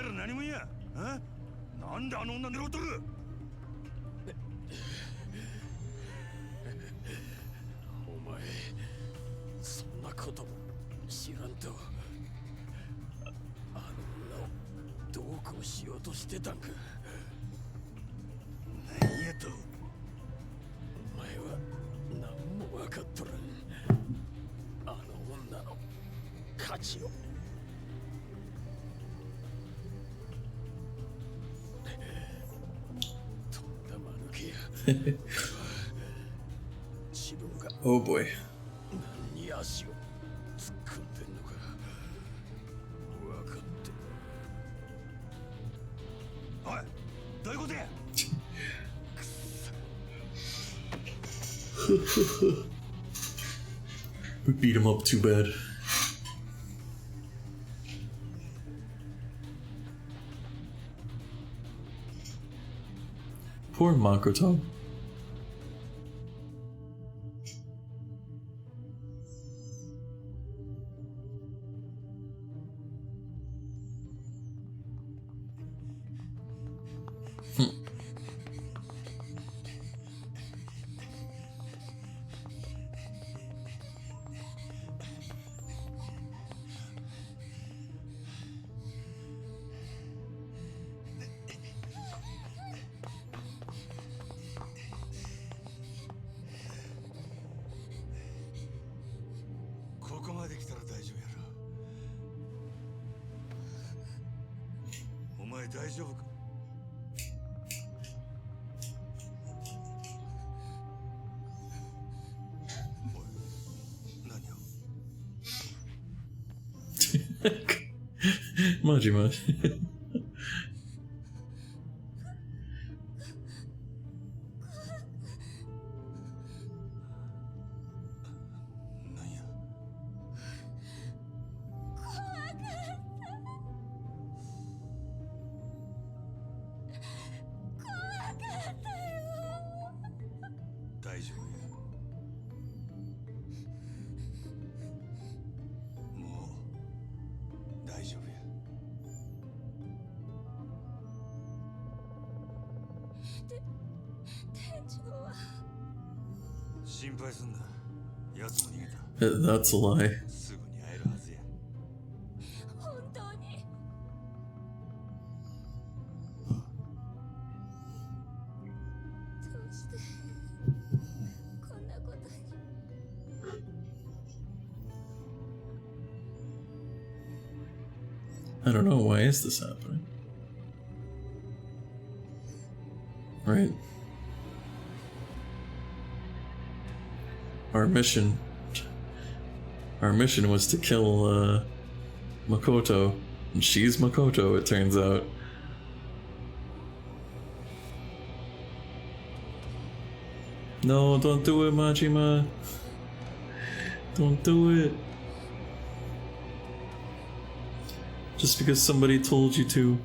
ら何もんや。なんであの女狙うとる。お前そんなことも知らんとあの女をどうこうしようとしてたんか。何やと。お前は何も分かっとらん。あの女の価値を。とんだ間抜けや。自分が Oh boy. 何に足を突っ込んでんのか分かってる。おい、どういうことや。We beat him up too bad. Poor Makoto. Hmm. ここまで来たら大丈夫やろ。お前大丈夫か。おい、何を。Majima. 何や。大丈夫や。もう大丈夫や。店長は心配すんな。奴も逃げた。That's a lie. すぐに会えるはずや。本当にどうしてこんなことに。I don't know, why is this happening? Right. Our mission was to kill Makoto, and she's Makoto, it turns out. No, don't do it, Majima. Don't do it. Just because somebody told you to.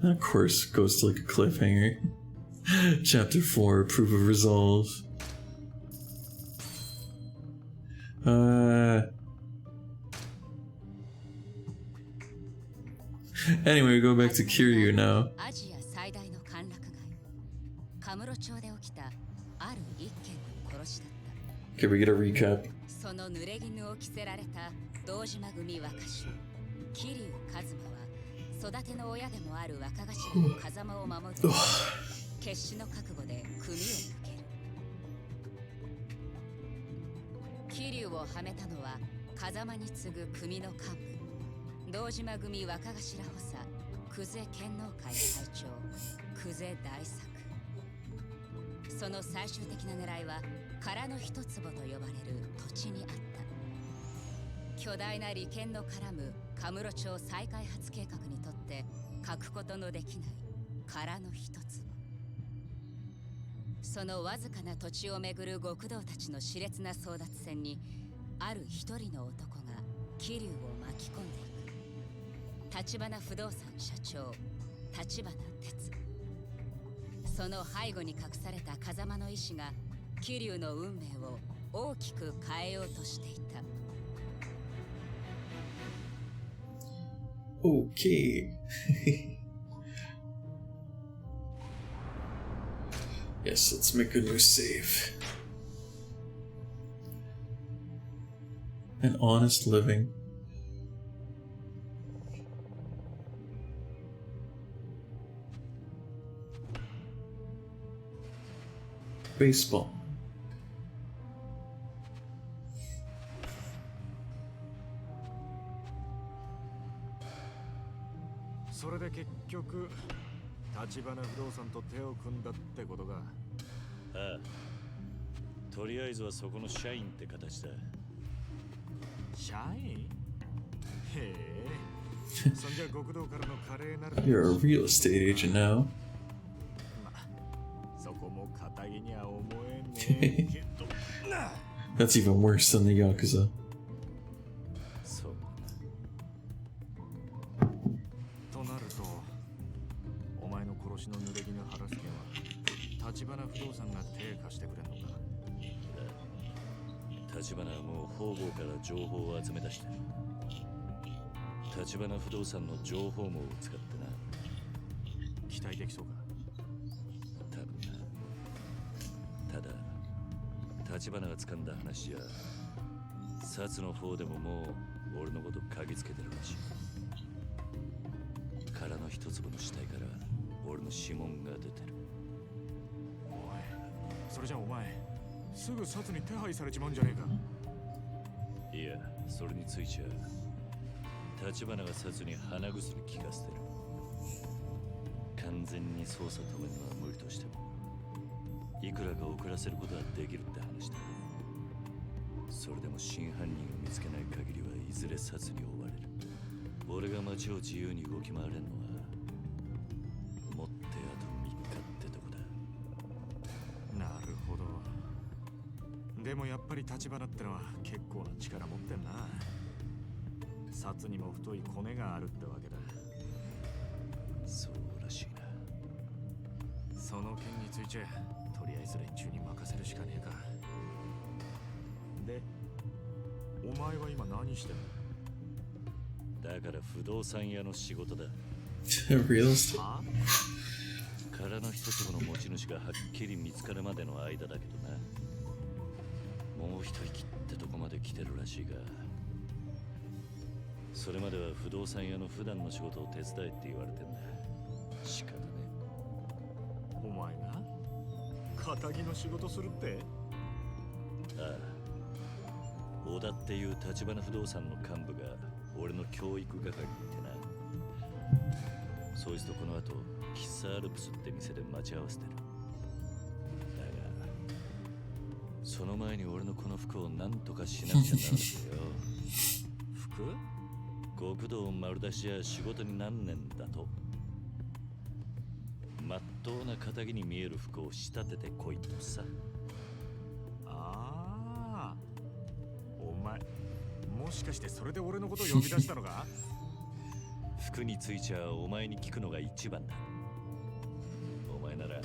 That, of course, goes to like a cliffhanger. Chapter 4, Proof of Resolve. Anyway, we go back to Kiryu now. アジア最大の歓楽街カムロ町で起きたある一件の殺しだった。 Okay, we get a recap. その濡れ衣を着せられた堂島組若衆桐生一馬は育ての親でもある若頭の風間を守るため決死の覚悟で組を抜ける。桐生をはめたのは風間に次ぐ組の幹部堂島組若頭補佐久世剣能会会長久世大作。その最終的な狙いは殻の一坪と呼ばれる土地にあった。巨大な利権の絡むカムロ町再開発計画にとって欠くことのできない殻の一つ。そのわずかな土地をめぐる極道たちの熾烈な争奪戦にある一人の男が桐生を巻き込んでいく。橘不動産社長橘哲。その背後に隠された風間の意志が桐生の運命を大きく変えようとしていた。Okay. Yes, let's make a new save. An honest living. Baseball. それで結局立花不動産と手を組んだってことか。ああ、とりあえずはそこの社員って形だ。社員？へえ。そんじゃ極道からの華麗なる。You're a real estate agent now. ま、そこも堅気には思えねえけどな。That's even worse than the Yakuza. そう。となると、お前の殺しの濡れ衣晴らす件は立花不動産が手貸してくれんのか。立花はもう方々から情報を集め出してる。立花不動産の情報網を使ってな。期待できそうか。多分な。ただ立花が掴んだ話や薩の方でももう俺のこと嗅ぎつけてるらしい。殻の一粒の死体から俺の指紋が出てる。おい、それじゃお前すぐ薩に手配されちまうんじゃねえか。いや、それについちゃ立花が薩に鼻薬効かせてる。完全に捜査止めるのは無理としてもいくらか遅らせることはできるって話だ。それでも真犯人を見つけない限りはいずれ薩に追われる。俺が街を自由に動き回れるのはもってあと3日ってとこだ。なるほど。でもやっぱり立花ってのは結構な力持ってんな。薩にも太いコネがあるってわけだ。そうらしいな。その件についちゃとりあえず連中に任せるしかねえか。で、お前は今何してんの？だから不動産屋の仕事だ。Real estate. は？殻の一粒の持ち主がはっきり見つかるまでの間だけどな。もう一息ってとこまで来てるらしいが、それまでは不動産屋の普段の仕事を手伝えって言われてんだ。仕方ね。お前が堅気の仕事するって？ああ、小田っていう立花不動産の幹部が俺の教育係にいてな。そいつとこの後喫茶アルプスって店で待ち合わせてる。だがその前に俺のこの服を何とかしなくちゃならんてよ。服？極道丸出しじゃ仕事になんねんだと。まっとうな仇に見える服を仕立ててこいとさ。ああ、お前もしかしてそれで俺のことを呼び出したのか？服についちゃお前に聞くのが一番だ。お前なら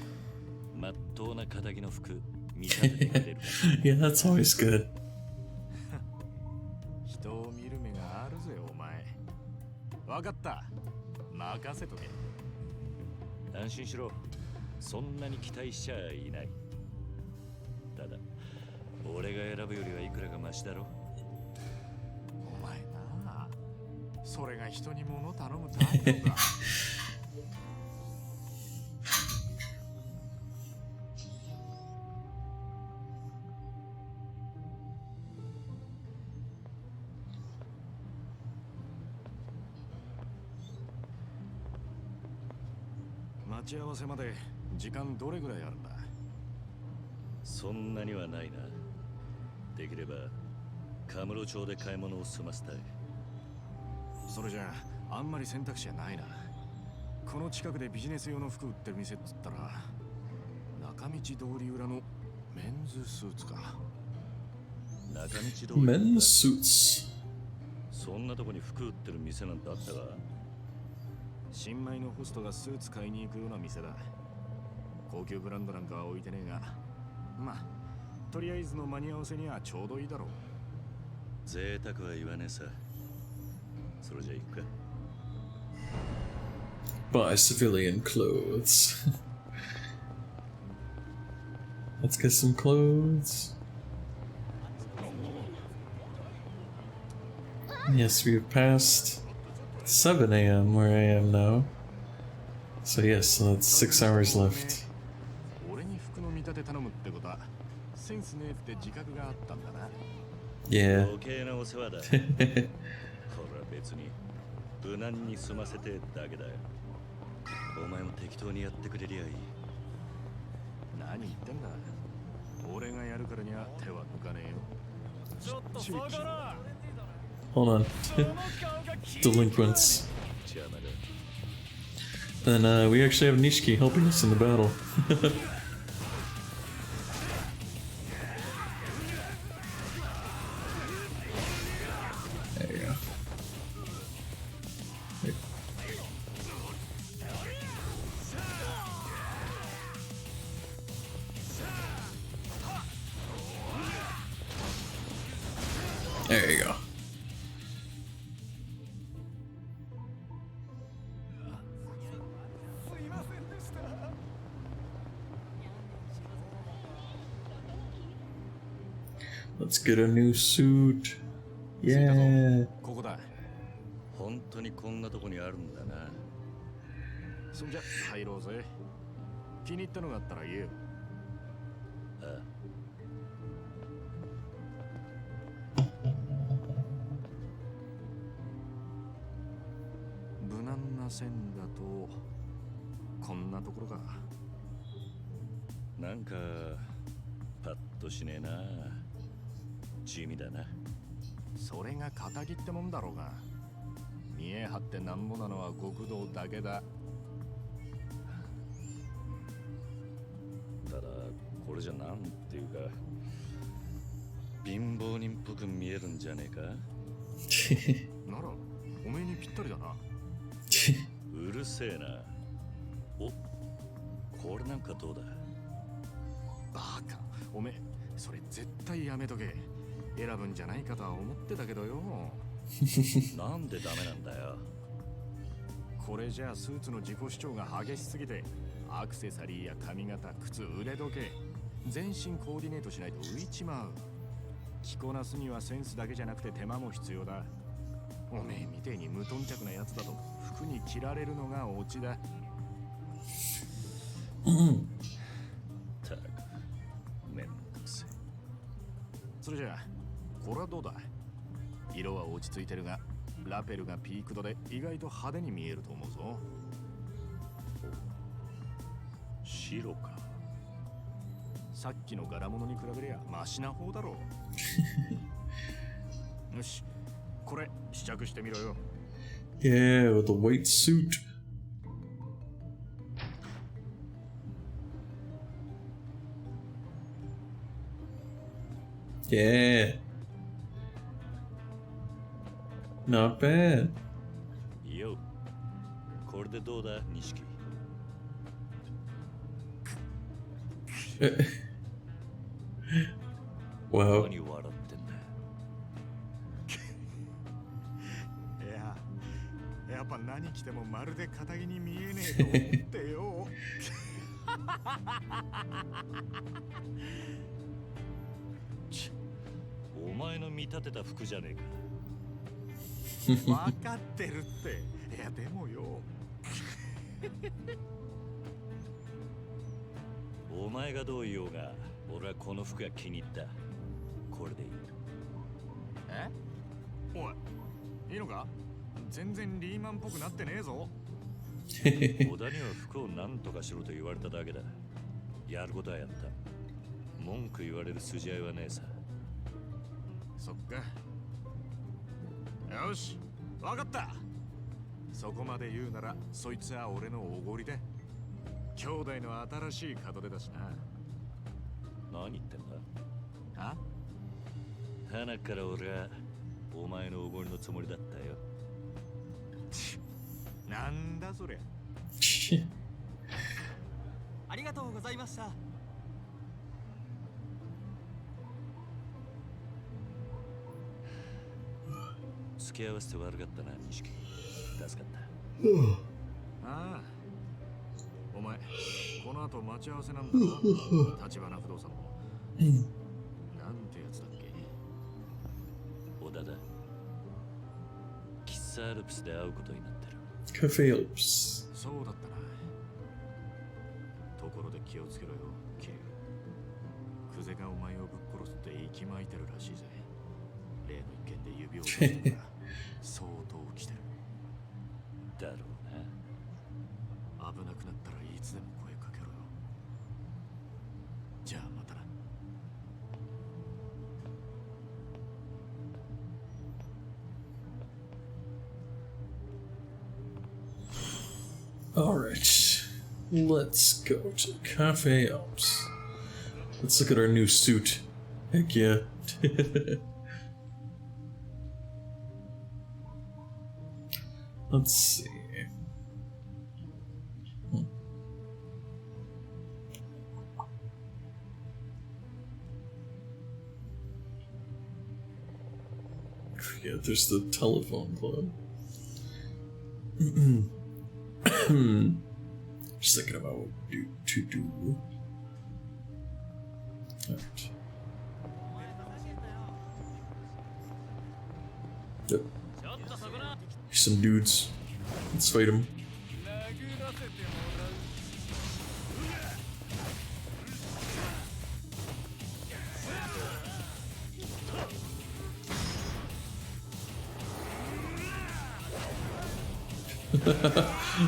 まっとうな仇の服見立ててくれるか。Yeah, that's always good. 人を見る目があるぜお前。わかった、任せとけ。安心しろ、そんなに期待しちゃいない。ただ俺が選ぶよりはいくらかマシだろ。お前なあ、それが人に物頼む態度か。待ち合わせまで時間どれぐらいあるんだ？そんなにはないな。できればカムロ町で買い物を済ませたい。それじゃあんまり選択肢はないな。この近くでビジネス用の服売ってる店っつったら中道通り裏のメンズスーツか。中道通り。 Men's suits. そんなとこに服売ってる店なんてあったか？新米のホストがスーツ買いに行くような店だ。高級ブランドなんかは置いてねえが、まあとりあえずの間に合わせにはちょうどいいだろう。贅沢は言わねえさ。それじゃ行くか。Buy civilian clothes. Let's get some clothes. Yes, we've passed 7 a.m. where I am now. So yes, so that's 6 hours left. 俺に服の見立て頼むってことはセンスねえって自覚があったんだな。Yeah. 余計なお世話だ。これは別に無難に済ませてだけだよ。お前も適当にやってくれりゃいい。何言ってんだ。俺がやるからには手は抜かねえよ。ちょっとそうかな。 Hold on. Delinquents. 邪魔だ。 And we actually have Nishiki helping us in the battle. There you go. There you go. Let's get a new suit. Yeah. ここだ。本当にこんなとこにあるんだな。そんじゃ入ろうぜ。気に入ったのがあったら言えよ。ああ。無難な線だとこんなところか。なんかパッとしねえな。地味だな。それが仇ってもんだろうが。見え張ってなんぼなのは極道だけだ。ただこれじゃなんていうか貧乏人っぽく見えるんじゃねえか。ならおめえにぴったりだな。うるせえな。お、これなんかどうだ。バカ、おめえそれ絶対やめとけ。選ぶんじゃないかとは思ってたけどよ。なんでダメなんだよ。これじゃあスーツの自己主張が激しすぎて、アクセサリーや髪型、靴、腕時計、全身コーディネートしないと浮いちまう。着こなすにはセンスだけじゃなくて手間も必要だ。おめえみてえに無頓着なやつだと服に着られるのがオチだ。たくめんどくせえ。それじゃあこれはどうだ。色は落ち着いてるがラペルがピークドで意外と派手に見えると思うぞ。白か。さっきの柄物に比べりゃマシな方だろう。よし、これ試着してみろよ。Yeah, with the white suit. Yeah. Not bad. よ、これでどうだ、錦。Wow. 何笑ってんだ。いや、やっぱ何着てもまるで堅気に見えねえと思ってよ。お前の見立てた服じゃねえか。分かってるって。いやでもよ。お前がどう言おうが、俺はこの服が気に入った。これでいい。え？おい、いいのか？全然リーマンっぽくなってねえぞ。小田には服を何とかしろと言われただけだ。やることはやった。文句言われる筋合いはねえさ。そっか。よし、わかった。そこまで言うなら、そいつは俺のおごりで。兄弟の新しい門出だしな。何言ってんだ。あ？鼻から俺はお前のおごりのつもりだったよ。なんだそりゃ。ありがとうございました。付き合わせて悪かったな、錦。助かった。ああ、お前この後待ち合わせなんだろ。立花不動産のなんてやつだっけ。小田だ。喫茶アルプスで会うことになってる。 Cafe Alps. そうだったな。ところで気をつけろよ、キリュウ。クゼがお前をぶっ殺すって息巻いてるらしいぜ。例の一件で指を落としたのが相当起きてる。だろうな。危なくなったらいつでも声かけろよ。じゃあまたな。Alright, let's go to Cafe Alps. Let's look at our new suit. Heck yeah. Let's see. Yeah, there's the telephone club. Just thinking about what to do. Alright. Yep. Some dudes. Let's fight them.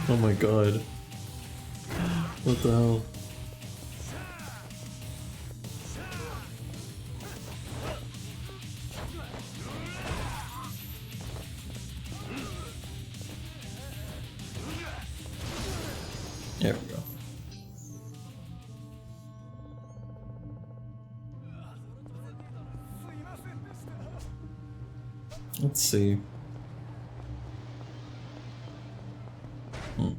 Oh my god. What the hell? There we go. Let's see. Can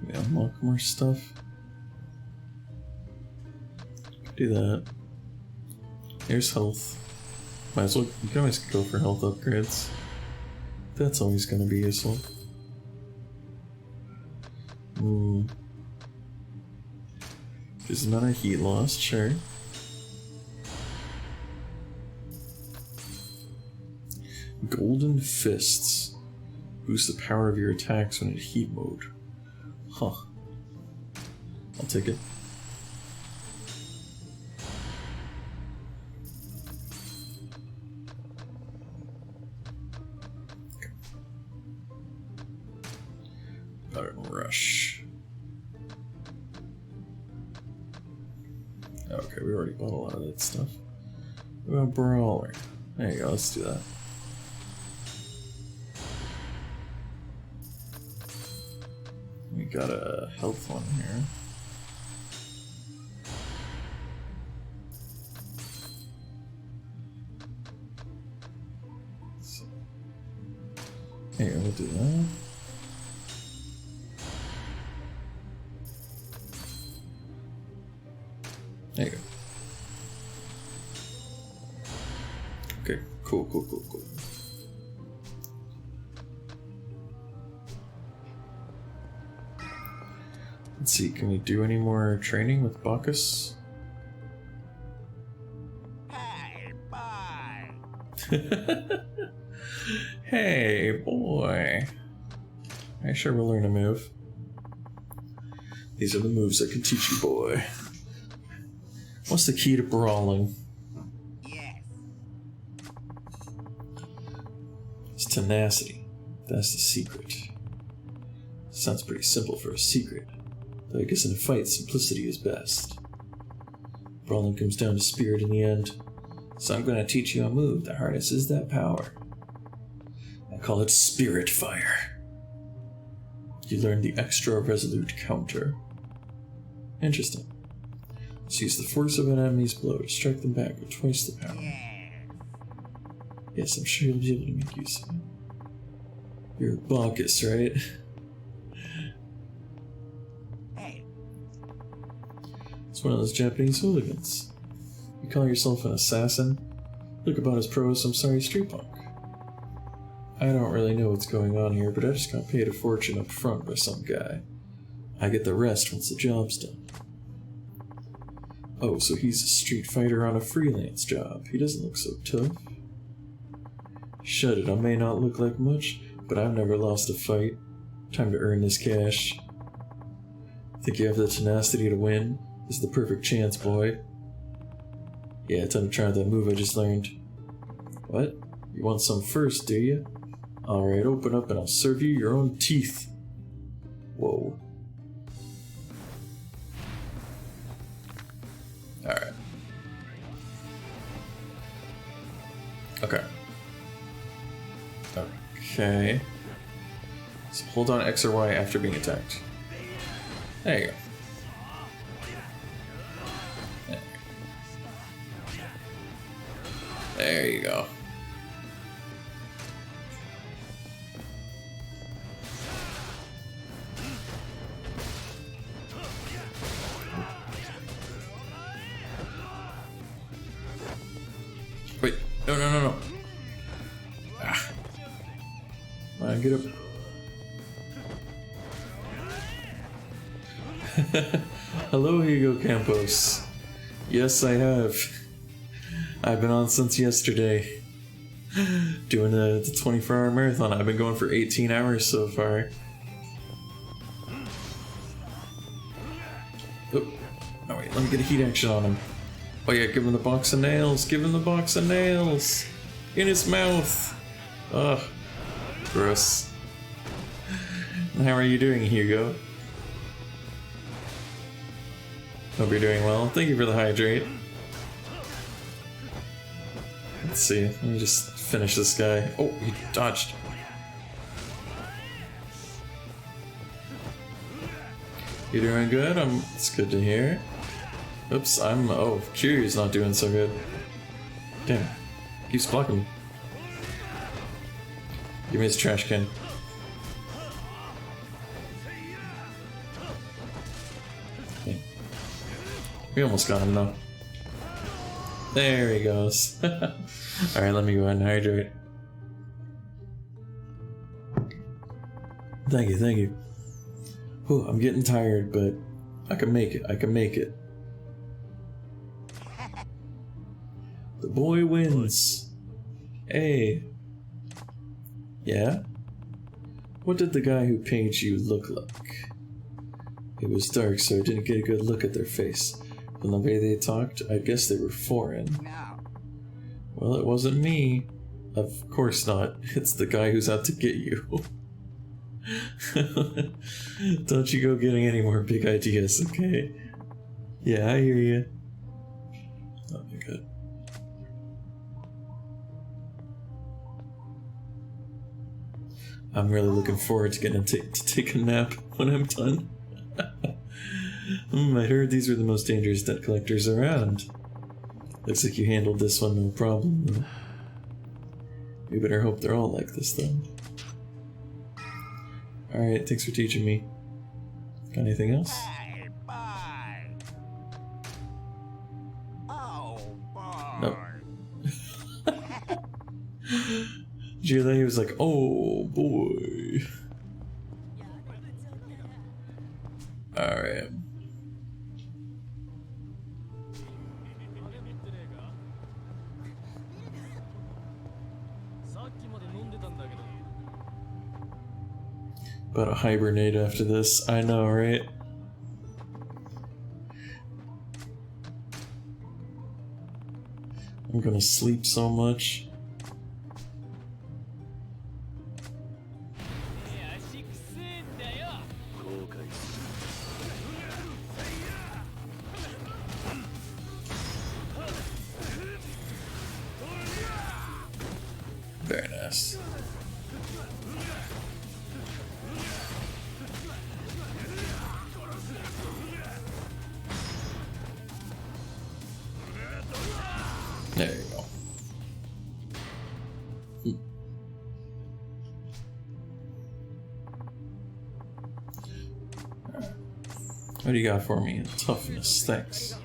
we unlock more stuff? Do that. Here's health. Might as well, you can always go for health upgrades. That's always gonna be useful. There's not a heat loss, sure. Golden Fists. Boost the power of your attacks when in heat mode. Huh. I'll take it. Rush. Okay, we already bought a lot of that stuff. What about Brawler? There you go, let's do that. We got a health one here. So, here, we'll do that. There you go. Okay, cool. Let's see, can we do any more training with Bacchus? Hey, bye. Hey, boy. I sure will learn a move. These are the moves I can teach you, boy. What's the key to brawling? Yes. It's tenacity. That's the secret. Sounds pretty simple for a secret, though I guess in a fight, simplicity is best. Brawling comes down to spirit in the end, so I'm gonna teach you a move that harnesses that power. I call it Spirit Fire. You learn the extra resolute counter. Interesting. So use the force of an enemy's blow to strike them back with twice the power. Yes, I'm sure you'll be able to make use of it. You're Bacchus, right? Hey. It's one of those Japanese hooligans. You call yourself an assassin? Look about as pro as some sorry street punk. I don't really know what's going on here, but I just got paid a fortune up front by some guy. I get the rest once the job's done. Oh, so he's a street fighter on a freelance job. He doesn't look so tough. Shut it, I may not look like much, but I've never lost a fight. Time to earn this cash. Think you have the tenacity to win? This is the perfect chance, boy. Yeah, time to try that move I just learned. What? You want some first, do you? Alright, open up and I'll serve you your own teeth. Whoa. Alright. Okay. Okay. So hold on X or Y after being attacked. There you go. There you go. Wait, no. Ah. Come on, get up. Hello, Hugo Campos. Yes, I have. I've been on since yesterday. Doing the 24-hour marathon. I've been going for 18 hours so far. Oh, wait, let me get a heat action on him. Oh yeah, give him the box of nails. Give him the box of nails. In his mouth. Ugh. Gross. How are you doing, Hugo? Hope you're doing well. Thank you for the hydrate. Let's see. Let me just finish this guy. Oh, he dodged. You're doing good? It's good to hear. Oops, oh, Kiryu's not doing so good. Damn. Keeps blocking me. Give me his trash can. Okay. We almost got him though. There he goes. Alright, let me go ahead and hydrate. Thank you. Whew, I'm getting tired, but I can make it. The boy wins. Hey. Yeah? What did the guy who paid you look like? It was dark, so I didn't get a good look at their face. From the way they talked, I guess they were foreign. Well, it wasn't me. Of course not. It's the guy who's out to get you. Don't you go getting any more big ideas, okay? Yeah, I hear you. Oh my god. I'm really looking forward to getting to take a nap when I'm done. I heard these were the most dangerous debt collectors around. Looks like you handled this one no problem, though. We better hope they're all like this, then. Alright, thanks for teaching me. Got anything else? Hey, boy. Oh, boy. No. Did you hear that? He was like, oh boy. Alright. About to hibernate after this. I know, right? I'm gonna sleep so much. Very nice. There you go. What do you got for me? Toughness, thanks.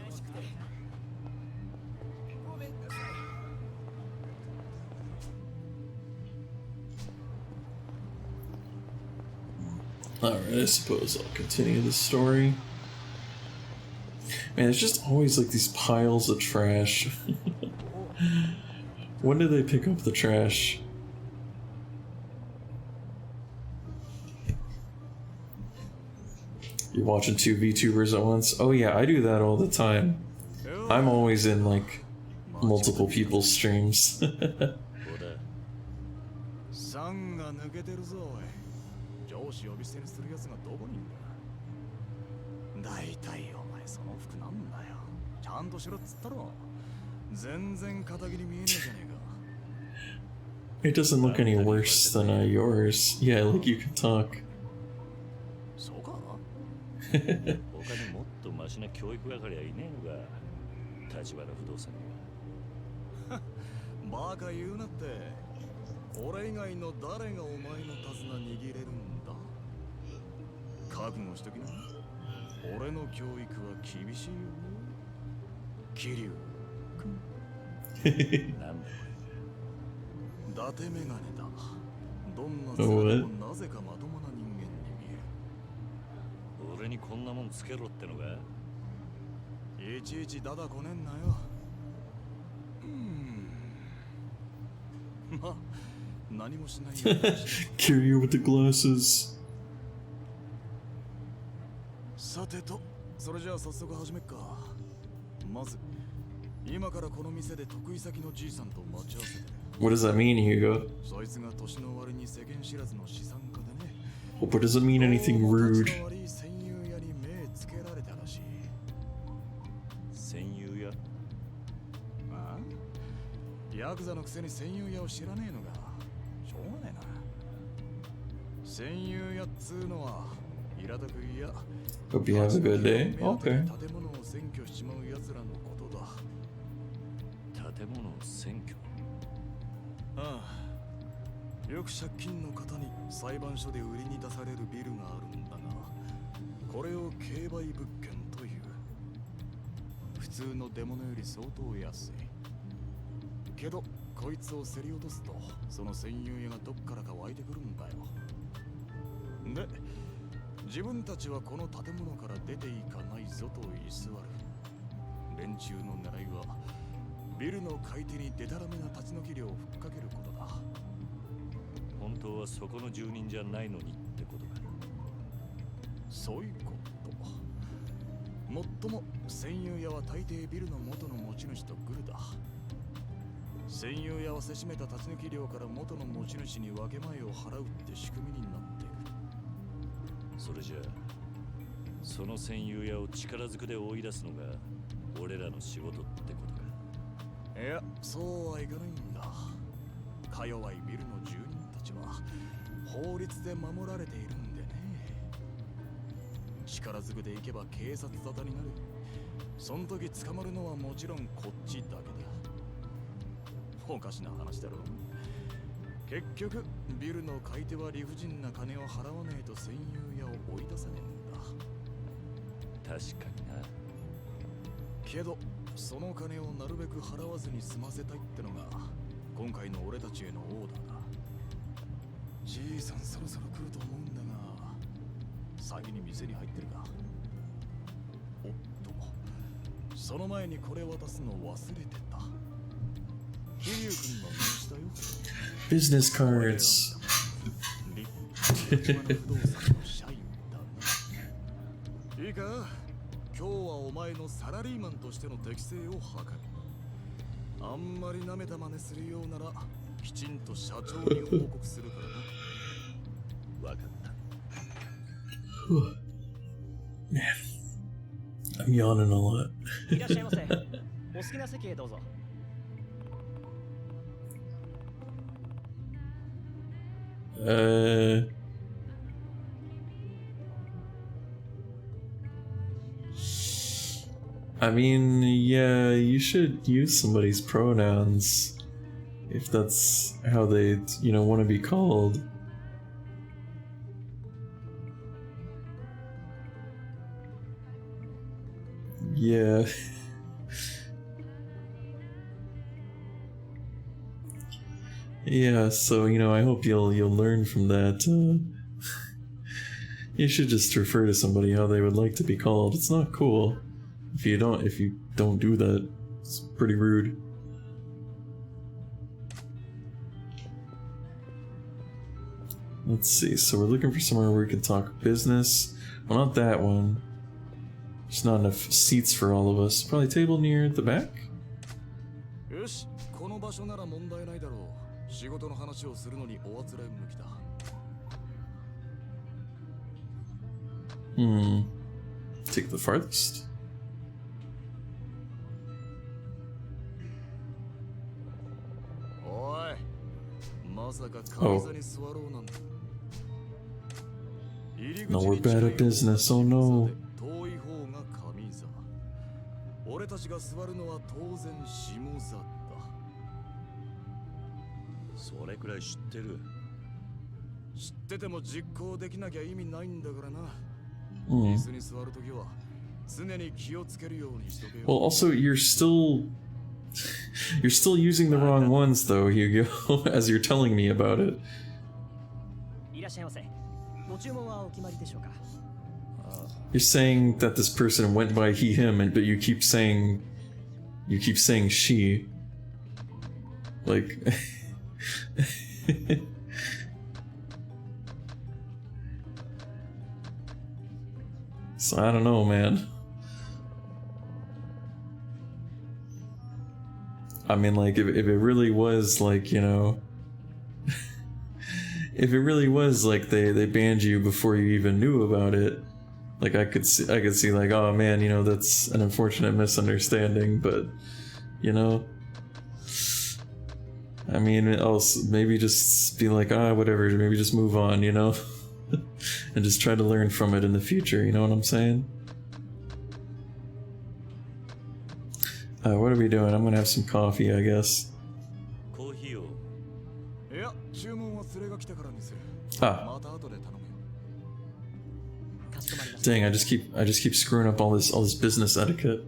Alright, I suppose I'll continue the story. Man, it's just always like these piles of trash. When do they pick up the trash? You're watching two VTubers at once? Oh yeah, I do that all the time. I'm always in like multiple people's streams. こうだ。酸が抜けてるぞおい。上司呼び捨てにするやつがどこにいんだ。大体お前その服なんだよ。ちゃんとしろっつったろ。全然肩切り見えねえじゃねえか。 It doesn't look any worse than yours. Yeah, like you can talk. そうか。他にもっとマシな教育係はいねえのか。立花不動産には。バカ言うなって。俺以外の誰がお前の手綱握れるんだ。覚悟しときな。俺の教育は厳しいよ。桐生君。なんだ伊達メガネだ。どんな面でもなぜかまともな人間に見える。俺にこんなもんつけろってのか。いちいちダダこねんなよ。まあ何もしないよ。Kiryu with the glasses. さてと、それじゃあ早速始めっか。まず今からこの店で得意先のじいさんと待ち合わせて。 What does that mean, Hugo? そいつが年の割に世間知らずの資産家でね。 Hope it doesn't mean anything rude. 年の悪い戦友屋に目つけられたらしい。戦友や。ああ？ヤクザのくせに戦友屋を知らねえのか。しょうがねえな。戦友屋っつうのは平たく言や。 Hope you have a good day. Okay. 建物を占拠しちまう奴らのことだ。建物を占拠。ああ、よく借金の方に裁判所で売りに出されるビルがあるんだが、これを競売物件という。普通の出物より相当安い。けどこいつを競り落とすとその占有屋がどっからか湧いてくるんだよ。で自分たちはこの建物から出ていかないぞと居座る。連中の狙いはビルの買い手にデタラメな立ち退き料をふっかけることだ。本当はそこの住人じゃないのにってことか。そういうこと。もっとも占有屋は大抵ビルの元の持ち主とグルだ。占有屋はせしめた立ち退き料から元の持ち主に分け前を払うって仕組みになっている。それじゃあその占有屋を力ずくで追い出すのが俺らの仕事ってことか。いや、そうはいかないんだ。か弱いビルの住人たちは法律で守られているんでね。力ずくで行けば警察沙汰になる。その時捕まるのはもちろんこっちだけだ。おかしな話だろ。結局ビルの買い手は理不尽な金を払わねえと占有屋を追い出さねえんだ。確かにな。けどその金をなるべく払わずに済ませたいってのが今回の俺たちへのオーダーだ。じいさんそろそろ来ると思うんだが、先に店に入ってるか。おっと、その前にこれ渡すの忘れてた。桐生君の名刺だよ。 Business cards. 立花不動産の社員だな。いいか、今日はお前のサラリーマンとしての適性を測る。あんまり舐めた真似するようならきちんと社長に報告するからな。わかった。 Man, I'm yawning a lot. いらっしゃいませ。お好きな席へどうぞ。I mean, yeah, you should use somebody's pronouns if that's how they, want to be called. Yeah. Yeah, so I hope you'll learn from that. You should just refer to somebody how they would like to be called. It's not cool if you don't do that. It's pretty rude. Let's see. So we're looking for somewhere where we can talk business. Well, not that one. There's not enough seats for all of us. Probably a table near the back. よし、この場所なら問題ないだろう。仕事の話をするのにおあつらい向きだ。Take the farthest. おい、まさか上座に座ろうなんて。 No, we're bad at business. Oh no. 遠い方が上座。俺たちが座るのは当然下座だ。それくらい知ってる。知ってても実行できなきゃ意味ないんだからな。 Hmm. Well, also you're still using the wrong ones though, Hugo, as you're telling me about it. いらっしゃいませ。ご注文はお決まりでしょうか。 You're saying that this person went by he him, but you keep saying she. Like so I don't know, man. I mean, like, if it really was, like, you know... if it really was, like, they banned you before you even knew about it, like, I could see, like, oh, man, you know, that's an unfortunate misunderstanding, but, you know... I mean, else maybe just be like, ah, whatever, maybe just move on, you know? And just try to learn from it in the future, you know what I'm saying? What are we doing? I'm gonna have some coffee, I guess. Ah. Dang, I just keep screwing up all this business etiquette.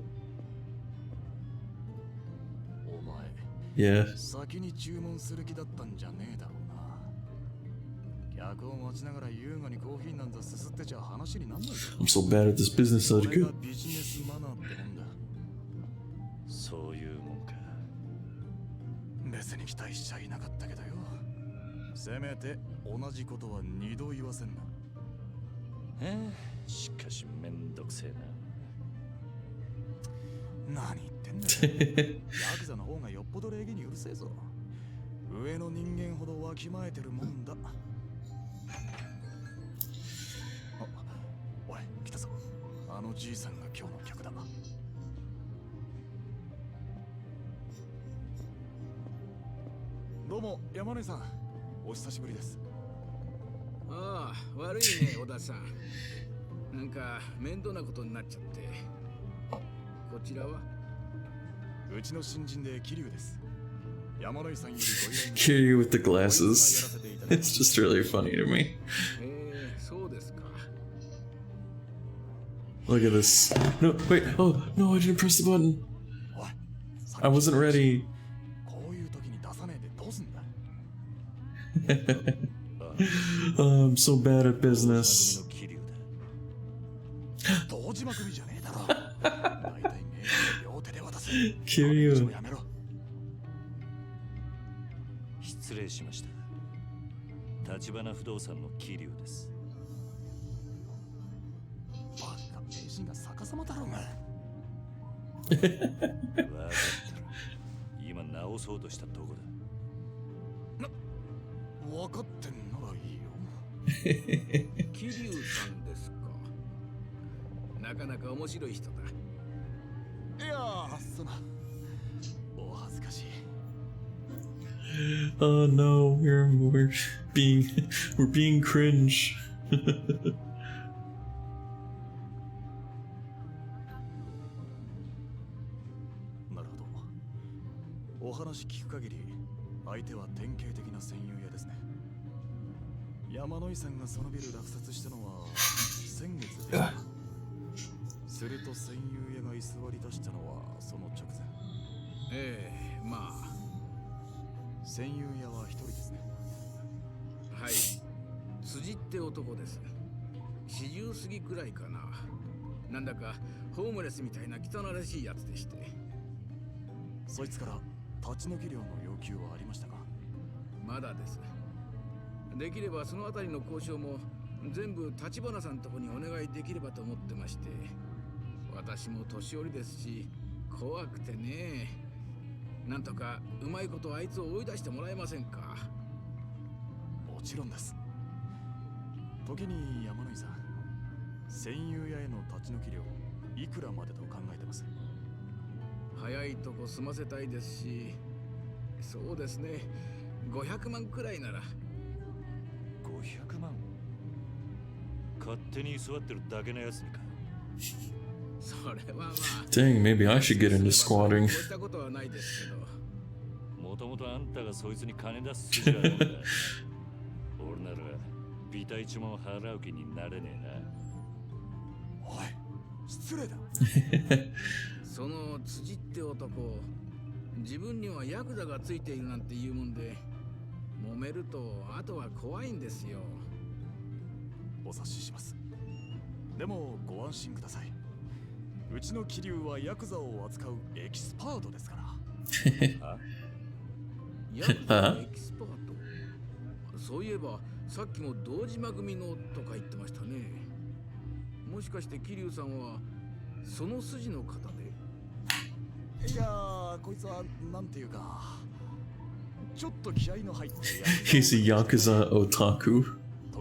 Yeah. I'm so bad at this business etiquette. そういうもんか。別に期待しちゃいなかったけどよ。せめて同じことは二度言わせんな。しかしめんどくせえな。何言ってんだよ。ヤクザの方がよっぽど礼儀にうるせえぞ。上の人間ほどわきまえてるもんだ。おい、来たぞ。あのじいさんが今日の客だ。どうも、山根さん。お久しぶりです。ああ、悪いね、小田さん。なんか面倒なことになっちゃって。こちらは？うちの新人で桐生です。山根さんよりご依頼。Kiryu with the glasses. It's just really funny to me. そうですか。 Look at this. No, wait. Oh, no, I didn't press the button. I wasn't ready. Oh, I'm so bad at business. Kiryu. 失礼しました。立花不動産の桐生です。バカ名人が逆さまだろうが。分かったら今直そうとしたとこだ。分かってんならいいよ。桐生さんですか。なかなか面白い人だ。いやー、そのお恥ずかしい。Oh no, we're being cringe. なるほど。お話聞く限り、相手は典型的な戦友屋ですね。山野井さんがそのビル落札したのは先月で。すると戦友屋が居座り出したのはその直前。まあ。戦友屋は一人ですね。はい。辻って男です。し40過ぎくらいかな。なんだかホームレスみたいな汚らしいやつでして。そいつから立ち退き料の要求はありましたか？まだです。できればそのあたりの交渉も全部立花さんとこにお願いできればと思ってまして。私も年寄りですし怖くてね。なんとかうまいことあいつを追い出してもらえませんか？もちろんです。時に山野井さん、戦友屋への立ち退き料いくらまでと考えてます？早いとこ済ませたいですし、そうですね、500万くらいなら。500万？勝手に居座ってるだけのやつにか。それはまあ。Dang, maybe I should get into squatting. こうしたことはないですけど。もともとあんたがそいつに金出す筋があるんだ。俺ならビタ一文払う気になれねえな。おい、失礼だ。その辻って男、自分にはヤクザがついているなんて言うもんで、揉めるとあとは怖いんですよ。お察しします。でもご安心ください。うちの桐生はヤクザを扱うエキスパートですから。ヤクザのエキスパート？そういえばさっきも堂島組のとか言ってましたね。もしかして桐生さんはその筋の方で？いやー、こいつはなんていうか、ちょっと気合の入った He's a Yakuza otaku.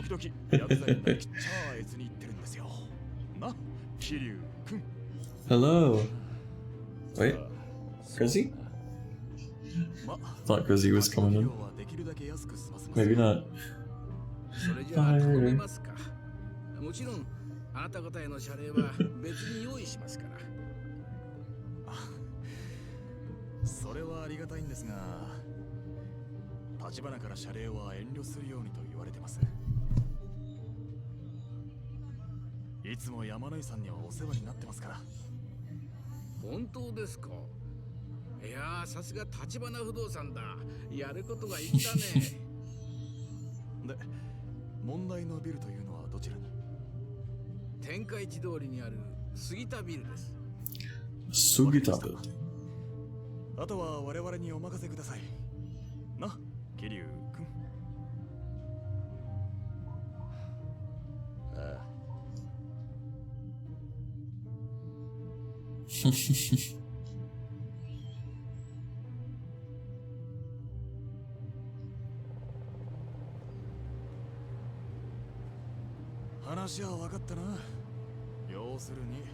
時々ヤクザになりきっちゃあえずに言ってるんですよ。な、桐生くん。Hello. Wait, Grizzy? Thought Grizzy was coming in. Maybe not. それじゃあ頼みますか。もちろんあなた方への謝礼は別に用意しますから。それはありがたいんですが、立花から謝礼は遠慮するようにと言われてます。いつも山野井さんにはお世話になってますから。本当ですか？いやー、さすが立花不動産だ。やることがいったね。で、問題のビルというのはどちらに？天下一通りにある杉田ビルです。Sugita building. あとは我々にお任せください。な、桐生くん。ああ。話は分かったな。要するに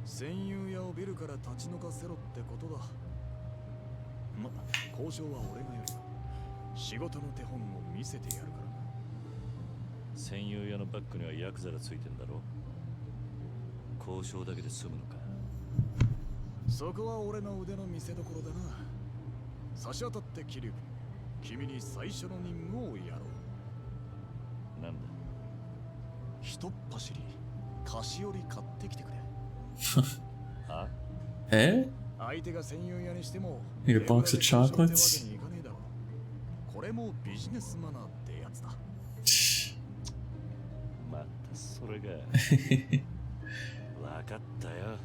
戦友屋をビルから立ち退かせろってことだ。ま、交渉は俺がやる。仕事の手本を見せてやるからな。戦友屋のバックにはヤクザがついてんだろ。交渉だけで済むのか。そこは俺の腕の見せ所だな。差し当たって桐生君、君に最初の任務をやろう。なんだ？ひとっ走り菓子折り買ってきてくれ。は？Eh? 相手が戦友屋にしても Need a box of chocolates? これもビジネスマナーってやつだ。またそれが。わかったよ。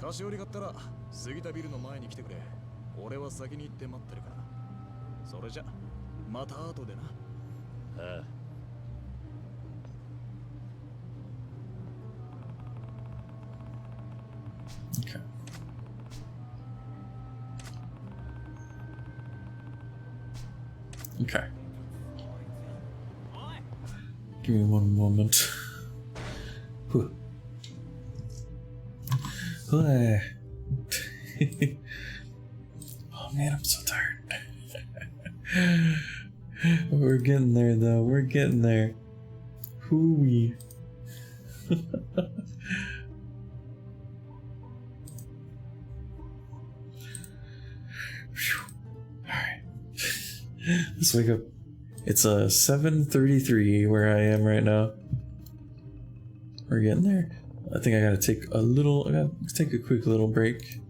菓子折り買ったら杉田ビルの前に来てくれ。俺は先に行って待ってるから。それじゃまた後でな。ああ。Okay. Okay. Give me one moment. Whew. Oh man, I'm so tired. We're getting there though, we're getting there. Hooey. Alright. Let's wake up. It's 7:33 where I am right now. We're getting there. I think I gotta take a quick little break.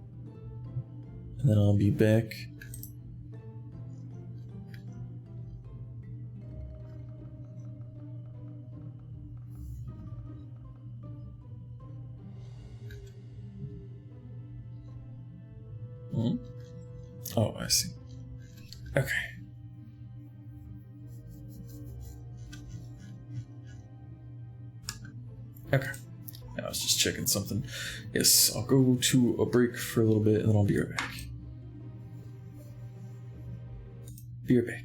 And then I'll be back. Hmm? Oh, I see. Okay. Okay. I was just checking something. Yes, I'll go to a break for a little bit and then I'll be right back. Be right back.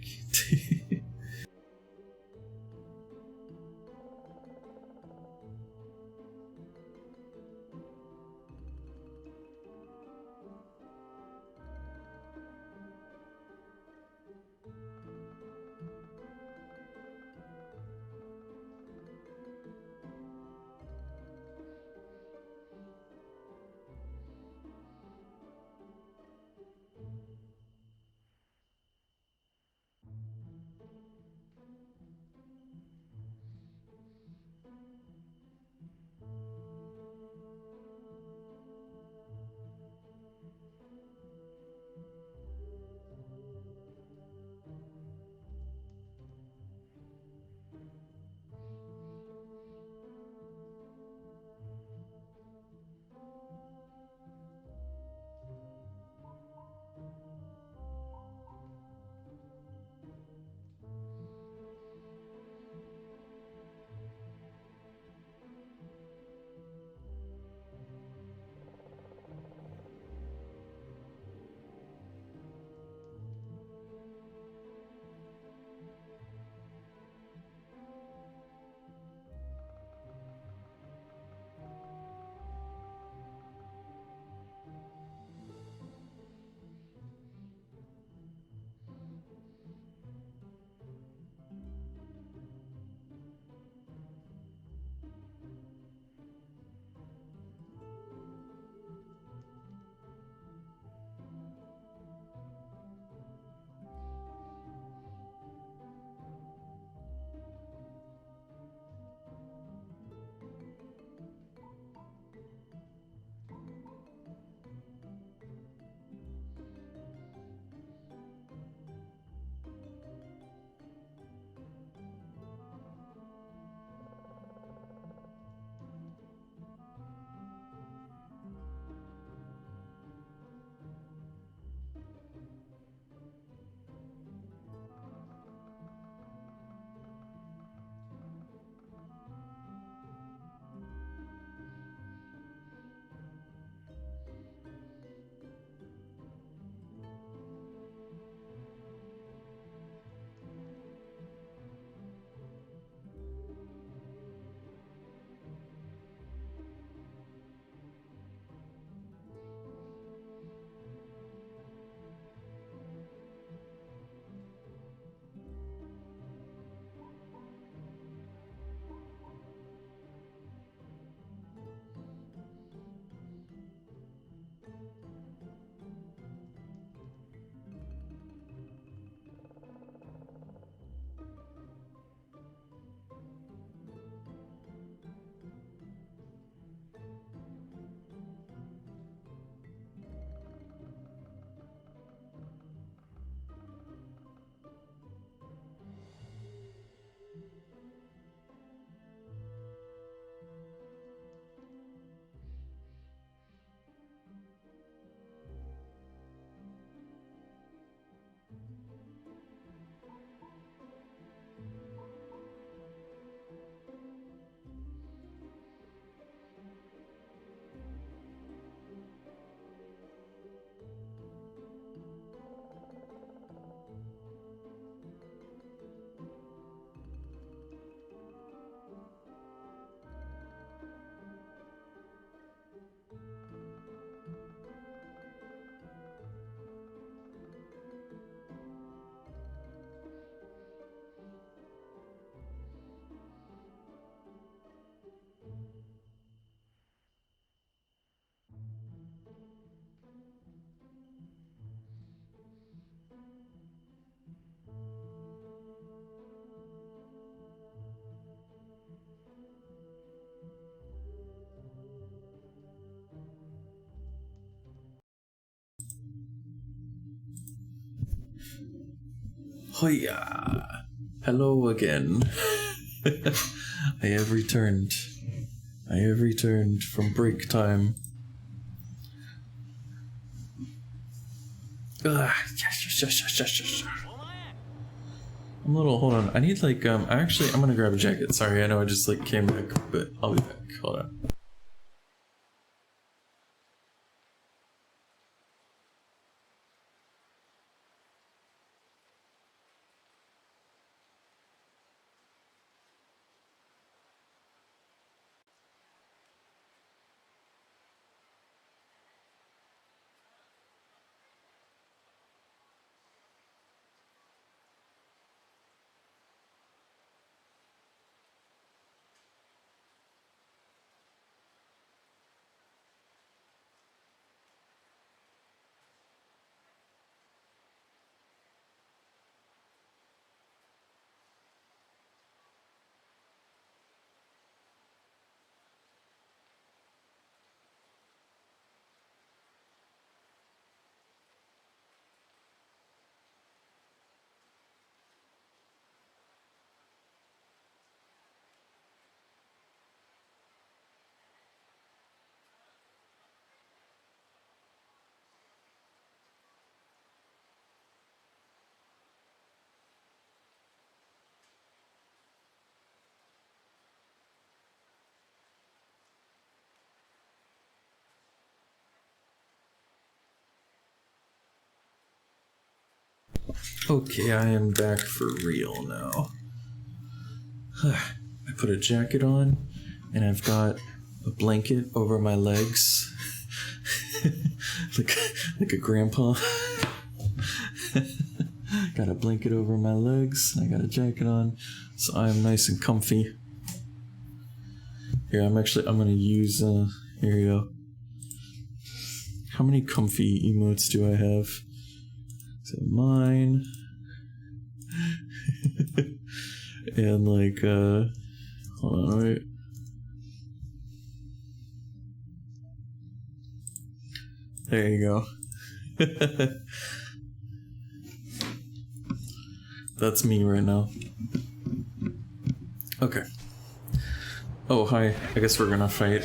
Hoya! Hello again. I have returned. I have returned from break time. Yes. I'm a little, hold on. I need like, actually, I'm gonna grab a jacket. Sorry, I know I just like came back, but I'll be back. Hold on. Okay, I am back for real now. I put a jacket on, and I've got a blanket over my legs. like a grandpa. Got a blanket over my legs, I got a jacket on, so I'm nice and comfy. Here, I'm gonna use, here you go. How many comfy emotes do I have? So mine. And like, hold on, wait. There you go. That's me right now. Okay. Oh, hi. I guess we're gonna fight.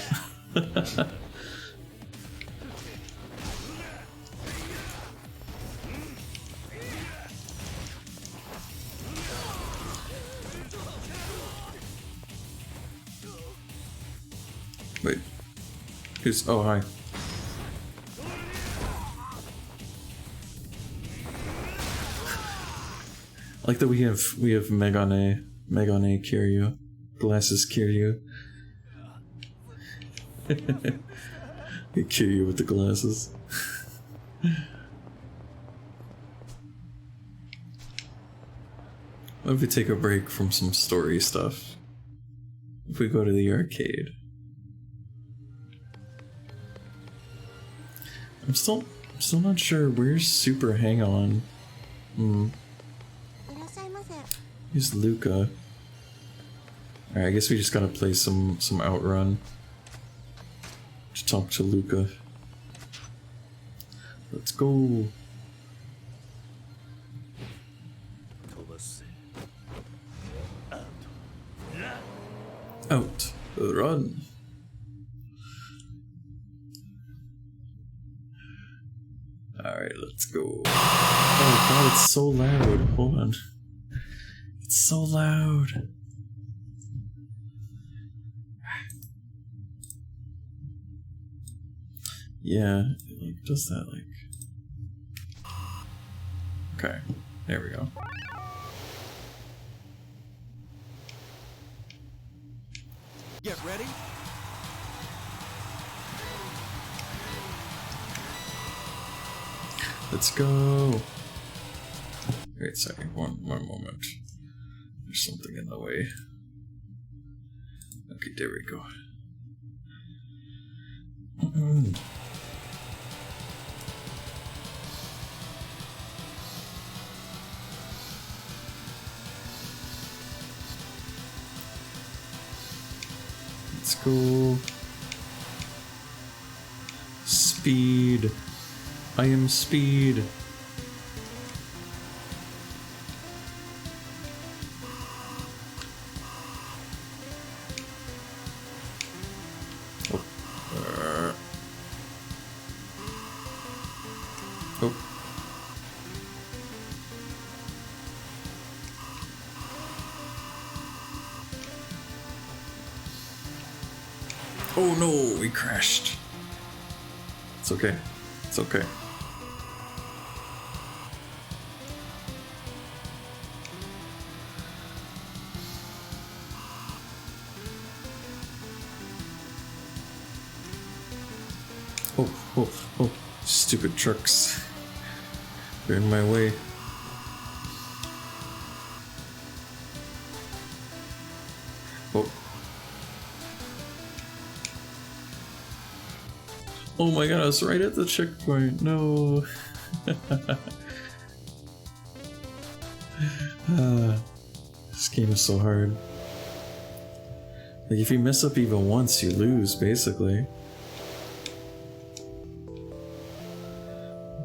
Wait. Who's... Oh, hi. I like that we have Megane Kiryu. Glasses Kiryu. Kiryu with the glasses. What if we take a break from some story stuff? If we go to the arcade. I'm still not sure. Where's Super Hang On? Here's Luca. Alright, I guess we just gotta play some Outrun to talk to Luca. Let's go. Out. Run. Alright, let's go. Oh god, it's so loud. Hold on. It's so loud. Yeah, it like does that like... Okay, there we go. Get ready. Let's go. Wait, sorry, one moment. There's something in the way. Okay, there we go. Let's go. Speed. I am speed. Oh no, we crashed. It's okay. It's okay. Oh, oh, oh. Stupid trucks. They're in my way. Oh. Oh my god, I was right at the checkpoint. No. This game is so hard. Like, if you mess up even once, you lose, basically.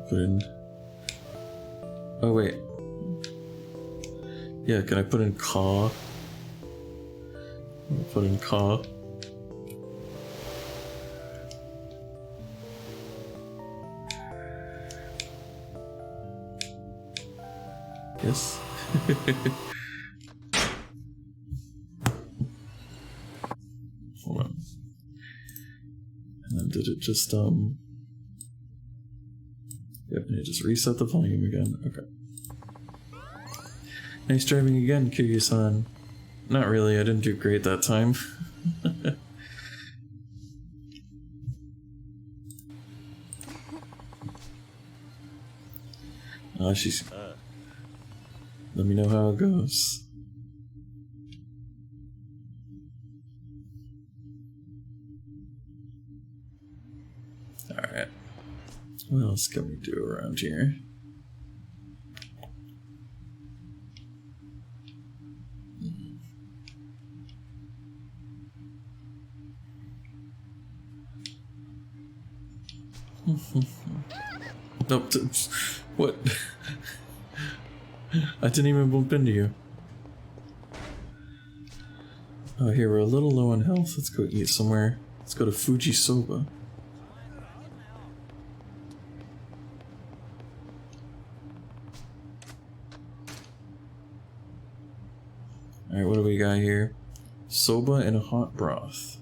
Put in... Oh, wait. Yeah, can I put in caw? I'll put in caw. Yes. Hold on. And then did it just Yep, and it just reset the volume again. Okay. Nice driving again, Kiryu-san. Not really, I didn't do great that time. She's... Let me know how it goes. Alright. What else can we do around here? Nope. What? I didn't even bump into you. Oh, here, we're a little low on health. Let's go eat somewhere. Let's go to Fuji Soba. Alright, what do we got here? Soba and a hot broth.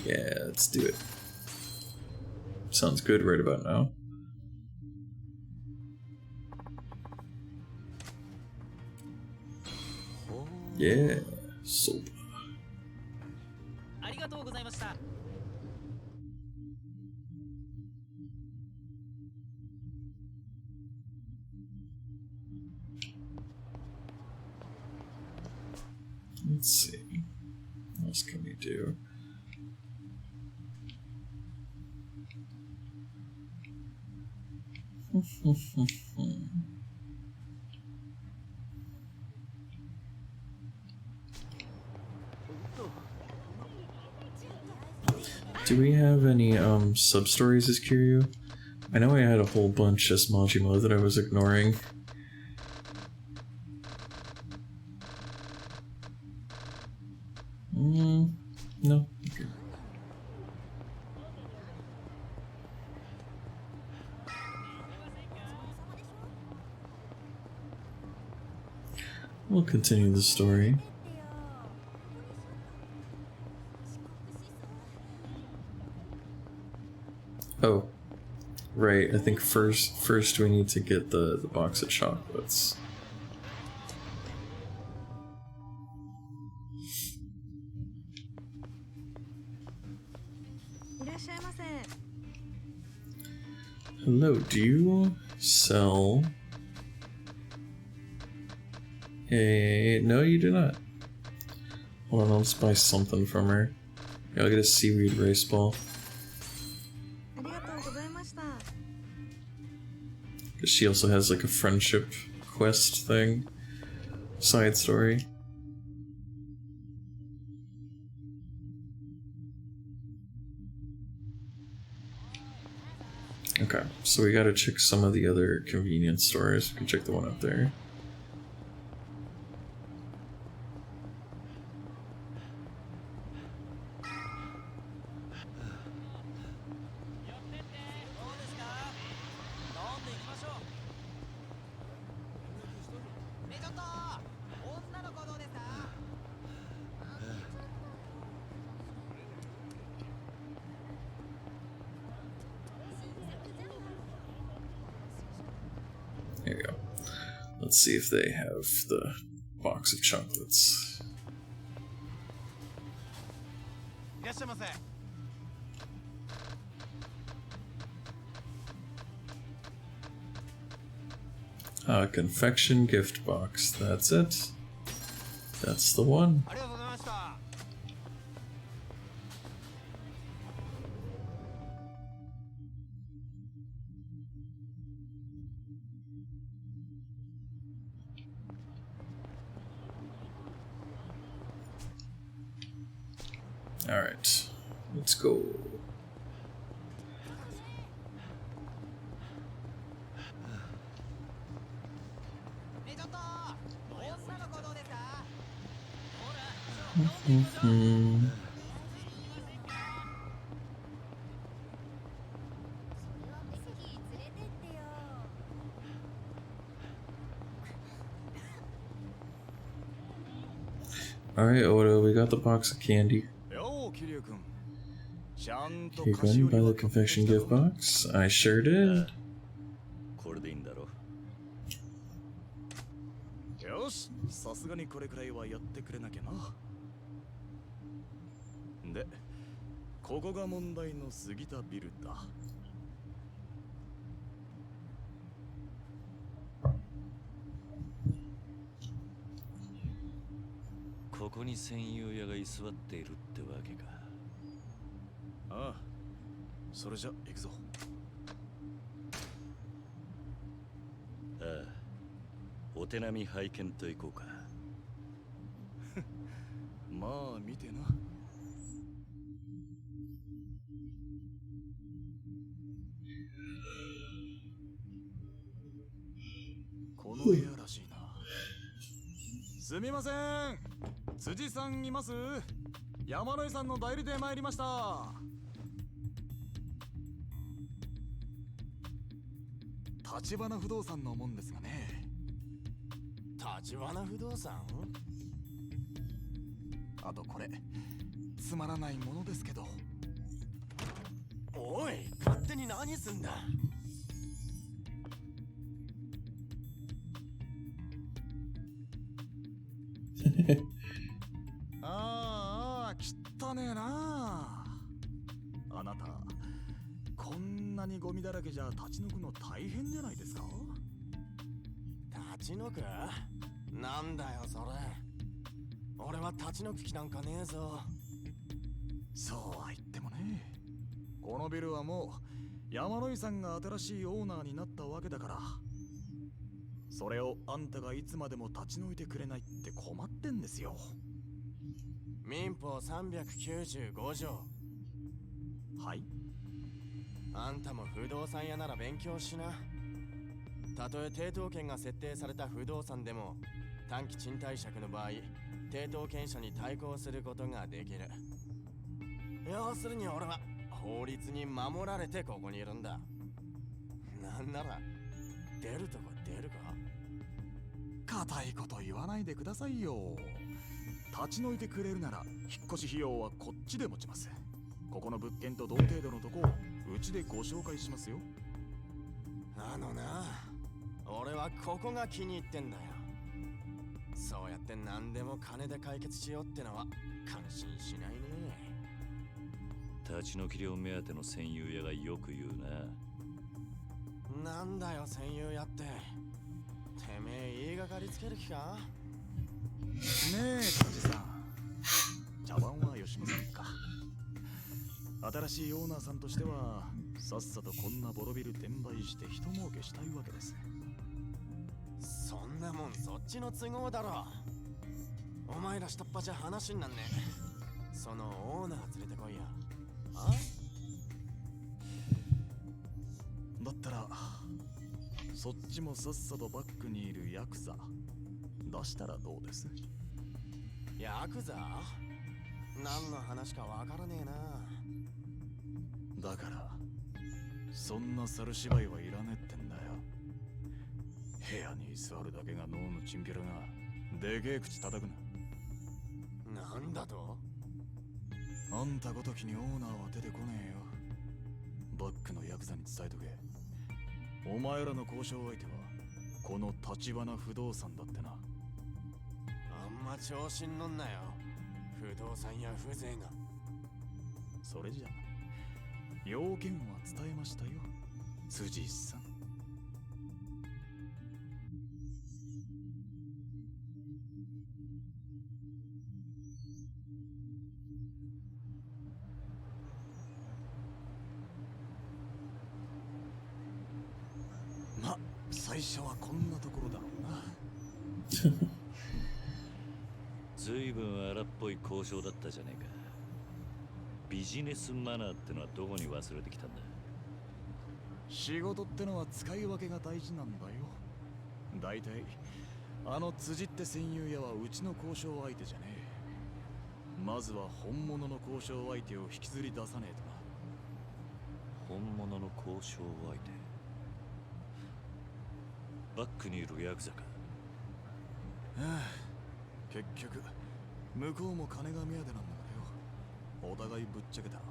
Yeah, let's do it. Sounds good right about now. Yeah, soba. Let's see. What else can we do? Do we have any sub-stories as Kiryu? I know I had a whole bunch as Majima that I was ignoring. No. Okay. We'll continue the story. Oh, right. I think first we need to get the box of chocolates. Hello, do you sell a... No, you do not. Hold on, let's buy something from her. Yeah, I'll get a seaweed rice ball. Because she also has like a friendship quest thing. Side story. Okay, so we gotta check some of the other convenience stores. We can check the one up there. There you go. Let's see if they have the box of chocolates. Confection gift box. That's it. That's the one. Alright, let's go. Alright, Oda, we got the box of candy. You couldn't buy the confection gift box? I sure did. これでいいんだろ。よし、さすがにこれくらいはやってくれなきゃな。で、ここが問題の杉田ビルだ。ここに戦友屋が居座っているってわけか。ああ、それじゃ行くぞ。ああ、お手並み拝見と行こうか。まあ見てな。この部屋らしいな。すみません、辻さんいます？山野井さんの代理で参りました。立花不動産のもんですがね。立花不動産？あとこれつまらないものですけど。おい、勝手に何すんだ。ああ、汚ねえな。あなたこんなにゴミだらけじゃ立ち退くの大変じゃないですか？立ち退く？なんだよそれ。俺は立ち退く気なんかねえぞ。そうは言ってもね。このビルはもう山野井さんが新しいオーナーになったわけだから。それをあんたがいつまでも立ち退いてくれないって困ってんですよ。民法395条。はい。あんたも不動産屋なら勉強しな。たとえ抵当権が設定された不動産でも短期賃貸借の場合、抵当権者に対抗することができる。要するに俺は法律に守られてここにいるんだ。なんなら出るとこ出るか。固いこと言わないでくださいよ。立ち退いてくれるなら引っ越し費用はこっちで持ちます。ここの物件と同程度のとこをうちでご紹介しますよ。あのな、俺はここが気に入ってんだよ。そうやって何でも金で解決しようってのは感心しないね。立ち退き料目当ての戦友屋がよく言うな。なんだよ戦友やって。てめえ言いがかりつける気か？ねえ辻さん、茶番はよしませんか。新しいオーナーさんとしてはさっさとこんなボロビル転売して人儲けしたいわけです。そんなもんそっちの都合だろ。お前ら下っ端じゃ話になんねえ。そのオーナー連れてこいや。あ？だったらそっちもさっさとバックにいるヤクザ出したらどうです？ヤクザ？何の話かわからねえな。だからそんな猿芝居はいらねえってんだよ。部屋に居座るだけが脳のチンピラがでけえ口叩くな。なんだと？あんたごときにオーナーは出てこねえよ。バックのヤクザに伝えとけ。お前らの交渉相手はこの立花不動産だってな。あんま調子に乗んなよ。不動産や風情が。それじゃ要件は伝えましたよ、辻さん。ま、最初はこんなところだろうな。ずいぶん荒っぽい交渉だったじゃねえか。ビジネスマナーってのはどこに忘れてきたんだ。仕事ってのは使い分けが大事なんだよ。だいたいあの辻って戦友屋はうちの交渉相手じゃねえ。まずは本物の交渉相手を引きずり出さねえとな。本物の交渉相手。バックにいるヤクザか。はあ、結局向こうも金が目当てなんだからよ。お互いぶっちゃけたら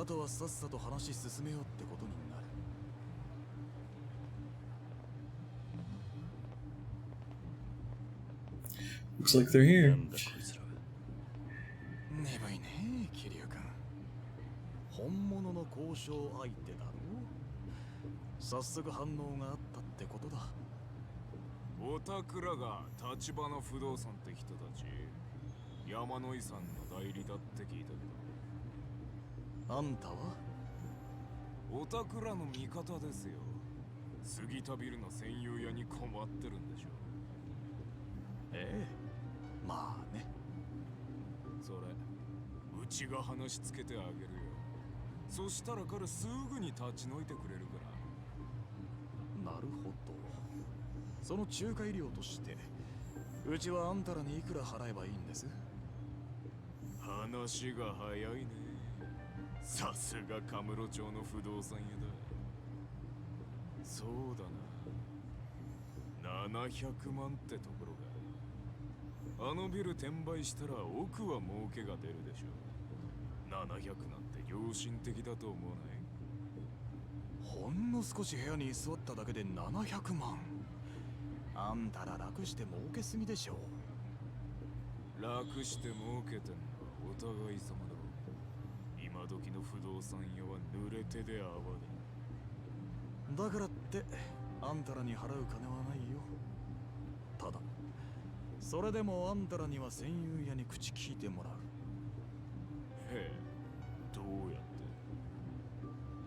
あとはさっさと話進めようってことになる。Looks like they're な here. んだこいつらは。鈍いねえ、桐生君。本物の交渉相手だろ。早速反応があったってことだ。おたくらが立花不動産って人たち、山野井さんの代理だって聞いたけど。あんたはおたくらの味方ですよ。杉田ビルの専用屋に困ってるんでしょ。ええ、まあね。それうちが話つけてあげるよ。そしたら彼すぐに立ち退いてくれるから。なるほど。その仲介料としてうちはあんたらにいくら払えばいいんです？話が早いね。さすがカムロ町の不動産屋だ。そうだな、700万ってところが。あのビル転売したら奥は儲けが出るでしょ。700なんて良心的だと思わない？ほんの少し部屋に居座っただけで700万。あんたら楽して儲けすぎでしょ。楽して儲けてんのはお互い様だろ。今時の不動産屋は濡れ手で泡だ。だからってあんたらに払う金はないよ。ただそれでもあんたらには戦友屋に口聞いてもらう。へえ、どうやっ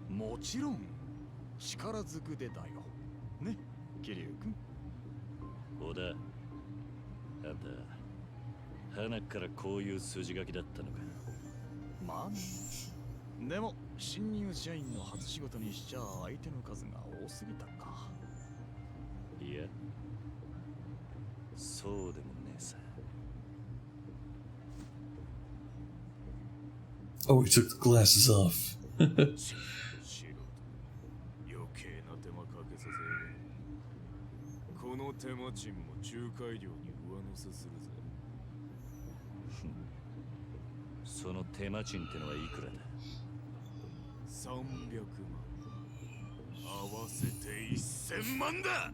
て？もちろん力ずくでだよね、桐生君。小田、あんた花からこういう筋書きだったのか。まあね。でも新入社員の初仕事にしちゃ相手の数が多すぎたか。いや、そうでもねえさ。Oh, he took the glasses off. 素人、余計な手間かけさせる。この手間賃も仲介料に上乗せするぜ。その手間賃ってのはいくらだ？300万。合わせて1000万だ。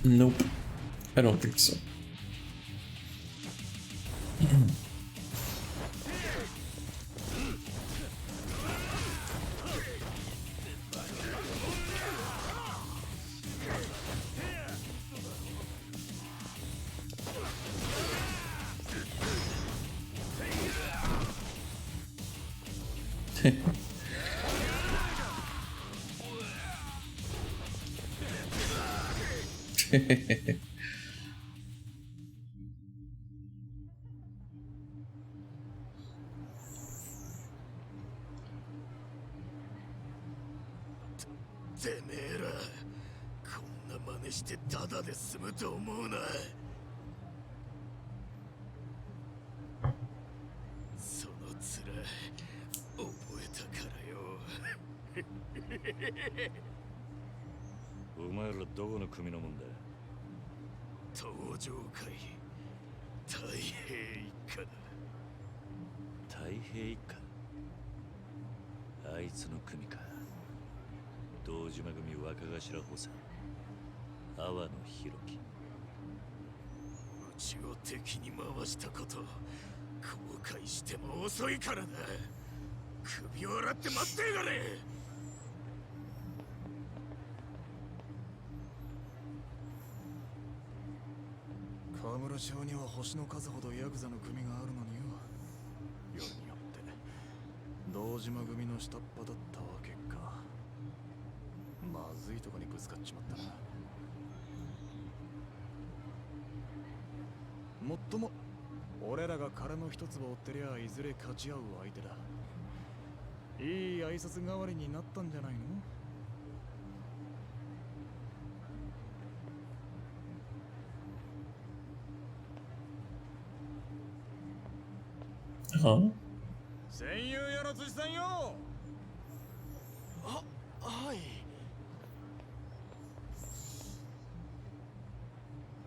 Nope. I don't think so. Hehehehe てめえら、こんな真似してタダで済むと思うな。その面覚えたからよ。お前らどこの組のもんだ？登場会太平一家だ。太平一家。あいつの組か。堂島組若頭補佐。阿波野弘樹。うちを敵に回したこと後悔しても遅いからな。首を洗って待ってやがれ。河村町には星の数ほどヤクザの組があるのによ。よりによって堂島組の下っ端だったわけか。まずいとこにぶつかっちまったな。もっとも俺らが殻の一粒を追ってりゃいずれ勝ち合う相手だ。いい挨拶代わりになったんじゃないの。Huh? 戦友やの辻さんよ。はい。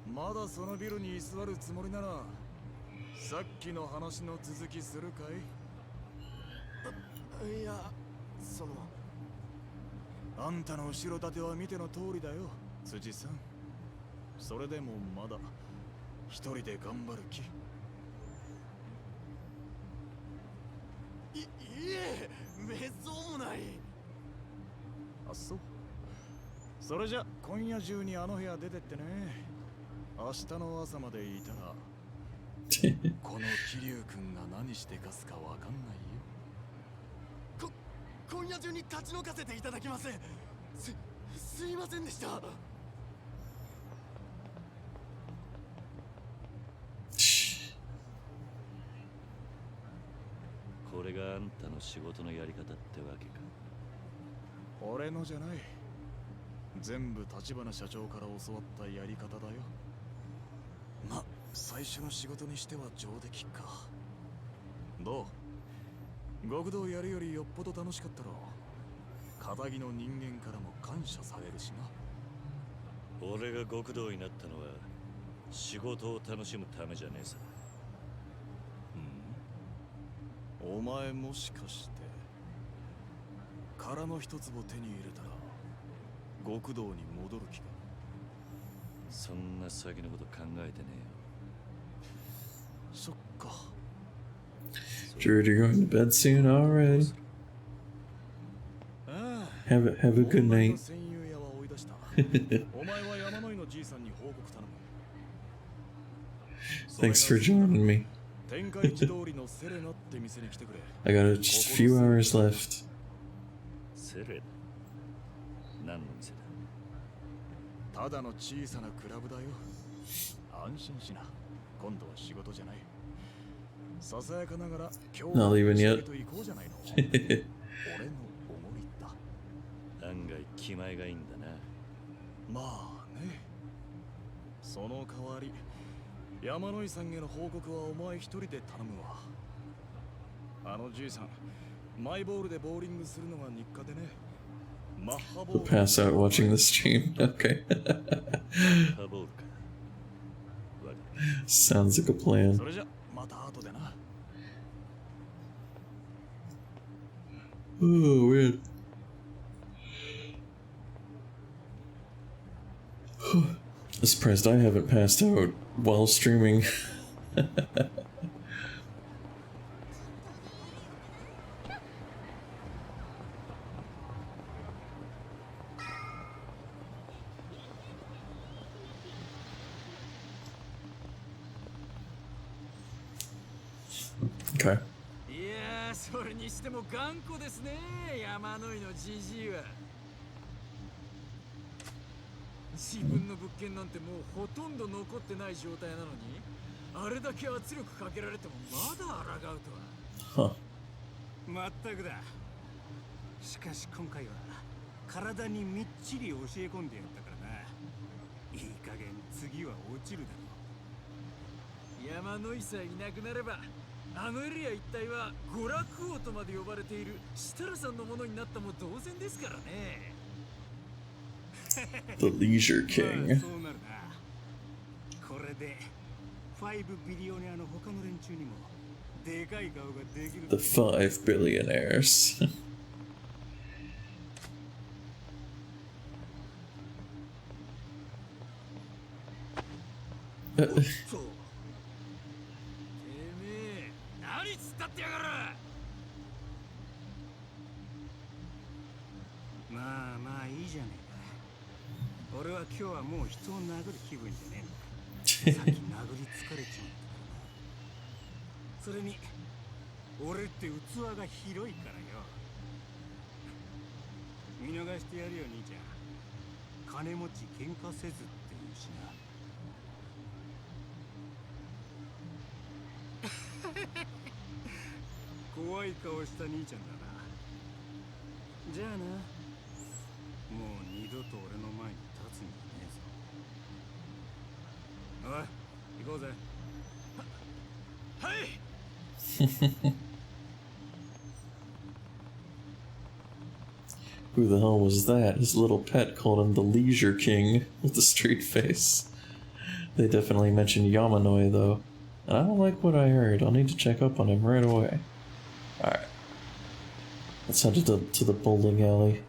まだそのビルに居座るつもりならさっきの話の続きするかい。いや、そのあんたの後ろ盾は見ての通りだよ、辻さん。それでもまだ一人で頑張る気。いえ、めっそうもない。あ、そう。それじゃ今夜中にあの部屋出てってね。明日の朝までいたらこの桐生君が何してかすかわかんないよ。今夜中に立ち退かせていただきます。すいませんでした。これがあんたの仕事のやり方ってわけか。俺のじゃない。全部立花社長から教わったやり方だよ。ま、最初の仕事にしては上出来か。どう？極道やるよりよっぽど楽しかったろ。仇の人間からも感謝されるしな。俺が極道になったのは仕事を楽しむためじゃねえさ。お前もしかして殻の一粒を手に入れたら極道に戻る気か。そんな先のこと考えてねそっか。 Druid, you're going to bed soon? Alright. Have a good night. 戦友屋は追い出した。お前は山野井のじいさんに報告頼む。 Thanks for joining me. 天下一通りのセレナって店に来てくれ。 I got just a few hours left. セレナ？何の店だ？ただの小さなクラブだよ。安心しな。今度は仕事じゃない。ささやかながら今日 Not leaving yet. と行こうじゃないの。俺のおごりだ。案外気前がいいんだな。まあね。その代わり山野井さんへの報告はお前一人で頼むわ。あのじいさん、マイボールでボーリングするのが日課でね。マッハボー We'll ル。 pass out watching the stream. Okay. ハボールか。わかる。 Sounds like a plan. それじゃまた後でな。 Oh, weird. I'm surprised I haven't passed out while streaming. Okay. いやー、それにしても頑固ですね、山野井のじじいは。自分の物件なんてもうほとんど残ってない状態なのに、あれだけ圧力かけられてもまだ抗うとは。Huh. まったくだ。しかし今回は体にみっちり教え込んでやったからな。いい加減次は落ちるだろう。山野井さえいなくなれば、あのエリア一帯は娯楽王とまで呼ばれている設楽さんのものになったも同然ですからね。The Leisure まあ King. そうなるな。これで5ビリオネアの他の連中にもでかい顔ができる。 The 5 billionaires. おてめえ何つったってやがる。まあまあいいじゃねえか。俺は今日はもう人を殴る気分じゃねえんだ。さっき殴り疲れちまったからな。それに俺って器が広いからよ。見逃してやるよ兄ちゃん。金持ち喧嘩せずって言うしな。怖い顔した兄ちゃんだな。じゃあな、もう二度と俺の前に立つんじゃねえぞ。おい、行こうぜ。はい。Who the hell was that? His little pet called him the Leisure King with the straight face. They definitely mentioned Yamanoi though. And I don't like what I heard. I'll need to check up on him right away. Alright. Let's head to the bowling alley.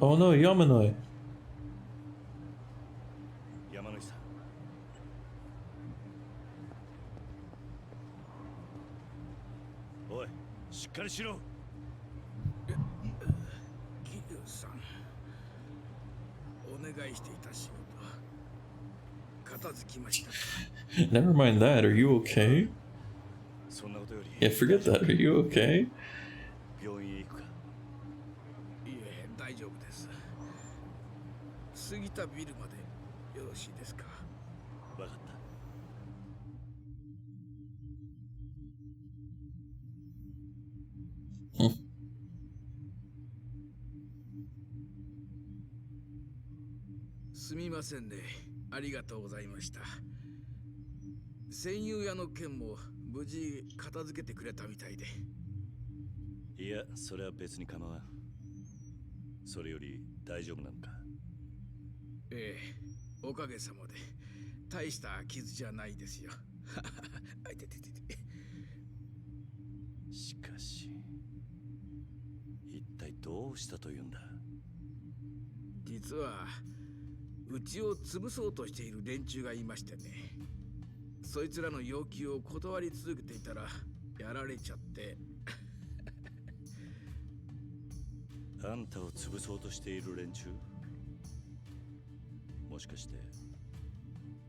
Oh no, Yamanoi! 山野井さん。おい、しっかりしろ。桐生さん、お願いしていた仕事片付きました。 Never mind that, are you okay? そんなことより。Yeah, forget that, are you okay? 病院へ行くか。いえ、大丈夫です。過ぎたビルまでよろしいですか。わかった。すみませんね。ありがとうございました。戦友屋の件も無事片付けてくれたみたいで。いや、それは別に構わん。それより大丈夫なのか。ええ、おかげさまで大した傷じゃないですよ。あいてててて。しかし、一体どうしたというんだ。実はうちを潰そうとしている連中がいましてね。そいつらの要求を断り続けていたらやられちゃって。あんたを潰そうとしている連中、もしかして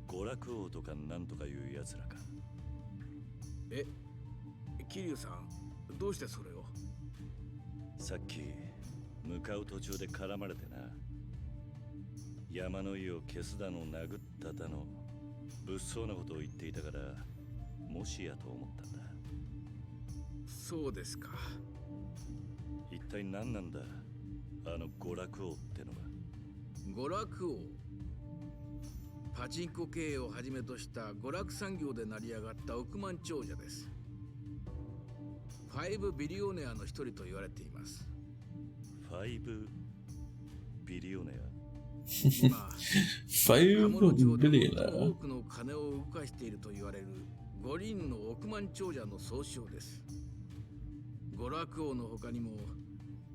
娯楽王とかなんとかいうやつらか。え、桐生さん、どうしてそれを。さっき向かう途中で絡まれてな。山の井を消すだの殴っただの物騒なことを言っていたから、もしやと思ったんだ。そうですか。一体何なんだ、あの娯楽王ってのは。娯楽王、パチンコ経営をはじめとした娯楽産業で成り上がった億万長者です。5ビリオネアの一人と言われています。5ビリオネア。今、 5 billionaire. 多くの金を動かしていると言われる5人の億万長者の総称です。娯楽王の他にも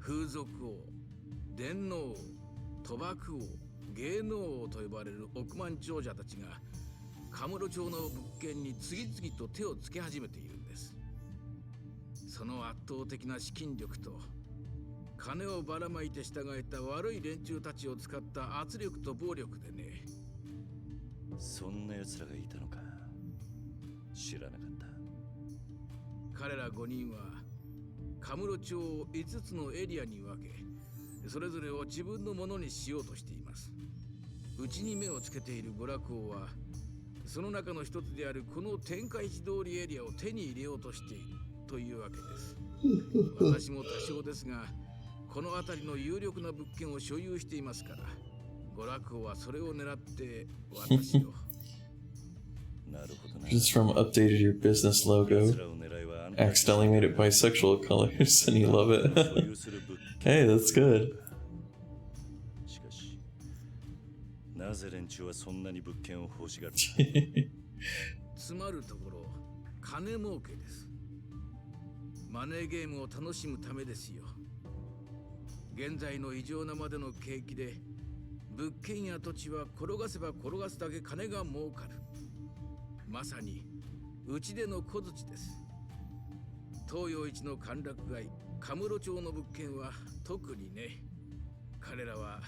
風俗王、電脳王、賭博王、芸能王と呼ばれる億万長者たちがカムロ町の物件に次々と手をつけ始めているんです。その圧倒的な資金力と金をばらまいて従えた悪い連中たちを使った圧力と暴力でね。そんな奴らがいたのか。知らなかった。彼ら5人はカムロ町を5つのエリアに分け、それぞれを自分のものにしようとしています。うちに目をつけている娯楽王はその中の一つであるこの天下一通りエリアを手に入れようとしているというわけです。私も多少ですがこの辺りの有力な物件を所有していますから、娯楽王はそれを狙って私を。なるほどな。 Just from updated your business logo. Accidentally made it bisexual colors and you love it. Hey, that's good. しかし、なぜ連中はそんなに物件を欲しがる。つまるところ、金儲けです。マネーゲームを楽しむためですよ。現在の異常なまでの景気で物件や土地は転がせば転がすだけ金が儲かる。まさにうちでの小槌です。東洋一の歓楽街カムロ町の物件は特にね。彼らは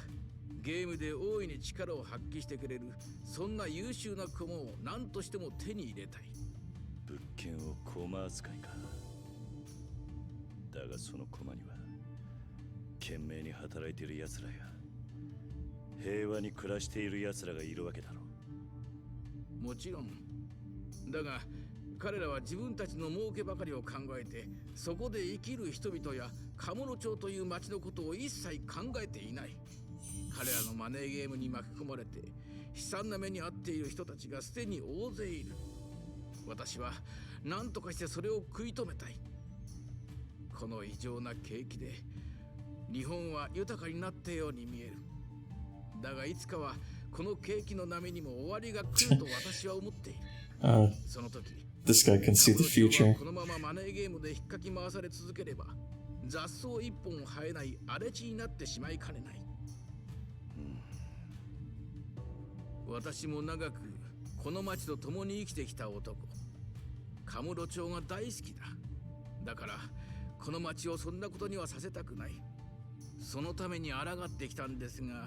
ゲームで大いに力を発揮してくれる、そんな優秀な駒を何としても手に入れたい。物件を駒扱いか。だがその駒には懸命に働いている奴らや平和に暮らしている奴らがいるわけだろう。もちろんだが、彼らは自分たちの儲けばかりを考えて、そこで生きる人々やカムロ町という町のことを一切考えていない。彼らのマネーゲームに巻き込まれて悲惨な目に遭っている人たちがすでに大勢いる。私は何とかしてそれを食い止めたい。この異常な景気で日本は豊かになったように見える。だがいつかはこの景気の波にも終わりが来ると私は思っている。その時 This guy can see the future. このままマネーゲームで引っかき回され続ければ、雑草一本生えない荒れ地になってしまいかねない。私も長くこの町と共に生きてきた男。カムロ町が大好きだ。だからこの町をそんなことにはさせたくない。そのために抗ってきたんですが、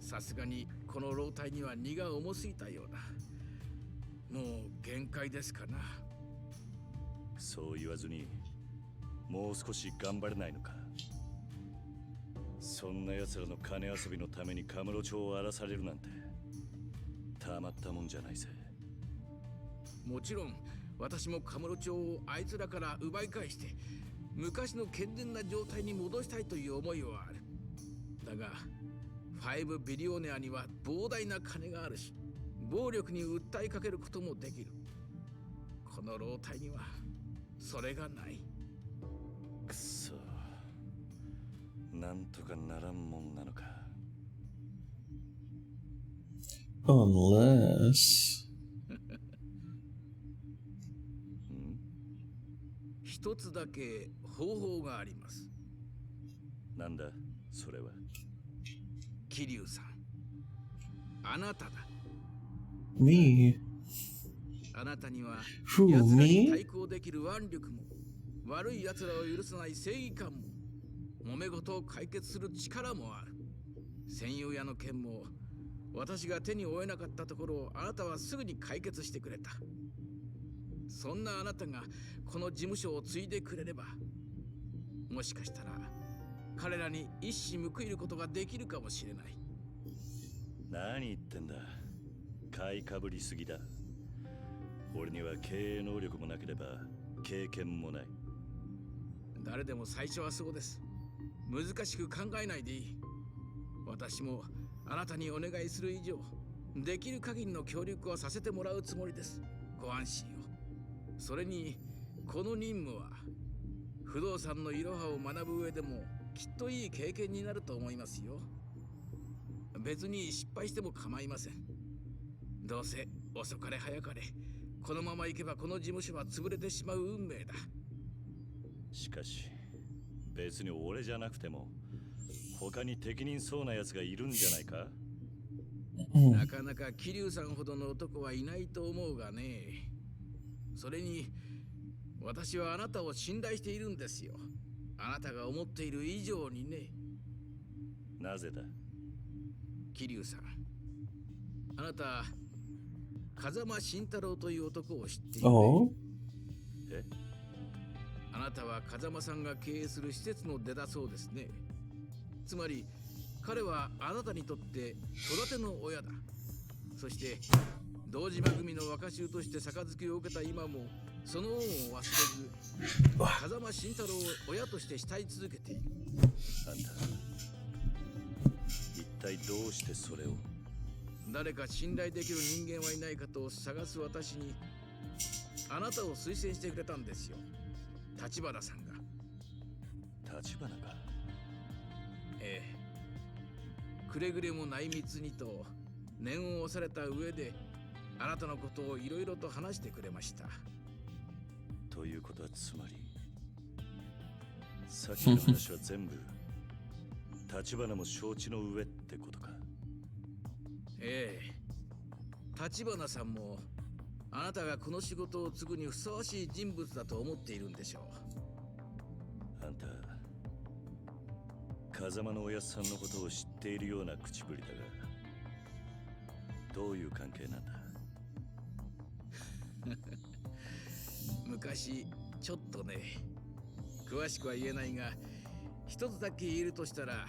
さすがにこの老体には荷が重すぎたようだ。もう限界ですかな。そう言わずにもう少し頑張れないのか。そんな奴らの金遊びのためにカムロ町を荒らされるなんてたまったもんじゃないぜ。もちろん私もカムロ町をあいつらから奪い返して昔の健全な状態に戻したいという思いはある。だが5ビリオネアには膨大な金があるし、暴力に訴えかけることもできる。この老体にはそれがない。くそ、なんとかならんもんなのか。Unless... 一つだけ方法があります。なんだそれは。桐生さん、あなただ。Me? あなたには Who, 奴らに me? 対抗できる腕力も、悪い奴らを許さない正義感も、揉め事を解決する力もある。専用屋の件も私が手に負えなかったところをあなたはすぐに解決してくれた。そんなあなたがこの事務所を継いでくれれば、もしかしたら彼らに一矢報いることができるかもしれない。何言ってんだ。買いかぶりすぎだ。俺には経営能力もなければ経験もない。誰でも最初はそうです。難しく考えないでいい。私もあなたにお願いする以上、できる限りの協力はさせてもらうつもりです。ご安心を。それにこの任務は不動産のいろはを学ぶ上でもきっといい経験になると思いますよ。別に失敗しても構いません。どうせ遅かれ早かれこのまま行けばこの事務所は潰れてしまう運命だ。しかし別に俺じゃなくても他に適任そうな奴がいるんじゃないか。なかなか桐生さんほどの男はいないと思うがね。それに私はあなたを信頼しているんですよ。あなたが思っている以上にね。なぜだ。桐生さん、あなた風間慎太郎という男を知っている、ね。Oh? え？あなたは風間さんが経営する施設の出だそうですね。つまり彼はあなたにとって育ての親だ。そして堂島組の若衆として杯を受けた今もその恩を忘れず風間慎太郎を親として慕い続けている。あんた一体どうしてそれを。誰か信頼できる人間はいないかと探す私にあなたを推薦してくれたんですよ、立花さんが。立花か。ええ、くれぐれも内密にと念を押された上であなたのことをいろいろと話してくれました。ということはつまりさっきの話は全部立花も承知の上ってことか。ええ。立花さんもあなたがこの仕事を継ぐにふさわしい人物だと思っているんでしょあんた風間のおやっさんのことを知っているような口ぶりだが、どういう関係なんだ。昔ちょっとね、詳しくは言えないが一つだけ言えるとしたら、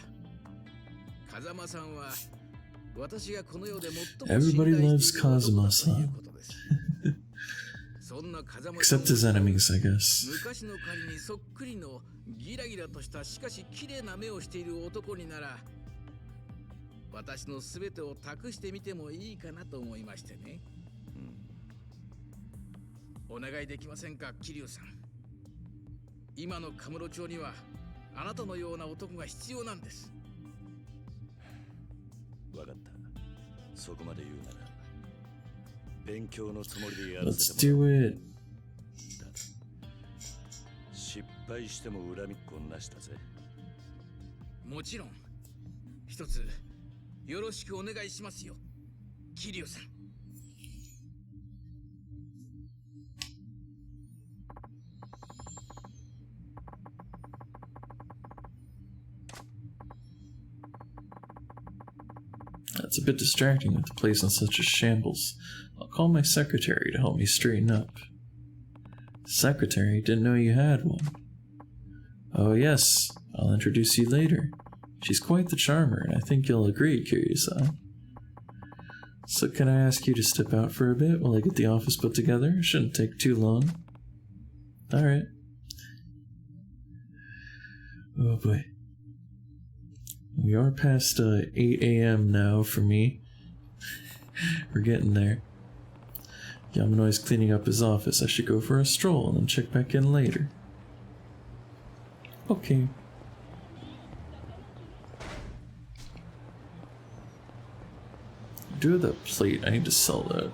風間さんは私がこの世で最も信頼 Everybody してい loves る男だ Kazuma という san. ことです。そんな風間 Except his enemies, I guess. 昔の仮にそっくりのギラギラとしたしかし綺麗な目をしている男になら、私の全てを託してみてもいいかなと思いましてね。お願いできませんか、桐生さん。今のカムロ町にはあなたのような男が必要なんです。わかった。そこまで言うなら勉強のつもりでやら Let's せてもらう。 do it. 失敗しても恨みっこなしだぜ。もちろん一つよろしくお願いしますよ、桐生さん。That's a bit distracting with the place in such a shambles. I'll call my secretary to help me straighten up. Secretary? Didn't know you had one. Oh yes, I'll introduce you later. She's quite the charmer, and I think you'll agree, Kiryu-san. So can I ask you to step out for a bit while I get the office put together? Shouldn't take too long. Alright. Oh boy. We are past 8 a.m. now for me. We're getting there. Yamanoi's cleaning up his office. I should go for a stroll and then check back in later. Okay. Do have that plate. I need to sell that.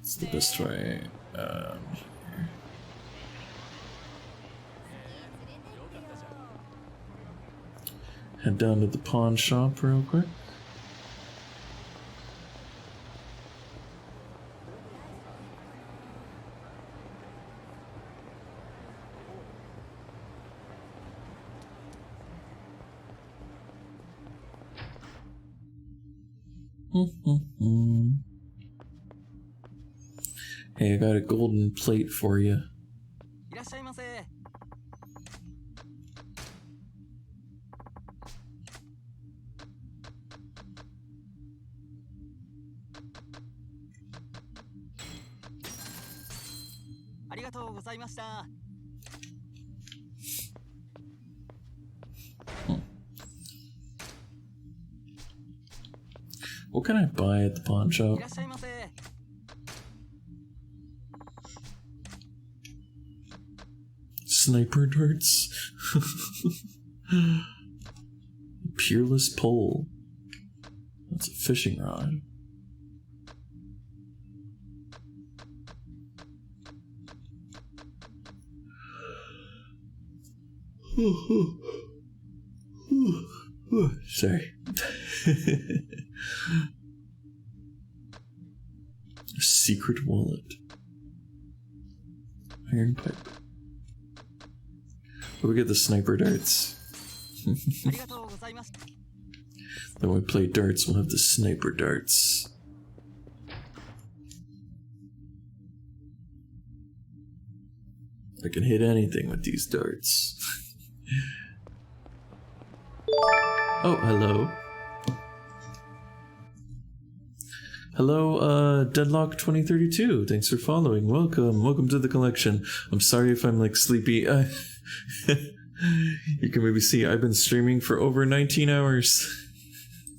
It's the best way. Here. Head down to the pawn shop real quick. Hey, I got a golden plate for you. いらっしゃいませ。ありがとうございました。 What can I buy at the pawn い shop? らっしゃいませ。 Sniper darts. Peerless pole. That's a fishing rod. Sorry. A secret wallet. Iron pipe. But we get the sniper darts. ありがとうございます。 Then when we play darts, we'll have the sniper darts. I can hit anything with these darts. Oh, hello. Hello, Deadlock 2032. Thanks for following. Welcome to the collection. I'm sorry if I'm like sleepy. You can maybe see I've been streaming for over 19 hours.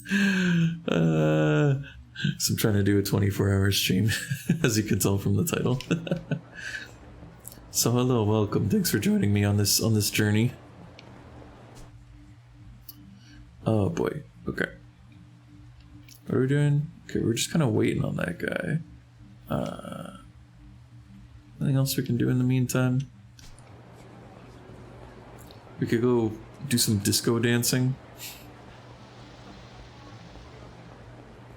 So I'm trying to do a 24-hour stream, as you can tell from the title. So hello, welcome. Thanks for joining me on this journey. Oh boy. Okay. What are we doing? Okay, we're just kind of waiting on that guy. Anything else we can do in the meantime? We could go do some disco dancing.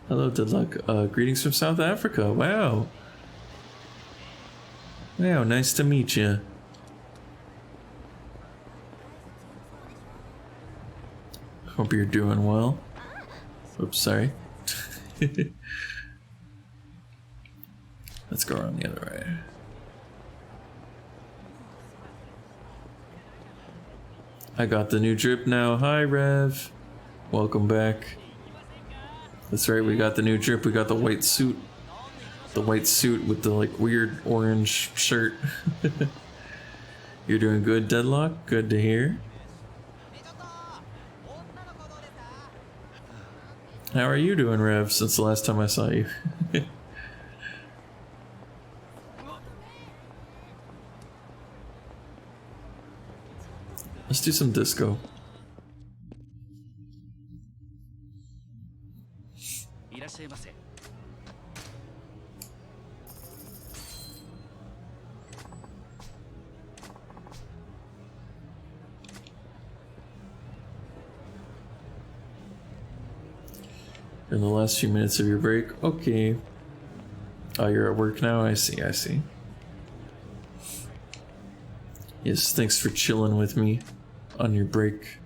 Hello, Deadlock. Greetings from South Africa. Wow. Wow, nice to meet you. Hope you're doing well. Oops, sorry. Let's go around the other way. I got the new drip now. Hi, Rev. Welcome back. That's right, we got the new drip. We got the white suit. The white suit with the like weird orange shirt. You're doing good, Deadlock? Good to hear. How are you doing, Rev, since the last time I saw you? Let's do some disco. In the last few minutes of your break. Okay. Oh, you're at work now? I see, I see. Yes, thanks for chilling with me on your break.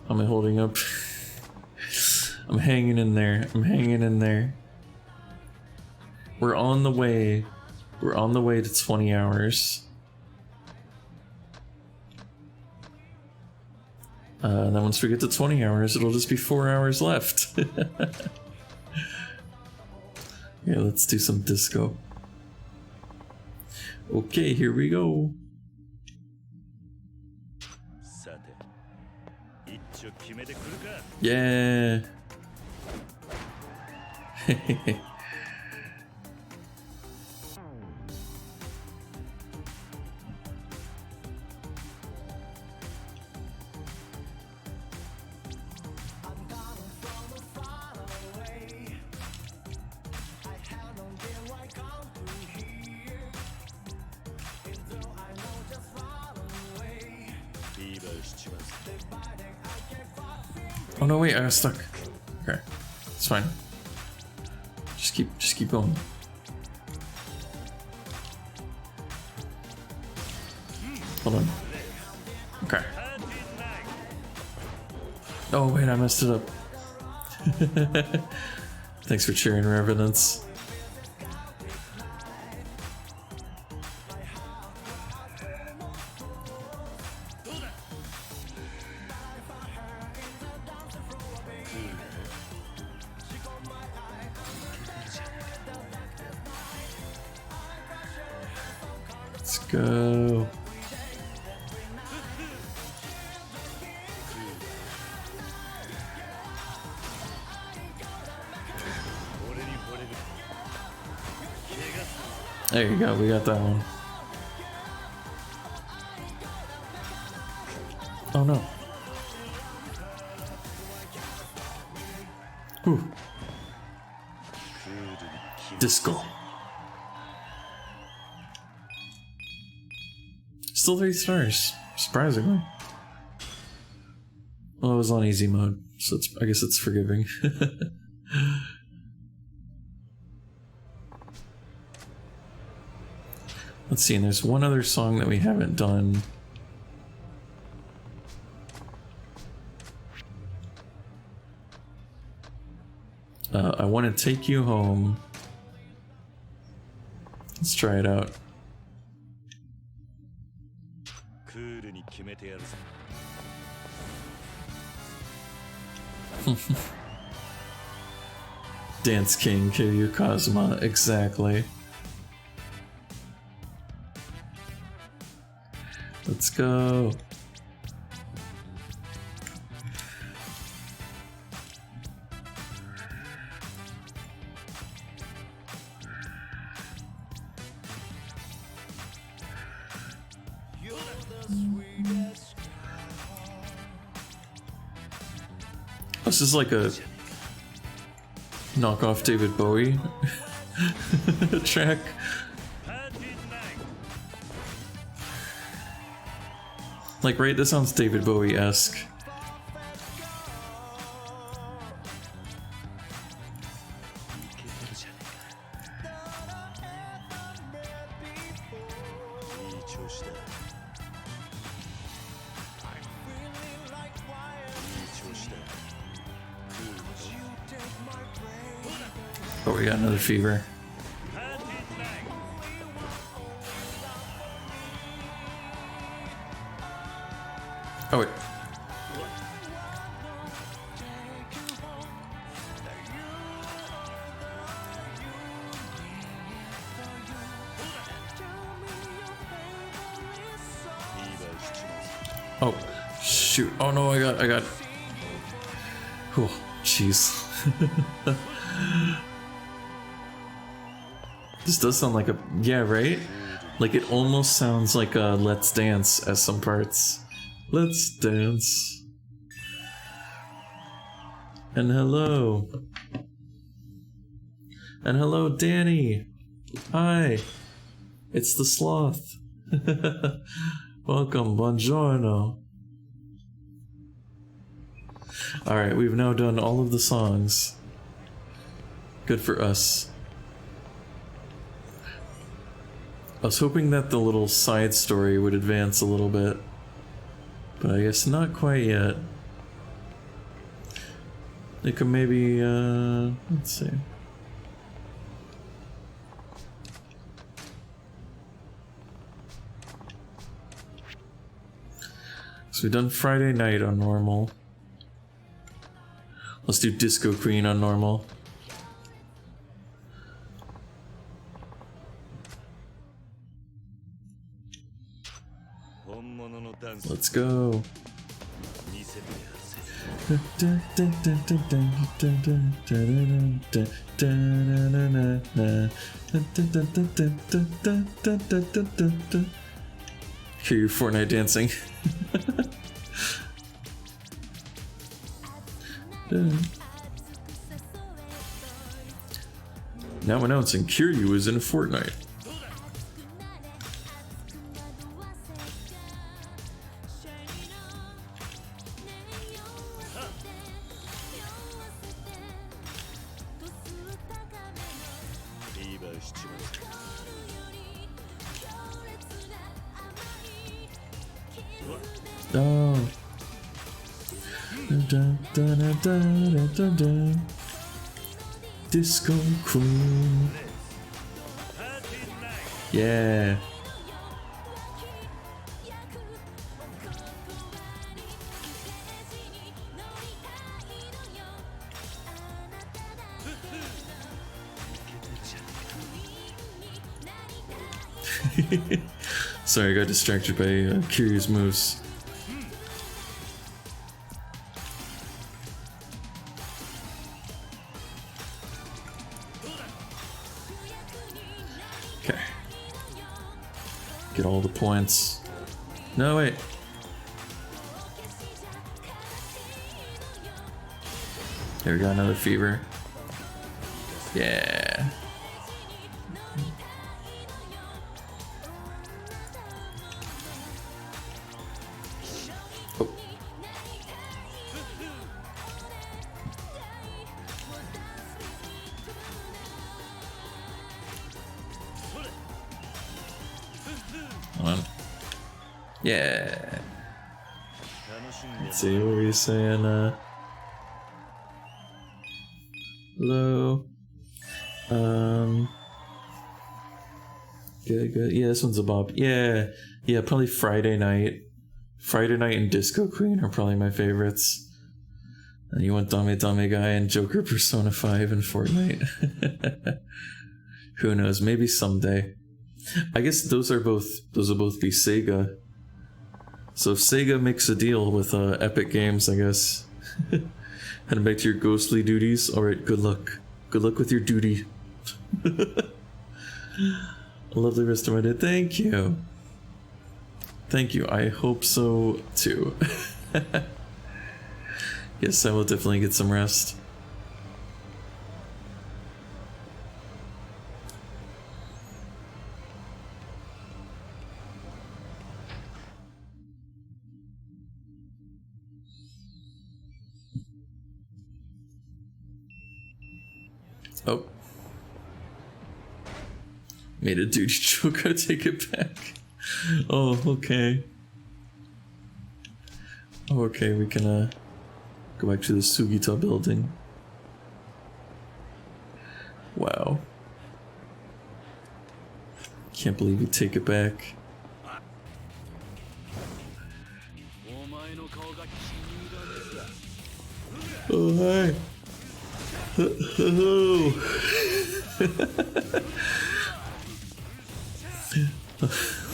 How am I holding up? I'm hanging in there. I'm hanging in there. We're on the way. We're on the way to 20 hours. And then once we get to 20 hours, it'll just be 4 hours left. Yeah, let's do some disco. Okay, here we go. Yeah. Oh no, wait, I got stuck. Okay, it's fine. Just keep going. Hold on. Okay. Oh wait, I messed it up. Thanks for sharing your evidence. Let's go. There you go, we got that one. Oh no. Whew. Disco. Still 3 stars, surprisingly. Well, it was on easy mode, so I guess it's forgiving. Let's see, and there's one other song that we haven't done. I want to take you home. Let's try it out. Dance King, Kiryu Kazuma, exactly. Let's go. This is like a knockoff David Bowie track. Like, right? This sounds David Bowie-esque. Oh, we got another fever. Oh, wait. Oh, shoot. Oh no, I got. Oh, jeez. This does sound like a, yeah, right? Like it almost sounds like a Let's Dance at some parts. Let's dance. And hello. And hello, Danny. Hi. It's the sloth. Welcome, buongiorno. Alright, we've now done all of the songs. Good for us. I was hoping that the little side story would advance a little bit, but I guess not quite yet. They could maybe, let's see. So we've done Friday Night on normal. Let's do Disco Queen on normal. Let's go. Hear your Fortnite dancing. Now announcing Kiryu is in Fortnite. Oh. Disco Queen. Yeah. Sorry, I got distracted by Kiryu's moves. Okay. Get all the points. No, wait. There we go, another fever. Yeah. Oh. Hold on. Yeah. Let's see, what were you saying? Hello. Good. Yeah, this one's a bop. Yeah, probably Friday Night. Friday Night and Disco Queen are probably my favorites. And you want Dame Dame Guy and Joker Persona 5 and Fortnite. Who knows? Maybe someday. I guess those will both be Sega. So if Sega makes a deal with Epic Games, I guess. Heading back to your ghostly duties. Alright, good luck. Good luck with your duty. A lovely rest of my day. Thank you. Thank you. I hope so too. Yes, I will definitely get some rest. Oh. Made a duty joke, I take it back. Oh, okay. Oh, okay, we can go back to the Sugita building. Wow. Can't believe you take it back. Oh, hi. Hello.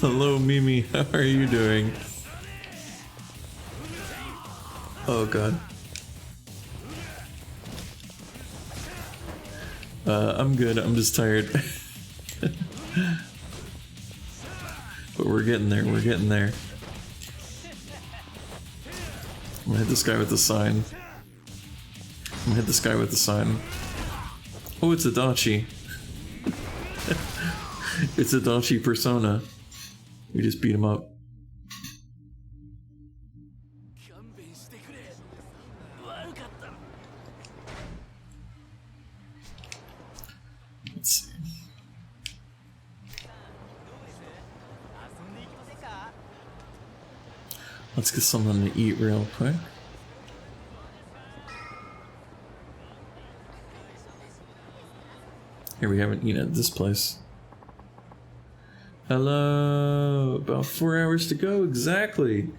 Hello, Mimi. How are you doing? Oh, God. I'm good. I'm just tired. But we're getting there. We're getting there. I'm gonna hit this guy with the sign. I'm gonna hit this guy with the sign. Oh, it's a Dachi. It's a Dachi persona. We just beat him up. Let's see. Let's get something to eat real quick. Here, we haven't eaten at this place. Hello! About 4 hours to go, exactly!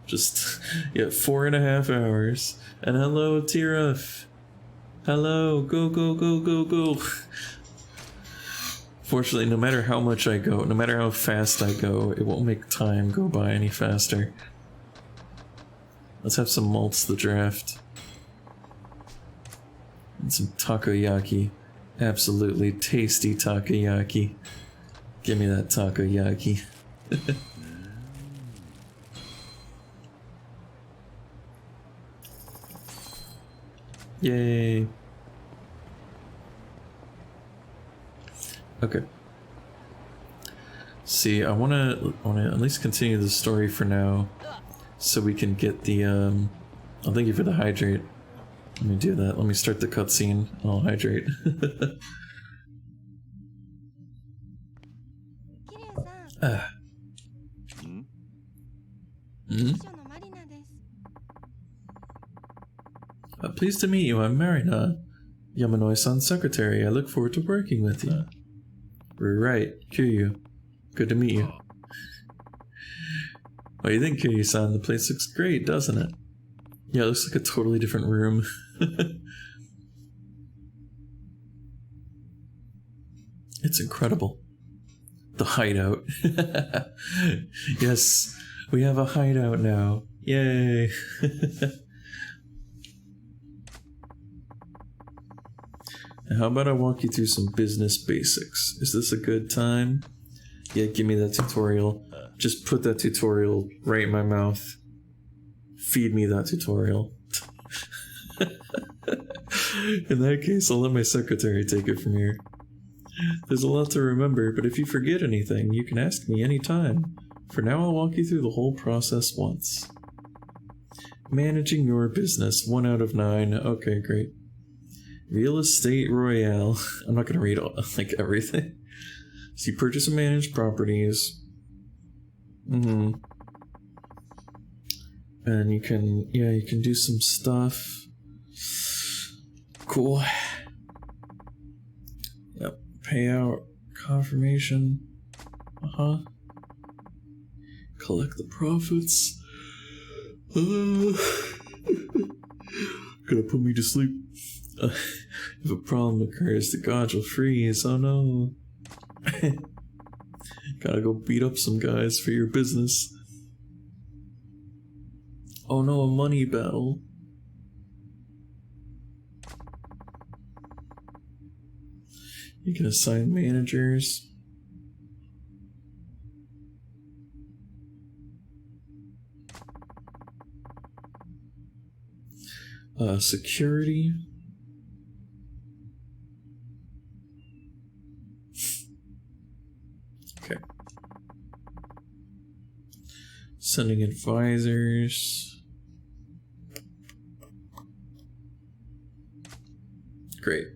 Just, yeah, 4.5 hours. And hello, Tiraf! Hello! Go, go, go, go, go! Fortunately, no matter how much I go, no matter how fast I go, it won't make time go by any faster. Let's have some malts the draft. And some takoyaki. Absolutely tasty takoyaki. Give me that takoyaki. Yay. Okay. See, I wanna at least continue the story for now, so we can get the I'll thank you for the hydrate. Let me do that. Let me start the cutscene. I'll hydrate. Ah. Pleased to meet you. I'm Marina, Yamanoi-san's secretary. I look forward to working with you. Right, Kiryu. Good to meet you. What do you think, Kiryu-san? The place looks great, doesn't it? Yeah, it looks like a totally different room. It's incredible. The hideout. Yes, we have a hideout now. Yay! How about I walk you through some business basics? Is this a good time? Yeah, give me that tutorial. Just put that tutorial right in my mouth. Feed me that tutorial. In that case, I'll let my secretary take it from here. There's a lot to remember, but if you forget anything, you can ask me anytime. For now, I'll walk you through the whole process once. Managing your business, 1 out of 9. Okay, great. Real Estate Royale. I'm not gonna read all, like everything. So you purchase and manage properties. And you can, yeah, you can do some stuff. Cool. Yep. Payout confirmation. Collect the profits. Gonna put me to sleep. If a problem occurs, the gods will freeze. Oh no. Gotta go beat up some guys for your business. Oh no, a money battle. You can assign managers. Security. Okay. Sending advisors. Great.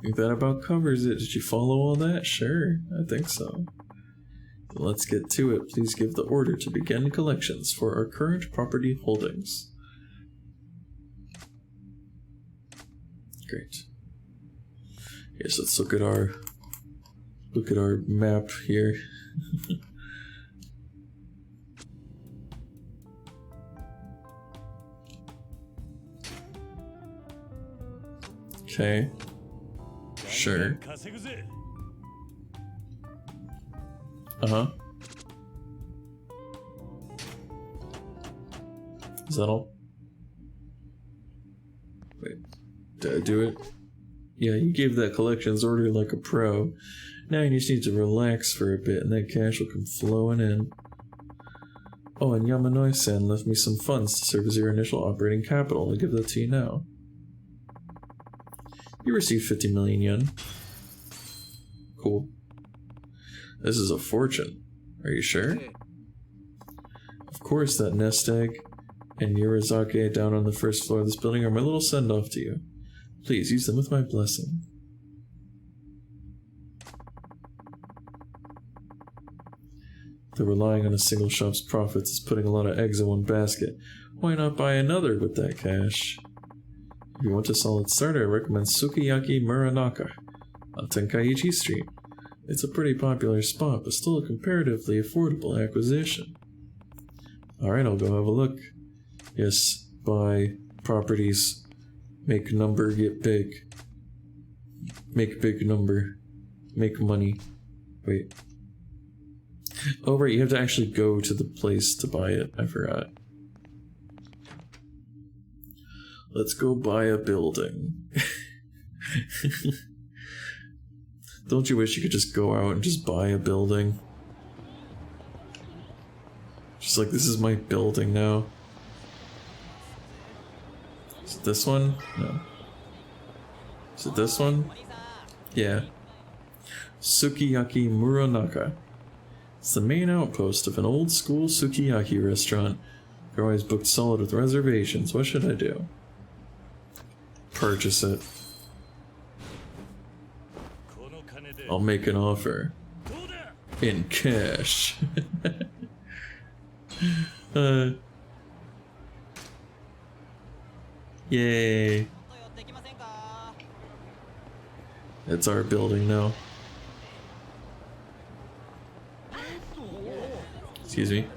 think that about covers it. Did you follow all that? Sure, I think so. Let's get to it. Please give the order to begin collections for our current property holdings. Great. Yes, let's look at our map here. Okay. Sure. Uh-huh. Is that all? Wait, did I do it? Yeah, you gave that collections order like a pro. Now you just need to relax for a bit and that cash will come flowing in. Oh, and Yamanoi-san left me some funds to serve as your initial operating capital. I'll give that to you now. You received 50 million yen. Cool. This is a fortune. Are you sure? Of course, that nest egg and Yurizake down on the first floor of this building are my little send-off to you. Please use them with my blessing. Though relying on a single shop's profits is putting a lot of eggs in one basket, why not buy another with that cash? If you want a solid starter, I recommend Sukiyaki Muranaka on Tenkaichi Street. It's a pretty popular spot, but still a comparatively affordable acquisition. Alright, I'll go have a look. Yes, buy properties. Make number get big. Make big number. Make money. Wait. Oh right, you have to actually go to the place to buy it. I forgot. Let's go buy a building. Don't you wish you could just go out and just buy a building? Just like, this is my building now. Is it this one? No. Is it this one? Yeah. Sukiyaki Muranaka. It's the main outpost of an old school sukiyaki restaurant. They're always booked solid with reservations. What should I do? Purchase it. I'll make an offer. In cash. Yay. It's our building now. Excuse me.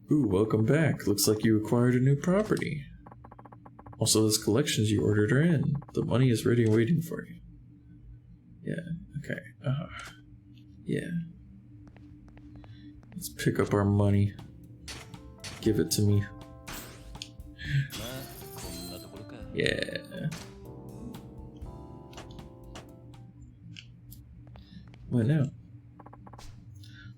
Ooh, welcome back. Looks like you acquired a new property. Also, those collections you ordered are in. The money is ready and waiting for you. Yeah, okay. Yeah. Let's pick up our money. Give it to me. Yeah. What now?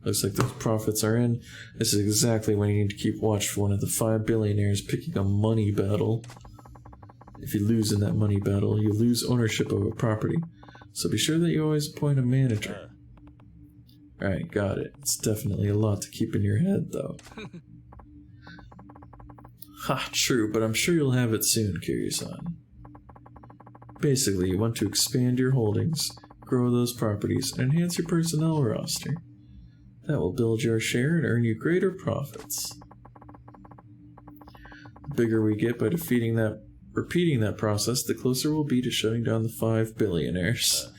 Looks like those profits are in. This is exactly when you need to keep watch for one of the 5 billionaires picking a money battle. If you lose in that money battle, you lose ownership of a property. So be sure that you always appoint a manager. Alright, got it. It's definitely a lot to keep in your head, though. Ha, true, but I'm sure you'll have it soon, Kiryu-san. Basically, you want to expand your holdings, grow those properties, and enhance your personnel roster. That will build your share and earn you greater profits. The bigger we get by repeating that process, the closer we'll be to shutting down the 5 billionaires.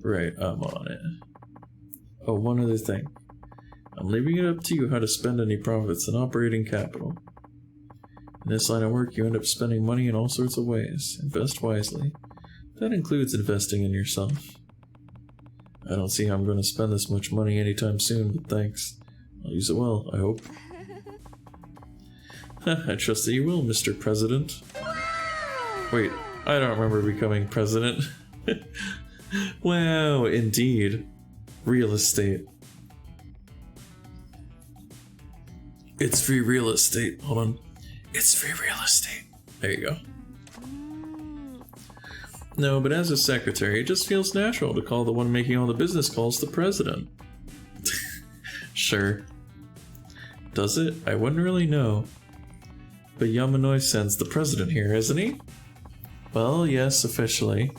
Right, I'm on it. Oh, one other thing. I'm leaving it up to you how to spend any profits and operating capital. In this line of work, you end up spending money in all sorts of ways. Invest wisely. That includes investing in yourself. I don't see how I'm going to spend this much money anytime soon, but thanks. I'll use it well, I hope. I trust that you will, Mr. President. Wait, I don't remember becoming president. Wow, indeed. Real estate. It's free real estate. Hold on. It's free real estate. There you go. No, but as a secretary, it just feels natural to call the one making all the business calls the president. Sure. Does it? I wouldn't really know. But Yamanoi-san's the president here, isn't he? Well, yes, officially.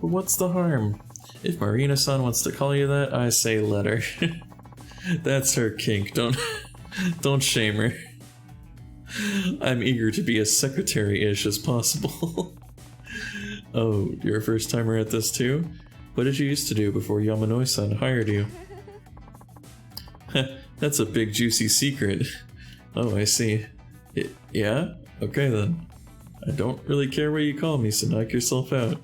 But what's the harm? If Marina-san wants to call you that, I say let her. That's her kink, don't shame her. I'm eager to be as secretary-ish as possible. Oh, you're a first-timer at this too? What did you used to do before Yamanoi-san hired you? That's a big juicy secret. Oh, I see. Yeah? Okay then. I don't really care what you call me, so knock yourself out.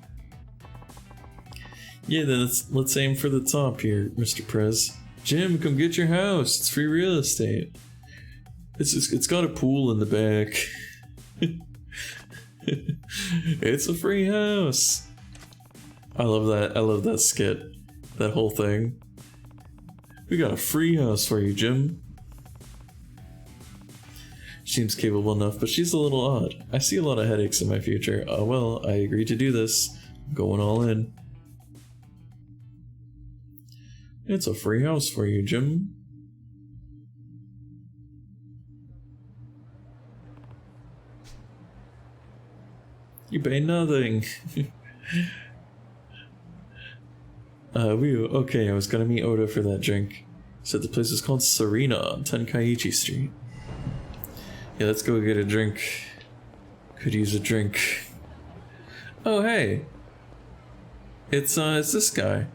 Yeah, then let's aim for the top here, Mr. Prez. Jim, come get your house. It's free real estate. It's got a pool in the back. It's a free house. I love that. I love that skit. That whole thing. We got a free house for you, Jim. Seems capable enough, but she's a little odd. I see a lot of headaches in my future. Oh well, I agreed to do this. I'm going all in. It's a free house for you, Jim. You pay nothing. Okay, I was gonna meet Oda for that drink. Said the place is called Serena on Tenkaichi Street. Yeah, let's go get a drink. Could use a drink. Oh, hey. It's this guy.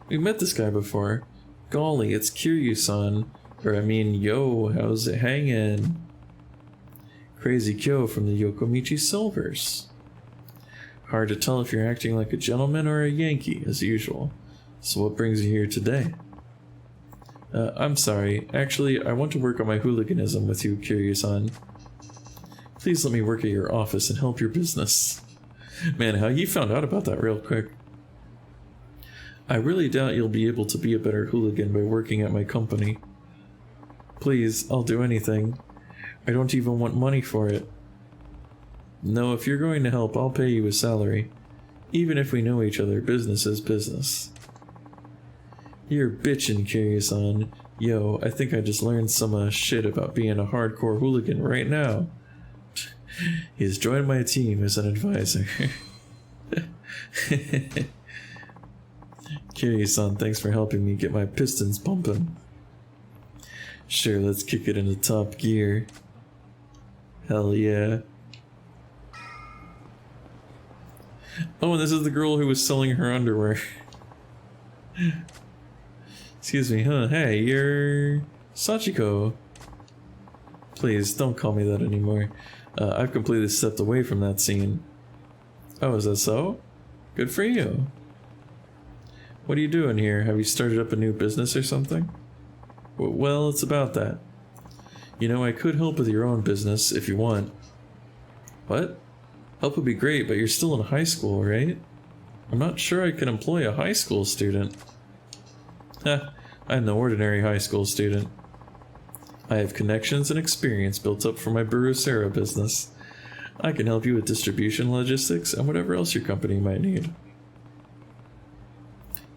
We met this guy before. Golly, it's Kiryu-san. Or I mean, yo, how's it hangin'? Crazy Kyo from the Yokomichi Silvers. Hard to tell if you're acting like a gentleman or a Yankee, as usual. So what brings you here today? I'm sorry. Actually, I want to work on my hooliganism with you, Kiryu-san. Please let me work at your office and help your business. Man, how you found out about that real quick. I really doubt you'll be able to be a better hooligan by working at my company. Please, I'll do anything. I don't even want money for it. No, if you're going to help, I'll pay you a salary. Even if we know each other, business is business. You're bitchin', Kiryu-san. Yo, I think I just learned some shit about being a hardcore hooligan right now. He's joined my team as an advisor. Kiryu-san, thanks for helping me get my pistons pumping. Sure, let's kick it into top gear. Hell yeah. Oh, and this is the girl who was selling her underwear. Excuse me, huh? Hey, you're Sachiko. Please, don't call me that anymore. I've completely stepped away from that scene. Oh, is that so? Good for you. What are you doing here? Have you started up a new business or something? Well, it's about that. You know, I could help with your own business if you want. What? Help would be great, but you're still in high school, right? I'm not sure I can employ a high school student. Heh, I'm the ordinary high school student. I have connections and experience built up from my Burusera business. I can help you with distribution, logistics, and whatever else your company might need.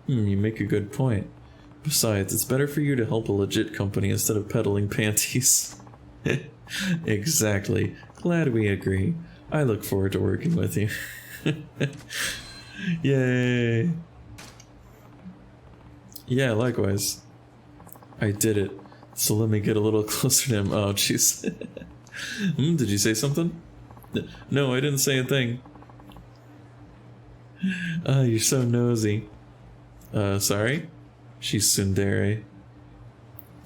You make a good point. Besides, it's better for you to help a legit company instead of peddling panties. Exactly. Glad we agree. I look forward to working with you. Yay! Yeah, likewise. I did it. So let me get a little closer to him. Oh, jeez. Did you say something? No, I didn't say a thing. Ah, you're so nosy. Sorry? She's tsundere.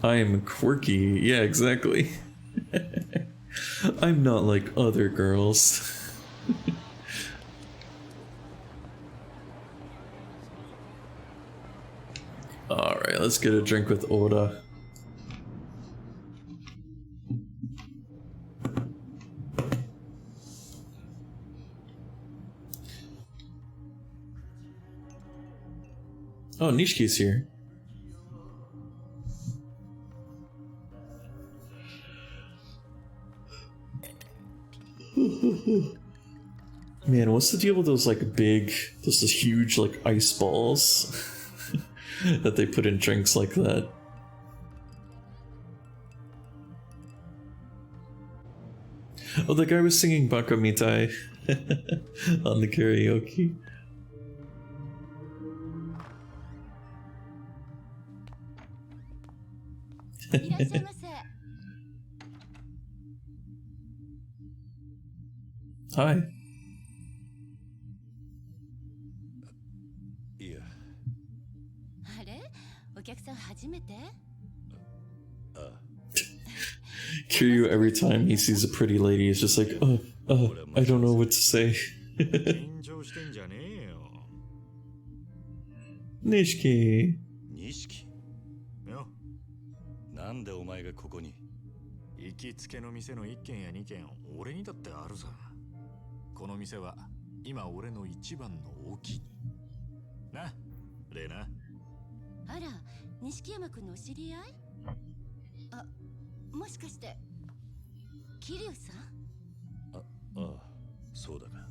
I am quirky. Yeah, exactly. I'm not like other girls. Alright, let's get a drink with Oda. Oh, Nishiki's here. Man, what's the deal with those like big, those huge like ice balls that they put in drinks like that? Oh, the guy was singing Baka Mitai on the karaoke. いらっしゃいませ。Hi. いや、あれ、お客さん初めて？あ、 Kiryu, every time he sees a pretty lady, is just like, I don't know what to say. 緊張してんじゃねえよ。 Nishiki. 錦、よ、なんでお前がここに？行きつけの店の1軒や2軒、俺にだってあるさ。この店は今俺の一番のお気にな、レナ。あら、錦山君のお知り合い？あ、もしかして桐生さん？ああ、そうだが。うわ、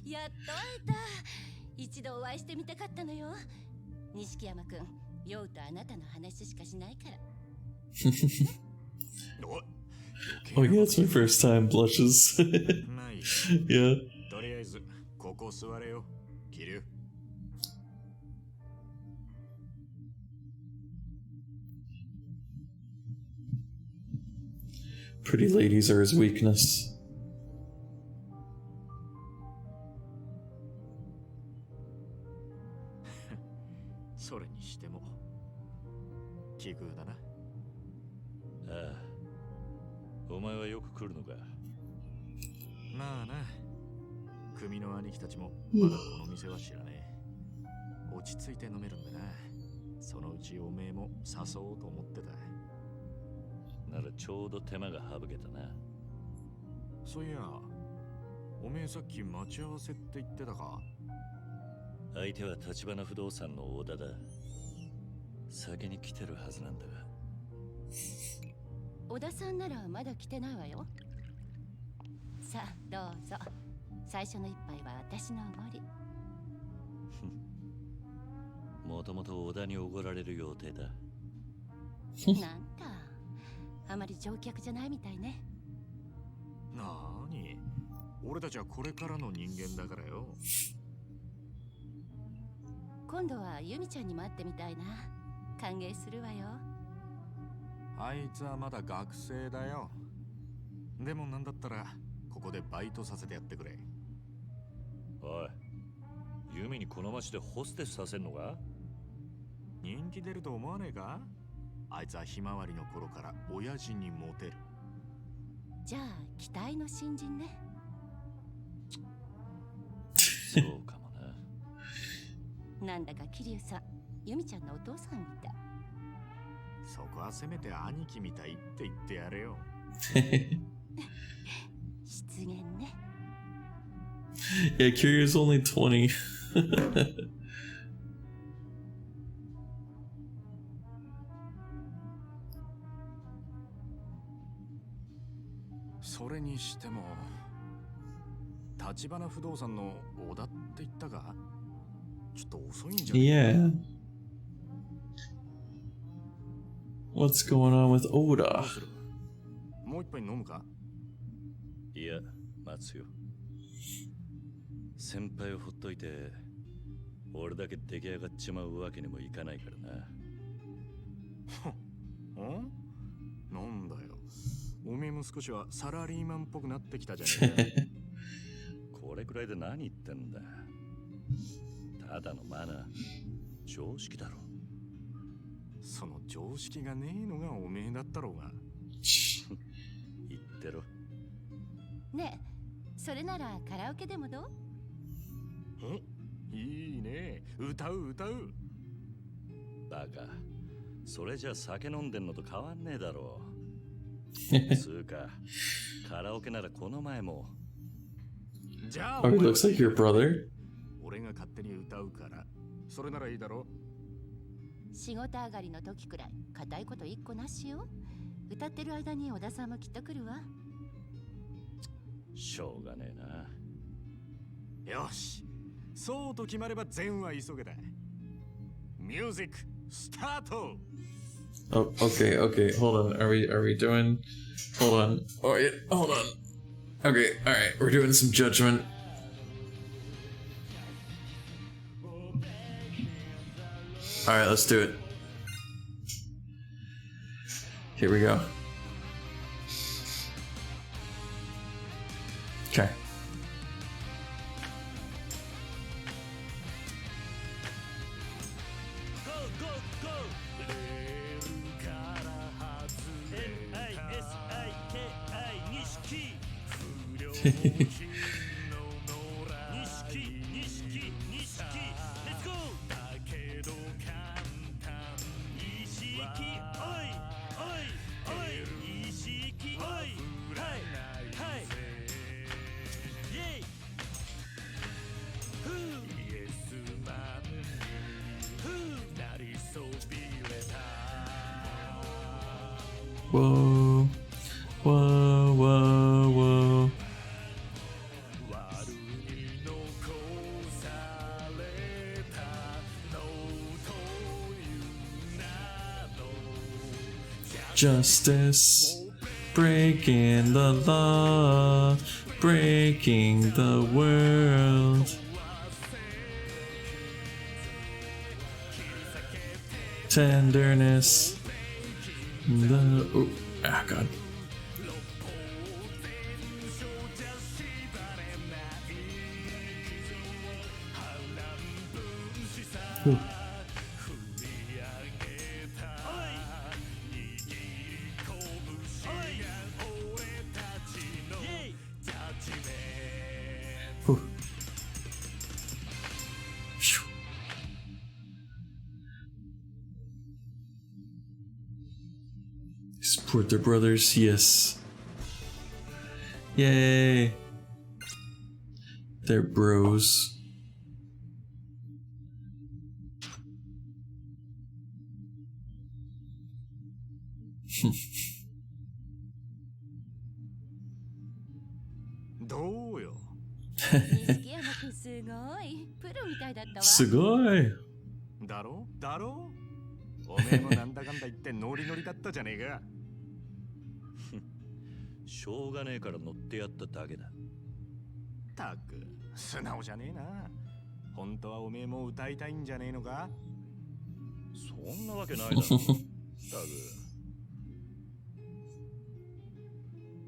やっと会えた。一度お会いしてみたかったのよ。錦山君、酔うとあなたの話しかしないから。Oh yeah, it's my first time. Blushes. ない。 Yeah. とりあえずここ座れよ、桐生。Pretty ladies are his weakness. それにしても奇遇だな。ああ、お前はよく来るのか？まあな、組の兄貴たちもまだこの店は知らねえ。落ち着いて飲めるんだな。そのうちおめえも誘おうと思ってた。ならちょうど手間が省けたな。そういや、おめえさっき待ち合わせって言ってたか？相手は橘不動産の大田だ。先に来てるはずなんだが。小田さんならまだ来てないわよ。さあどうぞ。最初の一杯は私のおごり。もともと小田におごられる予定だ。なんだ、あまり乗客じゃないみたいね。なーに、俺たちはこれからの人間だからよ。今度はユミちゃんにも会ってみたいな。歓迎するわよ。あいつはまだ学生だよ。でもなんだったらここでバイトさせてやってくれ。おい、ユミにこの町でホステスさせんのか？人気出ると思わねえか？あいつはひまわりの頃から親父にモテる。じゃあ期待の新人ね。そうかもな。なんだか桐生さん、ユミちゃんのお父さんみたい。そこはせめて兄貴みたいって言ってやれよ。失言ね。Yeah, Kiryu's only 20. それにしても橘不動産の小田って言ったか？ちょっと遅いんじゃない？ Yeah. What's going on with ど Oda? うする？もう一杯飲むか？いや、待つよ。先輩をほっといて、俺だけ出来上がっちまうわけにもいかないからな。ん？なんだよ。おめえも少しはサラリーマンっぽくなってきたじゃねえか。これくらいで何言ってんだ。ただのマナー、常識だろ。その常識がねえのがおめえだったろうが。言ってろ。ねえ、それならカラオケでもどう？いいね。歌う歌う。バカ。それじゃ酒飲んでんのと変わんねえだろう。つうか、カラオケならこの前も。じゃあ、 Oh, he looks like your brother. 俺が勝手に歌うから、それならいいだろ。仕事上がりの時くらい固いこと一個なしよ。歌ってる間に小田さんもきっと来るわ。しょうがねえな。よし、そうと決まれば善は急げだ。ミュージックスタート。Oh, okay. Hold on. Are we doing? Hold on. Oh, yeah. Hold on. Okay. All right. We're doing some judgment. All right. Let's do it. Here we go. Okay. Whoa, whoa, whoa, whoa. Justice, breaking the law, breaking the world. Tenderness. Oh, God. Ooh. Ooh. Support their brothers, yes. Yay. They're bros. Sugoi. だろおめえもなんだかんだ言ってノリノリだったじゃねえか。しょうがねえから乗ってやっただけだ。たく、素直じゃねえな。本当はおめえも歌いたいんじゃねえのか。そんなわけないだろ。たく。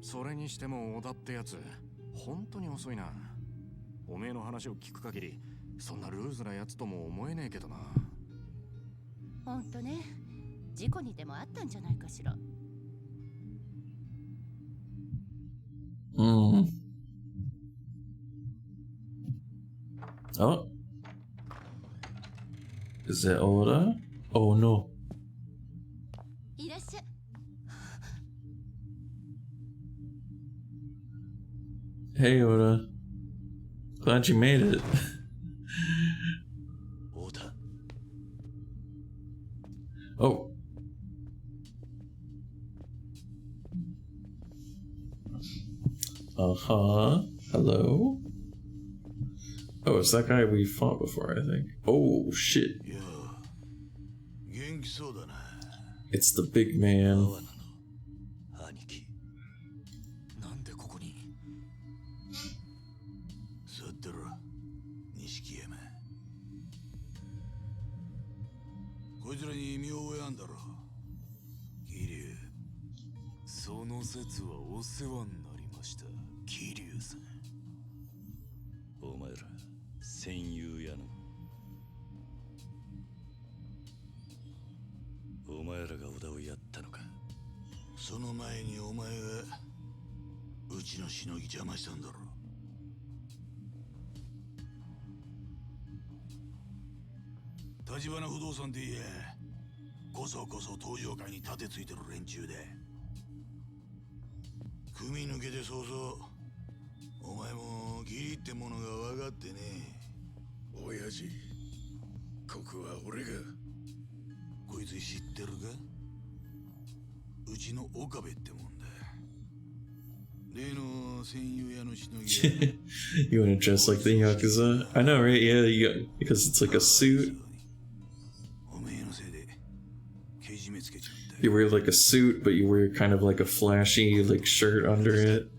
それにしても小田ってやつ、本当に遅いな。おめえの話を聞く限り、そんなルーズなやつとも思えねえけどな。ほんとね、事故にでもあったんじゃないかしら。Oh. Is that Oda? Oh no. いらっしゃ。Hey Oda. Glad you made it. Oda. Oh. Hello? Oh, it's that guy we fought before, I think. Oh, shit. It's the big man. 兄貴。なんでここに。座ってろ、錦山。こいつらに見覚えあんだろ。桐生。その説はお世話になりました。桐生さん。お前ら戦友やの。お前らが小田をやったのか。その前にお前がうちのしのぎ邪魔したんだろ。立花不動産で言え、こそこそ登場会に立てついてる連中で。組抜けて早々、お前も義理ってものが分かってね。親父、ここは俺が。こいつ知ってるか？うちの岡部ってもんだ。例の戦友屋のしのぎ。You want to dress like the Yakuza? I know, right? Yeah, because it's like a suit. おめえのせいでけじめつけちゃった。You wear like a suit, but you wear kind of like a flashy like shirt under it.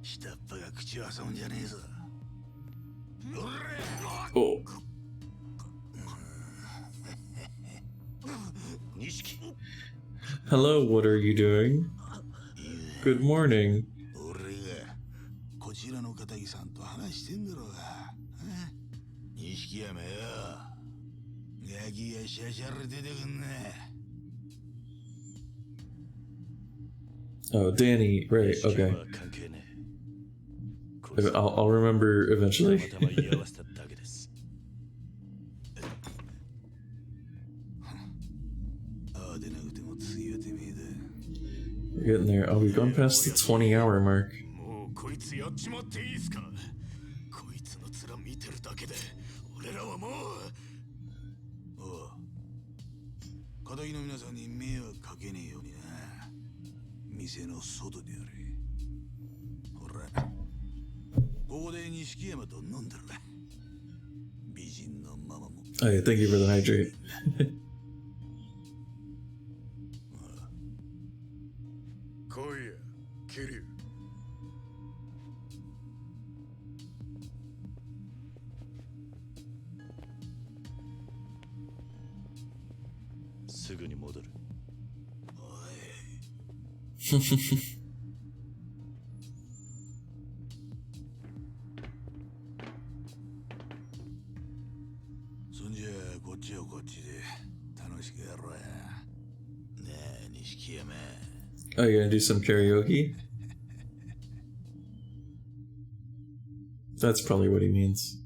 下っ端が口を挟むんじゃねえぞ。 Oh. Hello, what are you doing? Good morning. 俺がこちらの片木さんと話してんだろうが。錦山よ。ガキがシャシャラ出てくんな。 Oh, Danny, right, okay. I'll remember eventually. We're getting there. Oh, we've gone past the 20-hour mark. こいつやっちまっていいっすか。こいつの面見てるだけで俺らはもう。おう。片木の皆さんに迷惑かけねえようにな。店の外でやれ。ほら。ここで錦山と飲んでる。美人のママも。Oh, yeah, thank you for the hydrate. 来いや、桐生。すぐに戻る。そんじゃこっちはこっちで楽しくやろうや。ねえ、錦山。 Oh, you're gonna do some karaoke? That's probably what he means.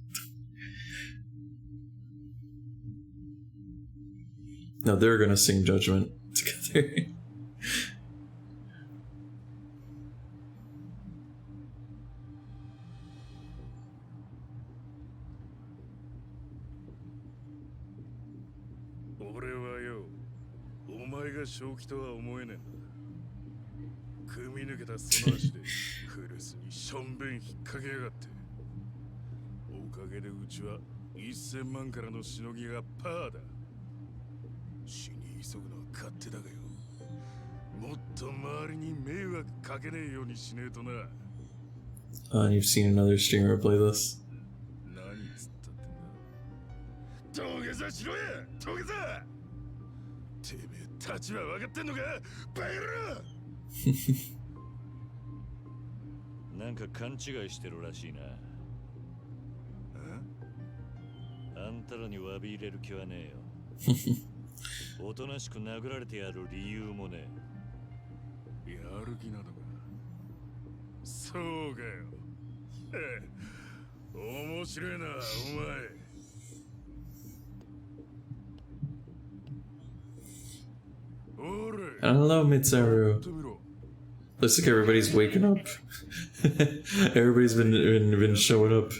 No, they're gonna sing Judgment together.俺はよ、お前が正気とは思えねえんだ。組み抜けたその足で古巣にしょんべん引っ掛けやがって。おかげでうちは1000万からのしのぎがパーだ。死に急ぐのは勝手だがよ。もっと周りに迷惑かけねえようにしねえとな。You've seen another streamer play this. 何つったってんだ。土下座しろや、土下座。てめえ立ちは分かってんのか、バカ野郎。なんか勘違いしてるらしいな。あんたらに詫び入れる気はねえよ。おとなしく殴られてやる理由もねえ。やる気なのか。そうかよ。面白いな、お前。I don't know, Mitsaru. Looks like everybody's waking up. Everybody's been showing up.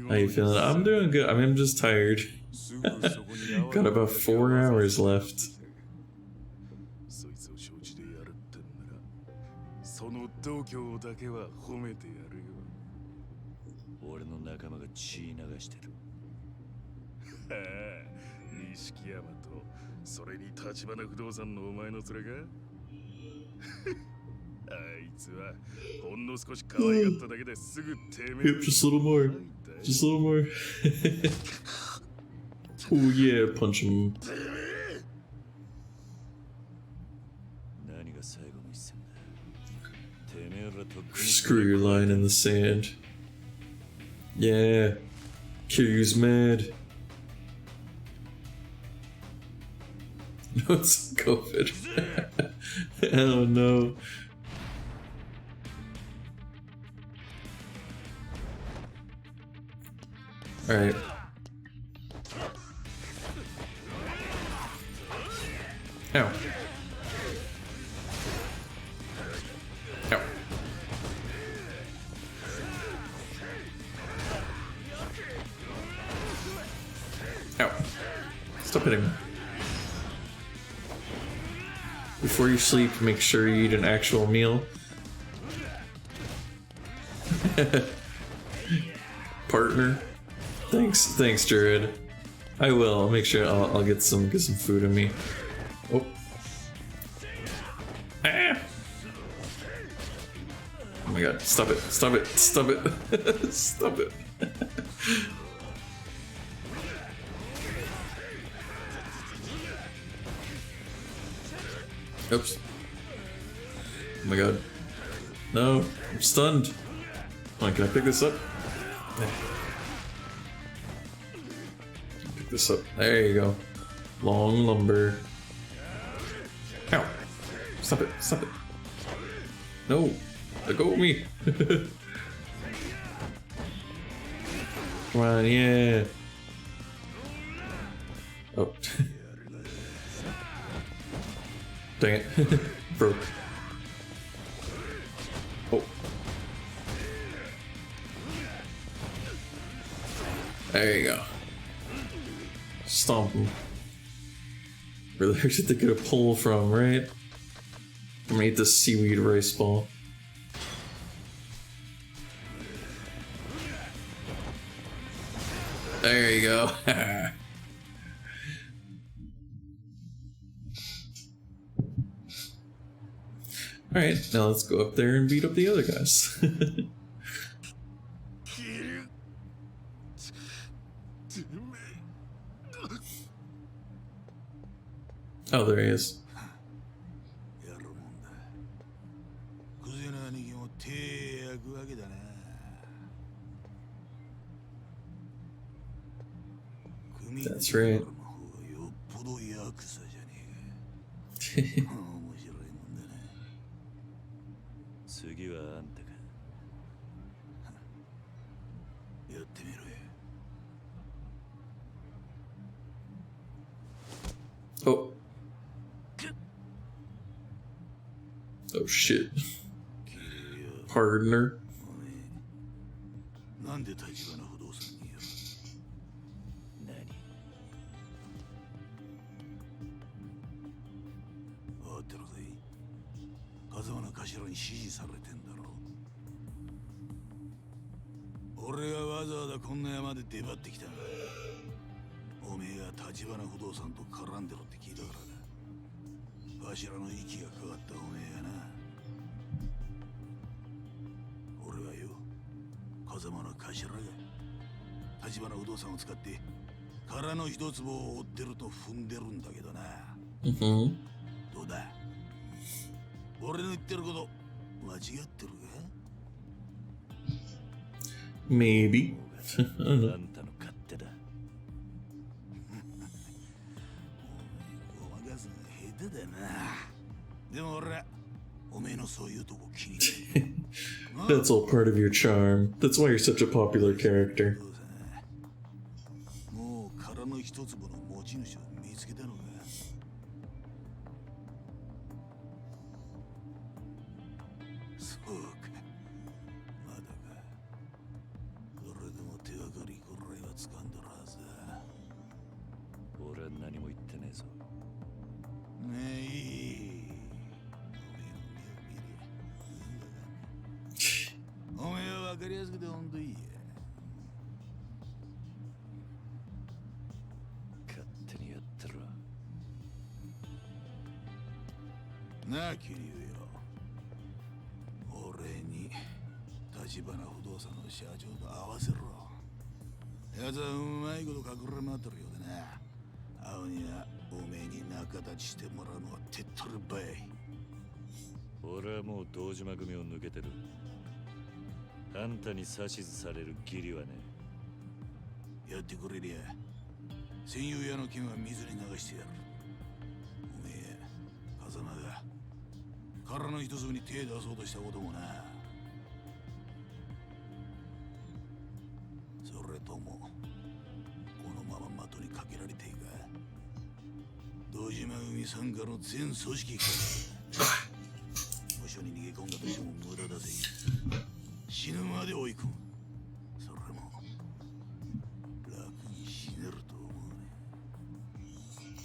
How you feeling? I'm doing good. I mean, I'm just tired. Got about 4 hours left. その度胸だけは褒めてやるよ。俺の仲間が血流してる。錦山とそれに立花不動産のお前の連れがあいつはほんの少し可愛がっただけですぐてめえ Yep, just a little more. Just a little more. Oh yeah, punch him. 何が最後の一戦だ。てめえらと Screw your line in the sand. Yeah. Kiryu's mad. No, it's COVID. Oh no. Alright. Ow. Ow. Ow. Stop hitting me. Before you sleep, make sure you eat an actual meal. Partner. Thanks, Jared. I will. I'll make sure I'll get some food in me. Oh. Ah. Oh my god! Stop it! Stop it! Stop it! Stop it! Oops. Oh my god. No, I'm stunned. Come on, can I pick this up? Pick this up. There you go. Long lumber. Ow. Stop it. Stop it. No. Let go of me. Come on, yeah. Oh. Dang it. Broke. Oh. There you go. Stomp him. Where the heck did they get a pull from, right? I'm gonna eat this seaweed rice ball. There you go. Alright, now let's go up there and beat up the other guys. Oh, there he is. That's right. Oh. Oh shit. Partner. Maybe. That's all part of your charm. That's why you're such a popular character.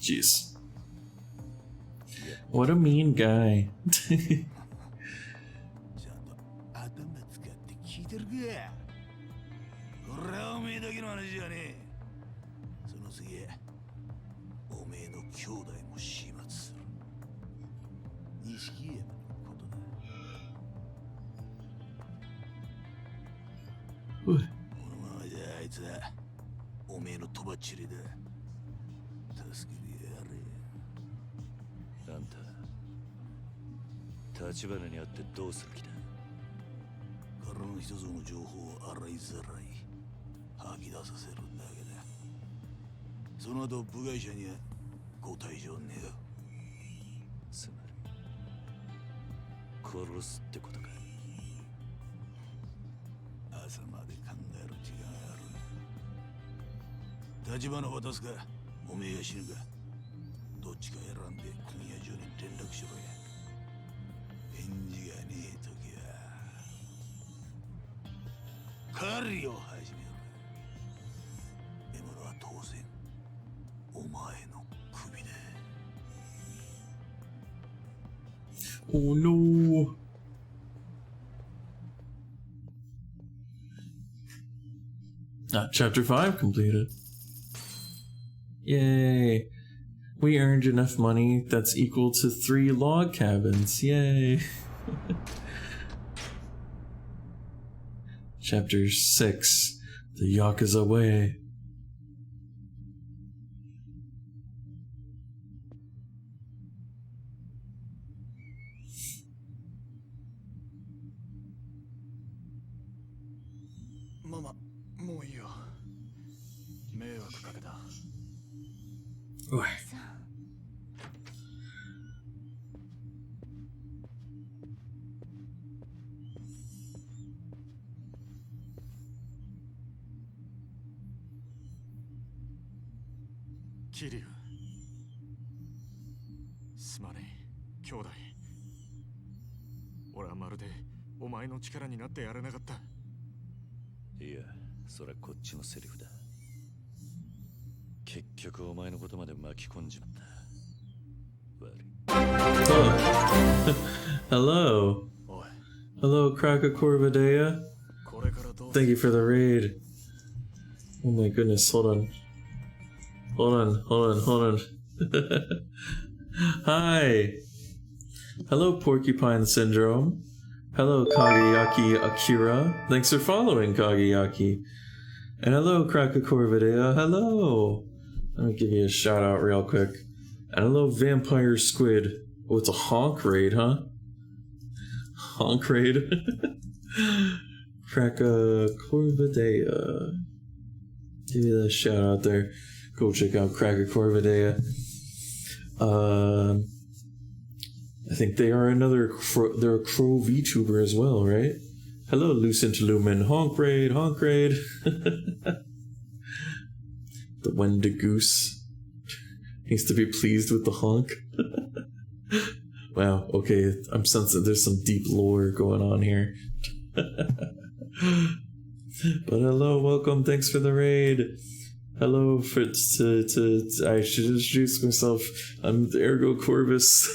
Jeez. What a mean guy. 兄弟も始末する。錦山のことだ。このままじゃあいつはおめえのとばっちりだ。助けてやれ。あんた立花に会ってどうする気だ。からの一つの情報を洗いざらい吐き出させるだけだ。その後部外者にはご退場ねよ。つまり殺すってことか。朝まで考える時間がある。立花渡すかおめえが死ぬか、どっちか選んで今夜中に連絡しろや。返事がねえときは狩りを始めろ。獲物は当然お前の首だ。 Oh no. Chapter 5 completed. Yay. We earned enough money that's equal to 3 log cabins. Yay. Chapter 6. The Yakuza Way. Mama, もういいよ。迷惑かけた。おい。桐生、すまねえ兄弟。俺はまるでお前の力になってやれなかった。いや、それはこっちのセリフだ。結局お前のことまで巻き込んじまった。悪い。Hello. Hello, Kraka Corvidea. Thank you for the raid. Oh my goodness, hold on. Hold on. Hi. Hello, Porcupine Syndrome. Hello, Kageyaki Akira. Thanks for following, Kageyaki. And hello, Kraka Corvidea. Hello. Let me give you a shout out real quick. And hello, Vampire Squid. Oh, it's a honk raid, huh? Honk raid. Kraka Corvidea. Give you that shout out there. Go check out Kraka Corvidea. I think they are they're a crow VTuber as well, right? Hello, Lucent Lumen. Honk raid. The Wendigoose needs to be pleased with the honk. Wow, okay, I'm sensing there's some deep lore going on here. But hello, welcome, thanks for the raid. Hello, I should introduce myself. I'm the Ergo Corvus.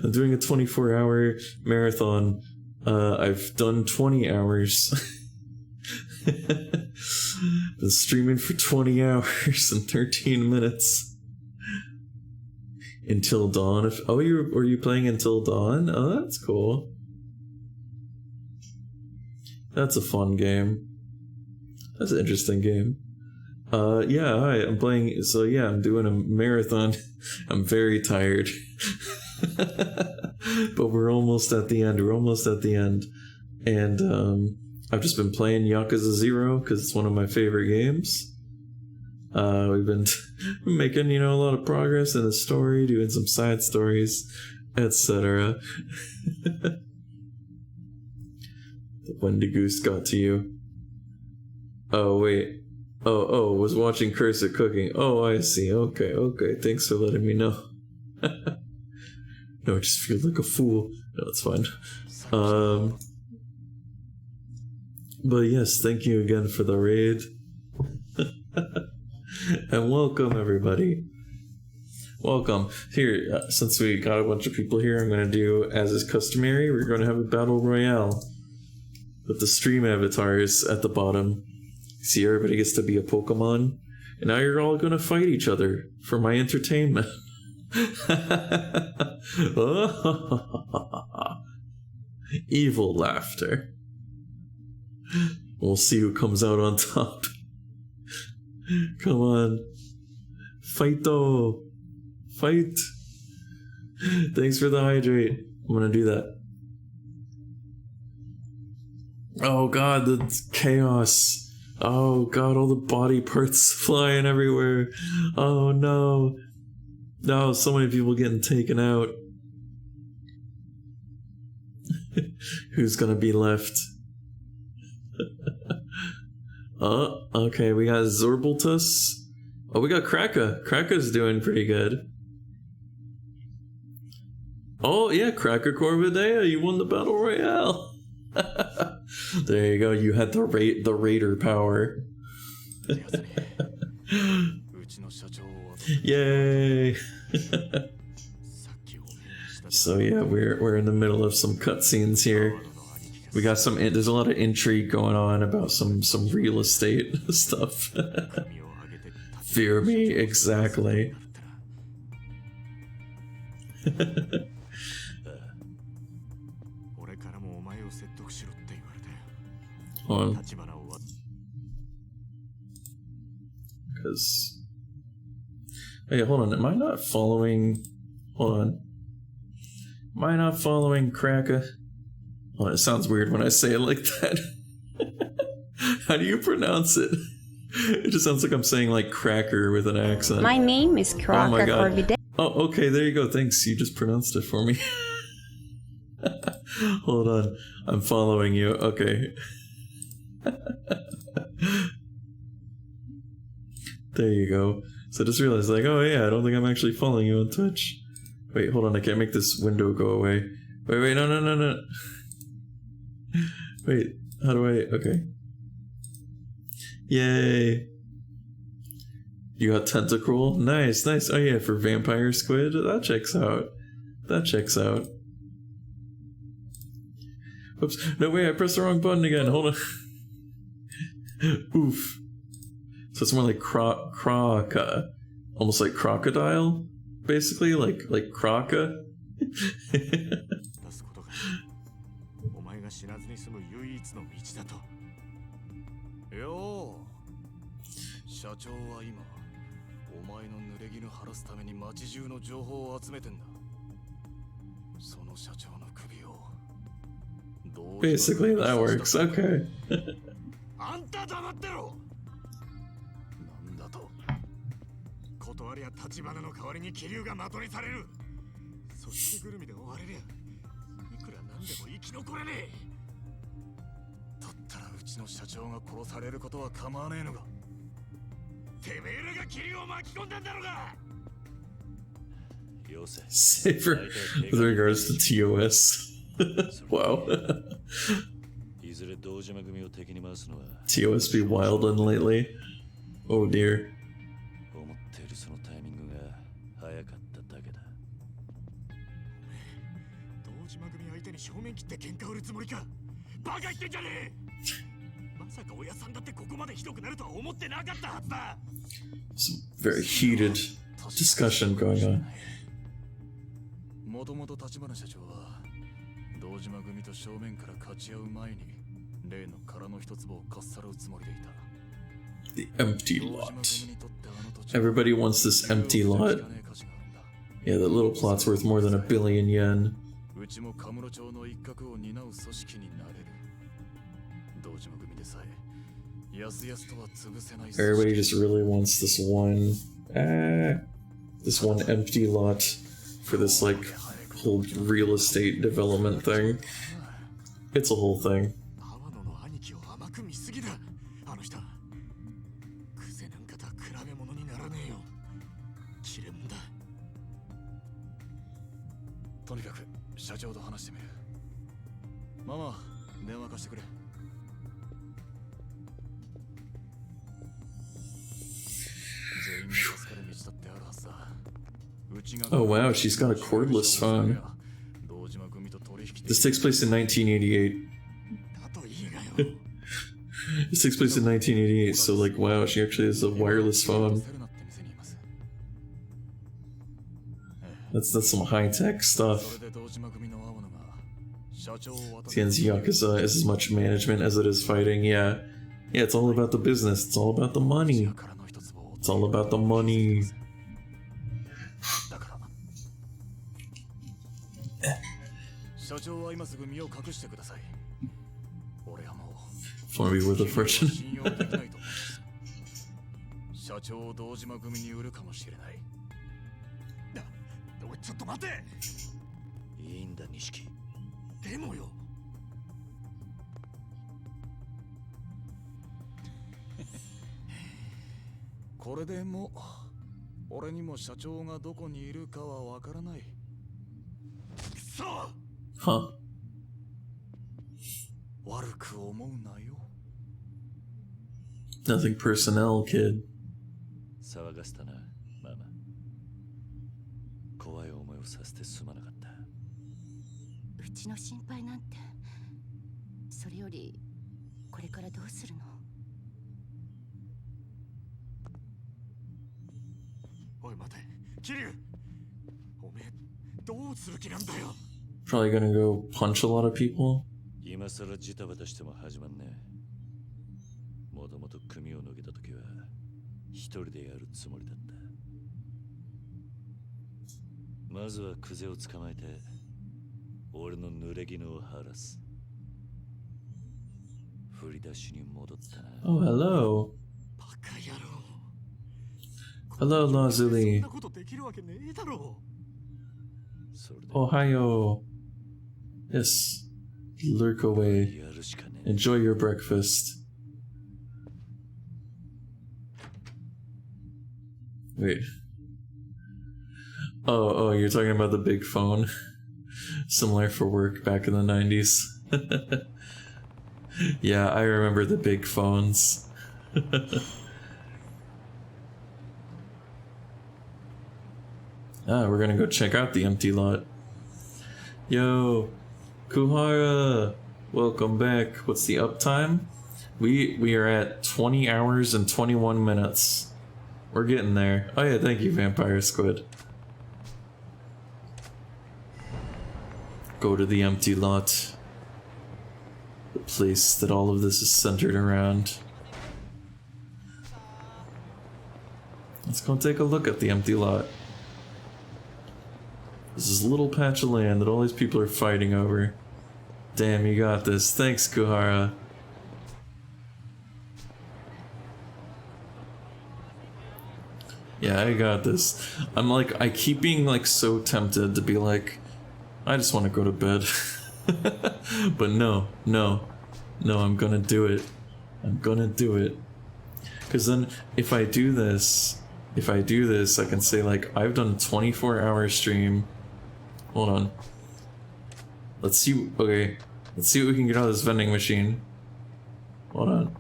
I'm doing a 24-hour marathon. I've done 20 hours. Been streaming for 20 hours and 13 minutes. Until Dawn. Were you playing Until Dawn? Oh, that's cool. That's a fun game. That's an interesting game. Yeah, hi, I'm playing, so yeah, I'm doing a marathon. I'm very tired. But we're almost at the end. And, I've just been playing Yakuza 0, because it's one of my favorite games. We've been making, a lot of progress in the story, doing some side stories, etc. The Wendigoose got to you. Oh, wait. Oh, was watching Cursor Cooking. Oh, I see. Okay. Thanks for letting me know. No, I just feel like a fool. No, it's fine. But yes, thank you again for the raid. And welcome, everybody. Welcome. Here, since we got a bunch of people here, I'm going to do, as is customary, we're going to have a battle royale with the stream avatars at the bottom. See, everybody gets to be a Pokemon, and now you're all going to fight each other for my entertainment. Evil laughter. We'll see who comes out on top. Come on. Fight though. Fight. Thanks for the hydrate. I'm gonna do that. Oh god, the chaos. Oh god, all the body parts flying everywhere. Oh no. No, so many people getting taken out. Who's gonna be left? Oh, okay, we got Zorbaltus. Oh, we got Kraka. Kraka's doing pretty good. Oh, yeah, Kraka Corvidea, you won the Battle Royale. There you go, you had the Raider power. Yay! So yeah, we're in the middle of some cutscenes here. We got some. There's a lot of intrigue going on about some real estate stuff. Fear me, exactly. Hold on. Because. Hey, hold on. Am I not following? Hold on. Am I not following Kraka? Well, it sounds weird when I say it like that. How do you pronounce it? It just sounds like I'm saying like cracker with an accent. My name is Kraka Corvidea. Oh, okay, there you go. Thanks. You just pronounced it for me. Hold on. I'm following you. Okay. There you go. So I just realized, like, oh yeah, I don't think I'm actually following you on Twitch. Wait, hold on. I can't make this window go away. Wait, no. Wait, how do I... Okay. Yay. You got Tentacruel? Nice. Oh yeah, for Vampire Squid? That checks out. Oops. No, wait, I pressed the wrong button again. Hold on. Oof. So it's more like croca. Almost like crocodile, basically? Like croca? Basically, that works. Okay. 断りゃ立花の代わりに気流が的にされる。そしてぐるみで追われりゃいくらなんでも生き残れねえ。だったらうちの社長が殺されることは構わねえのか。てめえらが気流を巻き込んだんだろうが。 Safer with regards to TOS. Wow. TOS be wildin' lately. Oh dear. Some very heated discussion going on. もともと立花社長は堂島組と正面から勝ち合う前に例の殻の一坪をかっさらうつもりでいた。 The empty lot. Everybody wants this empty lot. Yeah, that little plot's worth more than 1 billion yen. うちもカムロ町の一角を担う組織になれる。堂島組でさえやすやすとは潰せない。 Everybody just really wants this one empty lot for this like whole real estate development thing. It's a whole thing. とにかく社長と話してみる。ママ、電話貸してくれ。全員が助かる道だってあるはずだ。 Oh wow, she's got a cordless phone. This takes place in 1988. This takes place in 1988, so like wow, she actually has a wireless phone. That's some high-tech stuff. それで堂島組の青野が社長を渡 Tian's Yakuza is as much management as it is fighting, yeah. Yeah, it's all about the business, it's all about the money. It's all about the money. だから社長は今すぐ身を隠してください。俺はもう For me with a fortune. 信用できないと思います。社長を堂島組に売るかもしれない。おい、ちょっと待て。いいんだ錦。でもよ。これでもう俺にも社長がどこにいるかはわからない。くそ。Huh. 悪く思うなよ。 Nothing personnel, kid. 騒がせたな、ママ。怖い思いをさせてすまなかった。うちの心配なんて。それよりこれからどうするの？おい待て、桐生。おめえどうする気なんだよ。 Probably gonna go punch a lot of people. 今さらジタバタしても始まんねえ。もともと組を抜けた時は一人でやるつもりだった。まずはクゼを捕まえて俺の濡れ衣を晴らす。振り出しに戻ったな。 Oh, hello. バカ野郎。 Hello, そん Lazuli. なことできるわけねえだろ。 Ohio. Yes. Lurk away. Enjoy your breakfast. Wait. Oh, you're talking about the big phone. Similar for work back in the 90s. Yeah, I remember the big phones. We're gonna go check out the empty lot. Yo, Kuhara, welcome back. What's the uptime? We are at 20 hours and 21 minutes. We're getting there. Oh yeah, thank you, Vampire Squid. Go to the empty lot. The place that all of this is centered around. Let's go take a look at the empty lot. This is a little patch of land that all these people are fighting over. Damn, you got this. Thanks, Kuhara. Yeah, I got this. I keep being so tempted to be like, I just want to go to bed. But no, I'm gonna do it. I'm gonna do it. Because then if I do this, I can say I've done a 24-hour stream. Hold on. Let's see. Okay, let's see what we can get out of this vending machine. Hold on,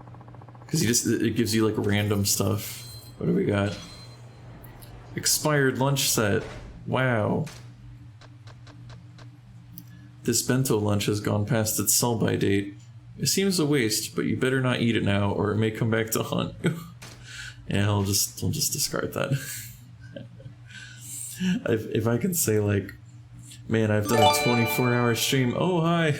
because it gives you random stuff. What do we got? Expired lunch set. Wow. This bento lunch has gone past its sell-by date. It seems a waste, but you better not eat it now, or it may come back to haunt you. Yeah, I'll just discard that. If I can say man, I've done a 24-hour stream. Oh, hi.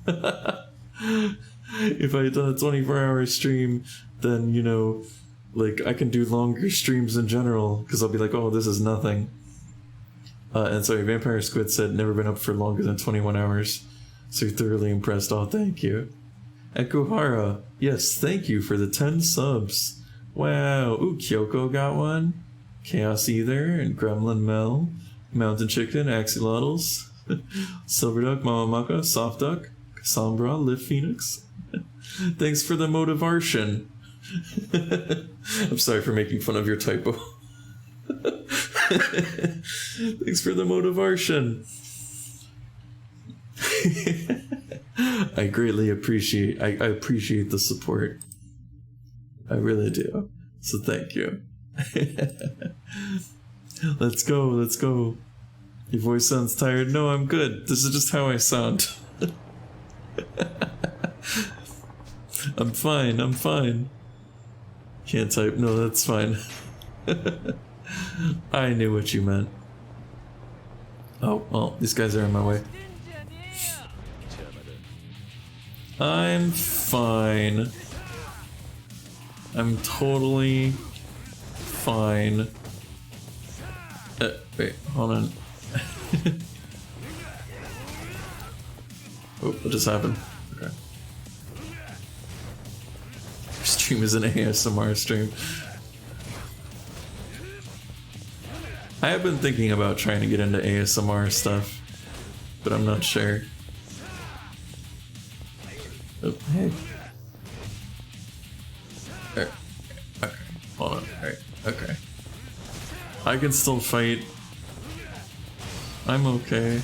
If I've done a 24-hour stream, then, I can do longer streams in general, because I'll be like, oh, this is nothing. And sorry, Vampire Squid said, never been up for longer than 21 hours. So you're thoroughly impressed. Oh, thank you. Ekuhara, yes, thank you for the 10 subs. Wow. Ooh, Kyoko got one. Chaos Ether and Gremlin Mel. Mountain Chicken, Axolotls, Silver Duck, Mama Maka, Soft Duck, Cassandra, Liv Phoenix. Thanks for the motivation. I'm sorry for making fun of your typo. Thanks for the motivation. I greatly appreciate I appreciate the support. I really do. So thank you. Let's go. Your voice sounds tired. No, I'm good. This is just how I sound. I'm fine. Can't type. No, that's fine. I knew what you meant. Oh, well, these guys are in my way. I'm fine. I'm totally fine. Wait, hold on. Oh, what just happened? Okay. Your stream is an ASMR stream. I have been thinking about trying to get into ASMR stuff, but I'm not sure. Oh, hey. Okay, hold on. Alright, okay. I can still fight. I'm okay.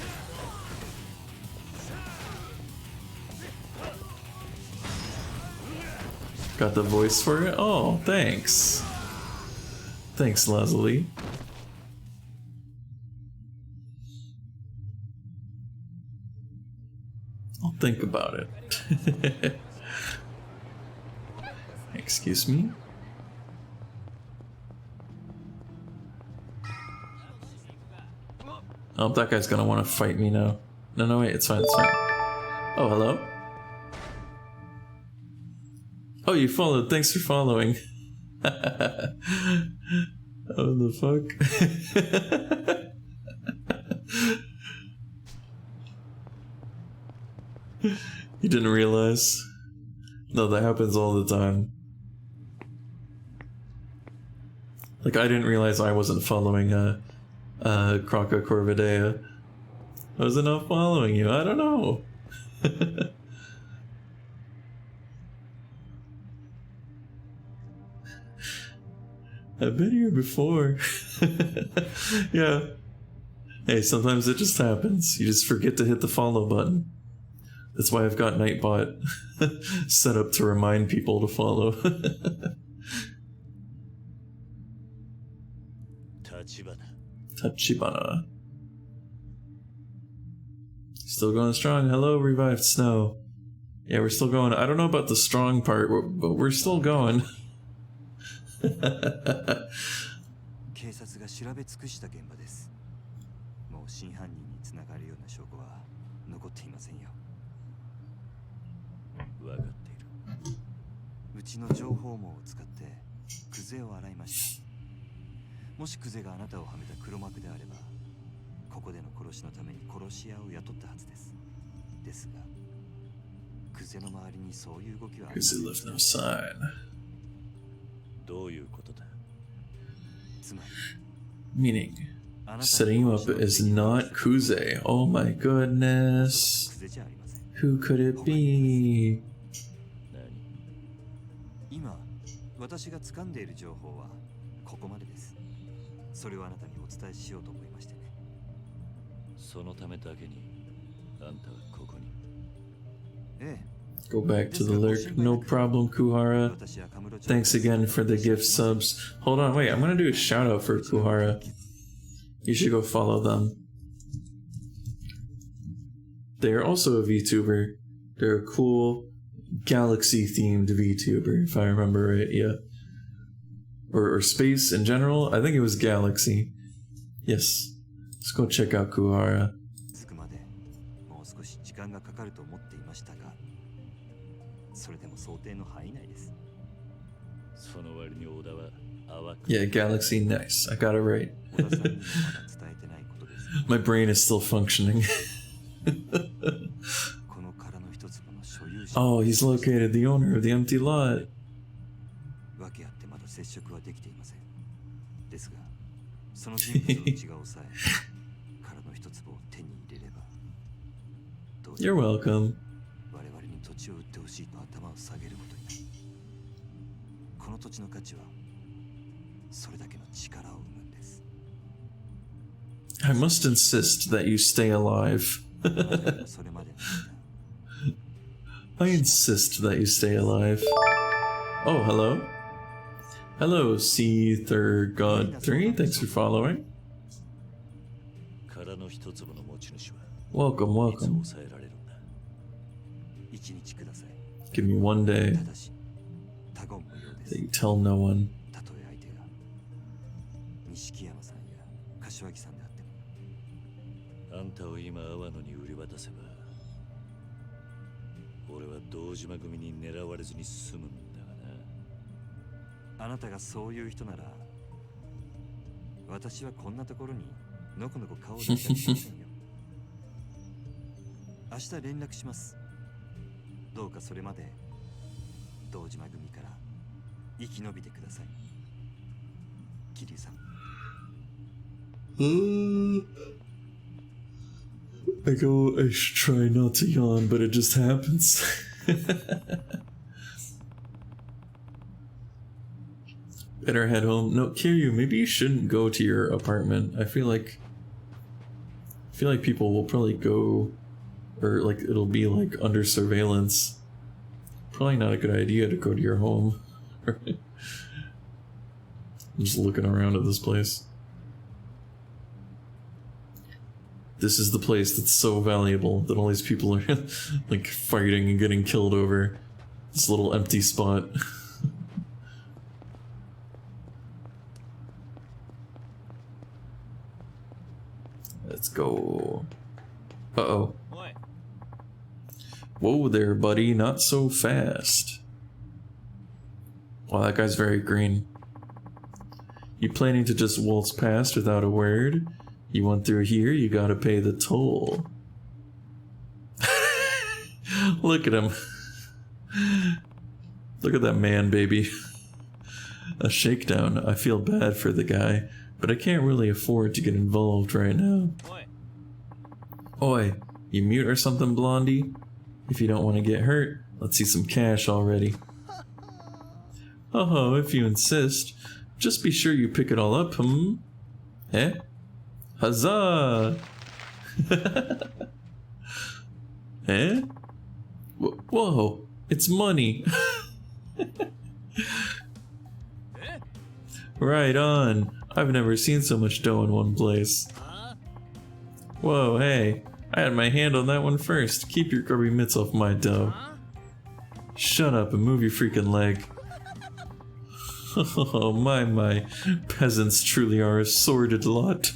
Got the voice for it? Oh, thanks. Thanks, Leslie. I'll think about it. Excuse me? Oh, that guy's gonna want to fight me now. No, wait, it's fine, it's fine. Oh, hello? Oh, you followed. Thanks for following. Oh, the fuck? You didn't realize? No, that happens all the time. Like, I didn't realize I wasn't following, Croca Corvidea. Was it not following you? I don't know. I've been here before. Yeah. Hey, sometimes it just happens. You just forget to hit the follow button. That's why I've got Nightbot set up to remind people to follow. Tachibana. Still going strong. Hello, Revived Snow. Yeah, we're still going. I don't know about the strong part, but we're still going. 警察が調べ尽くした現場です。もう真犯人につながるような証拠は残っていませんよ。分かっている。うちの情報網を使ってクゼを洗いました。もしクゼがあなたをはめた黒幕であれば、ここでの殺しのために殺し屋を雇ったはずです。ですが、クゼの周りにそういう動きはありません。 Kuze left no sign. どういうことだ? Meaning, setting you up is not Kuze. Oh my goodness. Who could it be? 今、私が掴んでいる情報はここまでです。それをあなたにお伝えしようと思いましてね。そのためだけにあんたはここに。ええ。 Go back to the lurk. No problem, Kuhara. Thanks again for the gift subs. Hold on, wait. I'm gonna do a shout out for Kuhara. You should go follow them. They're also a VTuber. They're a cool galaxy themed VTuber, if I remember right. Yeah. Or space in general. I think it was galaxy. Yes. Let's go check out Kuhara. それでも想定の範囲内です。その割に小田は淡く。 Yeah, Galaxy, nice. I got it right. My brain is still functioning. Oh, he's located the owner of the empty lot. 訳あってまだ接触はできていません。ですが、その人物の血が抑え、殻の一粒を手に入れれば。You're welcome. 土地を売ってほしいと頭を下げることになる。この土地の価値はそれだけの力を生むんです。I must insist that you stay alive. I insist that you stay alive. Oh, hello. Hello, Seether God 3. Thanks for following. Welcome, welcome. Give me one day that you tell no one. あんたを今阿波野に売り渡せば俺は堂島組に狙われずに済むんだがな。あなたがそういう人なら私はこんなところにのこのこ顔を出したりしませんよ。明日連絡します。どうかそれまで堂島組から生き延びてください。桐生さん。I should try not to yawn, but it just happens. Better head home. No, Kiryu, maybe you shouldn't go to your apartment. I feel like people will probably go, or like it'll be like under surveillance. Probably not a good idea to go to your home. I'm just looking around at this place. This is the place that's so valuable that all these people are like fighting and getting killed over this little empty spot. Let's go. Uh-oh. Whoa there, buddy. Not so fast. Wow, that guy's very green. You planning to just waltz past without a word? You went through here, you gotta pay the toll. Look at him. Look at that man, baby. A shakedown. I feel bad for the guy, but I can't really afford to get involved right now. Oi, you mute or something, Blondie? If you don't want to get hurt, let's see some cash already. Oh, if you insist. Just be sure you pick it all up, Eh? Huzzah! Eh? Whoa, it's money! Right on. I've never seen so much dough in one place. Whoa, hey. I had my hand on that one first. Keep your grubby mitts off my dough. Shut up and move your freaking leg. Oh, my. Peasants truly are a sordid lot.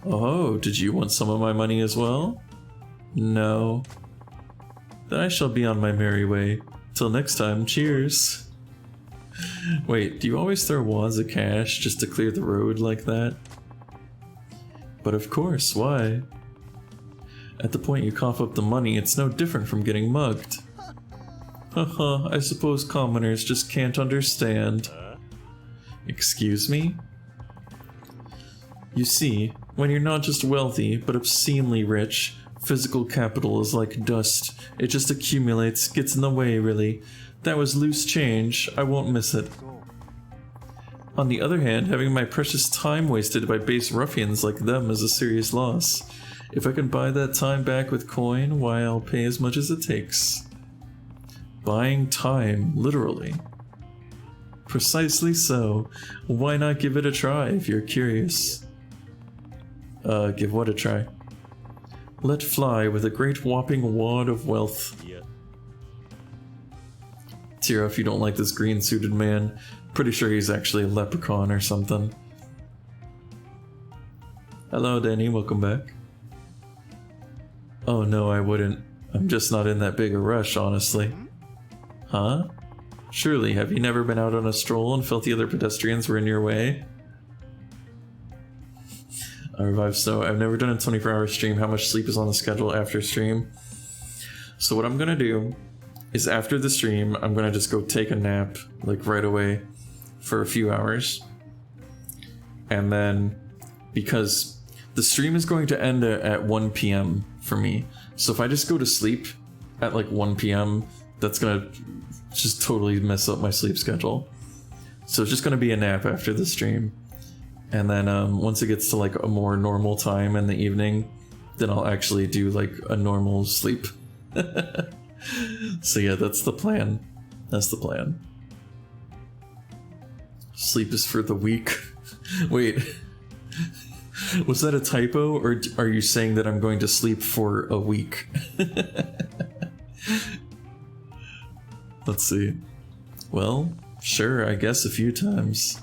Oh, did you want some of my money as well? No. Then I shall be on my merry way. Till next time, cheers. Wait, do you always throw wads of cash just to clear the road like that? But of course, why? At the point you cough up the money, it's no different from getting mugged. Haha, I suppose commoners just can't understand. Excuse me? You see, when you're not just wealthy, but obscenely rich, physical capital is like dust. It just accumulates, gets in the way, really. That was loose change. I won't miss it. On the other hand, having my precious time wasted by base ruffians like them is a serious loss. If I can buy that time back with coin, why, I'll pay as much as it takes. Buying time, literally. Precisely so. Why not give it a try if you're curious? Give what a try? Let fly with a great whopping wad of wealth. Tira, if you don't like this green-suited man, pretty sure he's actually a leprechaun or something. Hello, Danny, welcome back. Oh no, I wouldn't. I'm just not in that big a rush, honestly. Huh? Surely, have you never been out on a stroll and felt the other pedestrians were in your way? I revived Snow. I've never done a 24-hour stream. How much sleep is on the schedule after stream? So what I'm gonna do is after the stream, I'm gonna just go take a nap, like right away, for a few hours. And then, because the stream is going to end at 1 p.m. for me, so if I just go to sleep at like 1 p.m., that's gonna just totally mess up my sleep schedule. So it's just gonna be a nap after the stream. And then once it gets to like a more normal time in the evening, then I'll actually do like a normal sleep. So yeah, that's the plan. That's the plan. Sleep is for the weak. Wait. Was that a typo, or are you saying that I'm going to sleep for a week? Let's see. Well, Sure, I guess a few times.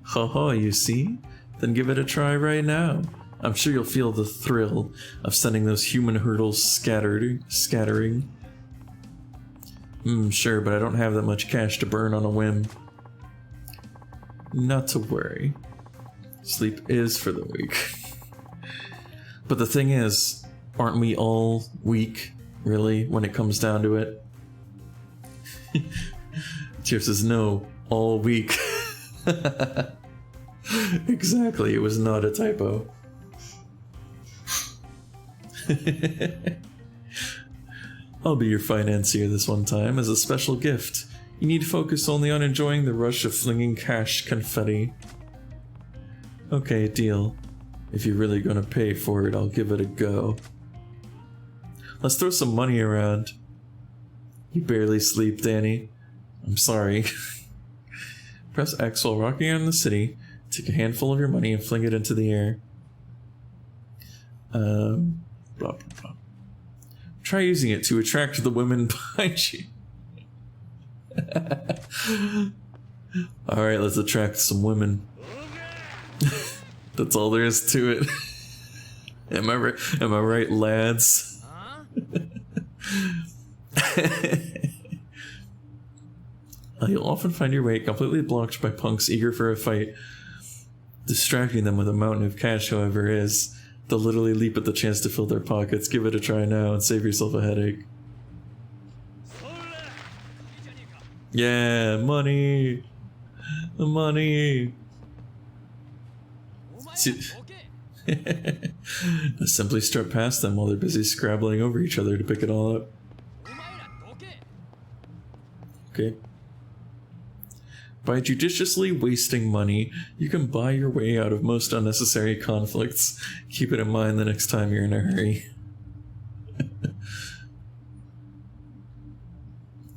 Haha, you see? Then give it a try right now. I'm sure you'll feel the thrill of sending those human hurdles scattering. Sure, but I don't have that much cash to burn on a whim. Not to worry. Sleep is for the weak. But the thing is, aren't we all weak, really, when it comes down to it? Cheers says no, all weak. Exactly, it was not a typo. I'll be your financier this one time as a special gift. You need to focus only on enjoying the rush of flinging cash confetti. Okay, deal. If you're really gonna pay for it, I'll give it a go. Let's throw some money around. You barely sleep, Danny. I'm sorry. Press X while rocking around the city. Take a handful of your money and fling it into the air. Blah, blah, blah. Try using it to attract the women behind you. Alright, let's attract some women. That's all there is to it. Am I right, lads? You'll often find your way completely blocked by punks eager for a fight. Distracting them with a mountain of cash, however, they'll literally leap at the chance to fill their pockets. Give it a try now and save yourself a headache. Yeah, money! Money! Simply strut past them while they're busy scrabbling over each other to pick it all up. Okay. By judiciously wasting money, you can buy your way out of most unnecessary conflicts. Keep it in mind the next time you're in a hurry.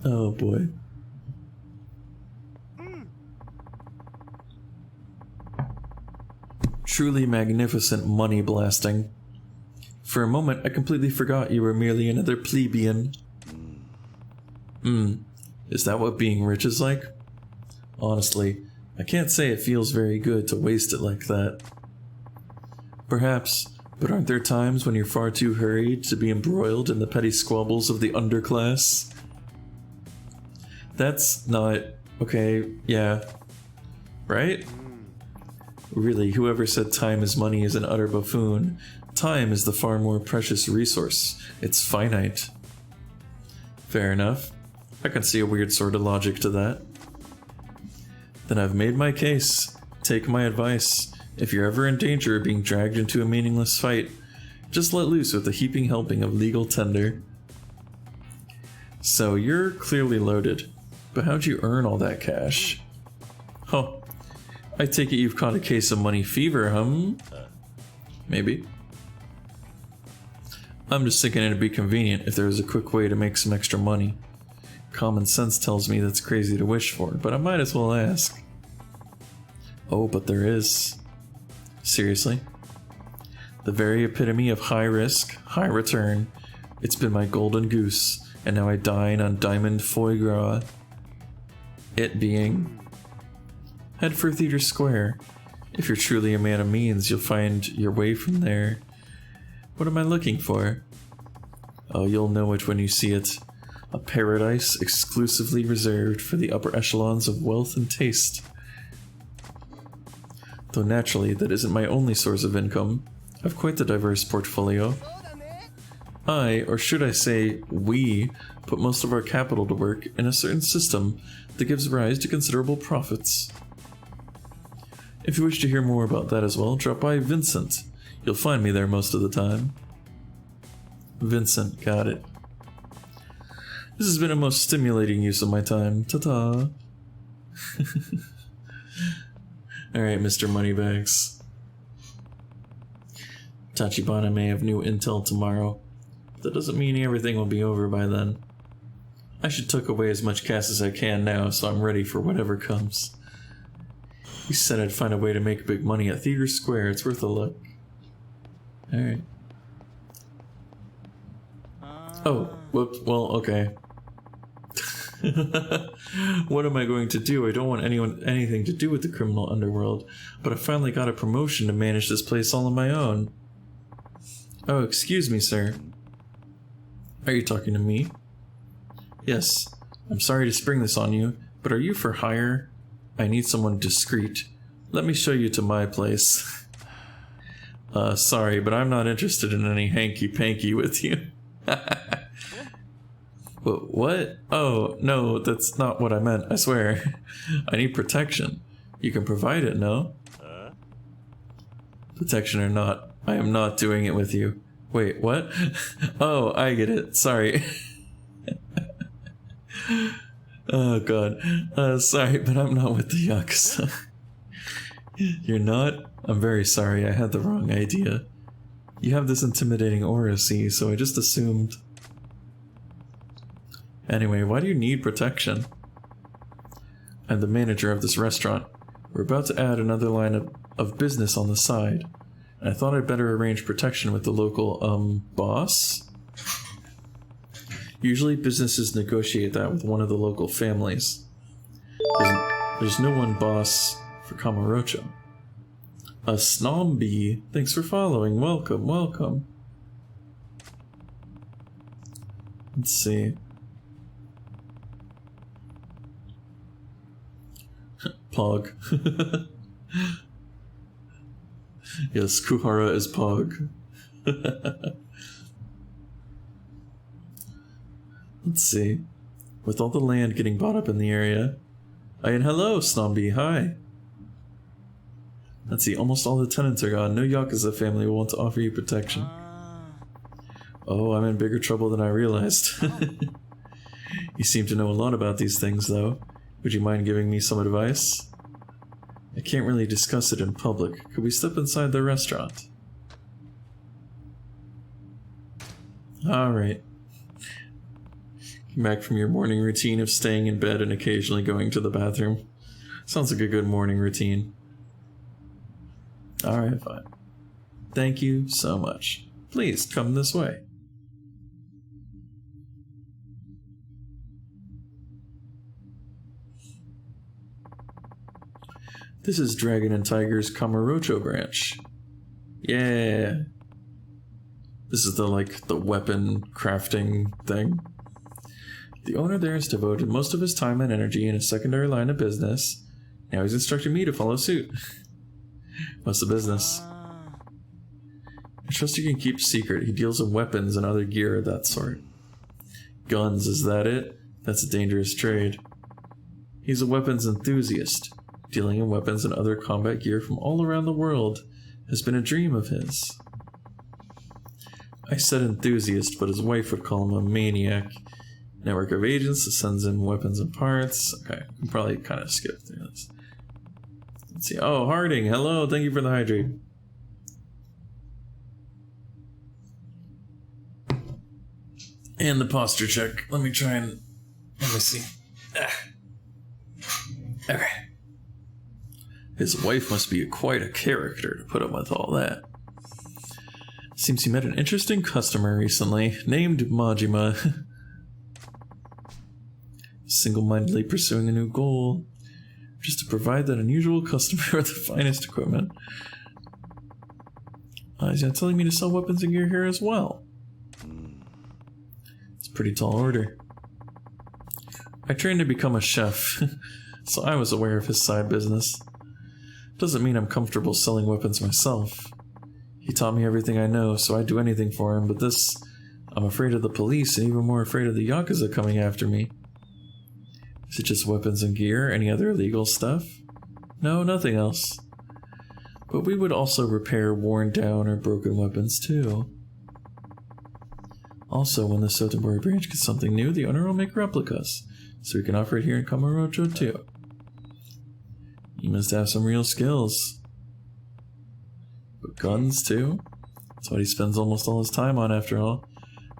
Oh boy. Truly magnificent money blasting. For a moment, I completely forgot you were merely another plebeian. Is that what being rich is like? Honestly, I can't say it feels very good to waste it like that. Perhaps, but aren't there times when you're far too hurried to be embroiled in the petty squabbles of the underclass? That's not... okay, yeah. Right? Really, whoever said time is money is an utter buffoon. Time is the far more precious resource. It's finite. Fair enough. I can see a weird sort of logic to that. Then I've made my case. Take my advice. If you're ever in danger of being dragged into a meaningless fight, just let loose with a heaping helping of legal tender. So you're clearly loaded, but how'd you earn all that cash? Oh, I take it you've caught a case of money fever, Maybe. I'm just thinking it'd be convenient if there was a quick way to make some extra money. Common sense tells me that's crazy to wish for, but I might as well ask. Oh, but there is. Seriously? The very epitome of high risk, high return. It's been my golden goose, and now I dine on diamond foie gras. It being... head for Theater Square. If you're truly a man of means, you'll find your way from there. What am I looking for? Oh, you'll know it when you see it. A paradise exclusively reserved for the upper echelons of wealth and taste. Though naturally, that isn't my only source of income. I've quite the diverse portfolio. I, or should I say, we, put most of our capital to work in a certain system that gives rise to considerable profits. If you wish to hear more about that as well, drop by Vincent. You'll find me there most of the time. Vincent, got it. This has been a most stimulating use of my time. Ta-ta! Alright, Mr. Moneybags. Tachibana may have new intel tomorrow. But that doesn't mean everything will be over by then. I should tuck away as much cash as I can now, so I'm ready for whatever comes. He said I'd find a way to make big money at Theater Square. It's worth a look. Alright. Oh, whoops. Well, okay. What am I going to do? I don't want anything to do with the criminal underworld, but I finally got a promotion to manage this place all on my own. Oh, excuse me, sir. Are you talking to me? Yes. I'm sorry to spring this on you, but are you for hire? I need someone discreet. Let me show you to my place. Sorry, but I'm not interested in any hanky-panky with you. What? Oh, no, that's not what I meant, I swear. I need protection. You can provide it, no? Protection or not, I am not doing it with you. Wait, what? Oh, I get it. Sorry. Oh, God. Sorry, but I'm not with the Yakuza. You're not? I'm very sorry, I had the wrong idea. You have this intimidating aura, see, so I just assumed... Anyway, why do you need protection? I'm the manager of this restaurant. We're about to add another line of business on the side. And I thought I'd better arrange protection with the local, boss? Usually businesses negotiate that with one of the local families. There's no one boss for Kamurocho. A Snomby, thanks for following. Welcome, welcome. Let's see. Pog. Yes, Kuhara is Pog. Let's see. With all the land getting bought up in the area. And hello, Snomby, hi. Let's see, almost all the tenants are gone. No Yakuza family will want to offer you protection. Oh, I'm in bigger trouble than I realized. You seem to know a lot about these things, though. Would you mind giving me some advice? I can't really discuss it in public. Could we step inside the restaurant? Alright. Come back from your morning routine of staying in bed and occasionally going to the bathroom. Sounds like a good morning routine. Alright, fine. Thank you so much. Please, come this way. This is Dragon and Tiger's Kamurocho branch. Yeah. This is the weapon crafting thing. The owner there has devoted most of his time and energy in a secondary line of business. Now he's instructing me to follow suit. What's the business? I trust you can keep secret. He deals in weapons and other gear of that sort. Guns, is that it? That's a dangerous trade. He's a weapons enthusiast. Dealing in weapons and other combat gear from all around the world has been a dream of his. I said enthusiast, but his wife would call him a maniac. Network of agents that sends in weapons and parts. Okay, I can probably kind of skip through this. Let's see. Oh, Harding, hello, thank you for the hydrate. And the posture check. Let me see. Okay. His wife must be quite a character to put up with all that. Seems he met an interesting customer recently, named Majima. Single-mindedly pursuing a new goal, just to provide that unusual customer with the finest equipment. He's not telling me to sell weapons and gear here as well. It's a pretty tall order. I trained to become a chef, so I was aware of his side business. Doesn't mean I'm comfortable selling weapons myself. He taught me everything I know, so I'd do anything for him, but this... I'm afraid of the police and even more afraid of the Yakuza coming after me. Is it just weapons and gear? Any other illegal stuff? No, nothing else. But we would also repair worn down or broken weapons too. Also, when the Sotenbori branch gets something new, the owner will make replicas, so we can offer it here in Kamurocho too. You must have some real skills. But guns too? That's what he spends almost all his time on after all.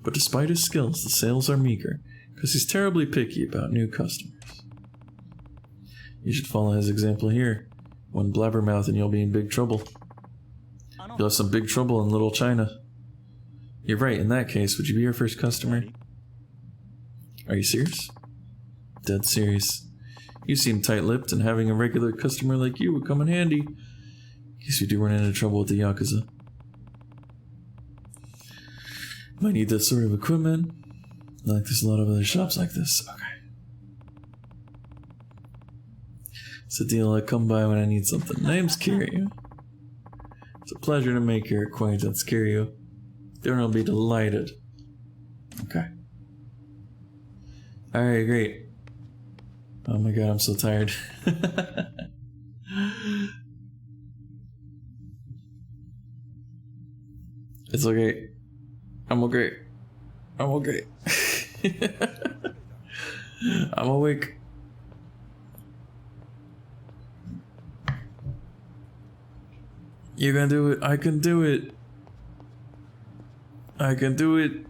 But despite his skills, the sales are meager, because he's terribly picky about new customers. You should follow his example here. One blabbermouth and you'll be in big trouble. You'll have some big trouble in Little China. You're right, in that case, would you be our first customer? Are you serious? Dead serious. You seem tight-lipped, and having a regular customer like you would come in handy. In case you do run into trouble with the Yakuza. Might need this sort of equipment. Like there's a lot of other shops like this. Okay. It's a deal I come by when I need something. Name's Kiryu. It's a pleasure to make your acquaintance, Kiryu. Darren will be delighted. Okay. Alright, great. Oh my god, I'm so tired. It's okay. I'm okay. I'm okay. I'm awake. You're gonna do it. I can do it. I can do it.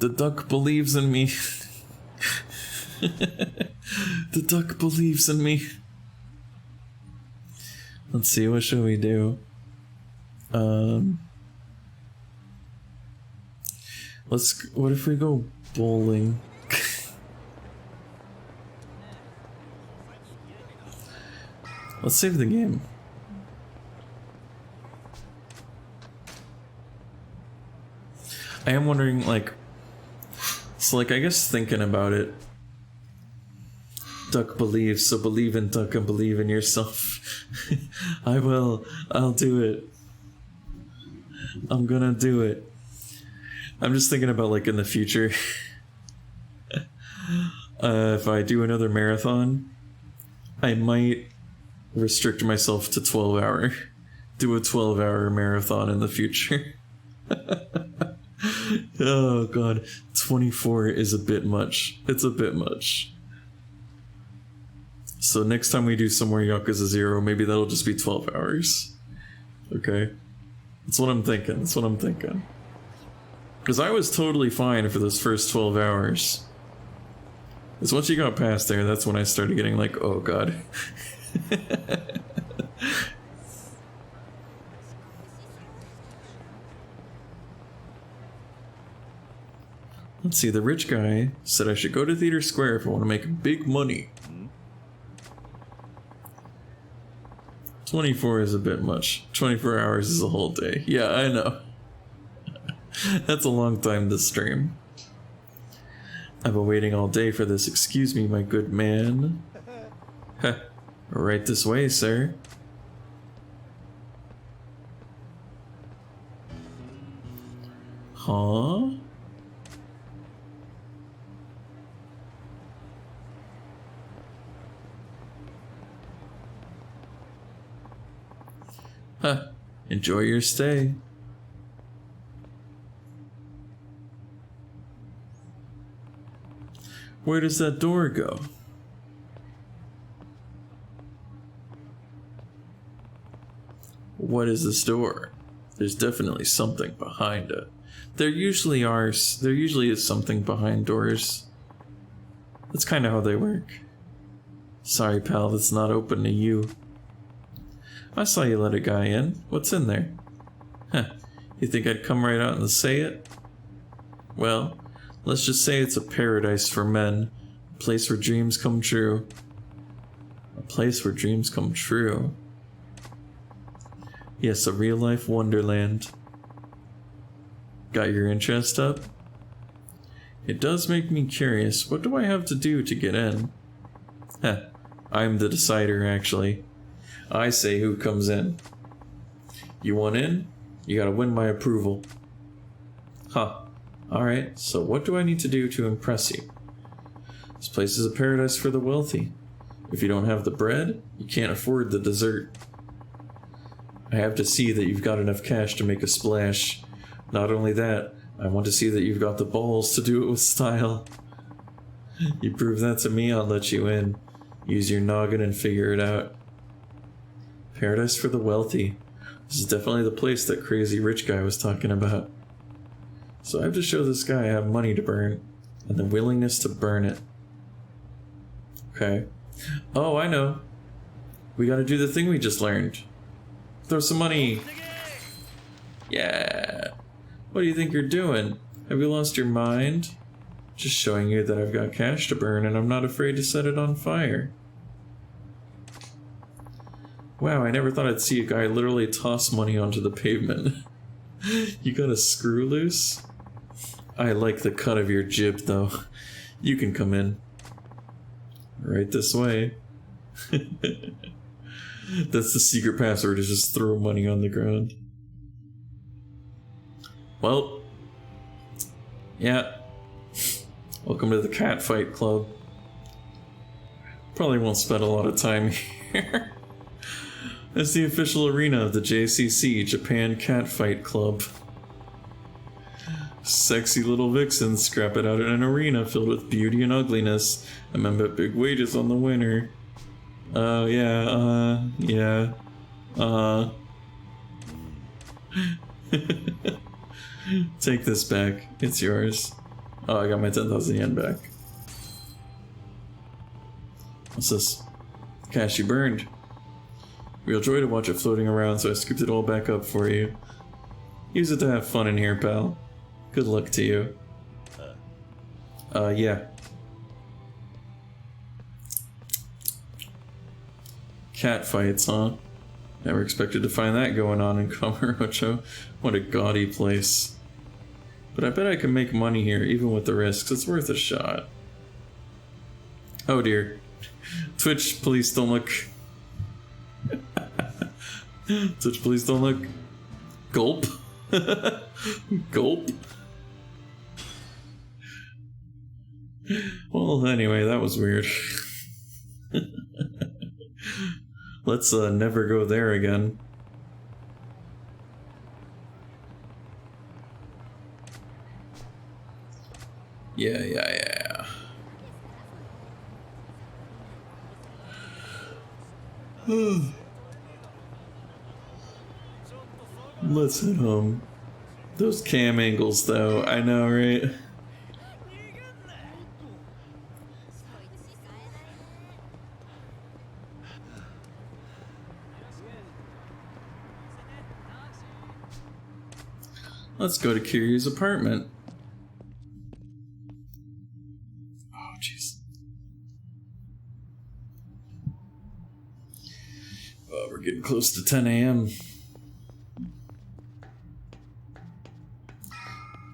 The duck believes in me. The duck believes in me. Let's see, what should we do? What if we go bowling? Let's save the game. I am wondering, like, so like, I guess thinking about it, duck believes, so believe in duck and believe in yourself. I will. I'll do it. I'm gonna do it. I'm just thinking about, like, in the future, if I do another marathon, I might restrict myself to 12-hour. Do a 12-hour marathon in the future. Oh god, 24 is a bit much. It's a bit much. So next time we do somewhere Yakuza 0, maybe that'll just be 12 hours. Okay? That's what I'm thinking. That's what I'm thinking. Because I was totally fine for those first 12 hours. Because once you got past there, that's when I started getting like, oh god. Let's see, the rich guy said I should go to Theater Square if I want to make big money. 24 is a bit much. 24 hours is a whole day. Yeah, I know. That's a long time to stream. I've been waiting all day for this. Excuse me, my good man. Heh. Right this way, sir. Huh? Huh. Enjoy your stay. Where does that door go? What is this door? There's definitely something behind it. There usually is something behind doors. That's kind of how they work. Sorry, pal, that's not open to you. I saw you let a guy in. What's in there? Huh. You think I'd come right out and say it? Well, let's just say it's a paradise for men. A place where dreams come true. A place where dreams come true. Yes, a real-life wonderland. Got your interest up? It does make me curious. What do I have to do to get in? Heh. I'm the decider, actually. I say who comes in. You want in? You gotta win my approval. Huh. Alright, so what do I need to do to impress you? This place is a paradise for the wealthy. If you don't have the bread, you can't afford the dessert. I have to see that you've got enough cash to make a splash. Not only that, I want to see that you've got the balls to do it with style. You prove that to me, I'll let you in. Use your noggin and figure it out. Paradise for the wealthy. This is definitely the place that crazy rich guy was talking about. So I have to show this guy I have money to burn, and the willingness to burn it. Okay. Oh, I know. We gotta do the thing we just learned. Throw some money. Yeah. What do you think you're doing? Have you lost your mind? Just showing you that I've got cash to burn and I'm not afraid to set it on fire. Wow, I never thought I'd see a guy literally toss money onto the pavement. You got a screw loose? I like the cut of your jib, though. You can come in. Right this way. That's the secret password, is just throw money on the ground. Well. Yeah. Welcome to the Cat Fight Club. Probably won't spend a lot of time here. It's the official arena of the JCC, Japan Cat Fight Club. Sexy little vixens scrap it out in an arena filled with beauty and ugliness, and men bet big wages on the winner. Take this back. It's yours. Oh, I got my 10,000 yen back. What's this? Cash you burned. Real joy to watch it floating around, so I scooped it all back up for you. Use it to have fun in here, pal. Good luck to you. Yeah. Cat fights, huh? Never expected to find that going on in Kamurocho. What a gaudy place. But I bet I can make money here, even with the risks. It's worth a shot. Oh dear. Twitch, please don't look. Twitch, please don't look. Gulp. Gulp. Well, anyway, that was weird. Let's never go there again. Yeah. Let's head home. Those cam angles, though, I know, right? Let's go to Kiryu's apartment. Oh, jeez. Oh, we're getting close to 10 a.m.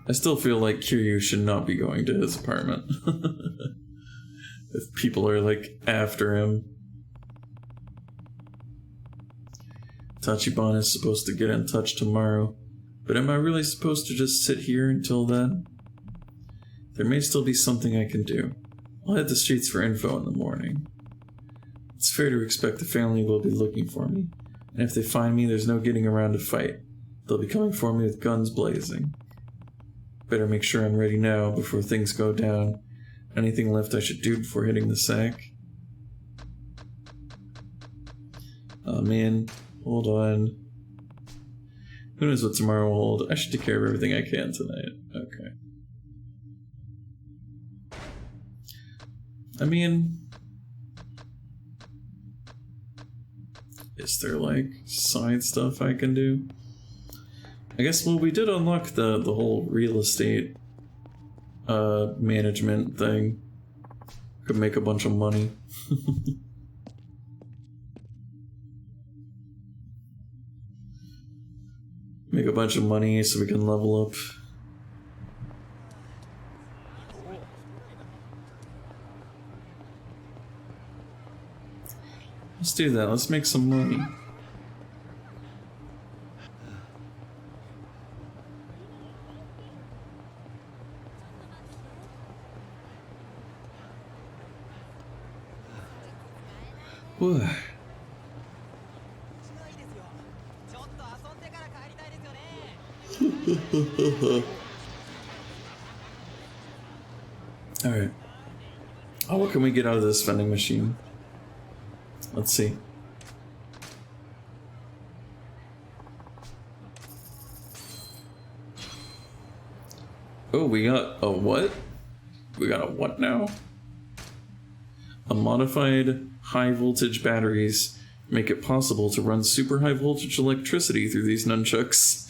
I still feel like Kiryu should not be going to his apartment. If people are, like, after him. Tachibana is supposed to get in touch tomorrow. But am I really supposed to just sit here until then? There may still be something I can do. I'll hit the streets for info in the morning. It's fair to expect the family will be looking for me, and if they find me, there's no getting around a fight. They'll be coming for me with guns blazing. Better make sure I'm ready now before things go down. Anything left I should do before hitting the sack? Oh man, hold on. Who knows what tomorrow will hold? I should take care of everything I can tonight. Okay. I mean... is there, like, side stuff I can do? I guess, well, we did unlock the whole real estate management thing. Could make a bunch of money. Make a bunch of money so we can level up. Let's do that. Let's make some money. Whew. Alright. Oh, what can we get out of this vending machine? Let's see. Oh, we got a what? We got a what now? A modified high voltage batteries make it possible to run super high voltage electricity through these nunchucks.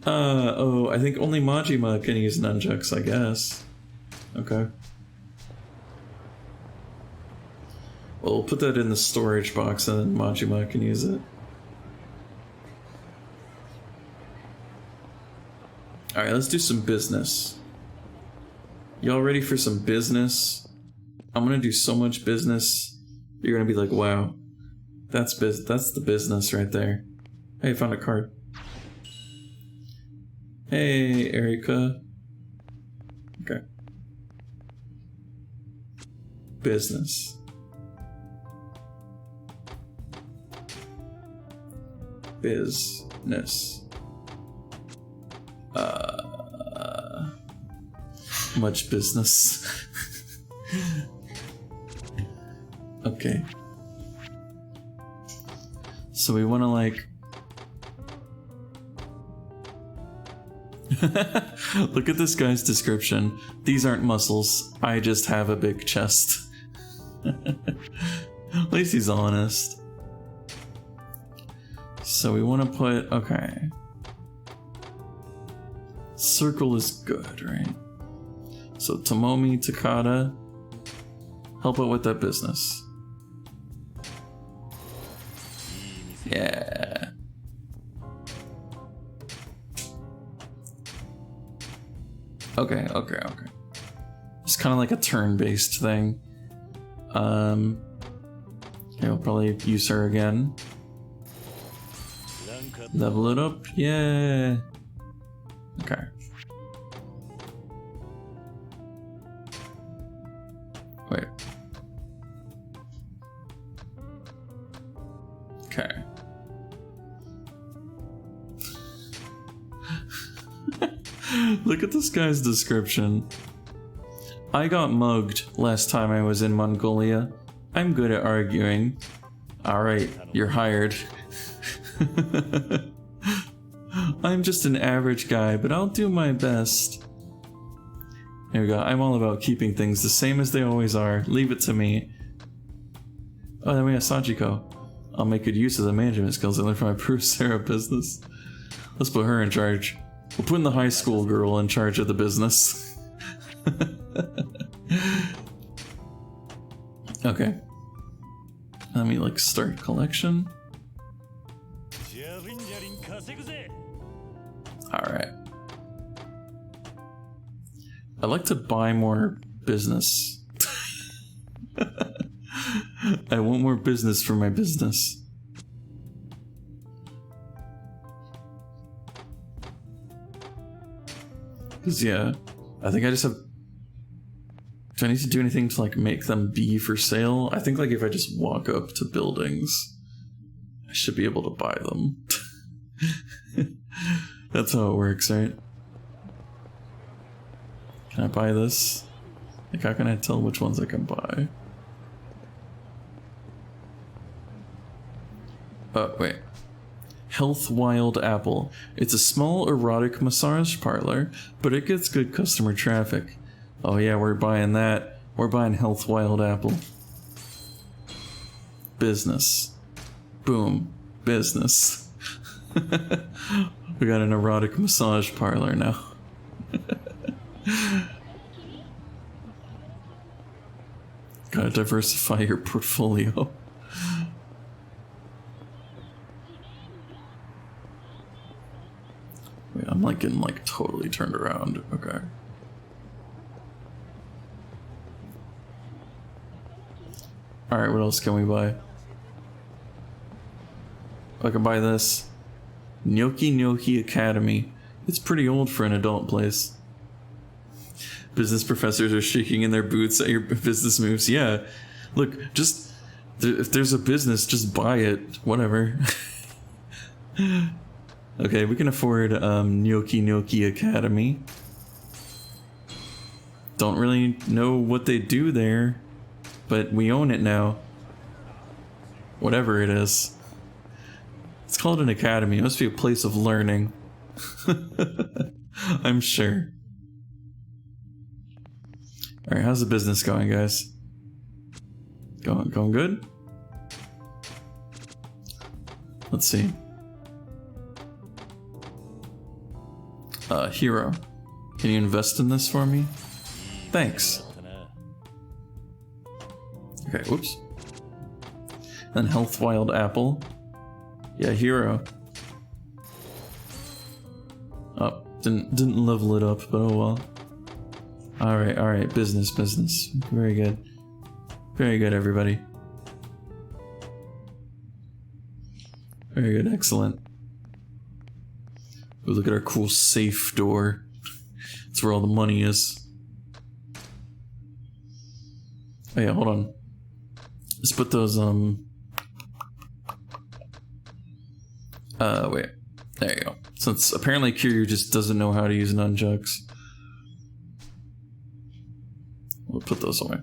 Oh, I think only Majima can use nunchucks, I guess. Okay. Well, we'll put that in the storage box and then Majima can use it. Alright, let's do some business. Y'all ready for some business? I'm gonna do so much business. You're gonna be like, wow. That's the business right there. Hey, I found a card. Hey, Erika. Okay. Business. Business. Much business. Okay. So we want to like look at this guy's description. These aren't muscles. I just have a big chest. At least he's honest. So we want to put, okay. Circle is good, right? So Tomomi, Takada, help out with that business. Yeah. Okay. It's kind of like a turn-based thing. Okay, we'll probably use her again. Level it up, yeah. Okay. Wait. Okay. Look at this guy's description. I got mugged last time I was in Mongolia. I'm good at arguing. Alright, you're hired. I'm just an average guy, but I'll do my best. There we go. I'm all about keeping things the same as they always are. Leave it to me. Oh, then we have Sachiko. I'll make good use of the management skills I learned from my Sarah business. Let's put her in charge. We're putting the high school girl in charge of the business. Okay. Let me like start collection. Alright. I'd like to buy more business. I want more business for my business. Cause yeah, I think I just have... Do I need to do anything to like make them be for sale? I think like if I just walk up to buildings, I should be able to buy them. That's how it works, right? Can I buy this? Like how can I tell which ones I can buy? Oh, wait. Health Wild Apple. It's a small erotic massage parlor, but it gets good customer traffic. Oh yeah, we're buying that. We're buying Health Wild Apple. Business. Boom. Business. We got an erotic massage parlor now. Gotta diversify your portfolio. Wait, I'm like getting like totally turned around. Okay. Alright, what else can we buy? I can buy this. Gnocchi Gnocchi Academy. It's pretty old for an adult place. Business professors are shaking in their boots at your business moves. Yeah. Look, just... if there's a business, just buy it. Whatever. Okay, we can afford Gnocchi Gnocchi Academy. Don't really know what they do there, but we own it now. Whatever it is. It's called an academy. It must be a place of learning. I'm sure. Alright, how's the business going, guys? Going good? Let's see. Hero, can you invest in this for me? Thanks. Okay, whoops. Then Health Wild Apple. Yeah, Hero. Oh, didn't level it up, but oh well. Alright, business. Very good. Very good, everybody. Very good, excellent. Ooh, look at our cool safe door. That's where all the money is. Oh yeah, hold on. Let's put those, wait. There you go. Since apparently Kiryu just doesn't know how to use nunchucks. We'll put those away.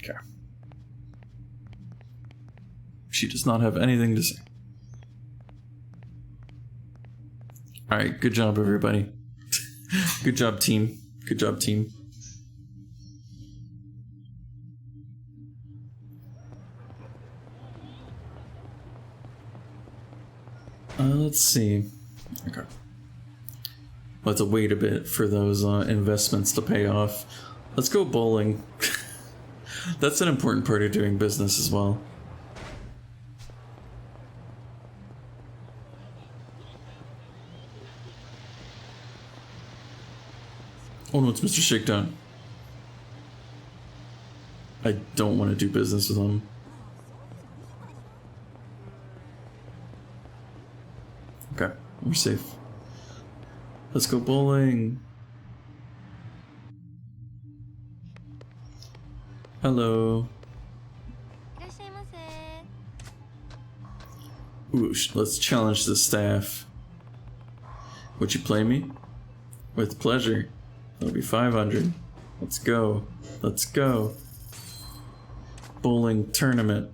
Okay. She does not have anything to say. Alright, good job, everybody. Good job, team. Good job, team. Let's see. Okay. We'll have to wait a bit for those investments to pay off. Let's go bowling. That's an important part of doing business as well. Oh no, it's Mr. Shakedown. I don't want to do business with him. Okay, we're safe. Let's go bowling. Hello. Ooh, let's challenge the staff. Would you play me? With pleasure. That'll be 500. Let's go. Let's go. Bowling tournament.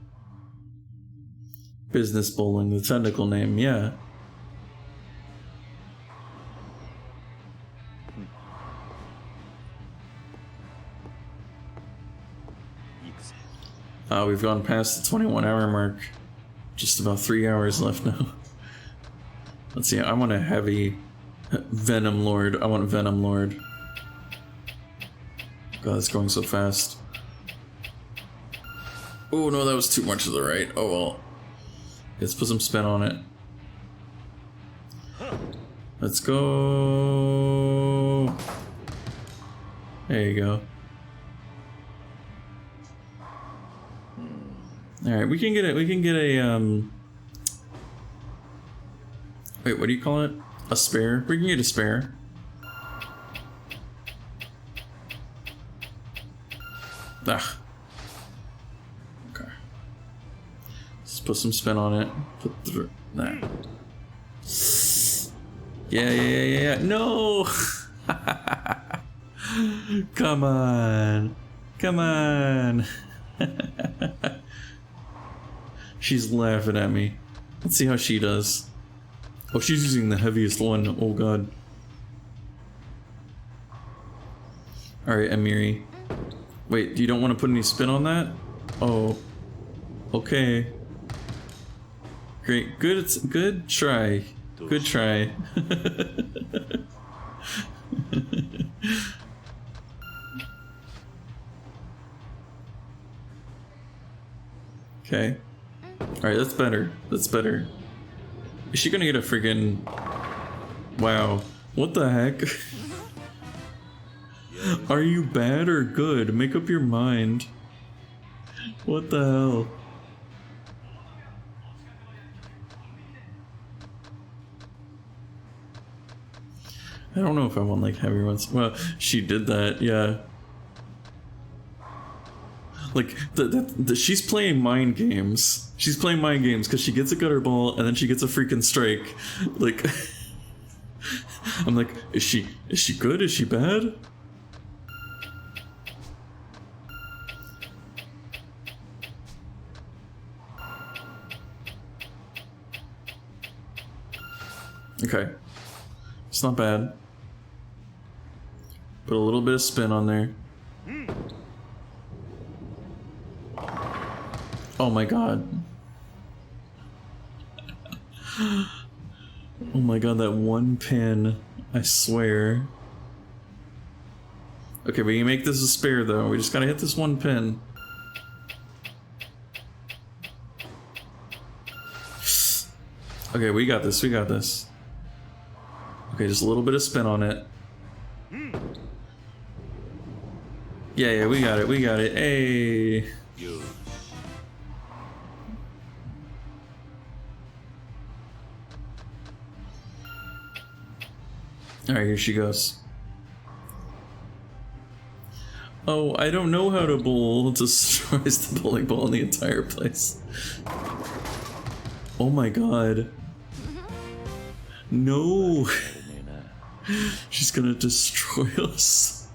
Business bowling, the technical name, yeah. We've gone past the 21-hour mark. Just about 3 hours left now. Let's see, I want a heavy Venom Lord. I want Venom Lord. God, it's going so fast. Oh no, that was too much to the right. Oh well. Let's put some spin on it. Let's go. There you go. Alright, we can get a wait, what do you call it? A spare? We can get a spare. Ah. Okay. Let's put some spin on it. Put the there. Yeah. No! Come on. Come on. She's laughing at me. Let's see how she does. Oh, she's using the heaviest one. Oh god. Alright, Amiri. Wait, you don't want to put any spin on that? Oh. Okay. Great. Good try. Good try. Okay. Alright, that's better. That's better. Is she gonna get a friggin... Wow. What the heck? Are you bad or good? Make up your mind. What the hell? I don't know if I want like heavy ones. Well, she did that, yeah. Like, she's playing mind games. She's playing mind games because she gets a gutter ball and then she gets a freaking strike. Like, I'm like, is she good? Is she bad? Okay. It's not bad. Put a little bit of spin on there. Oh my god. Oh my god, that one pin. I swear. Okay, we can make this a spare though. We just gotta hit this one pin. Okay, we got this, we got this. Okay, just a little bit of spin on it. Yeah, we got it, we got it. Hey! Alright, here she goes. Oh, I don't know how to bowl. It destroys the bowling ball in the entire place. Oh my god. No! She's gonna destroy us.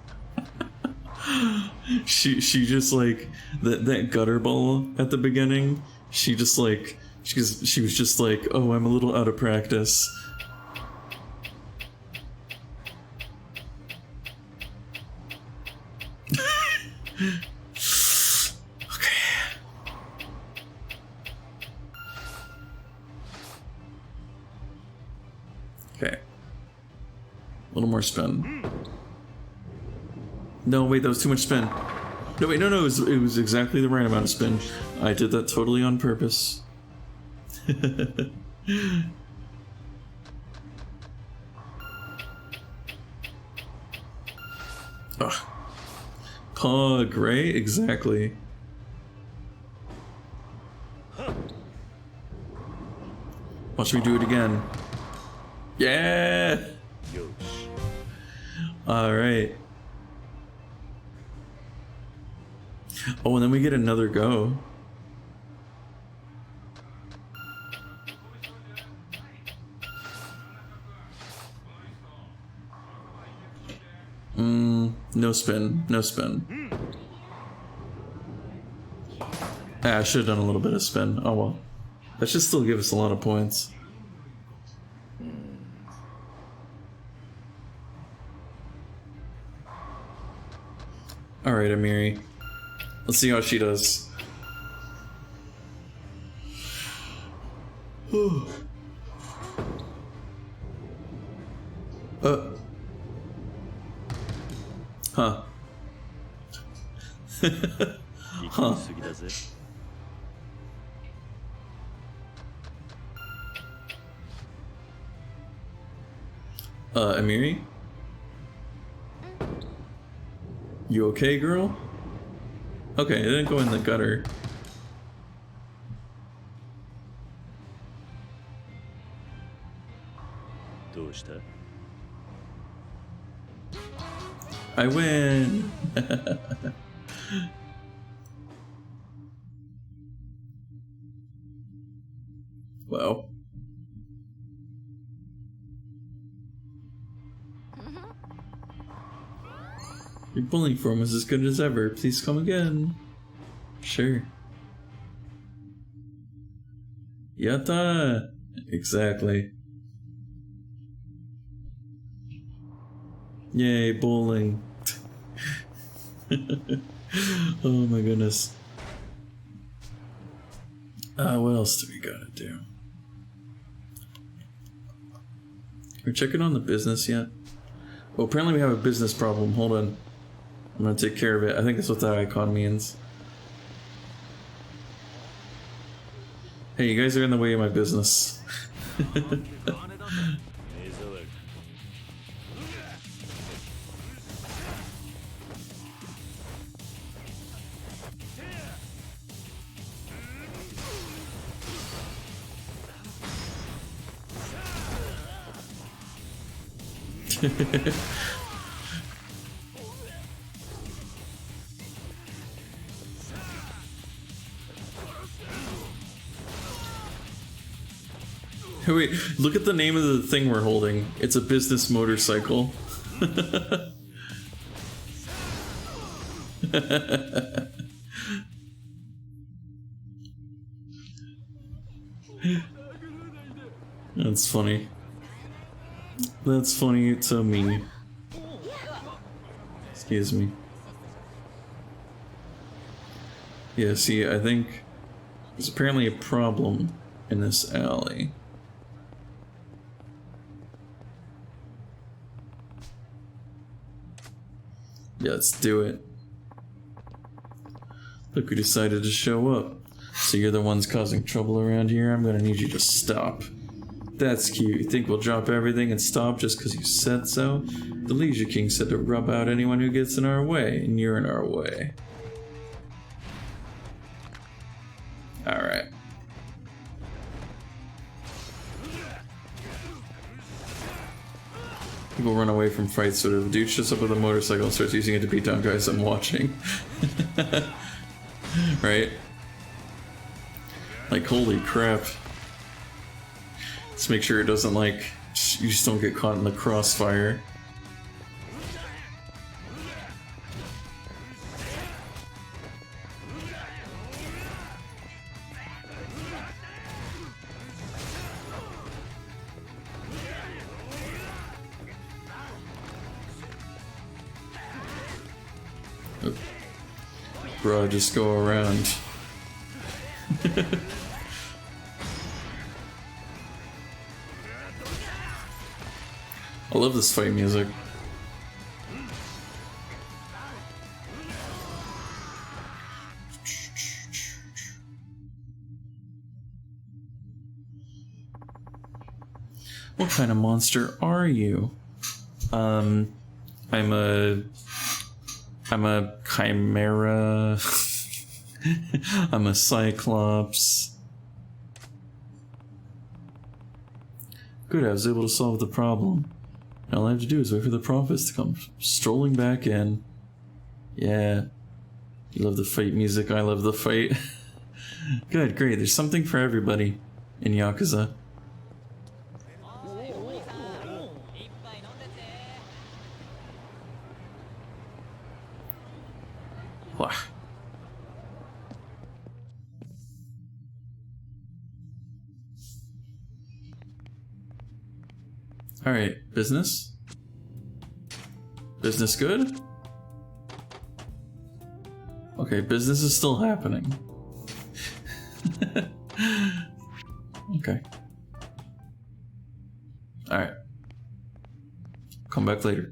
she just like that gutter ball at the beginning. She just like she was just like, oh, I'm a little out of practice. Okay. A little more spin. No, wait, that was too much spin. No, wait, no, it was exactly the right amount of spin. I did that totally on purpose. Ugh. Pug, right? Exactly. Watch me do it again. Yeah! Alright. Oh, and then we get another go. No spin, no spin. Ah, I should have done a little bit of spin. Oh well. That should still give us a lot of points. Alright, Amiri. Let's see how she does. Huh. Huh. Amiri? You okay, girl? Okay, it didn't go in the gutter. I win! Wow. Your bowling form was as good as ever. Please come again. Sure. Yatta! Exactly. Yay, bowling. Oh my goodness. What else do we gotta do? We're checking on the business yet? Well, apparently we have a business problem. Hold on. I'm gonna take care of it. I think that's what that icon means. Hey, you guys are in the way of my business. Wait, look at the name of the thing we're holding. It's a business motorcycle. That's funny. That's funny to me. Excuse me. Yeah, see, I think there's apparently a problem in this alley. Yeah, let's do it. Look who decided to show up. So you're the ones causing trouble around here? I'm gonna need you to stop. That's cute. You think we'll drop everything and stop just because you said so? The Leisure King said to rub out anyone who gets in our way, and you're in our way. Alright. People run away from fights, sort of. A dude shows up with a motorcycle and starts using it to beat down guys I'm watching. Right? Like, holy crap. Let's make sure it doesn't, like, you just don't get caught in the crossfire. Bro, just go around. I love this fight music. What kind of monster are you? I'm a chimera. I'm a cyclops. Good, I was able to solve the problem. All I have to do is wait for the prophets to come strolling back in. Yeah. You love the fight music, I love the fight. Good, great, there's something for everybody in Yakuza. Wow. Alright, business? Business good? Okay, business is still happening. Okay. Alright. Come back later.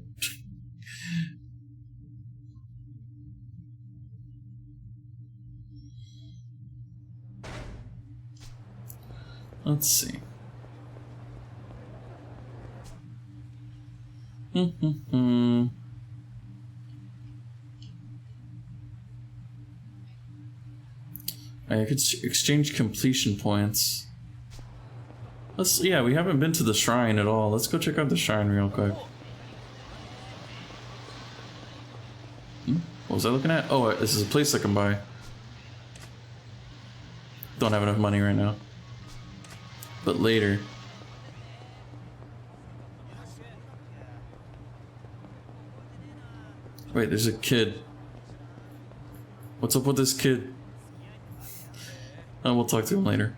Let's see. I could exchange completion points. Yeah, we haven't been to the shrine at all. Let's go check out the shrine real quick. What was I looking at? Oh, this is a place I can buy. Don't have enough money right now. But later. Wait, there's a kid. What's up with this kid? Oh, we'll talk to him later.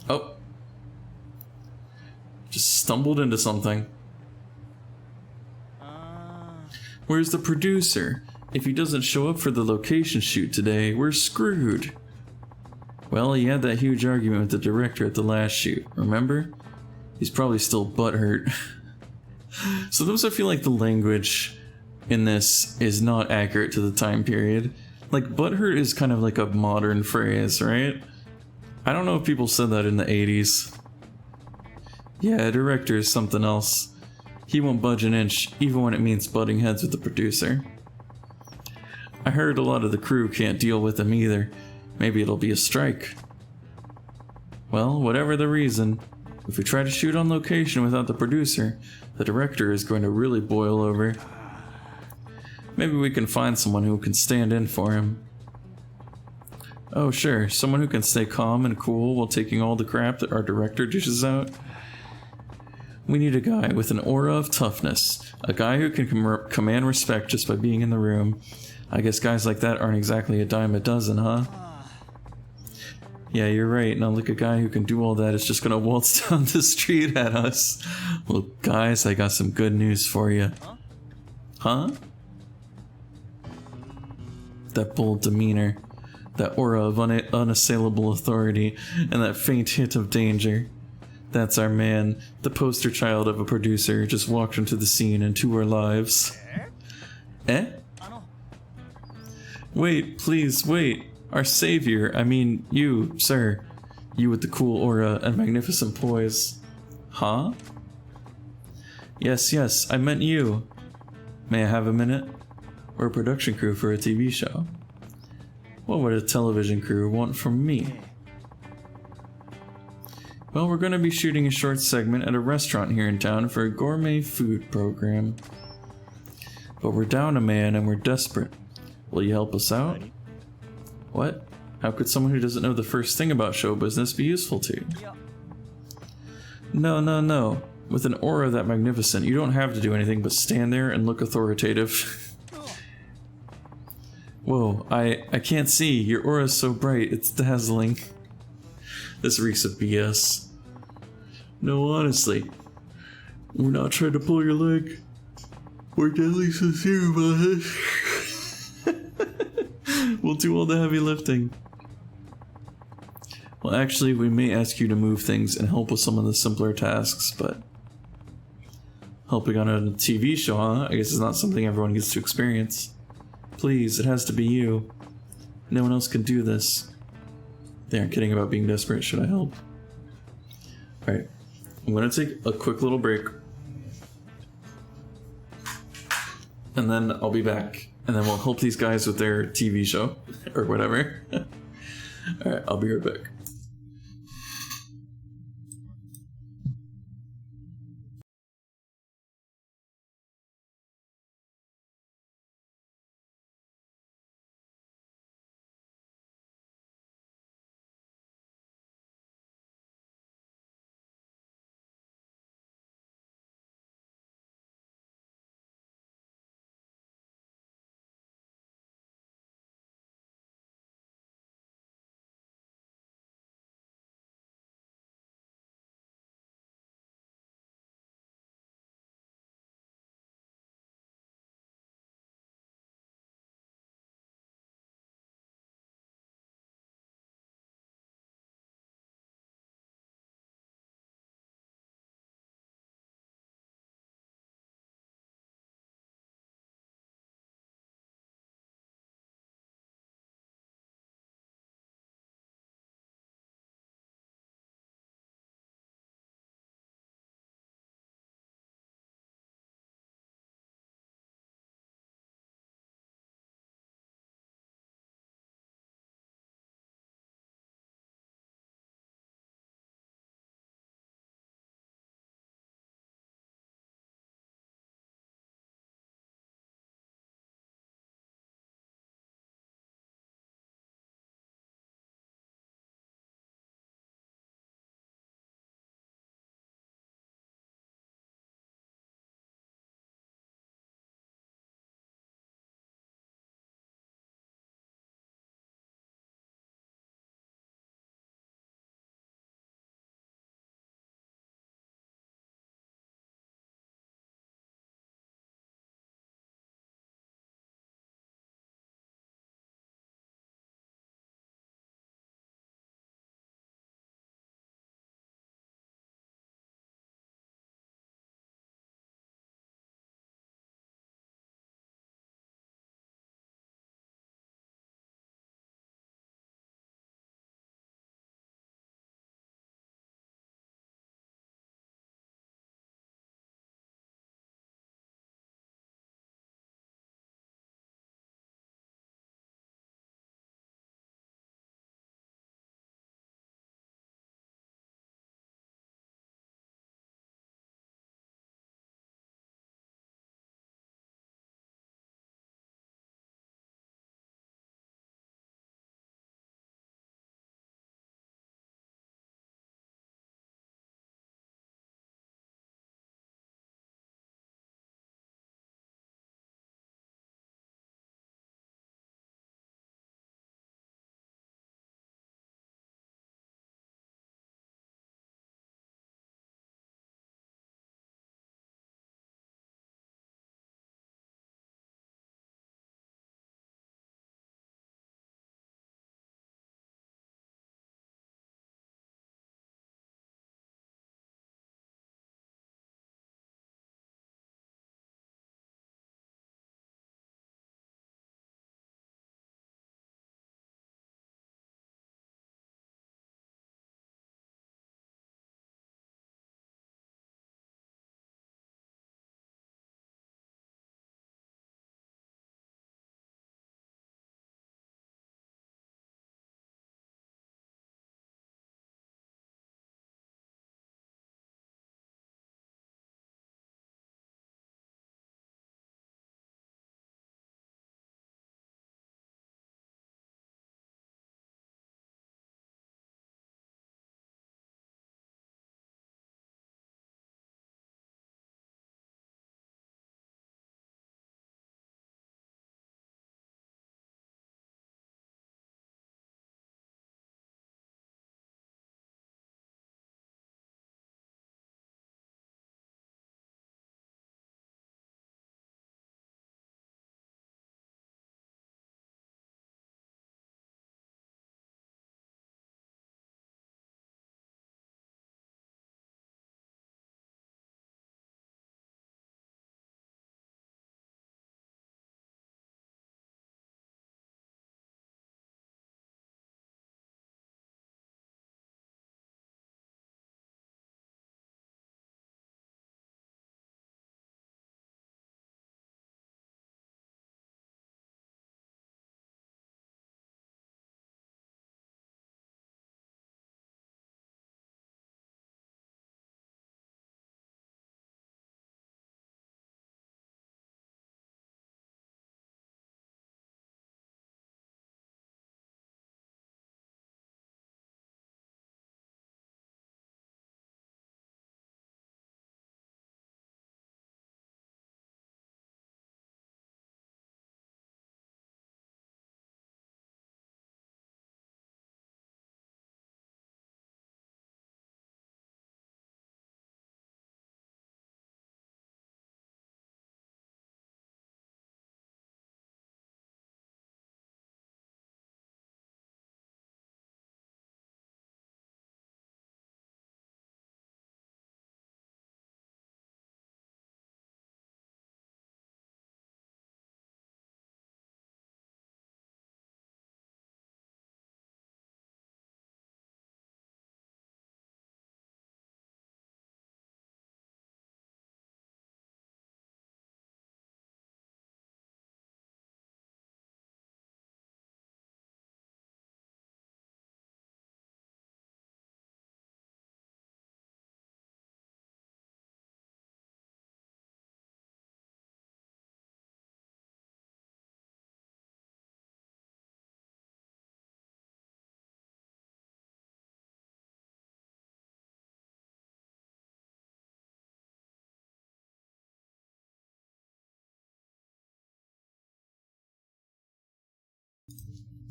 Oh. Just stumbled into something. Where's the producer? If he doesn't show up for the location shoot today, we're screwed. Well, he had that huge argument with the director at the last shoot, remember? He's probably still butthurt. Sometimes I feel like the language in this is not accurate to the time period. Like, butthurt is kind of like a modern phrase, right? I don't know if people said that in the 80s. Yeah, director is something else. He won't budge an inch, even when it means butting heads with the producer. I heard a lot of the crew can't deal with him either. Maybe it'll be a strike. Well, whatever the reason, if we try to shoot on location without the producer, the director is going to really boil over. Maybe we can find someone who can stand in for him. Oh sure, someone who can stay calm and cool while taking all the crap that our director dishes out. We need a guy with an aura of toughness, a guy who can command respect just by being in the room. I guess guys like that aren't exactly a dime a dozen, huh? Yeah, you're right. Now look, a guy who can do all that is just gonna waltz down the street at us. Well, guys, I got some good news for you. Huh? That bold demeanor. That aura of unassailable authority and that faint hint of danger. That's our man, the poster child of a producer, just walked into the scene into our lives. Eh? Wait, please, wait. Our savior, I mean, you, sir. You with the cool aura and magnificent poise. Huh? Yes, yes, I meant you. May I have a minute? We're a production crew for a TV show. What would a television crew want from me? Well, we're going to be shooting a short segment at a restaurant here in town for a gourmet food program. But we're down a man and we're desperate. Will you help us out? What? How could someone who doesn't know the first thing about show business be useful to you? No, no, no. With an aura that magnificent, you don't have to do anything but stand there and look authoritative. Whoa, I can't see. Your aura is so bright, it's dazzling. This reeks of BS. No, honestly. We're not trying to pull your leg. We're deadly sincere about it. We'll do all the heavy lifting. Well, actually, we may ask you to move things and help with some of the simpler tasks, but helping on a TV show, huh? I guess it's not something everyone gets to experience. Please, it has to be you. No one else can do this. They aren't kidding about being desperate. Should I help? Alright. I'm gonna take a quick little break. And then I'll be back. And then we'll help these guys with their TV show. Or whatever. Alright, I'll be right back.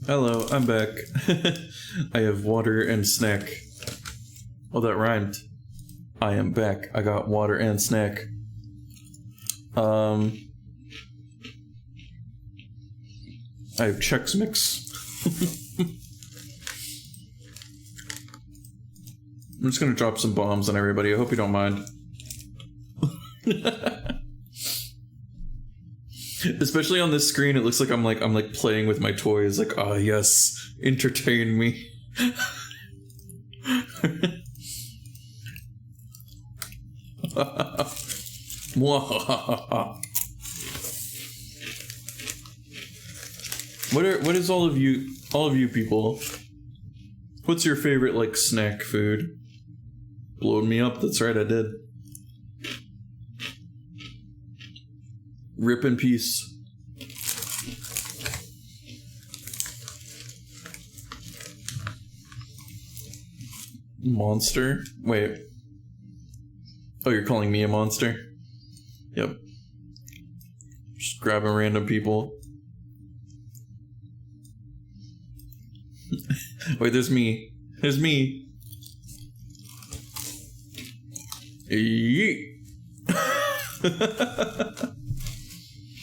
Hello, I'm back. I have water and snack. Oh, that rhymed. I am back. I got water and snack. I have Chex Mix. I'm just gonna drop some bombs on everybody. I hope you don't mind. Especially on this screen, it looks like I'm playing with my toys. Like, ah, yes, entertain me. What is all of you people? What's your favorite like snack food? Blowed me up. That's right, I did. Rip in peace. Monster? Wait. Oh, you're calling me a monster? Yep. Just grabbing random people. Wait, there's me. There's me. Yeet.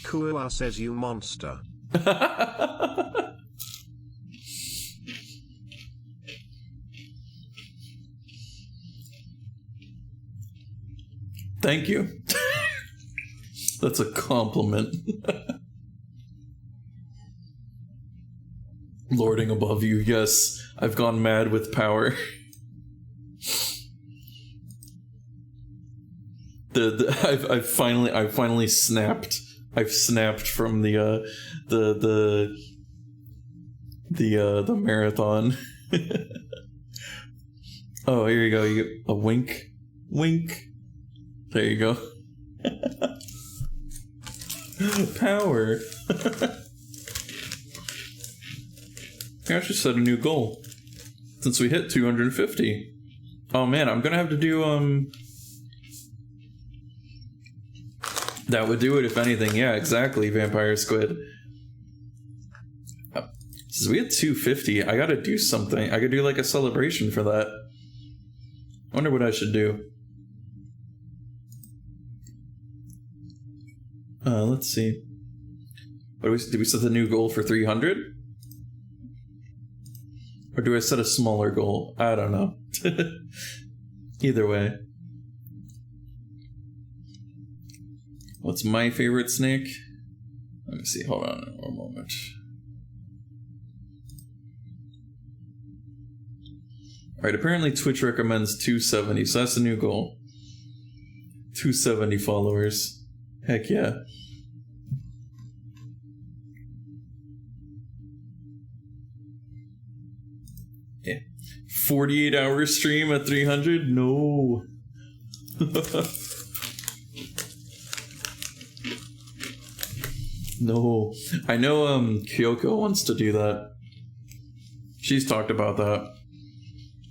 Kua says you monster. Thank you. That's a compliment. Lording above you, yes. I've gone mad with power. I've finally snapped. I've snapped from the marathon. Oh, here you go. You get a wink. Wink. There you go. Power. I should set a new goal. Since we hit 250. Oh man, I'm gonna have to do, that would do it if anything. Yeah, exactly, Vampire Squid. Since we hit 250, I gotta do something. I could do like a celebration for that. I wonder what I should do. Let's see. What did we set the new goal for 300? Or do I set a smaller goal? I don't know. Either way. What's my favorite snake? Let me see. Hold on one moment. Alright, apparently Twitch recommends 270, so that's the new goal. 270 followers. Heck yeah. Yeah. 48-hour stream at 300? No. No. I know Kyoko wants to do that. She's talked about that.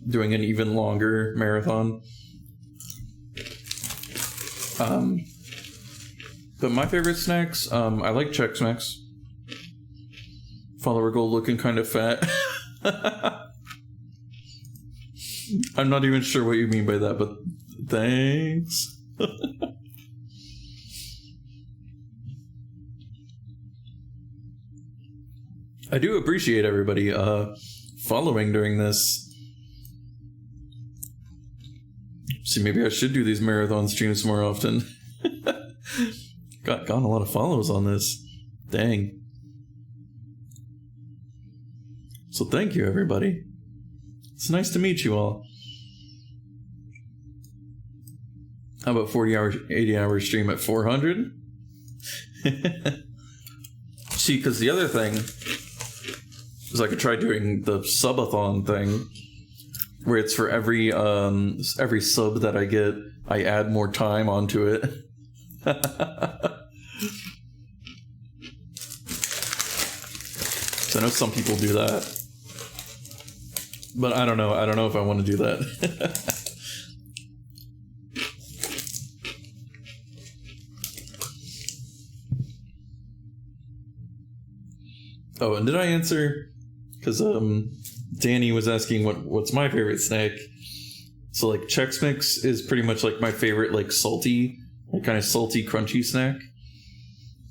Doing an even longer marathon. But my favorite snacks, I like Chex Mix. Follower goal looking kind of fat. I'm not even sure what you mean by that, but thanks. I do appreciate everybody following during this. See, maybe I should do these marathon streams more often. Gotten a lot of follows on this. Dang. So thank you, everybody. It's nice to meet you all. How about 40-hour, 80-hour stream at 400? See, because the other thing is I could try doing the subathon thing, where it's for every sub that I get, I add more time onto it. So I know some people do that. But I don't know. I don't know if I want to do that. Oh, and did I answer because Danny was asking what's my favorite snack. So like Chex Mix is pretty much like my favorite, like salty, like kind of salty, crunchy snack.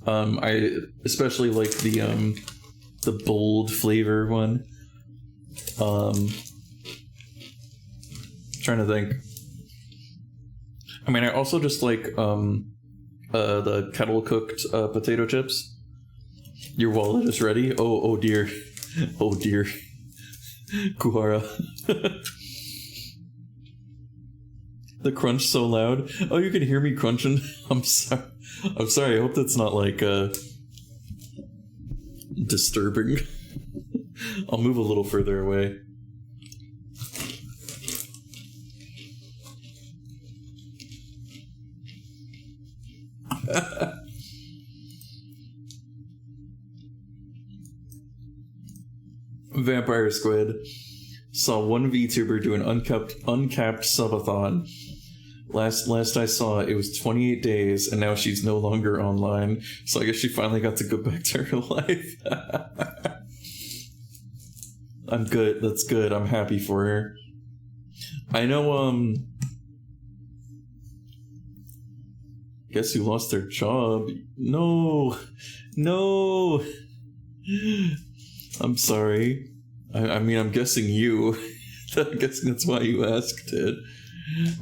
I especially like the bold flavor one. Trying to think. I mean, I also just like the kettle cooked potato chips. Your wallet is ready. Oh dear, oh dear, Kuhara. The crunch so loud. Oh, you can hear me crunching. I'm sorry. I'm sorry. I hope that's not like disturbing. I'll move a little further away. Vampire Squid saw one VTuber do an uncapped subathon. Last I saw, it was 28 days, and now she's no longer online. So I guess she finally got to go back to her life. I'm good. That's good. I'm happy for her. I know. Guess who lost their job? No. I'm sorry. I mean, I'm guessing you. I'm guessing that's why you asked it.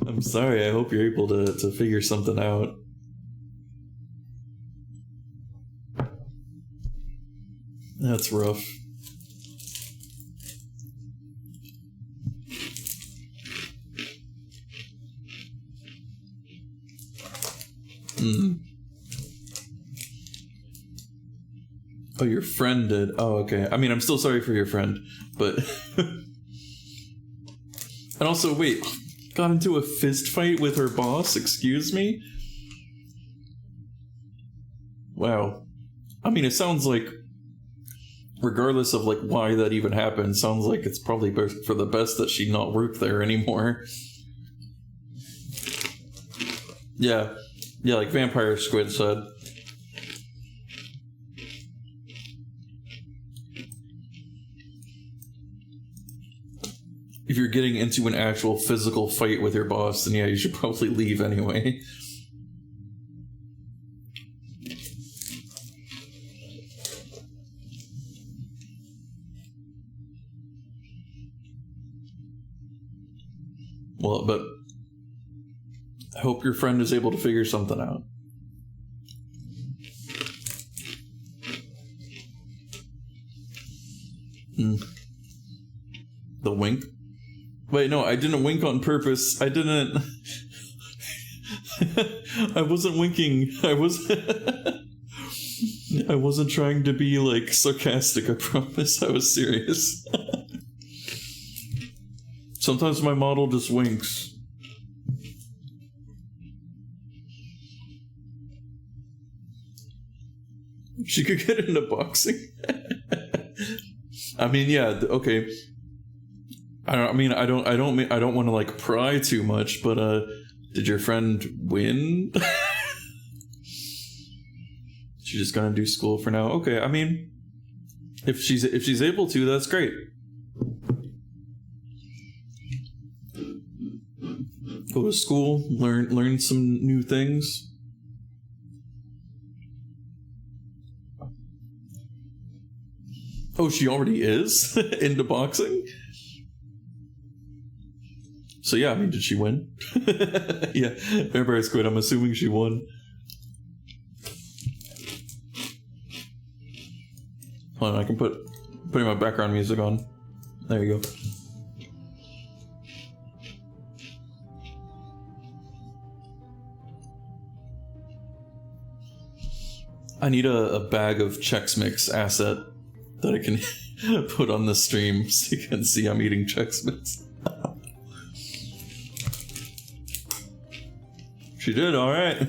I'm sorry. I hope you're able to figure something out. That's rough. Oh, your friend did. Oh, okay. I mean, I'm still sorry for your friend, but... And also, wait, got into a fist fight with her boss? Excuse me? Wow. I mean, it sounds like, regardless of, like, why that even happened, sounds like it's probably for the best that she not work there anymore. Yeah. Yeah, like Vampire Squid said. If you're getting into an actual physical fight with your boss, then yeah, you should probably leave anyway. Well, but I hope your friend is able to figure something out. The wink? Wait, no, I didn't wink on purpose. I didn't... I wasn't winking. I wasn't trying to be, like, sarcastic, I promise. I was serious. Sometimes my model just winks. She could get into boxing? I mean, yeah, okay. I don't want to like pry too much, but did your friend win? She's just gonna do school for now. Okay, I mean, if she's able to, that's great. Go to school, learn some new things. Oh, she already is into boxing? So yeah, I mean, did she win? Yeah, Vampire Squid, I'm assuming she won. Hold on, I can putting my background music on. There you go. I need a bag of Chex Mix asset that I can put on the stream so you can see I'm eating Chex Mix. She did, alright.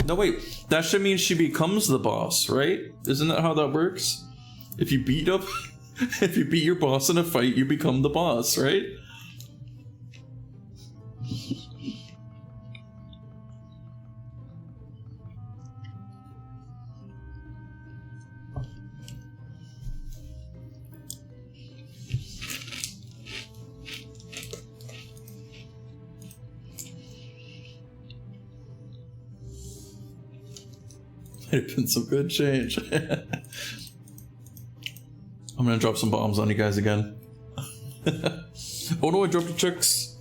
No, wait. That should mean she becomes the boss, right? Isn't that how that works? If you beat your boss in a fight, you become the boss, right? Might have been some good change. I'm gonna drop some bombs on you guys again. Oh no, I dropped the chicks.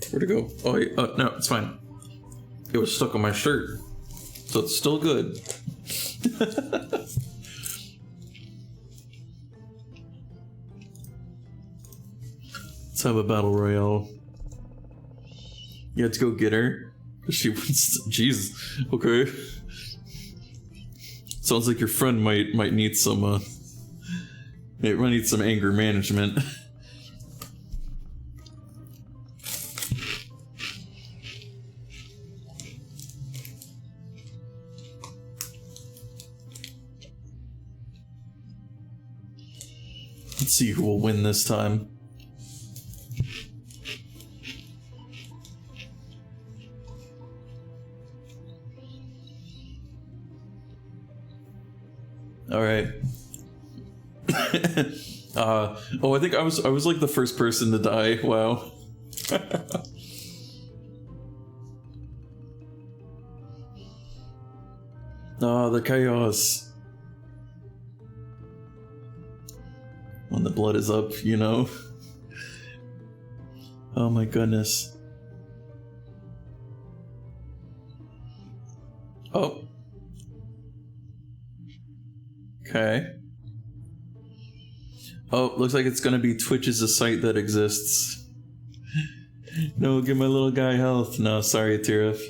Where'd it go? Oh, no, it's fine. It was stuck on my shirt. So it's still good. Let's have a battle royale. You had to go get her? She was... Jeez. Okay. Sounds like your friend might need some, might need some anger management. Let's see who will win this time. All right. Oh, I think I was like the first person to die. Wow. Oh, the chaos. When the blood is up, you know. Oh my goodness. Oh. Okay. Oh, looks like it's gonna be Twitch is a site that exists. No, give my little guy health. No, sorry, Tirif.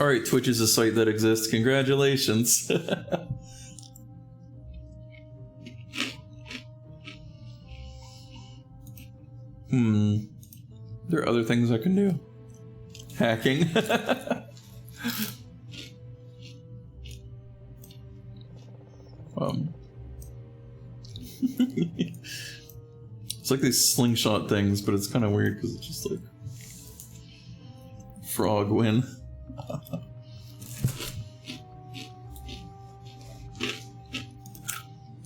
Alright, Twitch is a site that exists. Congratulations. There are other things I can do. Hacking. It's like these slingshot things, but it's kind of weird because it's just like frog win.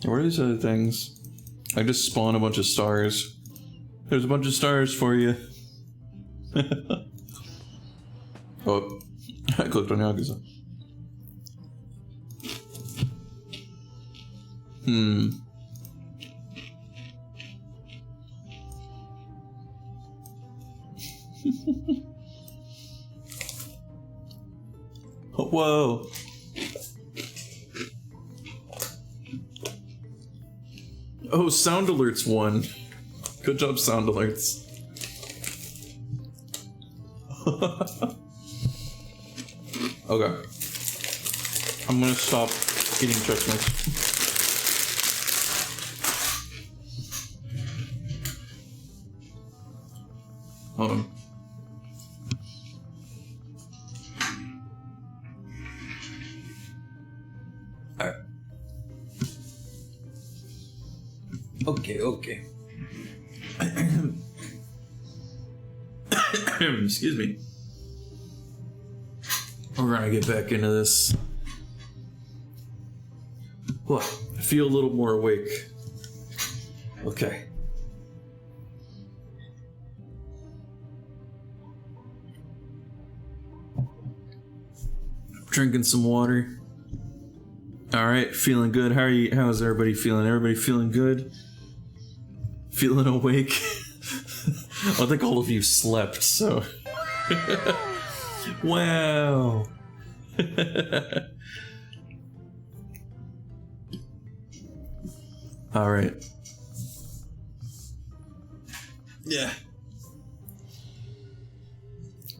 What are these other things? I just spawn a bunch of stars. There's a bunch of stars for you. Oh, I clicked on Yakuza. Whoa. Oh, sound alerts won. Good job, sound alerts. Okay. I'm gonna stop eating Chex Mix. Hold on. Alright. Okay. Excuse me. We're gonna get back into this. Well, I feel a little more awake. Okay. Drinking some water. Alright, feeling good. How's everybody feeling? Everybody feeling good? Feeling awake? I think all of you slept, so... Wow! Alright. Yeah.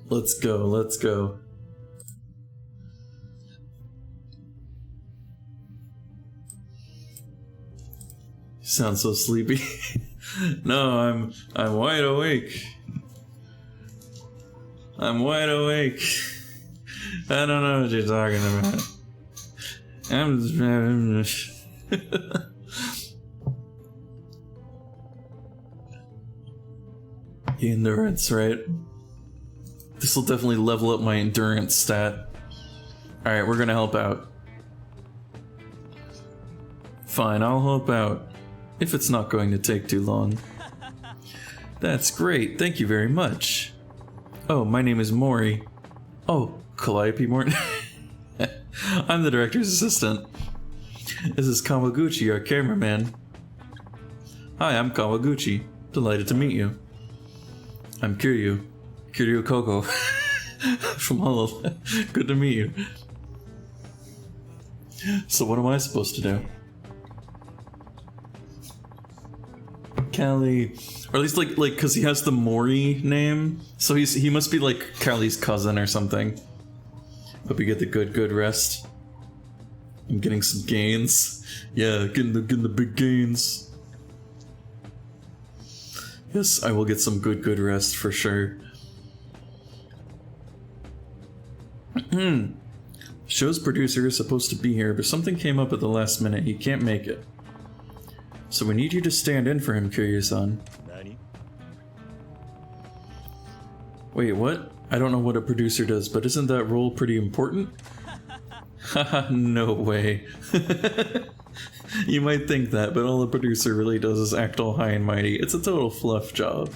Let's go. You sound so sleepy. No, I'm wide awake. I'm wide awake. I don't know what you're talking about. I'm just... The endurance, right? This will definitely level up my endurance stat. Alright, we're gonna help out. Fine, I'll help out. if it's not going to take too long. That's great, thank you very much. Oh, my name is Mori. Oh, Calliope Morton. I'm the director's assistant. This is Kawaguchi, our cameraman. Hi, I'm Kawaguchi. Delighted to meet you. I'm Kiryu. Kiryu Koko. From HoloLens. Good to meet you. So what am I supposed to do? Callie, or at least like because he has the Mori name, so he must be like Callie's cousin or something. Hope you get the good rest. I'm getting some gains. Yeah, getting the big gains. Yes, I will get some good rest for sure. Show's producer is supposed to be here, but something came up at the last minute. He can't make it. So we need you to stand in for him, Kiryu-san. Wait, what? I don't know what a producer does, but isn't that role pretty important? Haha, no way. You might think that, but all the producer really does is act all high and mighty. It's a total fluff job.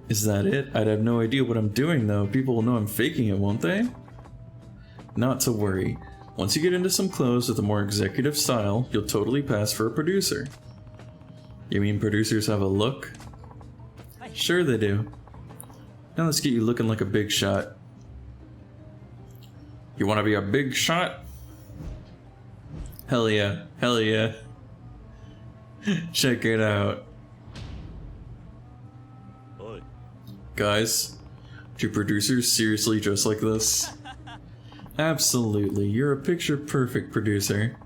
Is that it? I'd have no idea what I'm doing though. People will know I'm faking it, won't they? Not to worry. Once you get into some clothes with a more executive style, you'll totally pass for a producer. You mean producers have a look? Sure they do. Now let's get you looking like a big shot. You want to be a big shot? Hell yeah, hell yeah. Check it out. Guys, do producers seriously dress like this? Absolutely, you're a picture-perfect producer.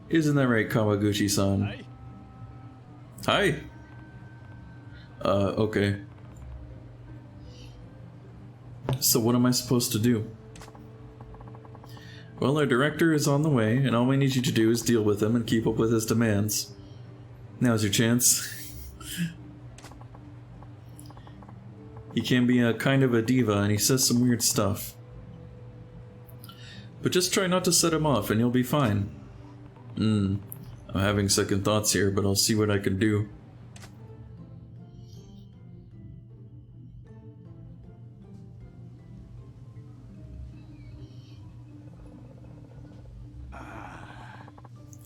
Isn't that right, Kawaguchi-san? Hi! Okay. So what am I supposed to do? Well, our director is on the way, and all we need you to do is deal with him and keep up with his demands. Now's your chance. He can be a kind of a diva, and he says some weird stuff. But just try not to set him off, and you'll be fine. I'm having second thoughts here, but I'll see what I can do.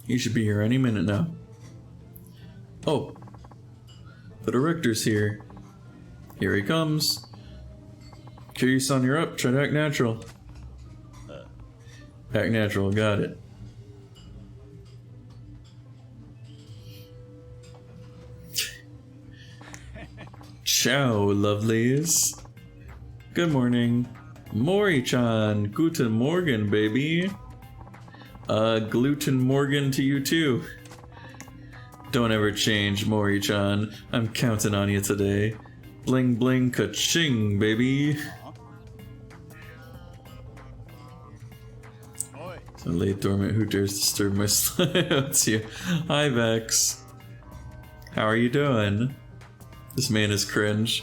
He should be here any minute now. Oh, the director's here. Here he comes. Kiryu-san, you're up. Try to act natural. Act natural, got it. Ciao, lovelies. Good morning. Mori-chan, guten Morgen, baby. Gluten Morgan to you too. Don't ever change, Mori-chan. I'm counting on you today. Bling bling ka-ching, baby. So late dormant, who dares disturb my sleep? It's you. Hi, Vex. How are you doing? This man is cringe.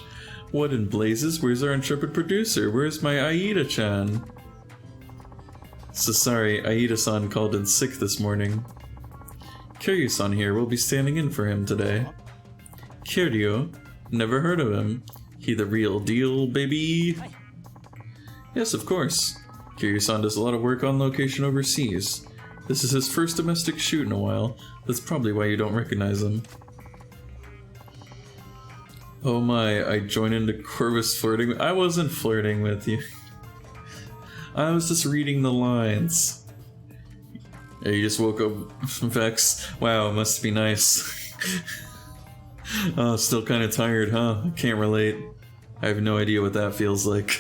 What in blazes? Where's our intrepid producer? Where's my Aida-chan? So sorry, Aida-san called in sick this morning. Kiryu-san here will be standing in for him today. Kiryu? Never heard of him. He the real deal, baby? Yes, of course. Kiryu-san does a lot of work on location overseas. This is his first domestic shoot in a while. That's probably why you don't recognize him. Oh my, I joined into Corvus flirting. I wasn't flirting with you. I was just reading the lines. Yeah, you just woke up, Vex. Wow, it must be nice. Oh, still kind of tired, huh? I can't relate. I have no idea what that feels like.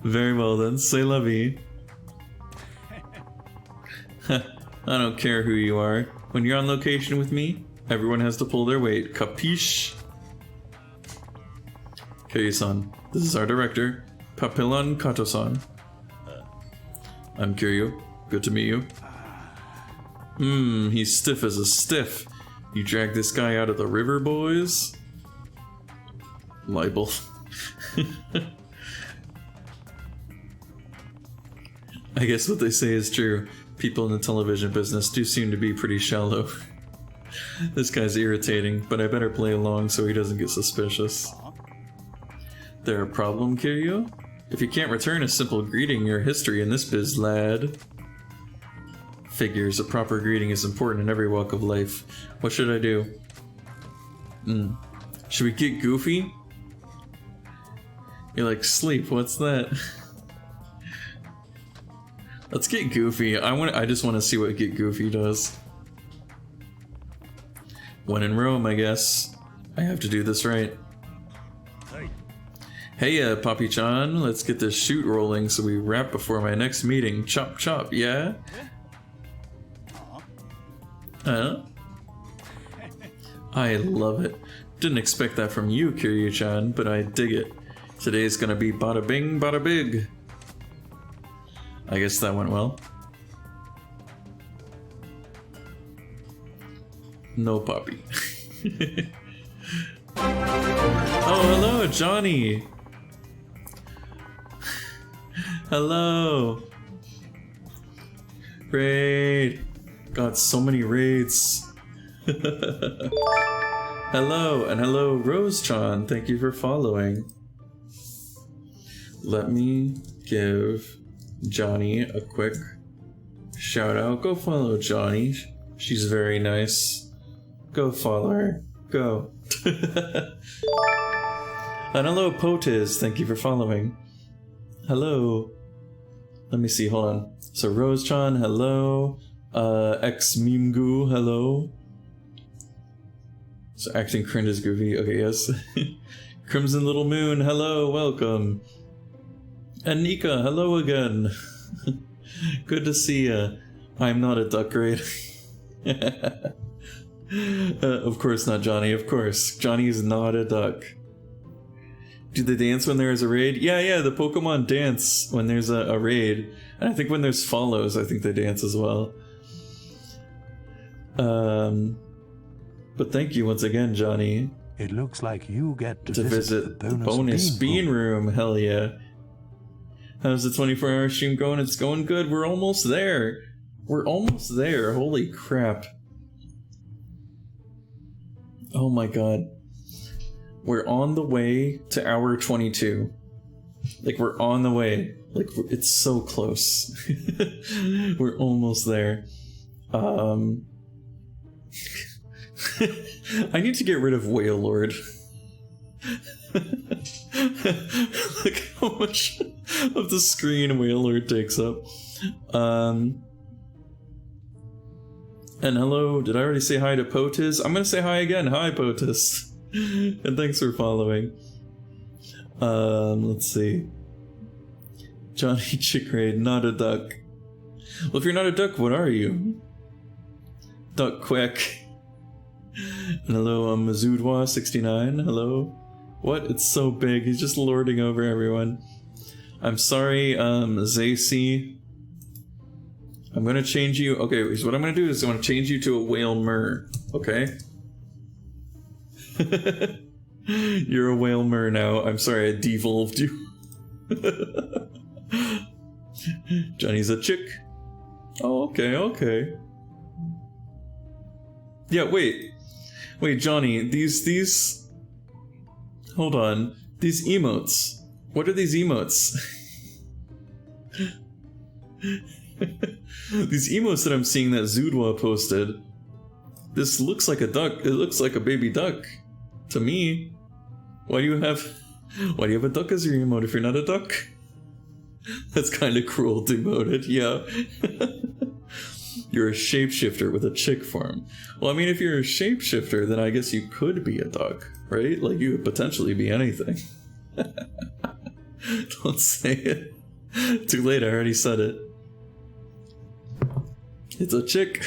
Very well then, say la vie. I don't care who you are. When you're on location with me, everyone has to pull their weight. Capiche? Kiryu-san, this is our director, Papillon Kato-san. I'm Kiryu. Good to meet you. He's stiff as a stiff. You drag this guy out of the river, boys? Libel. I guess what they say is true. People in the television business do seem to be pretty shallow. This guy's irritating, but I better play along so he doesn't get suspicious. There a problem, Kiryu? If you can't return a simple greeting, your history in this biz, lad. Figures, a proper greeting is important in every walk of life. What should I do? Should we get goofy? You're like, sleep, what's that? Let's get goofy. I just want to see what get goofy does. When in Rome, I guess. I have to do this right. Hey, Poppy-chan, let's get this shoot rolling so we wrap before my next meeting. Chop chop, yeah? Huh? I love it. Didn't expect that from you, Kiryu-chan, but I dig it. Today's gonna be bada bing, bada big. I guess that went well. No Poppy. Oh, hello, Johnny! Hello! Raid! Got so many raids. Hello, and hello, Rose-chan. Thank you for following. Let me give Johnny a quick shout out. Go follow Johnny. She's very nice. Go follow her. Go. And hello, Potiz. Thank you for following. Hello. Let me see, hold on. So Rose-chan, hello. X-Mimgu, hello. So acting cringe is goofy. Okay, yes. Crimson Little Moon, hello, welcome. And Nika, hello again. Good to see ya. I'm not a duck raid. Of course not, Johnny, of course. Johnny is not a duck. Do they dance when there is a raid? Yeah, the Pokemon dance when there's a raid. And I think when there's follows, I think they dance as well. But thank you once again, Johnny. It looks like you get to visit the bonus bean room. Hell yeah. How's the 24-hour stream going? It's going good. We're almost there. We're almost there. Holy crap. Oh my god. We're on the way to hour 22. Like, we're on the way. Like, it's so close. We're almost there. I need to get rid of Whale Lord. Look how much of the screen Whale Lord takes up. And hello, did I already say hi to Potis? I'm gonna say hi again. Hi, Potis. And thanks for following. Let's see. Johnny Chick Raid, not a duck. Well, if you're not a duck, what are you? Duck Quack. And hello, Mazudwa69. Hello. What? It's so big. He's just lording over everyone. I'm sorry, Zacy. I'm gonna change you. Okay, so what I'm gonna do is I'm gonna change you to a whale mer. Okay? You're a whale mer now. I'm sorry, I devolved you. Johnny's a chick. Oh, okay. Yeah, wait, Johnny, these... Hold on. These emotes. What are these emotes? These emotes that I'm seeing that Zudwa posted. This looks like a duck. It looks like a baby duck. To me. Why do you have a duck as your emote if you're not a duck? That's kind of cruel, demoted, yeah. You're a shapeshifter with a chick form. Well, I mean, if you're a shapeshifter, then I guess you could be a duck, right? Like, you could potentially be anything. Don't say it. Too late, I already said it. It's a chick.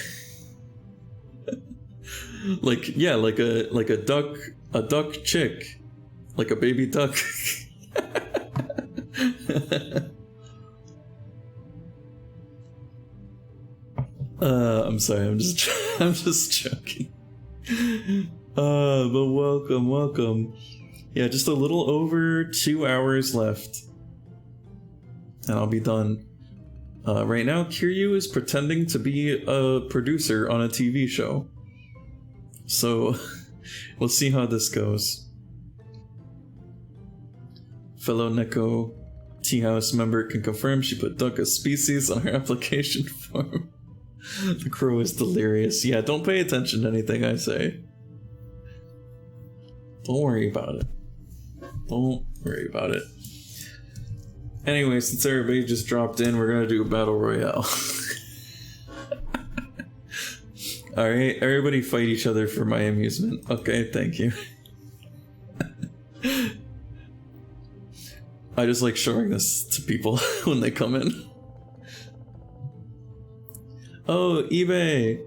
Like, yeah, like a duck chick. Like a baby duck. I'm sorry, I'm just joking. But welcome. Yeah, just a little over 2 hours left. And I'll be done. Right now, Kiryu is pretending to be a producer on a TV show. So, we'll see how this goes. Fellow Neko Tea House member can confirm she put duck as species on her application form. The crow is delirious. Yeah, don't pay attention to anything I say. Don't worry about it. Don't worry about it. Anyway, since everybody just dropped in, we're gonna do a battle royale. Alright, everybody fight each other for my amusement. Okay, thank you. I just like showing this to people when they come in. Oh, eBay!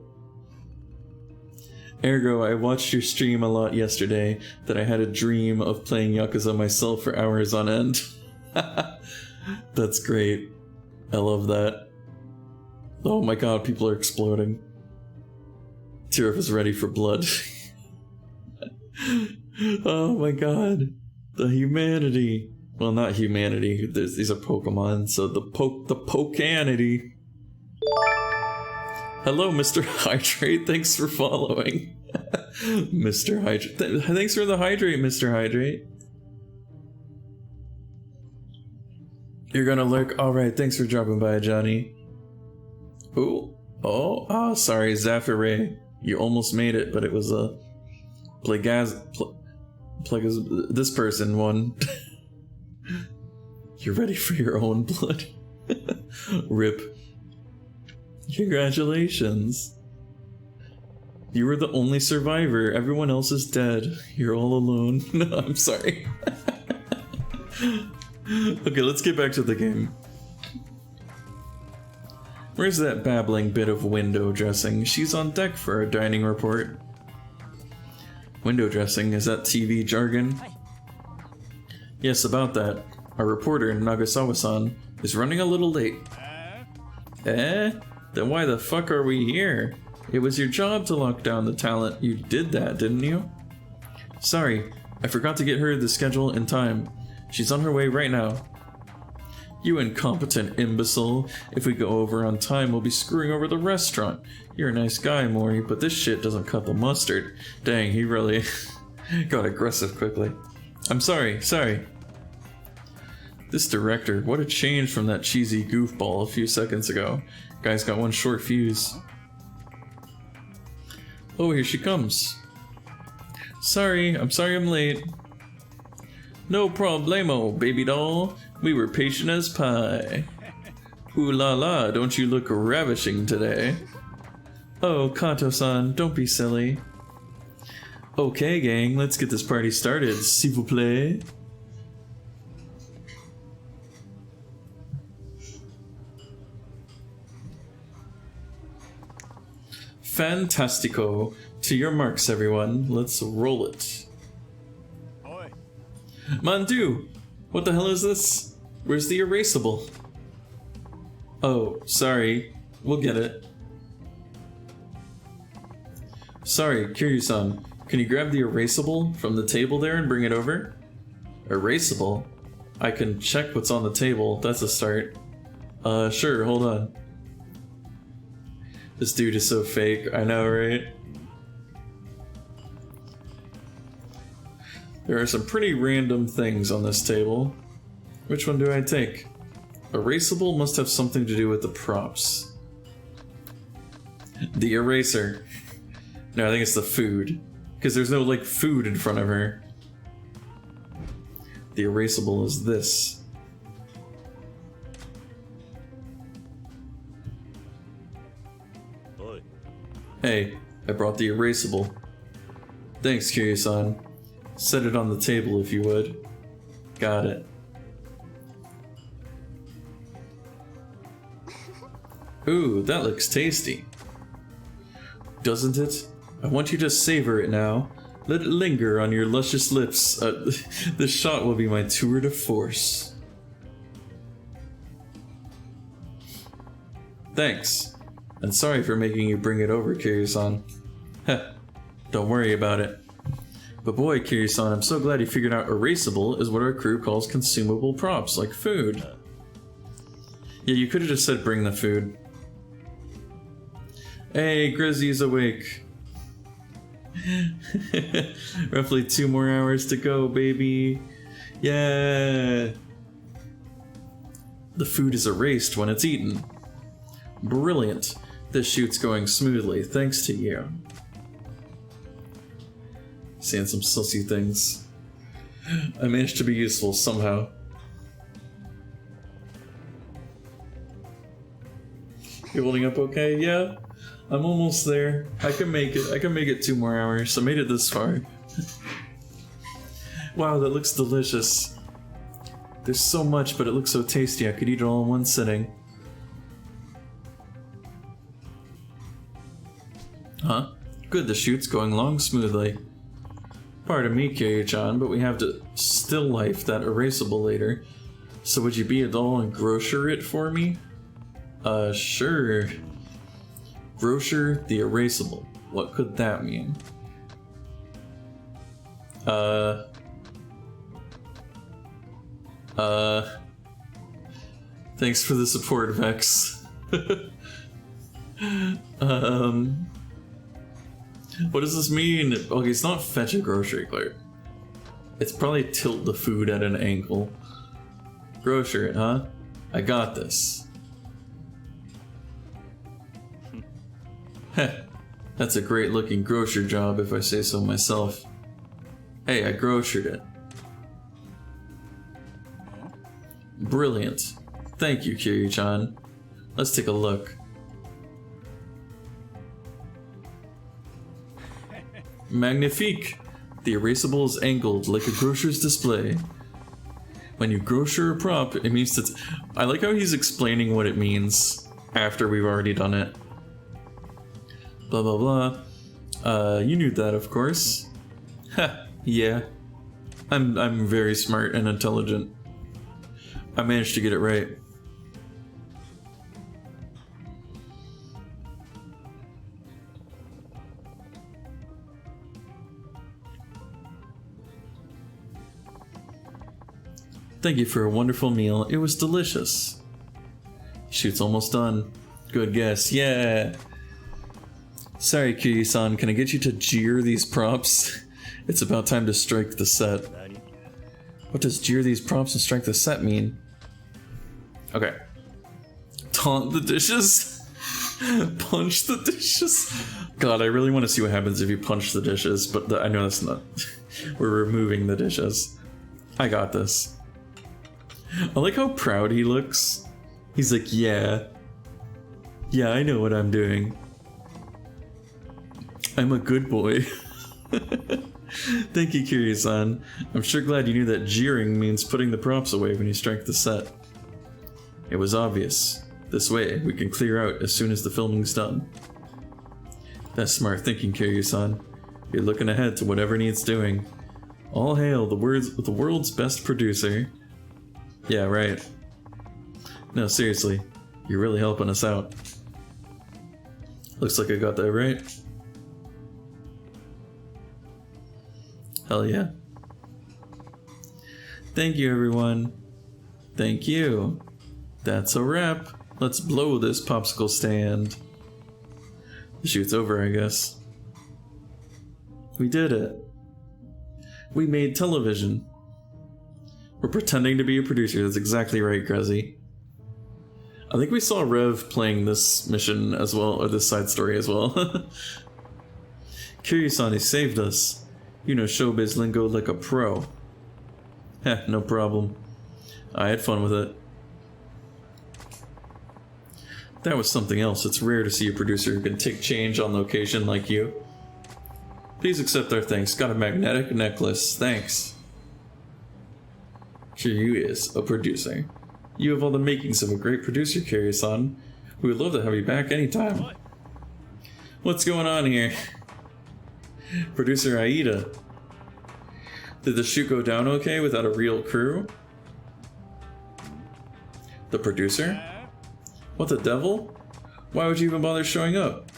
Ergo, I watched your stream a lot yesterday that I had a dream of playing Yakuza myself for hours on end. That's great. I love that. Oh my god, people are exploding. Tirif is ready for blood. Oh my god. The humanity. Well, not humanity. These are Pokemon, so the Pokanity. Hello, Mr. Hydrate. Thanks for following. Mr. Hydrate. Thanks for the hydrate, Mr. Hydrate. You're gonna lurk? Alright, thanks for dropping by, Johnny. Ooh. Oh, ah, sorry, Zafire. You almost made it, but it was a... this person won. You're ready for your own blood. RIP. Congratulations. You were the only survivor. Everyone else is dead. You're all alone. No, I'm sorry. Okay, let's get back to the game. Where's that babbling bit of window dressing? She's on deck for a dining report. Window dressing, is that TV jargon? Yes, about that. Our reporter, Nagasawa-san, is running a little late. Eh? Then why the fuck are we here? It was your job to lock down the talent. You did that, didn't you? Sorry, I forgot to get her the schedule in time. She's on her way right now. You incompetent imbecile. If we go over on time, we'll be screwing over the restaurant. You're a nice guy, Mori, but this shit doesn't cut the mustard. Dang, he really got aggressive quickly. I'm sorry. This director, what a change from that cheesy goofball a few seconds ago. Guy's got one short fuse. Oh, here she comes. I'm sorry I'm late. No problemo, baby doll. We were patient as pie. Ooh la la, don't you look ravishing today? Oh, Kato-san, don't be silly. Okay, gang, let's get this party started, s'il vous plaît. Fantastico. To your marks, everyone. Let's roll it. Oi. Mandu! What the hell is this? Where's the erasable? Oh, sorry. We'll get it. Sorry, Kiryu-san. Can you grab the erasable from the table there and bring it over? Erasable? I can check what's on the table. That's a start. Sure, hold on. This dude is so fake. I know, right? There are some pretty random things on this table. Which one do I take? Erasable must have something to do with the props. The eraser. No, I think it's the food. Because there's no, like, food in front of her. The erasable is this. Oi. Hey, I brought the erasable. Thanks, Kiryu-san. Set it on the table if you would. Got it. Ooh, that looks tasty. Doesn't it? I want you to savor it now. Let it linger on your luscious lips. This shot will be my tour de force. Thanks. And sorry for making you bring it over, Kiryu-san. Heh, don't worry about it. But boy, Kiryu-san, I'm so glad you figured out erasable is what our crew calls consumable props, like food. Yeah, you could have just said bring the food. Hey, Grizzy's awake. Roughly 2 more hours to go, baby. Yeah. The food is erased when it's eaten. Brilliant. This shoot's going smoothly, thanks to you. Saying some sussy things. I managed to be useful somehow. You holding up okay? Yeah. I'm almost there. I can make it. I can make it 2 more hours. I made it this far. Wow, that looks delicious. There's so much, but it looks so tasty. I could eat it all in one sitting. Huh? Good, the shoot's going along smoothly. Pardon me, Kiryu-chan, but we have to still life that erasable later. So would you be a doll and grocer it for me? Sure. Grocer the erasable. What could that mean? Thanks for the support, Vex. What does this mean? Okay, it's not fetch a grocery clerk. It's probably tilt the food at an angle. Grocer it, huh? I got this. Heh, that's a great looking grocer job if I say so myself. Hey, I grocered it. Brilliant. Thank you, Kiryu-chan. Let's take a look. Magnifique! The erasable is angled like a grocer's display. When you grocer a prop, it means that... I like how he's explaining what it means after we've already done it. Blah blah blah. You knew that, of course. Ha, yeah. I'm very smart and intelligent. I managed to get it right. Thank you for a wonderful meal. It was delicious. Shoot's almost done. Good guess. Yeah. Sorry, Kiryu-san. Can I get you to jeer these props? It's about time to strike the set. What does jeer these props and strike the set mean? Okay. Taunt the dishes? Punch the dishes? God, I really want to see what happens if you punch the dishes, but I know that's not... We're removing the dishes. I got this. I like how proud he looks. He's like, yeah. Yeah, I know what I'm doing. I'm a good boy. Thank you, Kiryu-san. I'm sure glad you knew that jeering means putting the props away when you strike the set. It was obvious. This way, we can clear out as soon as the filming's done. That's smart thinking, Kiryu-san. You're looking ahead to whatever needs doing. All hail the world's best producer. Yeah, right. No, seriously. You're really helping us out. Looks like I got that right. Hell yeah. Thank you, everyone. Thank you. That's a wrap. Let's blow this popsicle stand. The shoot's over, I guess. We did it. We made television. We're pretending to be a producer. That's exactly right, Grezzy. I think we saw Rev playing this mission as well, or this side story as well. Kiryu-san, he saved us. You know showbiz lingo like a pro. Heh, no problem. I had fun with it. That was something else. It's rare to see a producer who can take change on location like you. Please accept our thanks. Got a magnetic necklace. Thanks. Kiryu is a producer. You have all the makings of a great producer, Kiryu-san. We would love to have you back anytime. What's going on here? Producer Aida. Did the shoot go down okay without a real crew? The producer? What the devil? Why would you even bother showing up?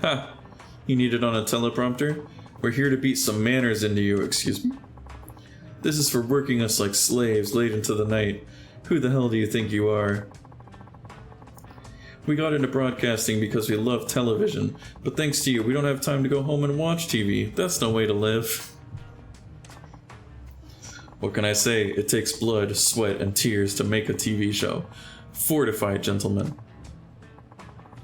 Ha! You need it on a teleprompter? We're here to beat some manners into you, excuse me. This is for working us like slaves late into the night. Who the hell do you think you are? We got into broadcasting because we love television, but thanks to you, we don't have time to go home and watch TV. That's no way to live. What can I say? It takes blood, sweat, and tears to make a TV show. Fortified, gentlemen.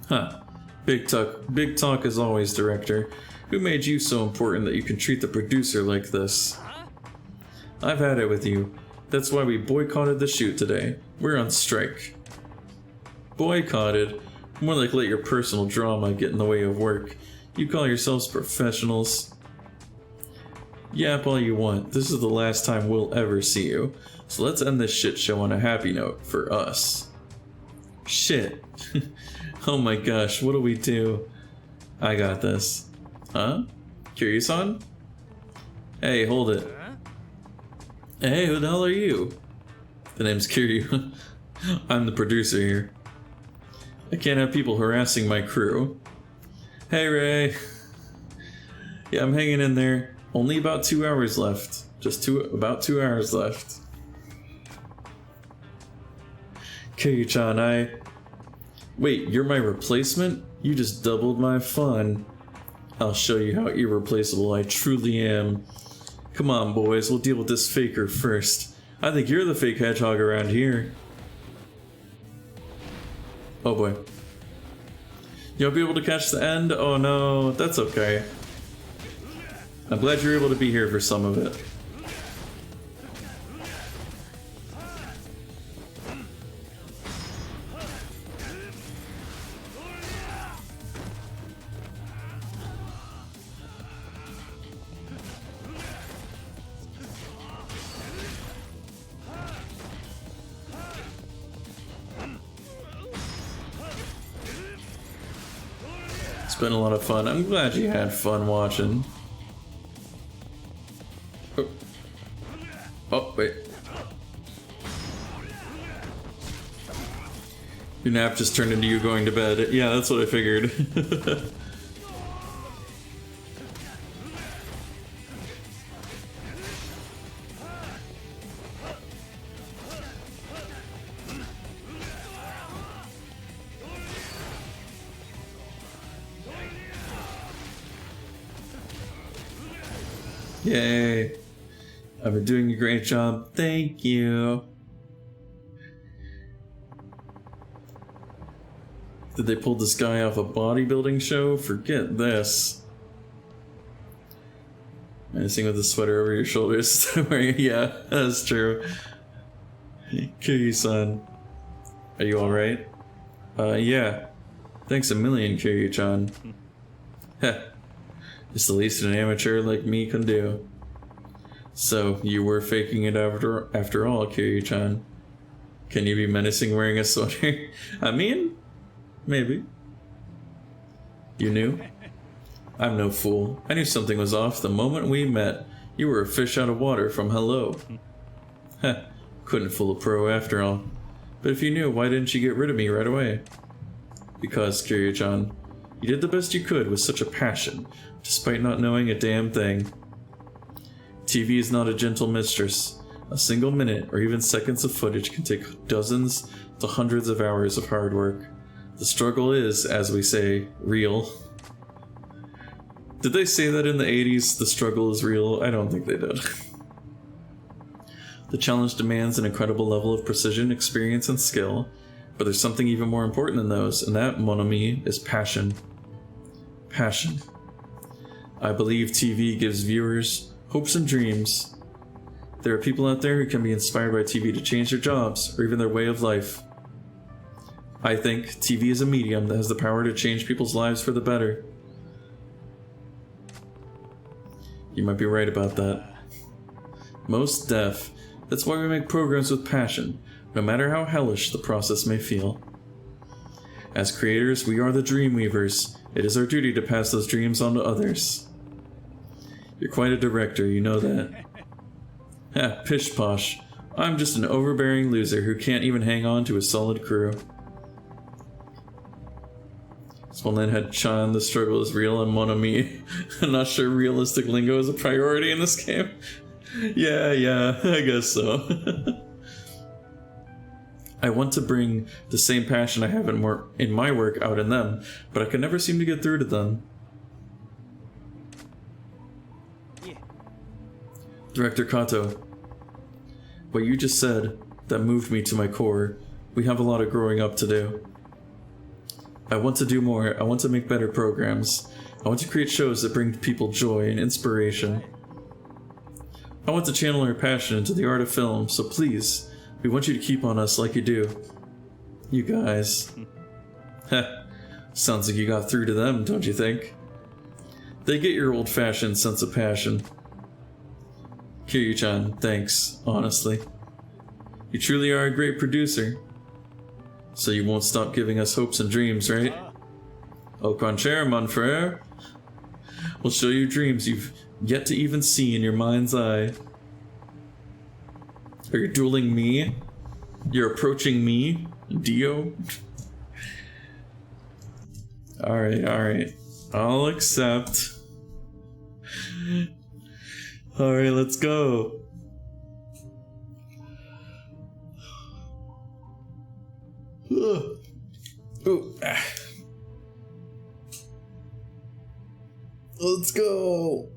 Huh. Big talk as always, director. Who made you so important that you can treat the producer like this? I've had it with you. That's why we boycotted the shoot today. We're on strike. Boycotted? More like let your personal drama get in the way of work. You call yourselves professionals. Yap all you want. This is the last time we'll ever see you. So let's end this shit show on a happy note for us. Shit. Oh my gosh, what do we do? I got this. Huh? Kiryu-san? Hey, hold it. Hey, who the hell are you? The name's Kiryu. I'm the producer here. I can't have people harassing my crew. Hey, Ray. Yeah, I'm hanging in there. Only about 2 hours left. About 2 hours left. Kiryu-chan, Wait, you're my replacement? You just doubled my fun. I'll show you how irreplaceable I truly am. Come on, boys, we'll deal with this faker first. I think you're the fake hedgehog around here. Oh boy. You'll be able to catch the end? Oh no, that's okay. I'm glad you're able to be here for some of it. It's been a lot of fun. I'm glad you had fun watching. Oh, wait. Your nap just turned into you going to bed. Yeah, that's what I figured. Yay. I've been doing a great job. Thank you. Did they pull this guy off a bodybuilding show? Forget this. Missing with the sweater over your shoulders. Yeah, that's true. Kiryu-san. Are you alright? Yeah. Thanks a million, Kiryu-chan. Heh. It's the least an amateur like me can do. So, you were faking it after all, Kiryu-chan. Can you be menacing wearing a sweater? I mean, maybe. You knew? I'm no fool. I knew something was off the moment we met. You were a fish out of water from hello. Heh, couldn't fool a pro after all. But if you knew, why didn't you get rid of me right away? Because, Kiryu-chan, you did the best you could with such a passion, despite not knowing a damn thing. TV is not a gentle mistress. A single minute or even seconds of footage can take dozens to hundreds of hours of hard work. The struggle is, as we say, real. Did they say that in the 80s, the struggle is real? I don't think they did. The challenge demands an incredible level of precision, experience, and skill, but there's something even more important than those, and that, mon ami, is passion. Passion. I believe TV gives viewers hopes and dreams. There are people out there who can be inspired by TV to change their jobs, or even their way of life. I think TV is a medium that has the power to change people's lives for the better. You might be right about that. Most deaf. That's why we make programs with passion, no matter how hellish the process may feel. As creators, we are the dream weavers. It is our duty to pass those dreams on to others. You're quite a director, you know that. Ha, pish posh. I'm just an overbearing loser who can't even hang on to a solid crew. Smolin had Chan, the struggle is real, and mon ami. I'm not sure realistic lingo is a priority in this game. Yeah, I guess so. I want to bring the same passion I have in my work out in them, but I can never seem to get through to them. Director Kato, what you just said, that moved me to my core. We have a lot of growing up to do. I want to do more. I want to make better programs. I want to create shows that bring people joy and inspiration. I want to channel our passion into the art of film, so please, we want you to keep on us like you do. You guys. Heh, sounds like you got through to them, don't you think? They get your old-fashioned sense of passion. Kiryu-chan, thanks, honestly. You truly are a great producer. So you won't stop giving us hopes and dreams, right? Au contraire, mon frère. We'll show you dreams you've yet to even see in your mind's eye. Are you dueling me? You're approaching me, Dio? Alright. I'll accept. Alright, let's go. Ooh. Let's go.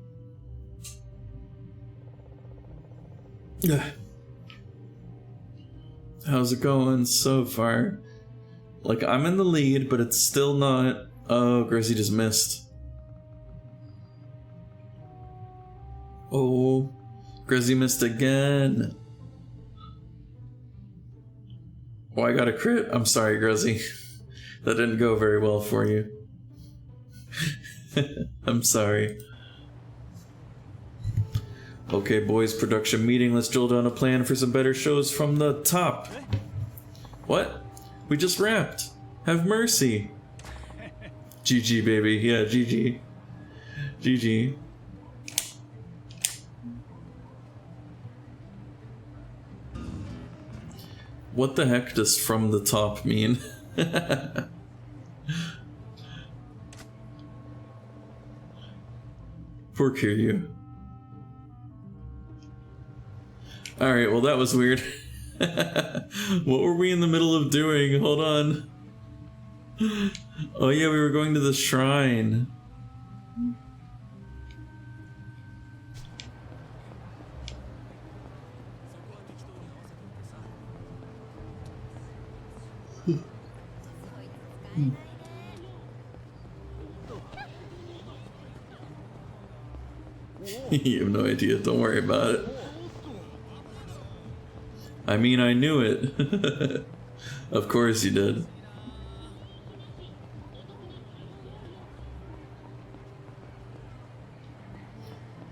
How's it going so far? Like, I'm in the lead, but it's still not... Oh, Gracie just missed. Oh, Gracie missed again. Oh, I got a crit. I'm sorry, Gracie. That didn't go very well for you. I'm sorry. Okay, boys, production meeting. Let's drill down a plan for some better shows from the top. What? We just wrapped. Have mercy. GG, baby. Yeah, GG. GG. What the heck does from the top mean? Poor Kiryu. Alright, well that was weird. What were we in the middle of doing? Hold on. Oh yeah, we were going to the shrine. You have no idea, don't worry about it. I mean, I knew it. Of course you did.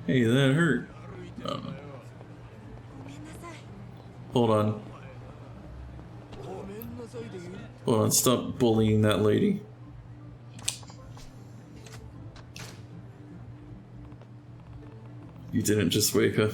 Hey, that hurt. Oh. Hold on. Hold on, stop bullying that lady. You didn't just wake up.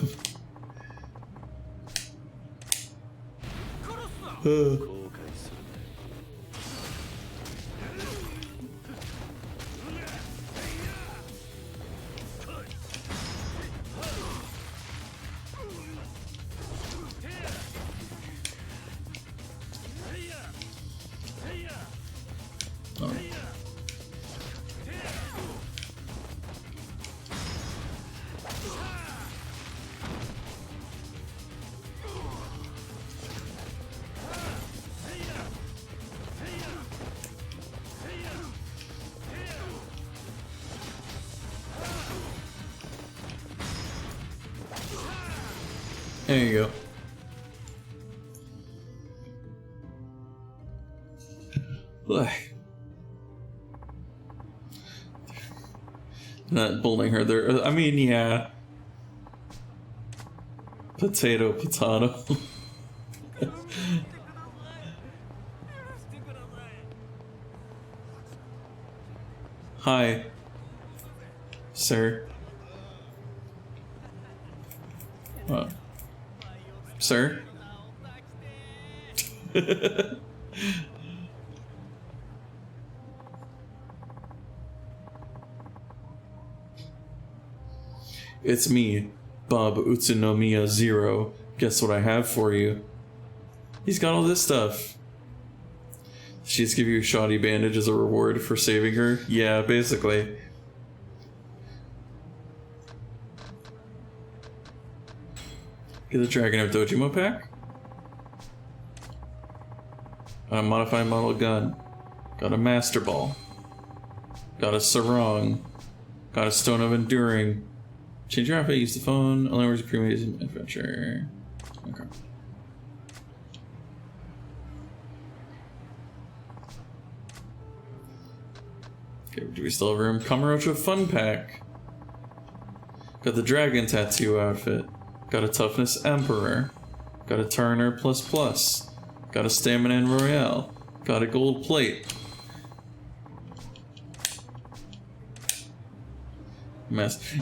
There you go. Not bullying her there. I mean, yeah. Potato, potato. Hi, sir. Sir? It's me, Bob Utsunomiya Zero. Guess what I have for you? He's got all this stuff. She's give you a shoddy bandage as a reward for saving her? Yeah, basically. Get the Dragon of Dojima pack. A modified model gun. Got a Master Ball. Got a Sarong. Got a Stone of Enduring. Change your outfit, use the phone. Only words pre-made adventure. Okay. Okay, do we still have room? Kamurocho Fun Pack. Got the Dragon Tattoo outfit. Got a Toughness Emperor. Got a Turner ++. Got a Stamina and Royale. Got a Gold Plate.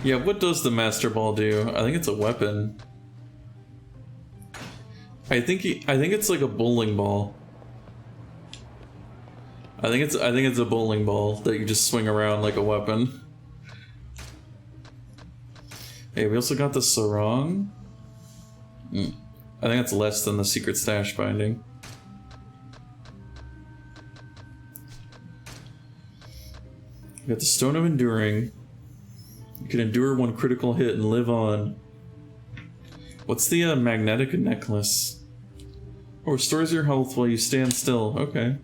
Yeah, what does the Master Ball do? I think it's a weapon. I think it's like a bowling ball. I think it's a bowling ball that you just swing around like a weapon. Hey, we also got the Sarong. I think that's less than the Secret Stash binding. We got the Stone of Enduring. You can endure one critical hit and live on. What's the Magnetic Necklace? Oh, restores your health while you stand still. Okay.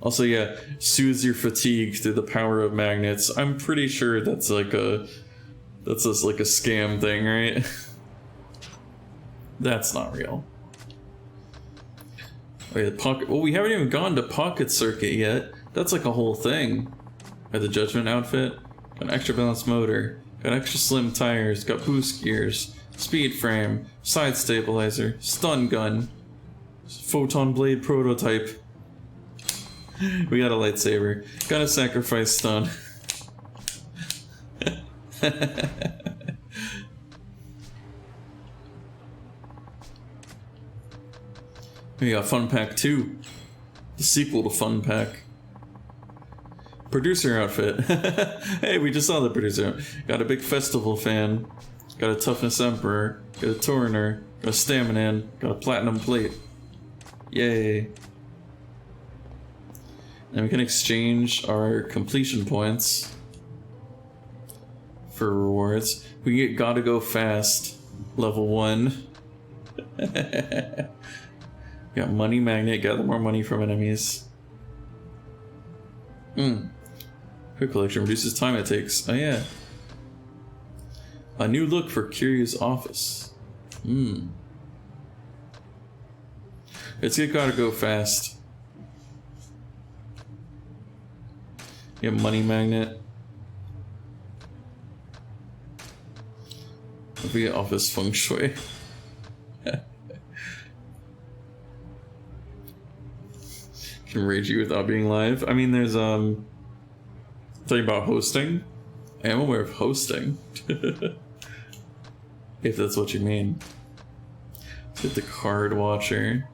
Also, yeah, soothes your fatigue through the power of magnets. I'm pretty sure that's like that's just like a scam thing, right? That's not real. Oh yeah, pocket. Well, we haven't even gone to Pocket Circuit yet. That's like a whole thing. Got the Judgment outfit. Got an extra balanced motor. Got extra slim tires. Got boost gears. Speed frame. Side stabilizer. Stun gun. Photon blade prototype. We got a lightsaber. Got a sacrifice stun. We got Fun Pack 2. The sequel to Fun Pack. Producer outfit. Hey, we just saw the producer. Got a big festival fan. Got a Toughness Emperor. Got a Turner. Got a Stamina. Got a Platinum Plate. Yay. And we can exchange our completion points for rewards. We get Gotta Go Fast. Level 1. Got Money Magnet. Gather more money from enemies. Quick collection reduces time it takes. Oh yeah. A new look for Kiryu's office. Let's get Gotta Go Fast. Yeah, Money Magnet. If we get Office Feng Shui. Can rage you without being live. I mean, there's talking about hosting. I am aware of hosting. If that's what you mean. Let's get the Card Watcher.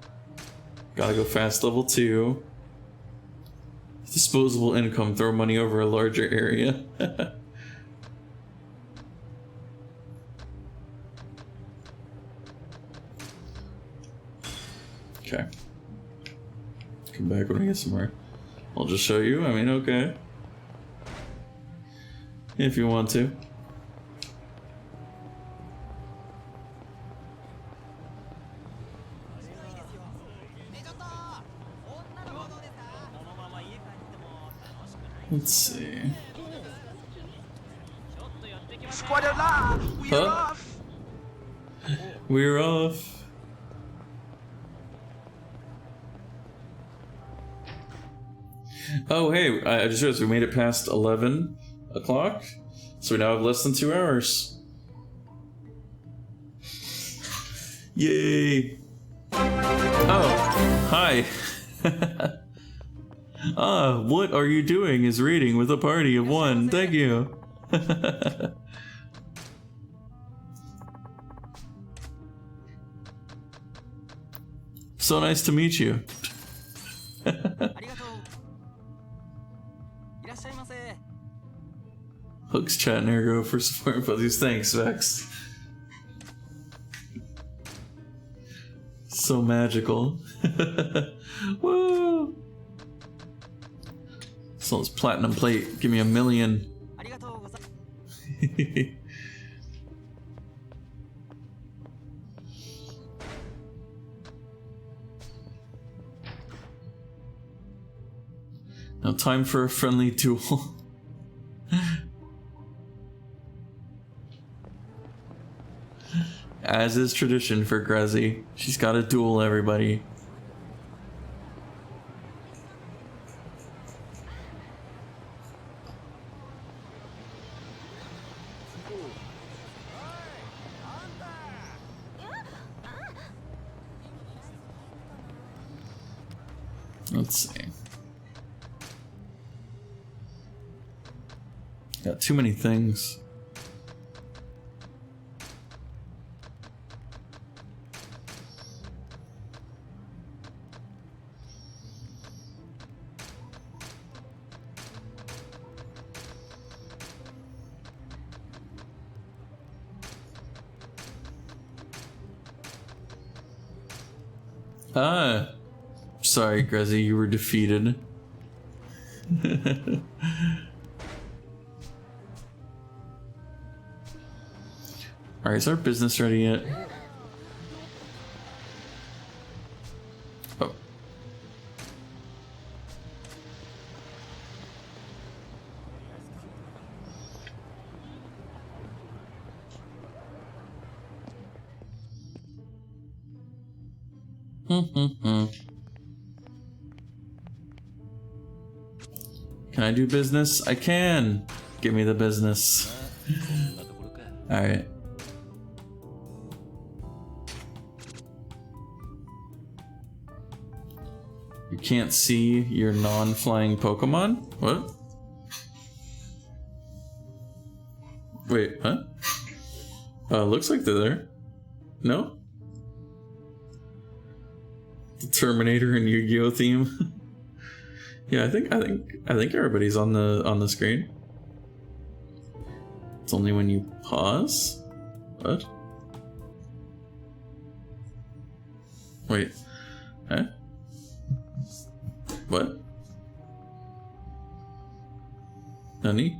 Gotta Go Fast level 2. Disposable income, throw money over a larger area. Okay. Come back when we get some more. I'll just show you. I mean, okay. If you want to. Let's see. Huh? We're off. Oh, hey, I just realized we made it past 11 o'clock, so we now have less than 2 hours. Yay! Oh, hi. What are you doing is reading with a party of 1. Thank you. So nice to meet you. Hooks chat and Ergo for supporting Fuzzies. Thanks, Vex. So magical. Woo! So this platinum plate, give me 1,000,000. Now time for a friendly duel. As is tradition for Grezzy, she's got to duel everybody. Let's see. Got too many things. Ah, sorry, Grezzy, you were defeated. Alright, is our business ready yet? Oh. Can I do business? I can! Give me the business. Alright. You can't see your non-flying Pokemon? What? Wait, huh? Looks like they're there. No? The Terminator and Yu-Gi-Oh theme. Yeah, I think everybody's on the screen. It's only when you pause? What? Wait. Huh? What? Nani?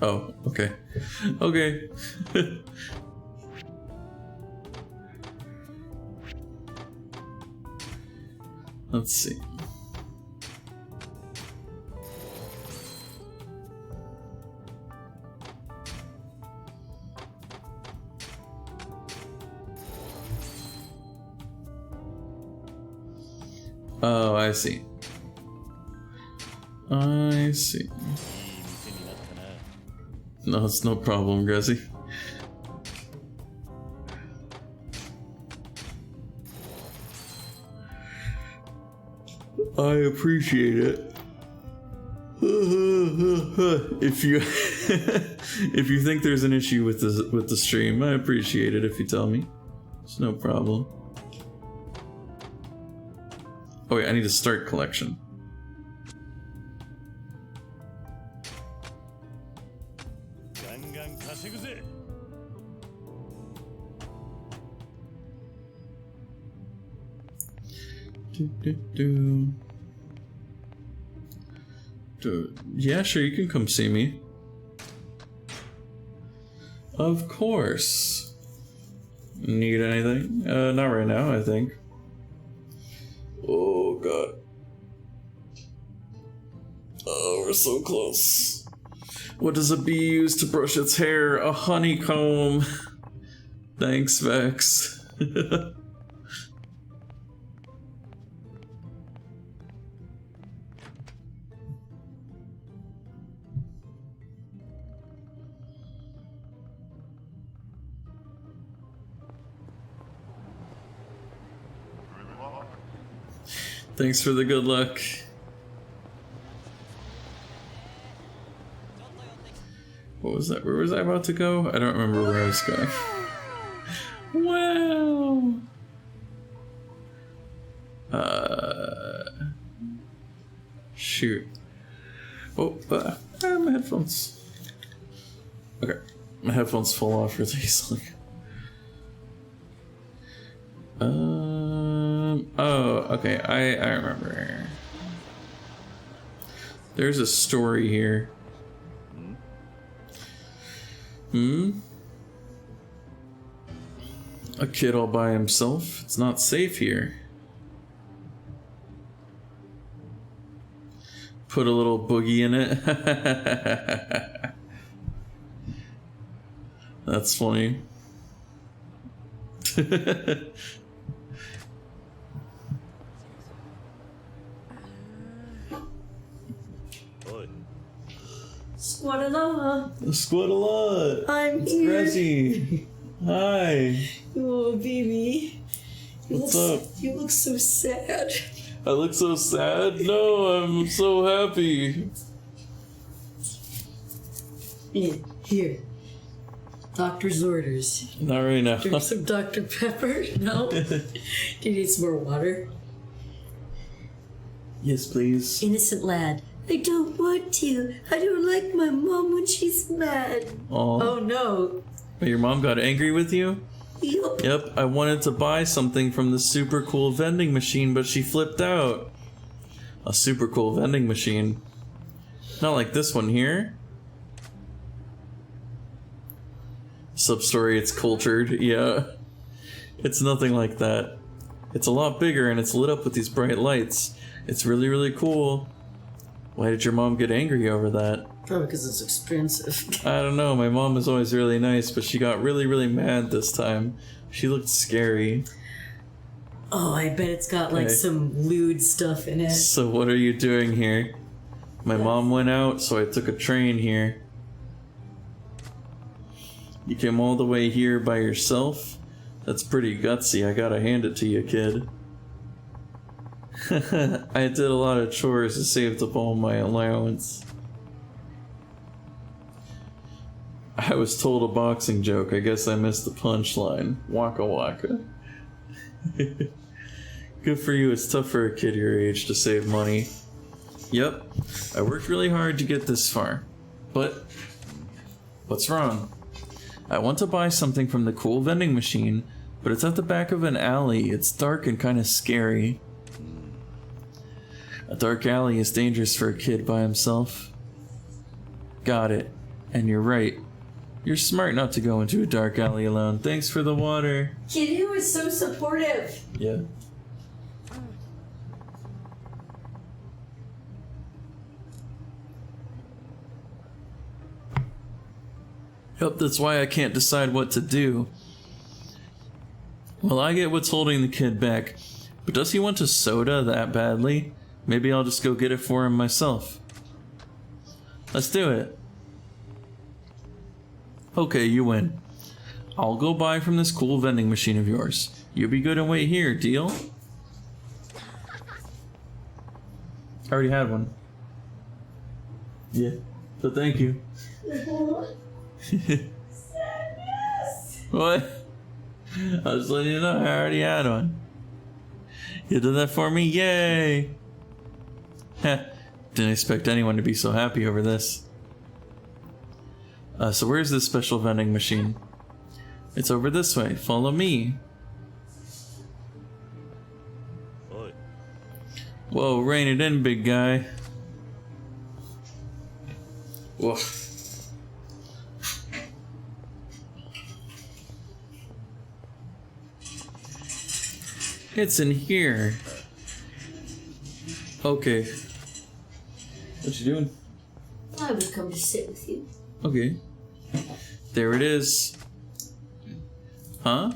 Oh, okay. Okay. Let's see. Oh, I see. I see. No, it's no problem, Grezzy. I appreciate it. If you if you think there's an issue with the stream, I appreciate it if you tell me. It's no problem. Oh wait, I need to start collection. Yeah, sure, you can come see me. Of course. Need anything? Not right now, I think. Oh god. Oh, we're so close. What does a bee use to brush its hair? A honeycomb. Thanks, Vex. Thanks for the good luck. What was that? Where was I about to go? I don't remember where I was going. Wow. Shoot. Oh, my headphones. Okay, my headphones fall off really easily. Oh, okay. I remember. There's a story here. A kid all by himself. It's not safe here. Put a little boogie in it. That's funny. Squadaloha. Squadaloha. I'm here. Gracie. Hi. Oh, baby. What's up? You look so sad. I look so sad? No, I'm so happy. Here. Doctor's orders. Not right now. Drink some Dr. Pepper? No? Do you need some more water? Yes, please. Innocent lad. I don't want to. I don't like my mom when she's mad. Aw. Oh no. But your mom got angry with you? Yup. Yep, I wanted to buy something from the super cool vending machine, but she flipped out. A super cool vending machine. Not like this one here. Sub-story, it's cultured, yeah. It's nothing like that. It's a lot bigger and it's lit up with these bright lights. It's really, really cool. Why did your mom get angry over that? Probably because it's expensive. I don't know, my mom is always really nice, but she got really, really mad this time. She looked scary. Oh, I bet it's got like Okay. some lewd stuff in it. So what are you doing here? My mom went out, so I took a train here. You came all the way here by yourself? That's pretty gutsy, I gotta hand it to you, kid. I did a lot of chores to save up all my allowance. I was told a boxing joke, I guess I missed the punchline. Waka waka. Good for you, it's tough for a kid your age to save money. Yep, I worked really hard to get this far. But, what's wrong? I want to buy something from the cool vending machine, but it's at the back of an alley. It's dark and kind of scary. A dark alley is dangerous for a kid by himself. Got it. And you're right. You're smart not to go into a dark alley alone. Thanks for the water. Kid who is so supportive. Yeah. Yep, that's why I can't decide what to do. Well, I get what's holding the kid back, but does he want a soda that badly? Maybe I'll just go get it for him myself. Let's do it. Okay, you win. I'll go buy from this cool vending machine of yours. You be good and wait here, deal? I already had one. Yeah, so thank you. What? I was letting you know I already had one. You did that for me? Yay! Heh, didn't expect anyone to be so happy over this. So where's this special vending machine? It's over this way. Follow me. Whoa, rein it in, big guy. Whoa. It's in here. Okay. What you doing? I would come to sit with you. Okay. There it is. Huh?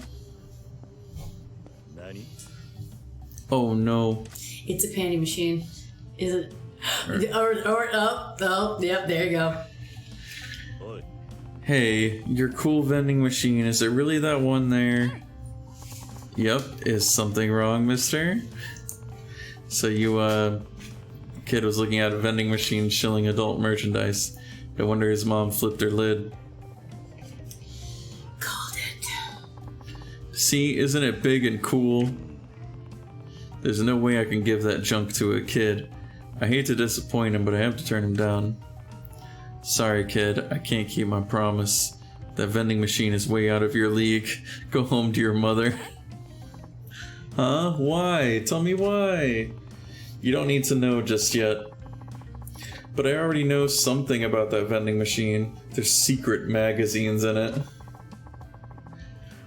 Oh no. It's a panty machine. Is it? Yep, there you go. Hey, your cool vending machine, is it really that one there? Yep, is something wrong, mister? So you, kid was looking at a vending machine shilling adult merchandise. No wonder his mom flipped her lid. Called it. See, isn't it big and cool? There's no way I can give that junk to a kid. I hate to disappoint him, but I have to turn him down. Sorry, kid, I can't keep my promise. That vending machine is way out of your league. Go home to your mother. Huh? Why? Tell me why. You don't need to know just yet. But I already know something about that vending machine. There's secret magazines in it.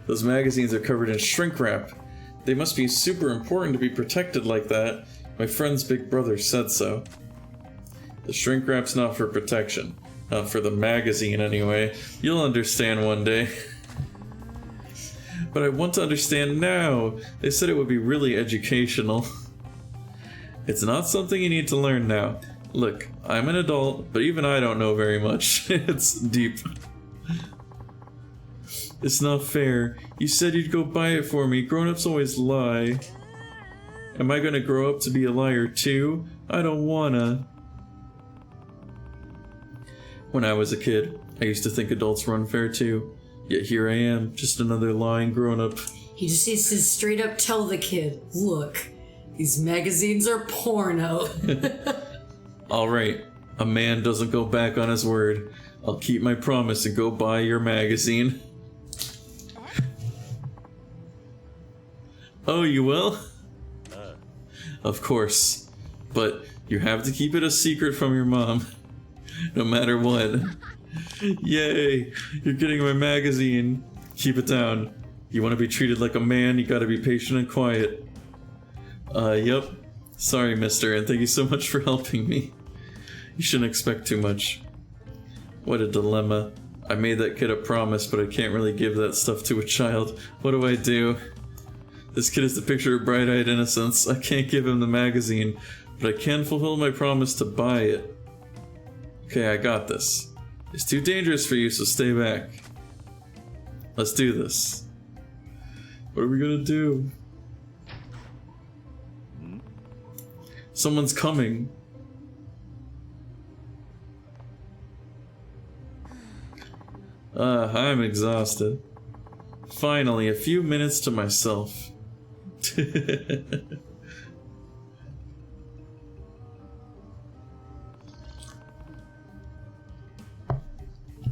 Those magazines are covered in shrink wrap. They must be super important to be protected like that. My friend's big brother said so. The shrink wrap's not for protection. Not for the magazine, anyway. You'll understand one day. But I want to understand now. They said it would be really educational. It's not something you need to learn now. Look, I'm an adult, but even I don't know very much. It's deep. It's not fair. You said you'd go buy it for me. Grown-ups always lie. Am I gonna grow up to be a liar too? I don't wanna. When I was a kid, I used to think adults were unfair too. Yet here I am, just another lying grown-up. He just needs to straight up tell the kid, look, these magazines are porno. Alright, a man doesn't go back on his word. I'll keep my promise and go buy your magazine. Oh, you will? Of course. But you have to keep it a secret from your mom. No matter what. Yay! You're getting my magazine. Keep it down. You want to be treated like a man, you gotta be patient and quiet. Yep. Sorry, mister, and thank you so much for helping me. You shouldn't expect too much. What a dilemma. I made that kid a promise, but I can't really give that stuff to a child. What do I do? This kid is the picture of bright-eyed innocence. I can't give him the magazine, but I can fulfill my promise to buy it. Okay, I got this. It's too dangerous for you, so stay back. Let's do this. What are we gonna do? Someone's coming. I'm exhausted. Finally, a few minutes to myself.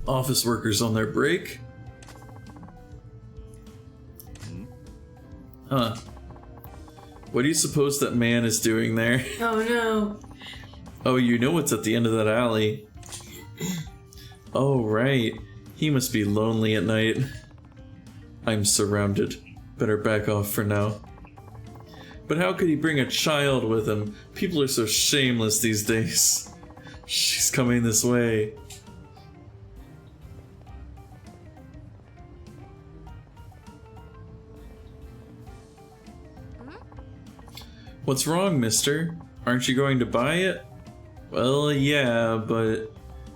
Office workers on their break. Huh. What do you suppose that man is doing there? Oh no. Oh, you know what's at the end of that alley. Oh, right. He must be lonely at night. I'm surrounded. Better back off for now. But how could he bring a child with him? People are so shameless these days. She's coming this way. What's wrong, mister? Aren't you going to buy it? Well, yeah, but...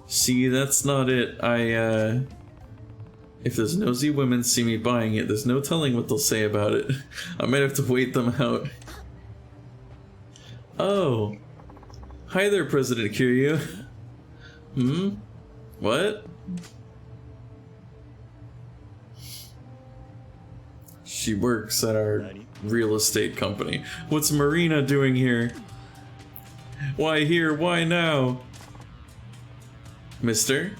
See, that's not it. If those nosy women see me buying it, there's no telling what they'll say about it. I might have to wait them out. Oh. Hi there, President Kiryu. What? She works at our real estate company. What's Marina doing here? Why here? Why now? Mister?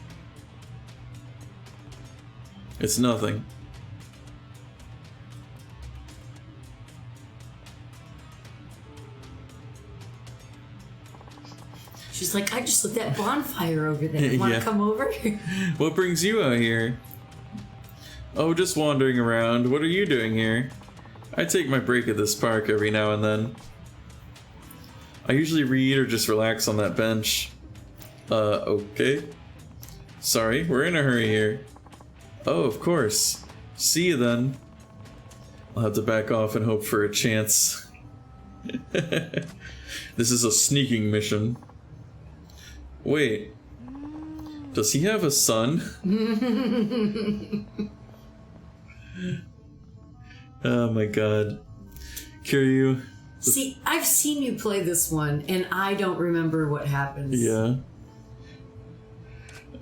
It's nothing. She's like, I just lit that bonfire over there. Want to come over? What brings you out here? Oh, just wandering around. What are you doing here? I take my break at this park every now and then. I usually read or just relax on that bench. Okay. Sorry, we're in a hurry here. Oh, of course. See you then. I'll have to back off and hope for a chance. This is a sneaking mission. Wait. Does he have a son? Oh my god. Kiryu. See, I've seen you play this one, and I don't remember what happens. Yeah.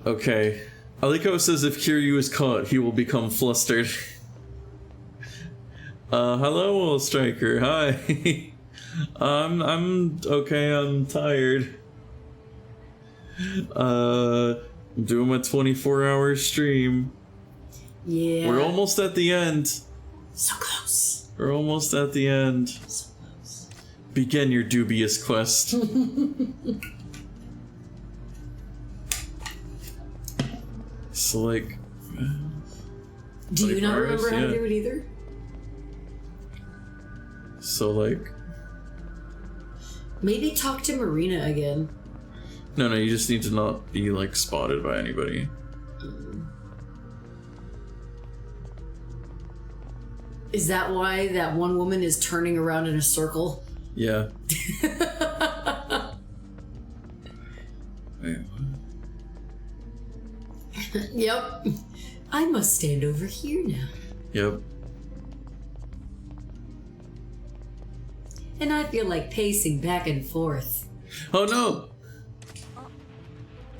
Okay. Aliko says if Kiryu is caught, he will become flustered. Hello, old striker. Hi. I'm okay, I'm tired. I'm doing my 24-hour stream. Yeah. We're almost at the end. So close. We're almost at the end. Begin your dubious quest. So, like... Do you like not Iris, remember how to yeah. do it either? So, like... Maybe talk to Marina again. No, you just need to not be, like, spotted by anybody. Is that why that one woman is turning around in a circle? Yeah. Wait, Yep. I must stand over here now. Yep. And I feel like pacing back and forth. Oh no!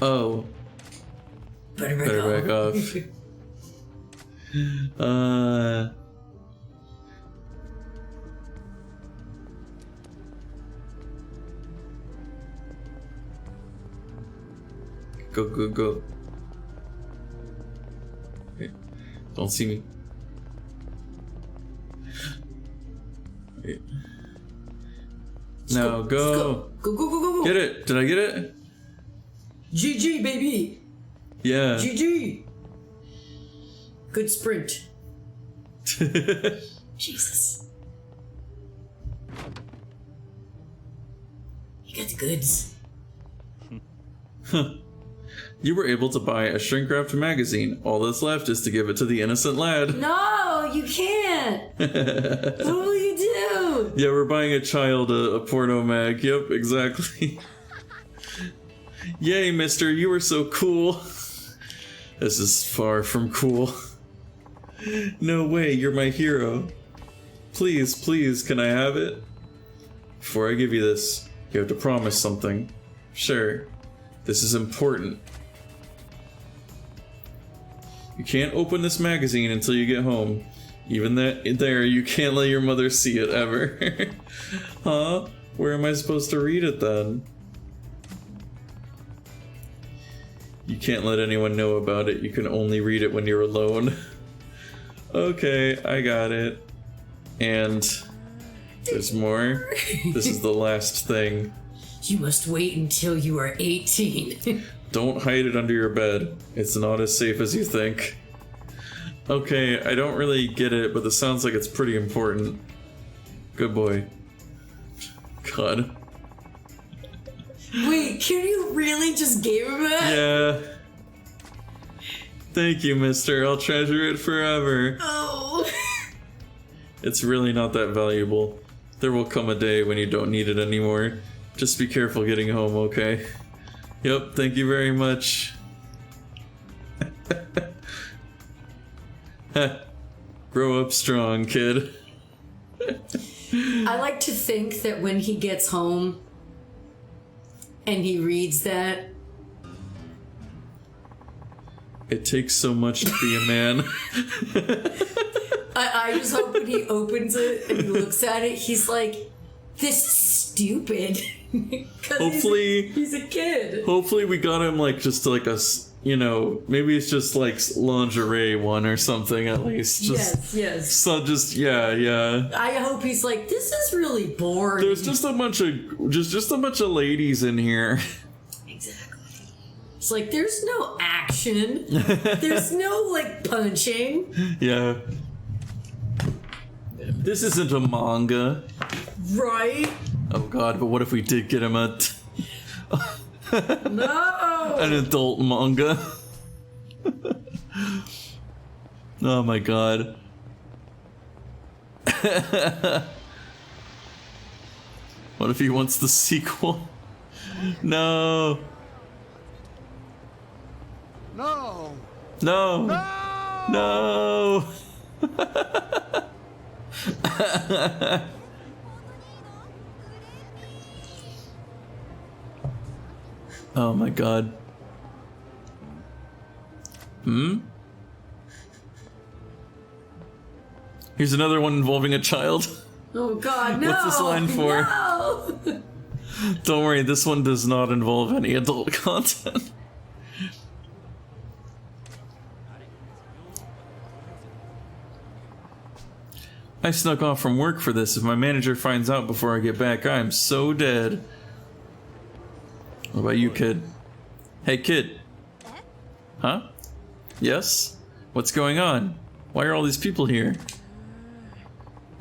Oh. Better back off. Go. Wait, don't see me. Wait. Now go. Go. Get it. Did I get it? GG, baby. Yeah. GG. Good sprint. Jesus. You got the goods. You were able to buy a shrink-wrapped magazine. All that's left is to give it to the innocent lad. No, you can't. What will you do? Yeah, we're buying a child a porno mag. Yep, exactly. Yay, mister, you were so cool. This is far from cool. No way, you're my hero. Please, can I have it? Before I give you this, you have to promise something. Sure, this is important. You can't open this magazine until you get home. Even there, you can't let your mother see it ever. Huh? Where am I supposed to read it then? You can't let anyone know about it. You can only read it when you're alone. Okay, I got it. And there's more. This is the last thing. You must wait until you are 18. Don't hide it under your bed. It's not as safe as you think. Okay, I don't really get it, but this sounds like it's pretty important. Good boy. God. Wait, can you really just give him that? Yeah. Thank you, mister. I'll treasure it forever. Oh. It's really not that valuable. There will come a day when you don't need it anymore. Just be careful getting home, okay? Yep, thank you very much. Grow up strong, kid. I like to think that when he gets home and he reads that, it takes so much to be a man. I just hope when he opens it and he looks at it, he's like, this is stupid. Hopefully he's a kid. Hopefully we got him like just like a, you know, maybe it's just like lingerie one or something at least. Just, yes. So just yeah. I hope he's like, this is really boring. There's just a bunch of ladies in here. Exactly. It's like there's no action. There's no like punching. Yeah. This isn't a manga. Right? Oh god, but what if we did get him a No! an adult manga? Oh my god. What if he wants the sequel? No. No. No. No. Oh my god. Here's another one involving a child. Oh god, no! What's this line for? No! Don't worry, this one does not involve any adult content. I snuck off from work for this. If my manager finds out before I get back, I'm so dead. What about you, kid? Hey, kid. Huh? Yes? What's going on? Why are all these people here?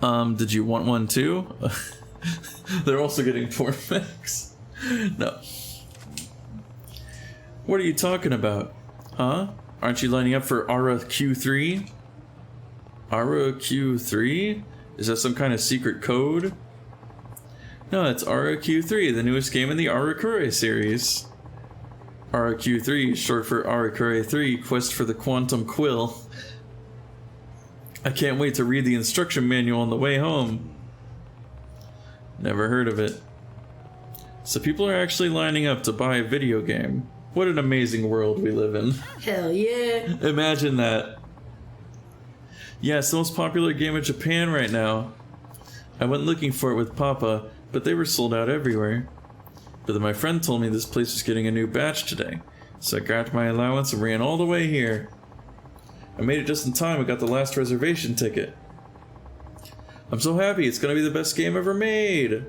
Did you want one too? They're also getting porn mechs. No. What are you talking about? Huh? Aren't you lining up for Aura Q3? Aura Q3? Is that some kind of secret code? No, it's Aura Q3, the newest game in the Arakure series. Aura Q3 is short for Arakure 3, Quest for the Quantum Quill. I can't wait to read the instruction manual on the way home. Never heard of it. So people are actually lining up to buy a video game. What an amazing world we live in. Hell yeah. Imagine that. Yeah, it's the most popular game in Japan right now. I went looking for it with Papa, but they were sold out everywhere. But then my friend told me this place was getting a new batch today, so I grabbed my allowance and ran all the way here. I made it just in time and got the last reservation ticket. I'm so happy, it's gonna be the best game ever made!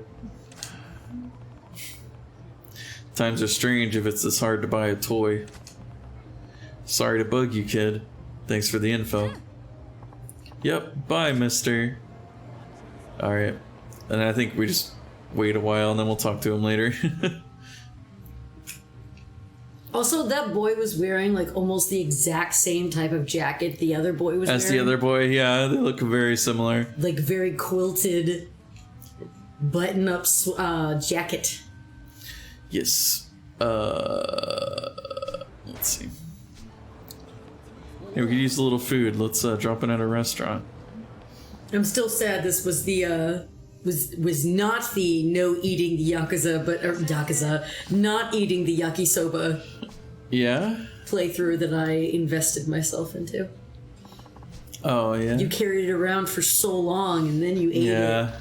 Times are strange if it's this hard to buy a toy. Sorry to bug you, kid. Thanks for the info. Yep, bye, mister. Alright. And I think we just wait a while and then we'll talk to him later. Also, that boy was wearing like almost the exact same type of jacket the other boy was wearing. As the other boy, yeah, they look very similar. Like very quilted button-up jacket. Yes. Let's see. Hey, we could use a little food. Let's drop in at a restaurant. I'm still sad this was the was not the no eating the yakuza, but yakuza, not eating the yakisoba. Yeah. Playthrough that I invested myself into. Oh yeah. You carried it around for so long, and then you ate it. Yeah.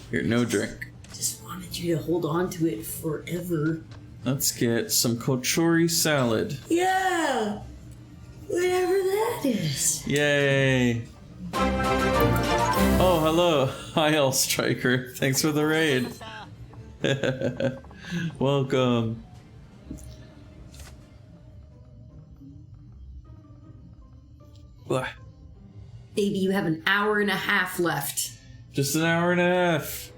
Here, no drink. Just wanted you to hold on to it forever. Let's get some kochori salad. Yeah. Whatever that is. Yay. Oh, hello. Hi, El Striker. Thanks for the raid. Welcome. Blah. Baby, you have an hour and a half left. Just an hour and a half.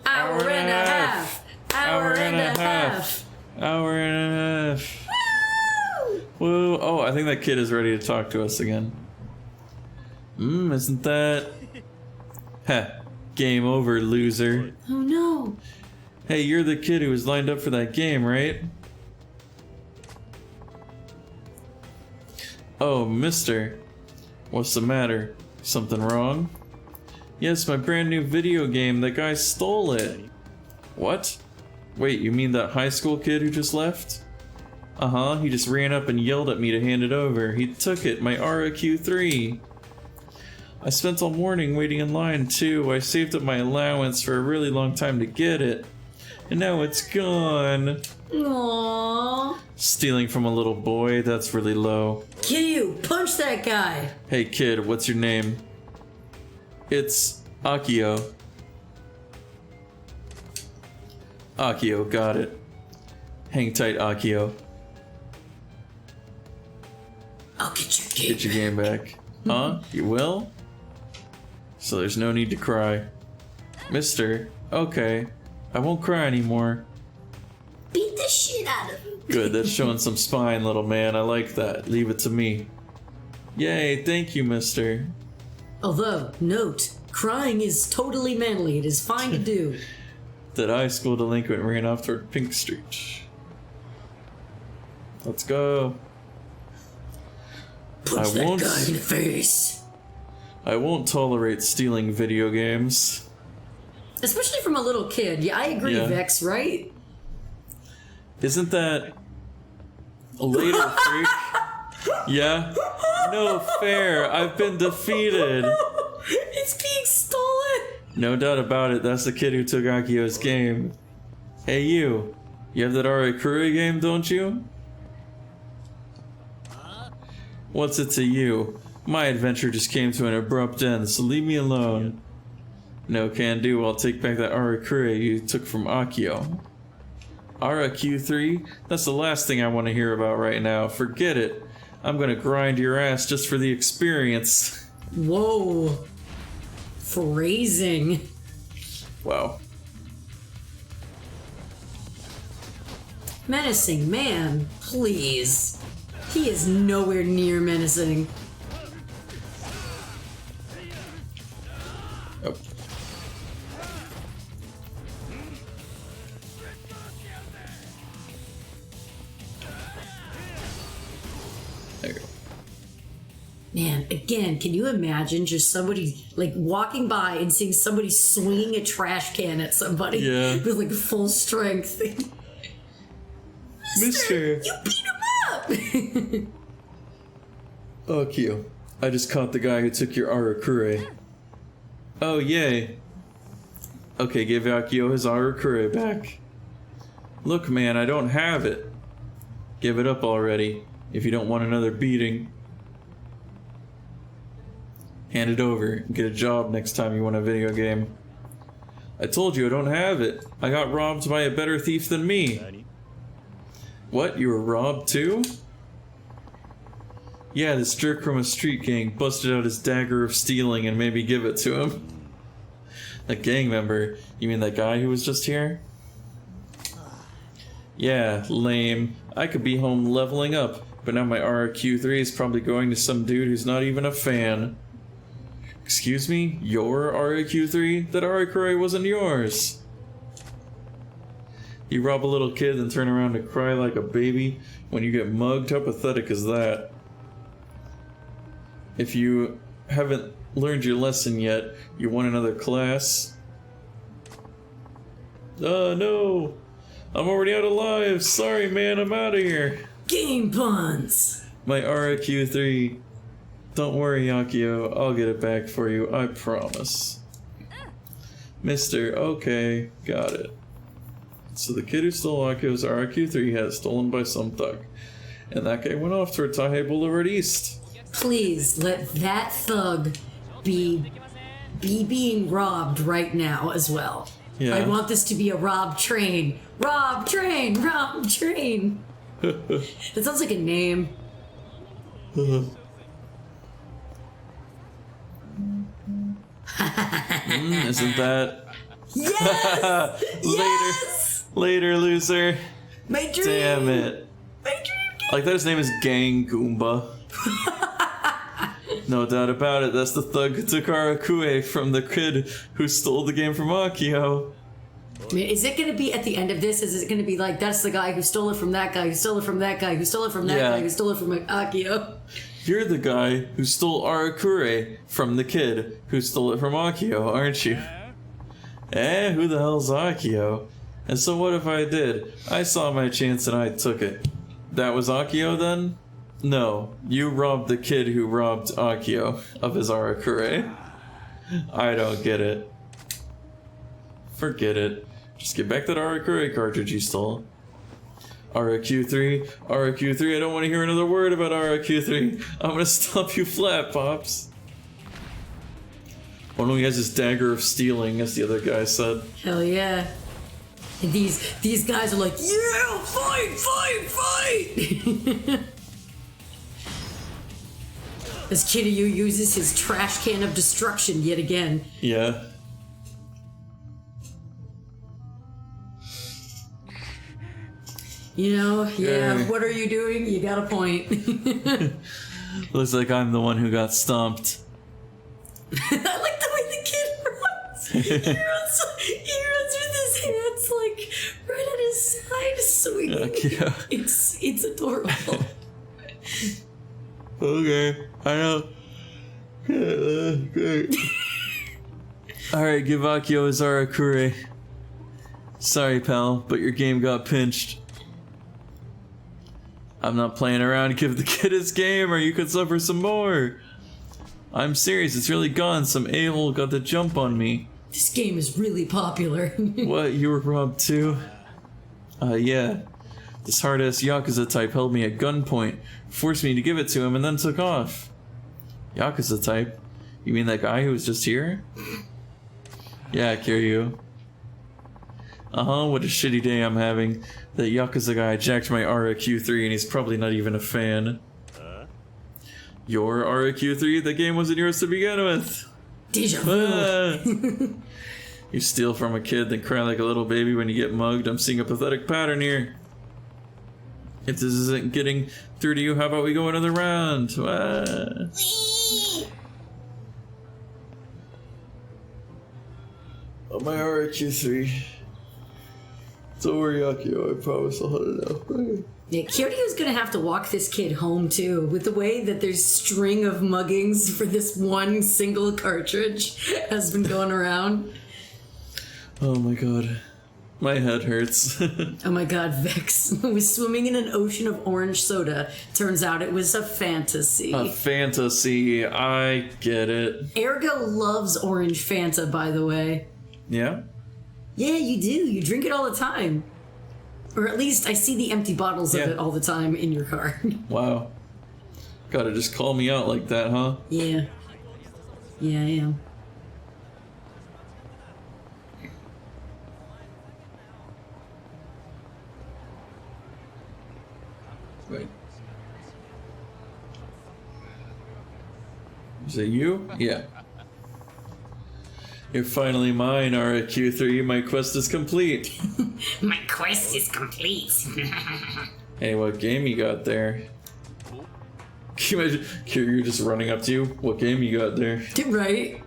Hour and a half. Hour and a half. Hour and a half. Woo! Oh, I think that kid is ready to talk to us again. Isn't that... Heh. Game over, loser. Oh no. Hey, you're the kid who was lined up for that game, right? Oh, mister. What's the matter? Something wrong? Yes, my brand new video game. That guy stole it. What? Wait, you mean that high school kid who just left? Uh-huh, he just ran up and yelled at me to hand it over. He took it, my Aura Q3. I spent all morning waiting in line too. I saved up my allowance for a really long time to get it. And now it's gone. Aww. Stealing from a little boy, that's really low. Kiryu, punch that guy. Hey kid, what's your name? It's Akio. Akio, got it. Hang tight, Akio. I'll get your game. Get your game back. Huh? You will? So there's no need to cry. Mister, okay. I won't cry anymore. Beat the shit out of him. Good, that's showing some spine, little man. I like that. Leave it to me. Yay, thank you, mister. Although, note, crying is totally manly. It is fine to do. That high school delinquent ran off toward Pink Street. Let's go. Punch that guy in the face. I won't tolerate stealing video games. Especially from a little kid. Yeah, I agree, Yeah. Vex, right? Isn't that later, freak? Yeah? No fair. I've been defeated. It's being stolen. No doubt about it. That's the kid who took Akio's game. Hey, you. You have that Arakure game, don't you? What's it to you? My adventure just came to an abrupt end, so leave me alone. No can do, I'll take back that Arakure you took from Akio. Ara Q3? That's the last thing I want to hear about right now. Forget it. I'm gonna grind your ass just for the experience. Whoa. Phrasing. Wow. Menacing man, please. He is nowhere near menacing. Oh. There you go. Man, again, can you imagine just somebody like walking by and seeing somebody swinging a trash can at somebody with like full strength? Mister! You beat him up! Akio, I just caught the guy who took your Arakure. Oh, yay. Okay, give Akio his Arakure back. Look, man, I don't have it. Give it up already, if you don't want another beating. Hand it over and get a job next time you want a video game. I told you I don't have it. I got robbed by a better thief than me. What, you were robbed too? Yeah, this jerk from a street gang busted out his dagger of stealing and made me give it to him. A gang member? You mean that guy who was just here? Yeah, lame. I could be home leveling up, but now my RQ3 is probably going to some dude who's not even a fan. Excuse me? Your RQ3? That Arakure wasn't yours. You rob a little kid and turn around and cry like a baby when you get mugged? How pathetic is that? If you haven't learned your lesson yet, you want another class? No! I'm already out of lives! Sorry man, I'm out of here! Game puns! My RQ3. Don't worry, Akio, I'll get it back for you, I promise. Mister, okay, got it. So the kid who stole Akio's RQ3 had stolen by some thug. And that guy went off toward Taihei Boulevard East. Please let that thug be being robbed right now as well. Yeah. I want this to be a rob train. Rob train! Rob train! That sounds like a name. Isn't that? Yes! Yes! Later, loser. My dream! Damn it. My dream! Like that his name is Gang Goomba. No doubt about it, that's the thug who took Arakue from the kid who stole the game from Akio. I mean, is it going to be at the end of this? Is it going to be like, that's the guy who stole it from that guy, who stole it from that guy, who stole it from that guy, who stole it from Akio? You're the guy who stole Arakure from the kid who stole it from Akio, aren't you? Who the hell's Akio? And so what if I did? I saw my chance and I took it. That was Akio then? No, you robbed the kid who robbed Akio of his Arakure. I don't get it. Forget it. Just get back that Arakure cartridge you stole. RQ3, RQ3, I don't want to hear another word about RQ3. I'm gonna stop you flat, Pops. Oh no, he has his dagger of stealing, as the other guy said. Hell yeah. And these guys are like, yeah, fight, fight, fight! As Kiryu uses his trash can of destruction yet again. Yeah. You know, yeah, what are you doing? You got a point. Looks like I'm the one who got stomped. I like the way the kid runs. He runs with his hands like right at his side swinging. Yeah. It's adorable. Okay, I know. Great. Alright, give Akio his Arakure. Sorry, pal, but your game got pinched. I'm not playing around. Give the kid his game or you could suffer some more. I'm serious, it's really gone. Some a-hole got the jump on me. This game is really popular. What, you were robbed too? Yeah. This hard-ass Yakuza type held me at gunpoint, forced me to give it to him, and then took off. Yakuza type? You mean that guy who was just here? Yeah, Kiryu. What a shitty day I'm having. That Yakuza guy jacked my RQ3 and he's probably not even a fan. Your RQ3? The game wasn't yours to begin with. Deja vu. You steal from a kid, then cry like a little baby when you get mugged. I'm seeing a pathetic pattern here. If this isn't getting through to you, how about we go another round? Oh, my RQ3. Don't worry, Akio, I promise I'll hunt it out. Yeah, Kiryu's gonna have to walk this kid home too, with the way that there's string of muggings for this one single cartridge has been going around. Oh my god. My head hurts. Oh my god, Vex was swimming in an ocean of orange soda. Turns out it was a fantasy. A fantasy, I get it. Ergo loves orange Fanta, by the way. Yeah? Yeah, you do. You drink it all the time. Or at least I see the empty bottles of it all the time in your car. Wow. Gotta just call me out like that, huh? Yeah. Yeah, I am. Wait. Is it you? Yeah. You're finally mine, RQ3. My quest is complete. My quest is complete. Hey, what game you got there? Can you imagine Kiryu just running up to you? What game you got there? Right?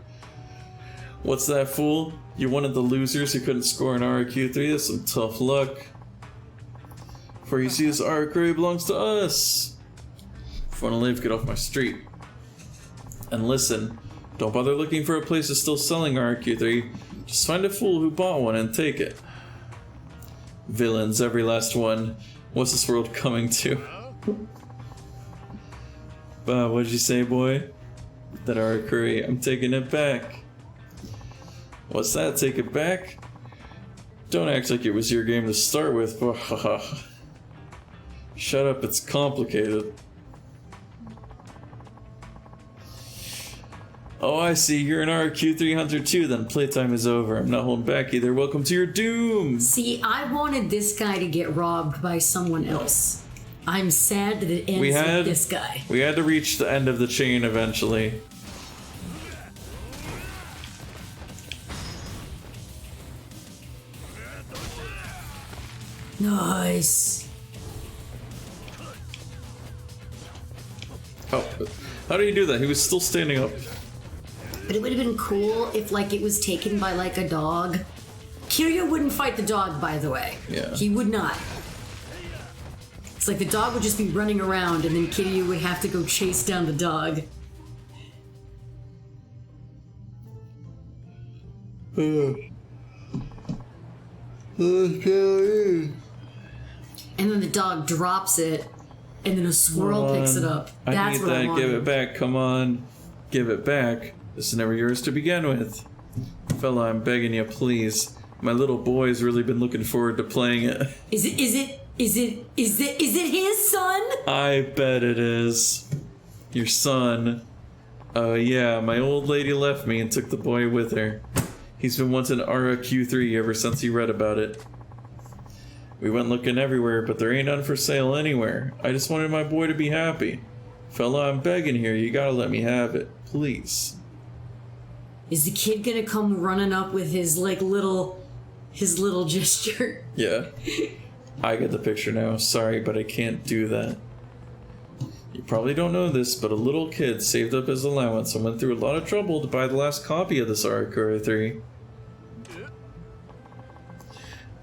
What's that, fool? You're one of the losers who couldn't score an RQ3? That's some tough luck. For you see, this RQ3 belongs to us. If you want to live, get off my street. And listen, don't bother looking for a place that's still selling RQ3. Just find a fool who bought one and take it. Villains, every last one. What's this world coming to? What did you say, boy? That RQ3, I'm taking it back. What's that, take it back? Don't act like it was your game to start with. Shut up, it's complicated. Oh, I see. You're an RQ3 hunter too. Then playtime is over. I'm not holding back either. Welcome to your doom. See, I wanted this guy to get robbed by someone else. I'm sad that it ends with this guy. We had to reach the end of the chain eventually. Nice. Oh, how did he do that? He was still standing up. But it would have been cool if, like, it was taken by, like, a dog. Kiryu wouldn't fight the dog, by the way. Yeah. He would not. It's like the dog would just be running around, and then Kiryu would have to go chase down the dog. And then the dog drops it, and then a squirrel picks it up. That's what I wanted. Give it back. Come on. Give it back. This is never yours to begin with. Fella, I'm begging you, please. My little boy's really been looking forward to playing it. Is it his son? I bet it is. Your son. Oh yeah, my old lady left me and took the boy with her. He's been wanting RQ3 ever since he read about it. We went looking everywhere, but there ain't none for sale anywhere. I just wanted my boy to be happy. Fella, I'm begging here. You gotta let me have it. Please. Is the kid gonna come running up with his, like, little gesture? Yeah. I get the picture now. Sorry, but I can't do that. You probably don't know this, but a little kid saved up his allowance and went through a lot of trouble to buy the last copy of this RQ3.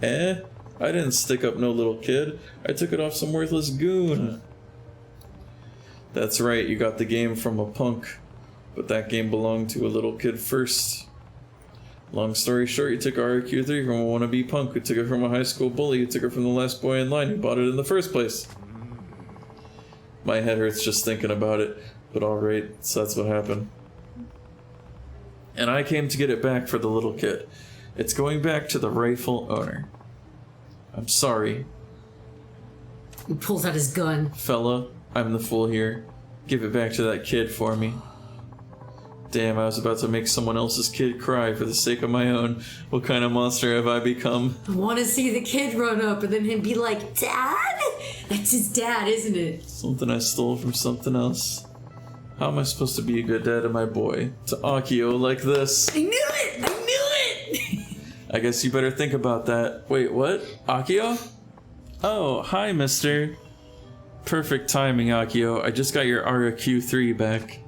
I didn't stick up no little kid. I took it off some worthless goon. That's right, you got the game from a punk. But that game belonged to a little kid first. Long story short, you took RQ3 from a wannabe punk who took it from a high school bully who took it from the last boy in line who bought it in the first place. My head hurts just thinking about it, but alright, so that's what happened. And I came to get it back for the little kid. It's going back to the rightful owner. I'm sorry. He pulls out his gun. Fella, I'm the fool here. Give it back to that kid for me. Damn, I was about to make someone else's kid cry for the sake of my own. What kind of monster have I become? I want to see the kid run up and then him be like, Dad? That's his dad, isn't it? Something I stole from something else. How am I supposed to be a good dad to my boy? To Akio like this? I knew it! I knew it! I guess you better think about that. Wait, what? Akio? Oh, hi, mister. Perfect timing, Akio. I just got your Hour Q3 back.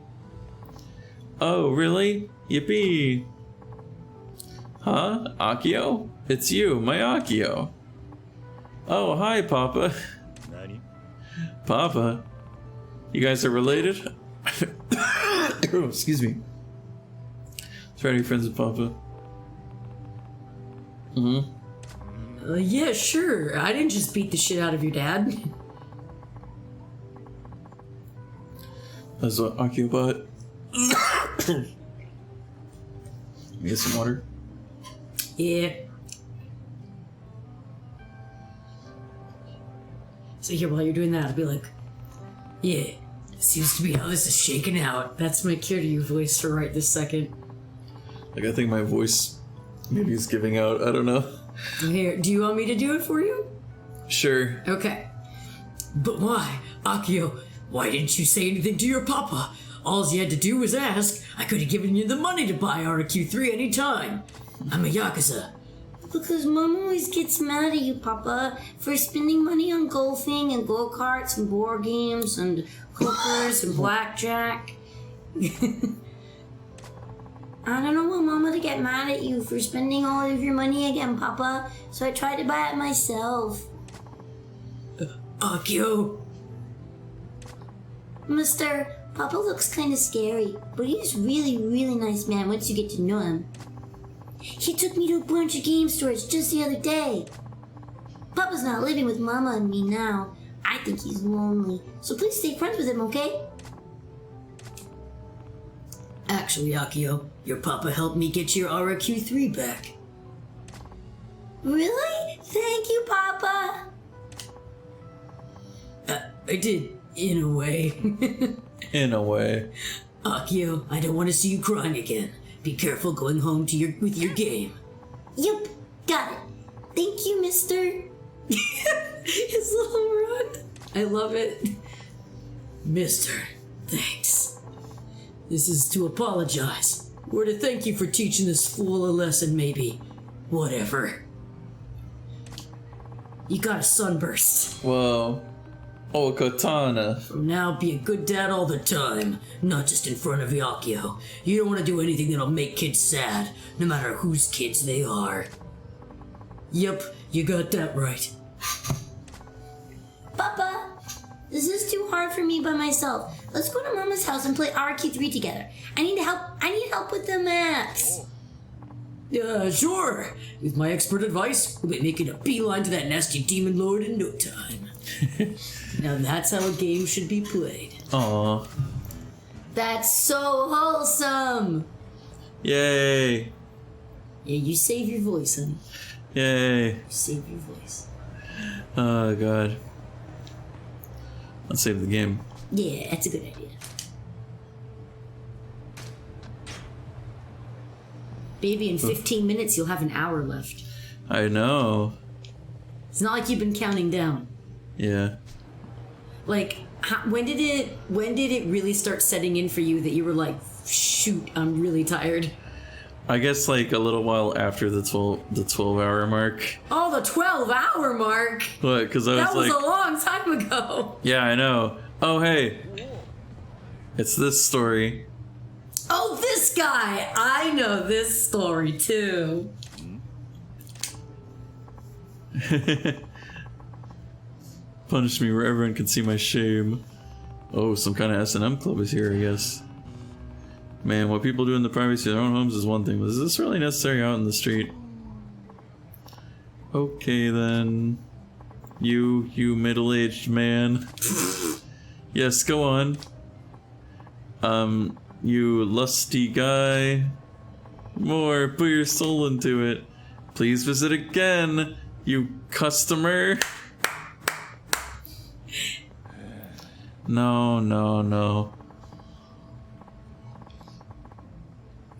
Oh, really? Yippee! Huh? Akio? It's you, my Akio. Oh, hi, Papa. Nani? Papa? You guys are related? Oh, excuse me. Try to be friends with Papa. Mm-hmm. Yeah, sure. I didn't just beat the shit out of your dad. That's what Akio bought. Get some water. Yeah. So here, while you're doing that, I'll be like, yeah, seems to be how this is shaking out. That's my cue to you voice for right this second. Like, I think my voice maybe is giving out. I don't know. Here, do you want me to do it for you? Sure. Okay. But why? Akio, why didn't you say anything to your papa? All you had to do was ask. I could have given you the money to buy RQ3 anytime. I'm a Yakuza. Because Mom always gets mad at you, Papa, for spending money on golfing and go-karts and board games and hookers and blackjack. I don't know want Mama to get mad at you for spending all of your money again, Papa, so I tried to buy it myself. Akio. Mister, Papa looks kind of scary, but he's really, really nice man once you get to know him. He took me to a bunch of game stores just the other day. Papa's not living with Mama and me now. I think he's lonely, so please stay friends with him, okay? Actually, Akio, your papa helped me get your RQ3 back. Really? Thank you, Papa. I did, in a way. In a way. Akio, I don't want to see you crying again. Be careful going home to with your game. Yep, got it. Thank you, mister. His little run. I love it. Mister, thanks. This is to apologize. Or to thank you for teaching this fool a lesson, maybe. Whatever. You got a sunburst. Whoa. Oh, katana. From now, be a good dad all the time, not just in front of Akio. You don't want to do anything that'll make kids sad, no matter whose kids they are. Yep, you got that right. Papa, this is too hard for me by myself. Let's go to Mama's house and play RQ3 together. I need help with the maps. Sure. With my expert advice, we'll be making a beeline to that nasty demon lord in no time. Now that's how a game should be played. Aww. That's so wholesome. Yay. Yeah, you save your voice, honey. Yay. You save your voice. Oh, God. Let's save the game. Yeah, that's a good idea. Baby, in 15 minutes, you'll have an hour left. I know. It's not like you've been counting down. Yeah. Like, when did it really start setting in for you that you were like, shoot, I'm really tired? I guess like a little while after the 12-hour mark. Oh, the 12-hour mark. What? Because I was that was like, a long time ago. Yeah, I know. Oh, hey. It's this story. Oh, this guy. I know this story too. Punish me where everyone can see my shame. Oh, some kind of S&M club is here, I guess. Man, what people do in the privacy of their own homes is one thing, but is this really necessary out in the street? Okay, then. You middle-aged man. Yes, go on. You lusty guy. More, put your soul into it. Please visit again, you customer. No.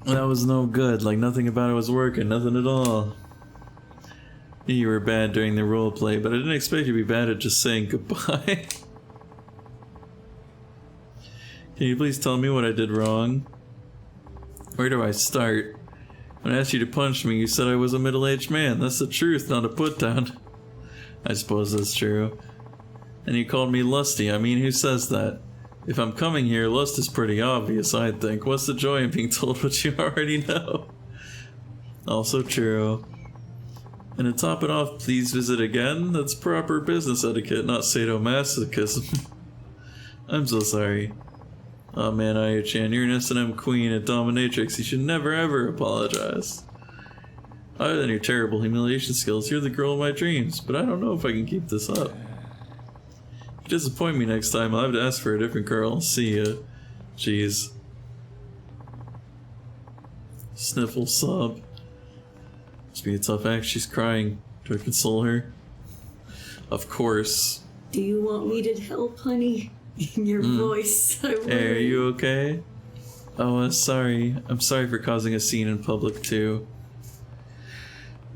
That was no good. Like, nothing about it was working. Nothing at all. You were bad during the roleplay, but I didn't expect you to be bad at just saying goodbye. Can you please tell me what I did wrong? Where do I start? When I asked you to punch me, you said I was a middle-aged man. That's the truth, not a put-down. I suppose that's true. And you called me lusty. I mean, who says that? If I'm coming here, lust is pretty obvious, I think. What's the joy in being told what you already know? Also true. And to top it off, please visit again? That's proper business etiquette, not sadomasochism. I'm so sorry. Oh man, Ayu-chan, you're an S&M queen, a dominatrix. You should never ever apologize. Other than your terrible humiliation skills, you're the girl of my dreams, but I don't know if I can keep this up. If you disappoint me next time, I'll have to ask for a different girl. See ya. Jeez. Sniffle, sob. Must be a tough act. She's crying. Do I console her? Of course. Do you want me to help, honey? In your voice. Hey, are you okay? Oh, sorry. I'm sorry for causing a scene in public, too.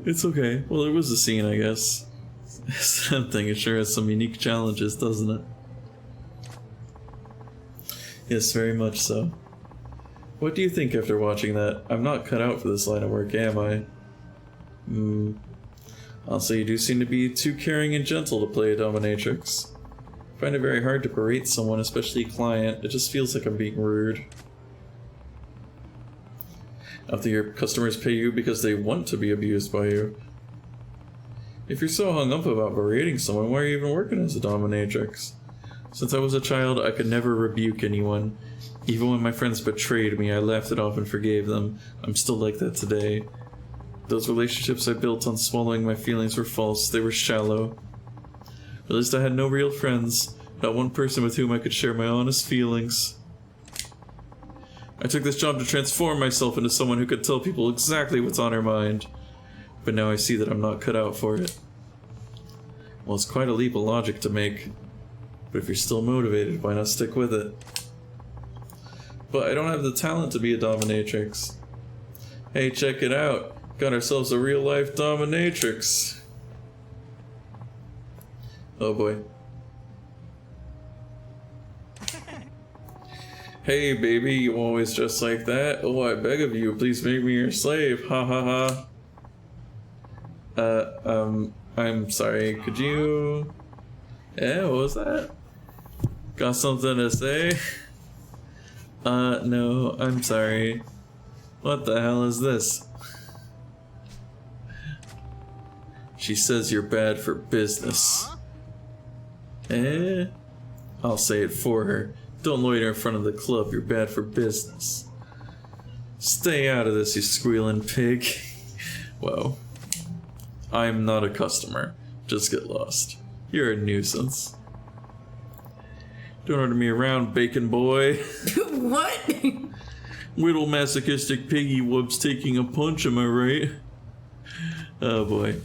It's okay. Well, it was a scene, I guess. Something. It sure has some unique challenges, doesn't it? Yes, very much so. What do you think after watching that? I'm not cut out for this line of work, am I? Also, you do seem to be too caring and gentle to play a dominatrix. I find it very hard to berate someone, especially a client. It just feels like I'm being rude. After your customers pay you because they want to be abused by you. If you're so hung up about berating someone, why are you even working as a dominatrix? Since I was a child, I could never rebuke anyone. Even when my friends betrayed me, I laughed it off and forgave them. I'm still like that today. Those relationships I built on swallowing my feelings were false. They were shallow. At least I had no real friends. Not one person with whom I could share my honest feelings. I took this job to transform myself into someone who could tell people exactly what's on her mind. But now I see that I'm not cut out for it. Well, it's quite a leap of logic to make. But if you're still motivated, why not stick with it? But I don't have the talent to be a dominatrix. Hey, check it out. Got ourselves a real-life dominatrix. Oh boy. Hey baby, you always dress like that? Oh, I beg of you, please make me your slave. Ha ha ha. I'm sorry, could you... Yeah, what was that? Got something to say? No, I'm sorry. What the hell is this? She says you're bad for business. I'll say it for her. Don't loiter in front of the club, you're bad for business. Stay out of this, you squealing pig. Whoa. I'm not a customer. Just get lost. You're a nuisance. Don't order me around, bacon boy. What? Little masochistic piggy whoops taking a punch, am I right? Oh boy.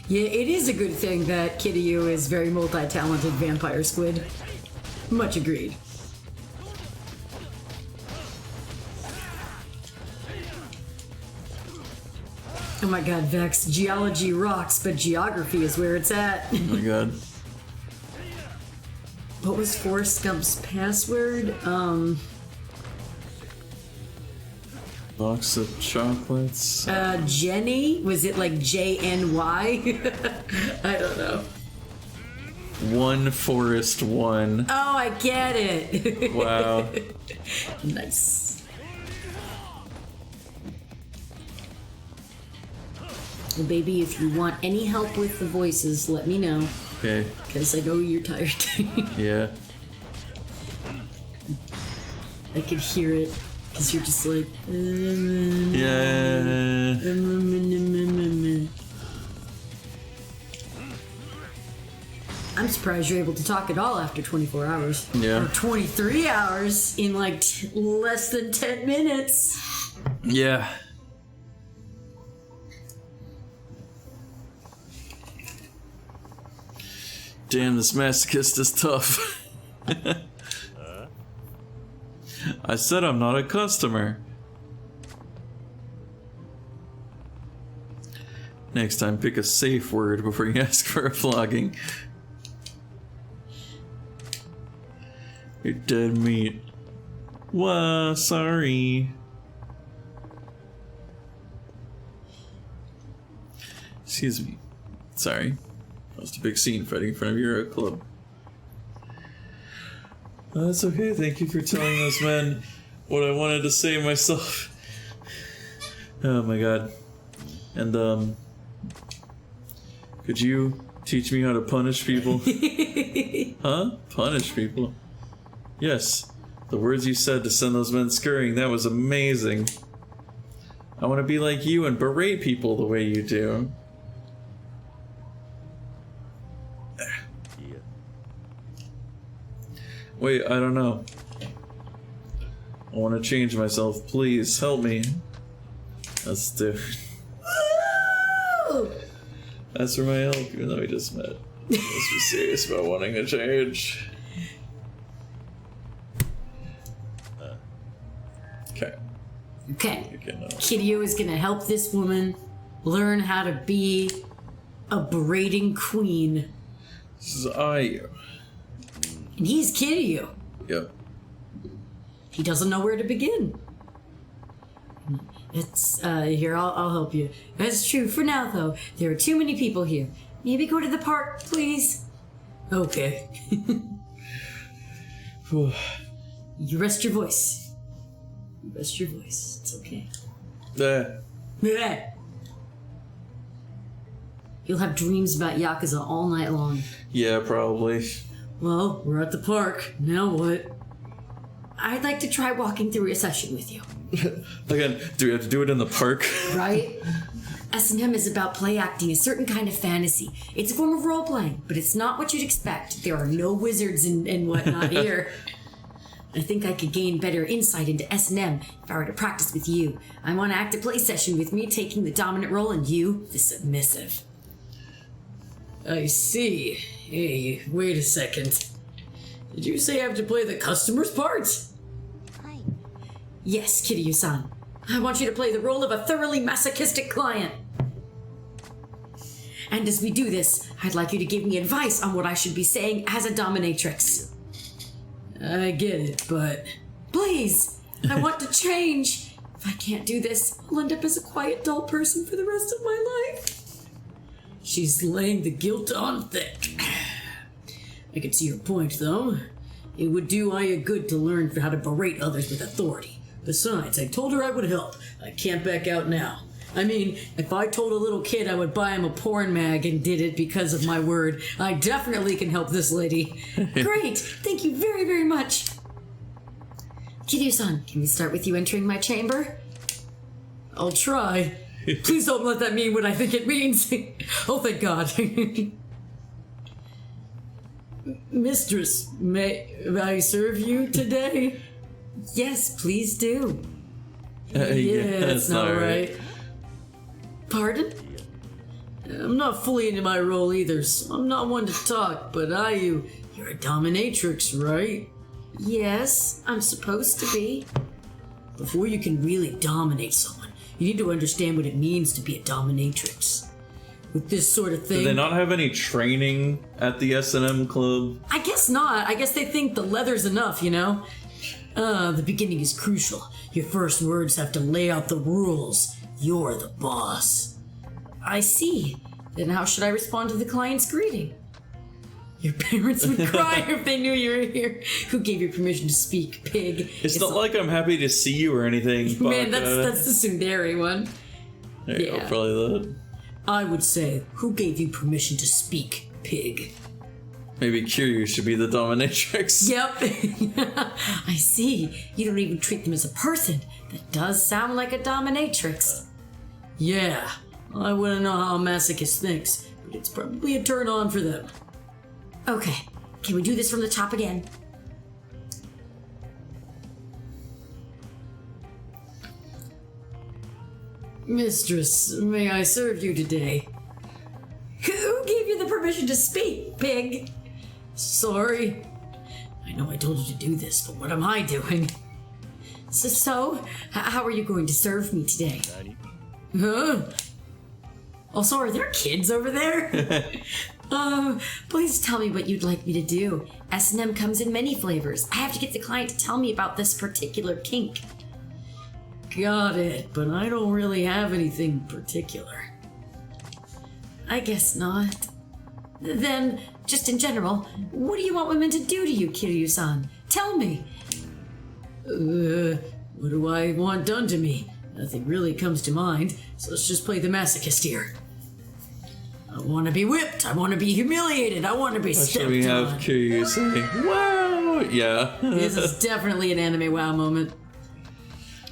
Yeah, it is a good thing that Kiryu is very multi-talented vampire squid. Much agreed. Oh my god, Vex, geology rocks, but geography is where it's at. Oh my god. What was Forrest Gump's password? Box of chocolates. Jenny? Was it like JNY? I don't know. One Forest One. Oh, I get it. Wow. Nice. Well, baby, if you want any help with the voices, let me know. Okay. Because I know you're tired. Yeah. I could hear it. Because you're just like... Yeah. I'm surprised you're able to talk at all after 24 hours. Yeah. Or 23 hours in like less than 10 minutes. Yeah. Damn, this masochist is tough. I said I'm not a customer. Next time, pick a safe word before you ask for a flogging. You're dead meat. Whoa, sorry. Excuse me. Sorry. Caused a big scene fighting in front of your club. That's okay. Thank you for telling those men what I wanted to say myself. Oh my god. And, could you teach me how to punish people? Huh? Punish people? Yes. The words you said to send those men scurrying, that was amazing. I want to be like you and berate people the way you do. Wait, I don't know. I want to change myself. Please, help me. Let's do it. That's for my help, even though we just met. Let's be serious about wanting to change. Okay. Okay. Kiryu is gonna help this woman learn how to be a berating queen. This is Ayu. And he's Kiryu. Yep. He doesn't know where to begin. It's, here, I'll help you. That's true. For now, though, there are too many people here. Maybe go to the park, please? Okay. You rest your voice. You rest your voice. It's okay. Yeah. You'll have dreams about Yakuza all night long. Yeah, probably. Well, we're at the park. Now what? I'd like to try walking through a session with you. Again, do we have to do it in the park? Right? S&M is about play acting, a certain kind of fantasy. It's a form of role-playing, but it's not what you'd expect. There are no wizards and whatnot here. I think I could gain better insight into S&M if I were to practice with you. I want to act a play session with me taking the dominant role and you, the submissive. I see. Hey, wait a second. Did you say I have to play the customer's part? Hi. Yes, Kiryu-san. I want you to play the role of a thoroughly masochistic client. And as we do this, I'd like you to give me advice on what I should be saying as a dominatrix. I get it, but please, I want to change. If I can't do this, I'll end up as a quiet, dull person for the rest of my life. She's laying the guilt on thick. I can see your point, though. It would do Aya good to learn how to berate others with authority. Besides, I told her I would help. I can't back out now. I mean, if I told a little kid I would buy him a porn mag and did it because of my word, I definitely can help this lady. Great! Thank you very, very much. Kiryu-san, can we start with you entering my chamber? I'll try. Please don't let that mean what I think it means. Oh, thank God. Mistress, may I serve you today? Yes, please do. Yeah, that's not right. Pardon? I'm not fully into my role either, so I'm not one to talk, but you're a dominatrix, right? Yes, I'm supposed to be. Before you can really dominate someone, you need to understand what it means to be a dominatrix. With this sort of thing... Do they not have any training at the S&M club? I guess not. I guess they think the leather's enough, you know? The beginning is crucial. Your first words have to lay out the rules. You're the boss. I see. Then how should I respond to the client's greeting? Your parents would cry if they knew you were here. Who gave you permission to speak, pig? It's not like I'm happy to see you or anything. But, man, that's the tsundere one. There you go, probably that. I would say, who gave you permission to speak, pig? Maybe Kiryu should be the dominatrix. Yep. I see. You don't even treat them as a person. That does sound like a dominatrix. Yeah. I wouldn't know how a masochist thinks, but it's probably a turn on for them. Okay. Can we do this from the top again? Mistress, may I serve you today? Who gave you the permission to speak, pig? Sorry. I know I told you to do this, but what am I doing? So, how are you going to serve me today? Huh? Also, are there kids over there? Please tell me what you'd like me to do. S&M comes in many flavors. I have to get the client to tell me about this particular kink. Got it, but I don't really have anything particular. I guess not. Then, just in general, what do you want women to do to you, Kiryu-san? Tell me. What do I want done to me? Nothing really comes to mind, so let's just play the masochist here. I want to be whipped. I want to be humiliated. I want to be stepped on. We have Kiryu saying, "Wow!" Yeah. This is definitely an anime wow moment.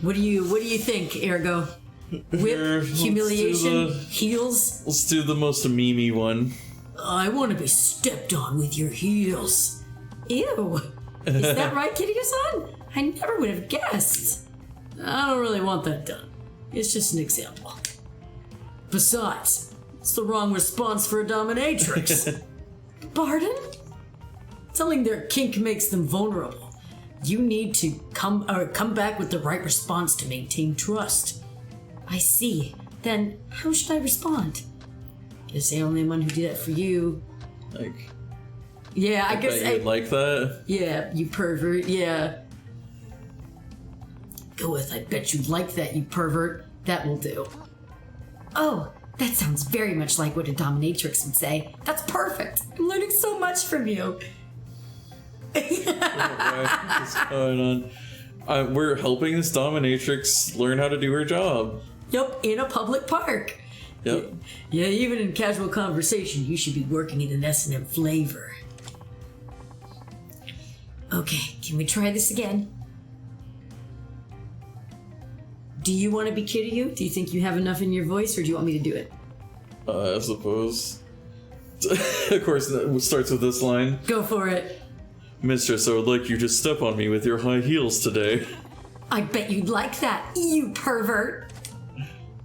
What do you think, Ergo? Whip, humiliation, heels? Let's do the most memey one. I want to be stepped on with your heels. Ew. Is that right, Kiryu-san? I never would have guessed. I don't really want that done. It's just an example. Besides, it's the wrong response for a dominatrix. Pardon? Telling their kink makes them vulnerable. You need to come back with the right response to maintain trust. I see. Then how should I respond? Guess the only one who did it for you. Like. Yeah, I guess you'd like that. Yeah, you pervert. Yeah. Go with, I bet you'd like that, you pervert. That will do. Oh, that sounds very much like what a dominatrix would say. That's perfect. I'm learning so much from you. What's going on? We're helping this dominatrix learn how to do her job. Yup, in a public park. Yep. Yeah, even in casual conversation, you should be working in an S&M flavor. Okay, can we try this again? Do you want to be Kiryu? Do you think you have enough in your voice, or do you want me to do it? I suppose. Of course, it starts with this line. Go for it. Mistress, I would like you to step on me with your high heels today. I bet you'd like that, you pervert.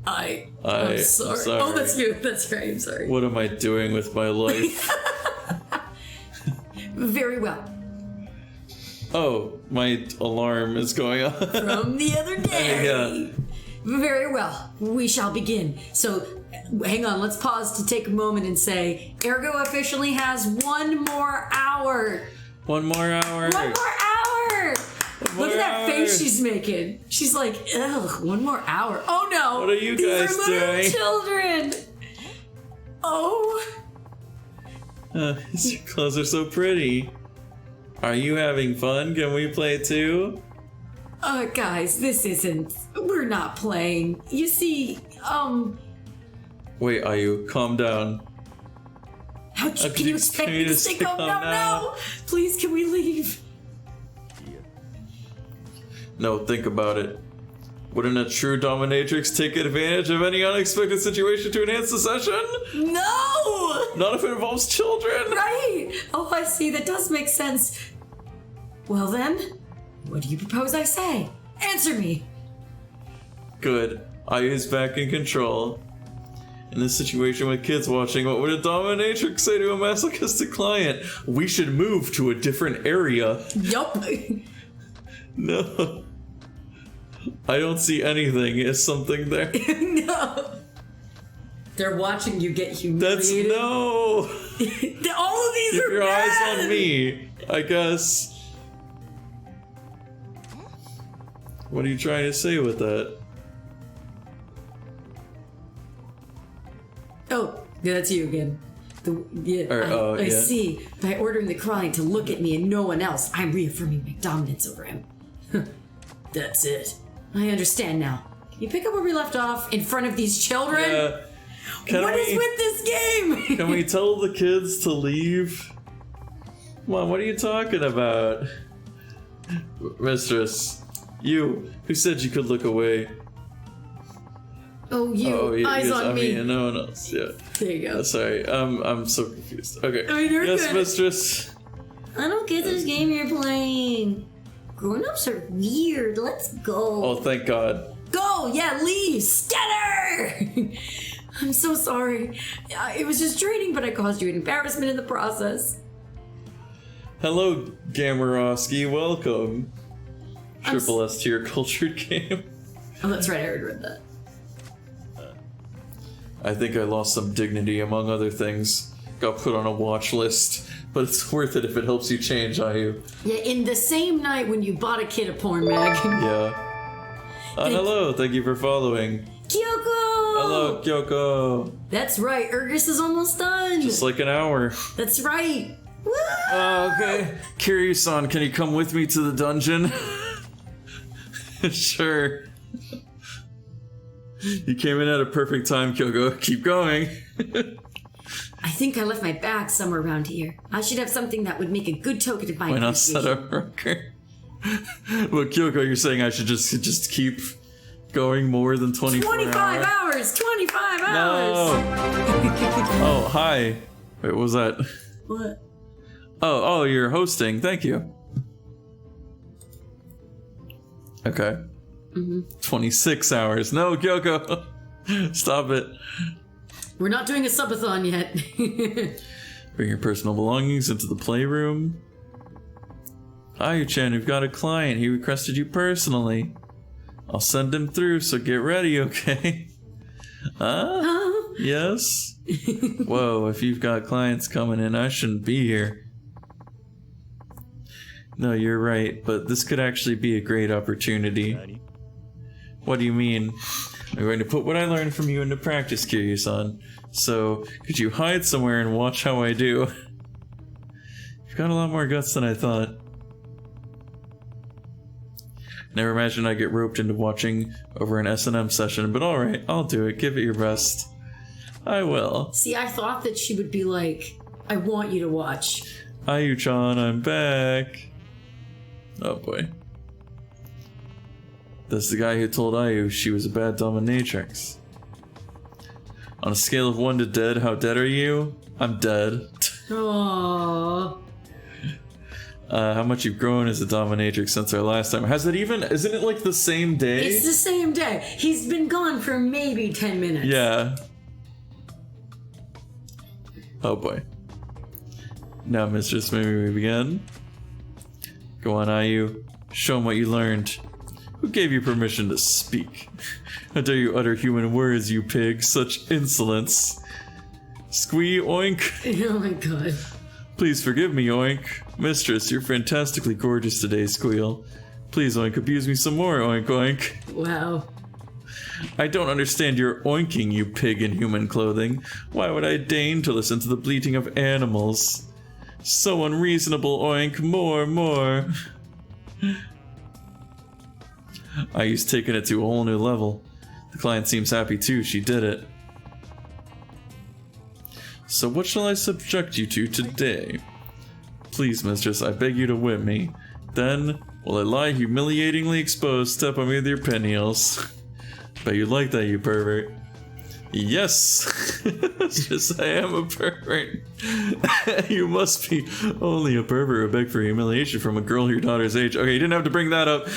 I'm sorry. Oh, that's you. That's right. I'm sorry. What am I doing with my life? Very well. Oh, my alarm is going off. From the other day. Yeah. Very well. We shall begin. So, hang on. Let's pause to take a moment and say, Ergo officially has 1 more hour. 1 more hour. 1 more hour. Look at that face she's making. She's like, ugh, 1 more hour. Oh no. What are you guys These are little doing? Children. Oh. Your clothes are so pretty. Are you having fun? Can we play too? Guys, this isn't. We're not playing. You see, Wait, are you? Calm down. How can you expect me to stay calm now? No! Please, can we leave? No, think about it. Wouldn't a true dominatrix take advantage of any unexpected situation to enhance the session? No! Not if it involves children! Right! Oh, I see. That does make sense. Well then, what do you propose I say? Answer me! Good. Ayu is back in control. In this situation with kids watching, what would a dominatrix say to a masochistic client? We should move to a different area. Yup. No. I don't see anything. Is something there? No. They're watching you get humiliated. That's no. All of these Keep are your bad. eyes on me, I guess. What are you trying to say with that? Oh, yeah, that's you again. I see. By ordering the client to look at me and no one else, I'm reaffirming my dominance over him. That's it. I understand now. Can you pick up where we left off in front of these children? Yeah. What is with this game? Can we tell the kids to leave? Come on, what are you talking about? Mistress, you, who said you could look away? Oh, you. Eyes on me. And no one else, yeah. There you go. Sorry, I'm so confused. Okay. I mean, you're yes, good. mistress. I don't get this game you're playing. Grown-ups are weird. Let's go. Oh, thank God. Go! Yeah, leave! Scatter! I'm so sorry. It was just draining, but I caused you an embarrassment in the process. Hello, Gamarowski. Welcome. Triple S tier cultured game. Oh, that's right. I already read that. I think I lost some dignity, among other things. Got put on a watch list, but it's worth it if it helps you change, Ayu. Yeah, in the same night when you bought a kid a porn mag. Yeah. Hello, thank you for following. Kyoko! Hello, Kyoko. That's right, Urgus is almost done. Just like an hour. That's right. Woo! Okay. Kiryu-san, can you come with me to the dungeon? Sure. You came in at a perfect time, Kyoko. Keep going. I think I left my bag somewhere around here. I should have something that would make a good token of my Why not appreciation. set up Rucker? Well, Kyoko, you're saying I should just keep going more than 24 25 hours! 25 hours! Oh, hi. Wait, what was that? What? Oh, you're hosting. Thank you. Okay. 26 hours. No, Kyoko. Stop it. We're not doing a subathon yet. Bring your personal belongings into the playroom. Ayu-chan, we've got a client. He requested you personally. I'll send him through, so get ready, okay? Huh? Yes? Whoa, if you've got clients coming in, I shouldn't be here. No, you're right, but this could actually be a great opportunity. What do you mean? I'm going to put what I learned from you into practice, Kiryu-san. So, could you hide somewhere and watch how I do? You've got a lot more guts than I thought. Never imagined I'd get roped into watching over an S&M session, but alright, I'll do it. Give it your best. I will. See, I thought that she would be like, I want you to watch. Ayu-chan, I'm back. Oh boy. That's the guy who told Ayu she was a bad dominatrix. On a scale of 1 to dead, how dead are you? I'm dead. Aww. How much you've grown as a dominatrix since our last time. Isn't it like the same day? It's the same day. He's been gone for maybe 10 minutes. Yeah. Oh boy. Now, mistress, maybe we begin? Go on, Ayu. Show him what you learned. Who gave you permission to speak? How dare you utter human words, you pig? Such insolence. Squee, oink. Oh my god. Please forgive me, oink. Mistress, you're fantastically gorgeous today, Squeal. Please, oink, abuse me some more, oink, oink. Wow. I don't understand your oinking, you pig in human clothing. Why would I deign to listen to the bleating of animals? So unreasonable, oink. More. Ayu's taken it to a whole new level. The client seems happy too, she did it. So what shall I subject you to today? Please, mistress, I beg you to whip me. Then, while I lie humiliatingly exposed, step on me with your pinwheels. Bet you like that, you pervert. Yes! Yes, I am a pervert. You must be only a pervert who begged for humiliation from a girl your daughter's age. Okay, you didn't have to bring that up.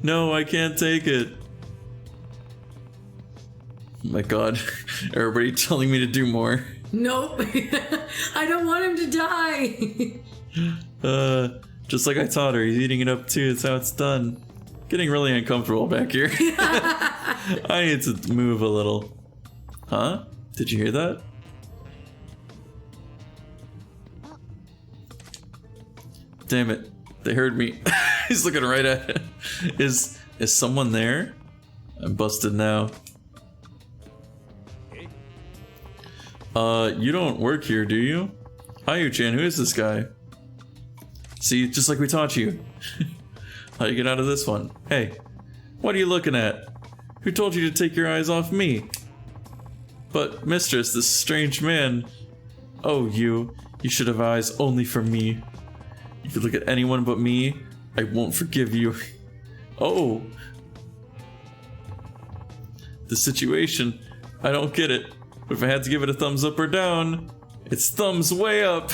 No, I can't take it. Oh my god. Everybody telling me to do more. Nope. I don't want him to die. Just like I taught her, he's eating it up too. That's how it's done. Getting really uncomfortable back here. I need to move a little. Huh? Did you hear that? Damn it. They heard me. He's looking right at it. Is someone there? I'm busted now. You don't work here, do you? Ayu-chan, who is this guy? See, just like we taught you. How you get out of this one? Hey, what are you looking at? Who told you to take your eyes off me? But, mistress, this strange man... Oh, you should have eyes only for me. If you look at anyone but me, I won't forgive you. Oh. The situation, I don't get it. But if I had to give it a thumbs up or down, it's thumbs way up.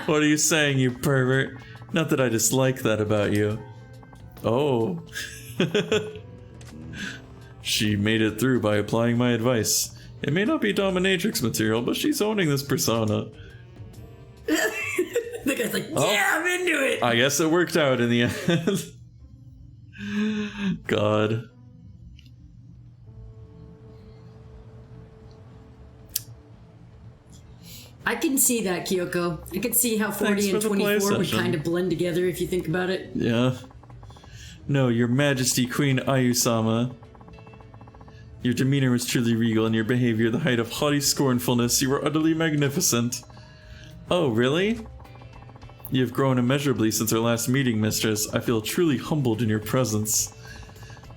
What are you saying, you pervert? Not that I dislike that about you. Oh. She made it through by applying my advice. It may not be dominatrix material, but she's owning this persona. The guy's It's like, yeah, I'm into it. I guess it worked out in the end. God. I can see that, Kyoko. I can see how 40 and 24 would kind of blend together if you think about it. Yeah. No, your majesty, Queen Ayu-sama. Your demeanor was truly regal, and your behavior the height of haughty scornfulness. You were utterly magnificent. Oh, really? You have grown immeasurably since our last meeting, mistress. I feel truly humbled in your presence.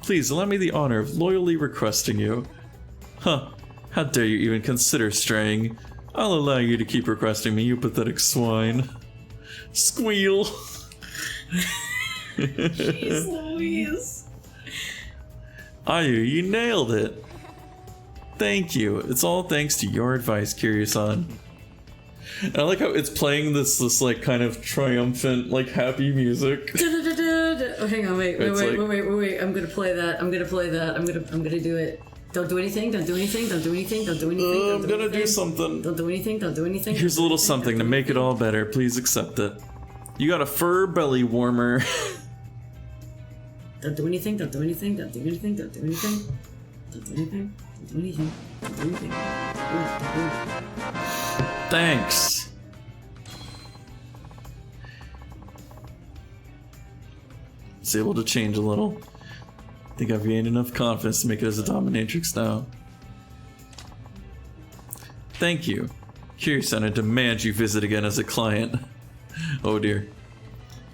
Please, allow me the honor of loyally requesting you. Huh. How dare you even consider straying? I'll allow you to keep requesting me, you pathetic swine. Squeal. Jeez Louise. Ayu, you nailed it. Thank you. It's all thanks to your advice, Kiryu-san. And I like how it's playing this like kind of triumphant, like happy music. Oh, hang on, wait. I'm gonna play that. I'm gonna do it. Don't do anything. Don't do anything. Don't do anything. Don't do anything. I'm gonna do something. Don't do anything. Don't do anything. Here's a little something to make it all better. Please accept it. You got a fur belly warmer. Don't do anything. Don't do anything. Don't do anything. Don't do anything. Don't do anything. Don't do anything. Don't do anything. Thanks. It's able to change a little. I think I've gained enough confidence to make it as a dominatrix now. Thank you. Kiryu-san, I demand you visit again as a client. Oh dear.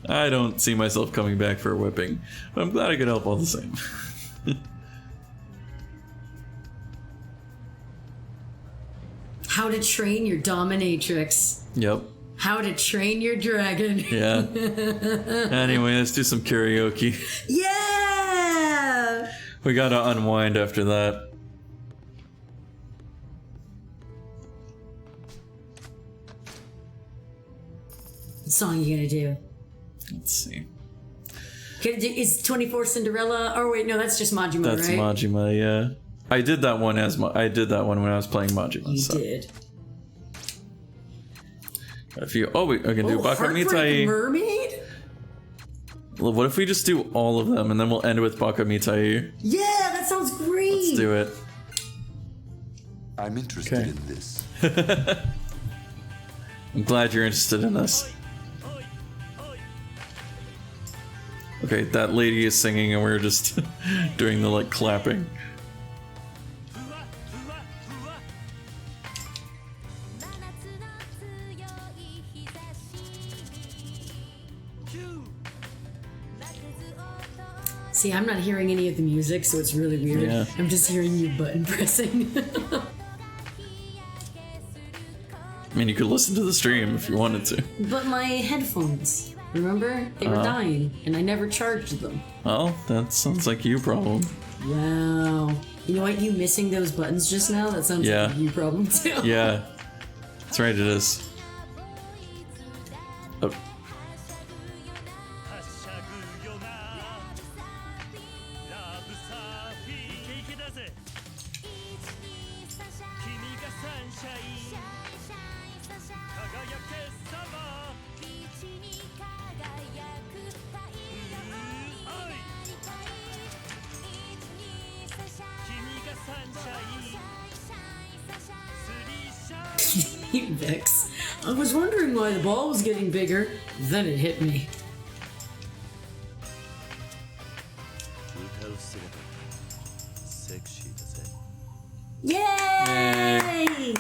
I don't see myself coming back for a whipping, but I'm glad I could help all the same. How to train your dominatrix. Yep. How to train your dragon. Yeah. Anyway, let's do some karaoke. Yeah! We gotta unwind after that. What song you gonna do? Let's see. Is 24 Cinderella? Oh wait, no, that's just Majima, That's right? Majima, yeah. I did that one I did that one when I was playing Majima. You so. did. If you, I can do Baka Heartbreak Mitai. Mermaid? Well, what if we just do all of them and then we'll end with Baka Mitai? Yeah, that sounds great. Let's do it. I'm interested in this. I'm glad you're interested in this. Okay, that lady is singing and we're just doing the like clapping. See, I'm not hearing any of the music, so it's really weird. Yeah. I'm just hearing you button pressing. I mean, you could listen to the stream if you wanted to. But my headphones, remember? They were dying, and I never charged them. Well, that sounds like you problem. Wow. You know what? You missing those buttons just now? That sounds like a you problem too. Yeah. That's right, it is. Oh. Vex. I was wondering why the ball was getting bigger, then it hit me. Yay!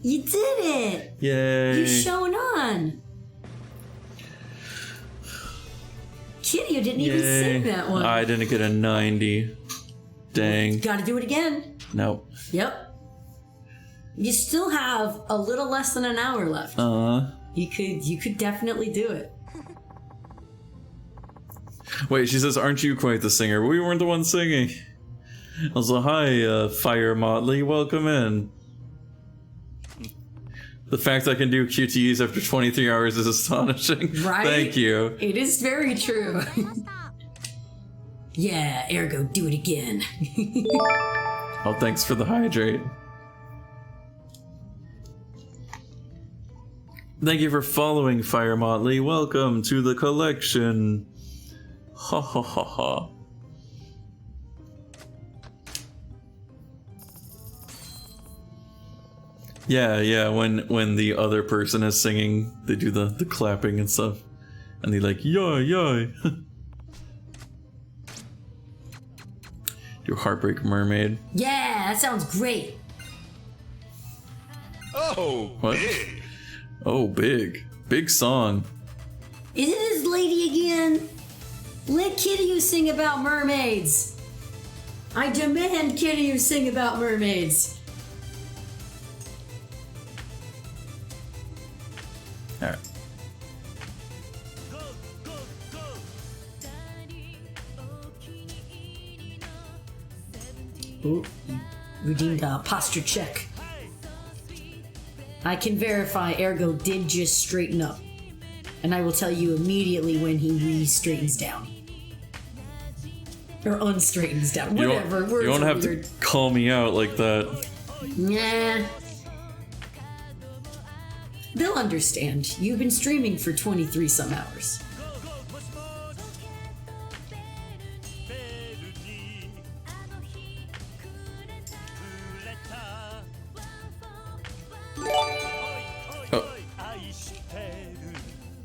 You did it! Yay! You shown on! Kitty, you didn't even sing that one. I didn't get a 90. Dang. Gotta do it again. Nope. Yep. You still have a little less than an hour left. You could definitely do it. Wait, she says, aren't you quite the singer? We weren't the ones singing. I was like, hi, Fire Motley, welcome in. The fact I can do QTEs after 23 hours is astonishing. Right? Thank you. It is very true. Yeah, ergo, do it again. Oh, thanks for the hydrate. Thank you for following, Fire Motley. Welcome to the collection. Ha ha ha ha. Yeah, when the other person is singing, they do the clapping and stuff. And they like, yoy. Do Heartbreak Mermaid. Yeah, that sounds great. Oh, What? big. Oh, big. Big song. Is it his lady again? Let Kiryu sing about mermaids. I demand Kiryu sing about mermaids. Alright. Ooh, redeemed a posture check. I can verify Ergo did just straighten up. And I will tell you immediately when he re-straightens down. Or unstraightens down. Whatever. You don't have to call me out like that. Nah. They'll understand. You've been streaming for 23 some hours.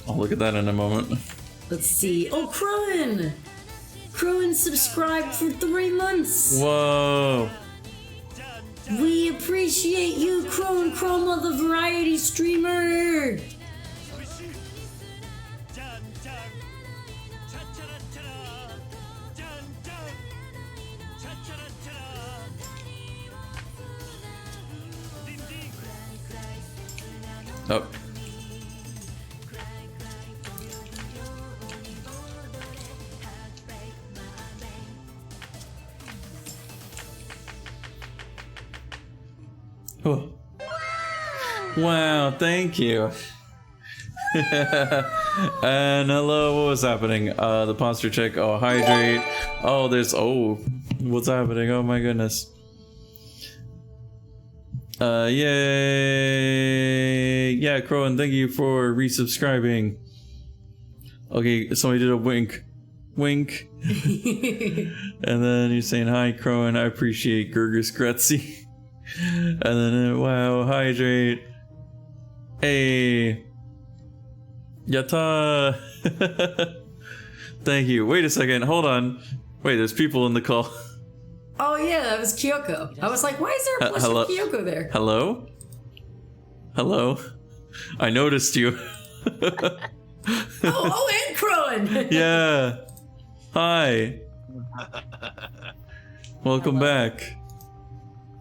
I'll look at that in a moment. Let's see. Oh, Crowin! Crowin subscribed for 3 months. Whoa. We appreciate you, Crowin Chroma, the variety streamer. Oh. Oh. Wow, thank you. And hello, what was happening? The posture check. Oh, hydrate. Oh, there's. Oh, what's happening? Oh my goodness. Yay! Yeah, Crowin, thank you for resubscribing. Okay, somebody did a wink. Wink. And then you're saying, hi, Crowin, I appreciate Gurgus Gretzi. And then, wow, hydrate. Hey. Yatta. Thank you. Wait a second, hold on. Wait, there's people in the call. Oh yeah, that was Kyoko. I was like, why is there a plush hello? of Kyoko there? Hello? Hello? I noticed you. Oh, and Crowin! Yeah. Hi. Welcome back.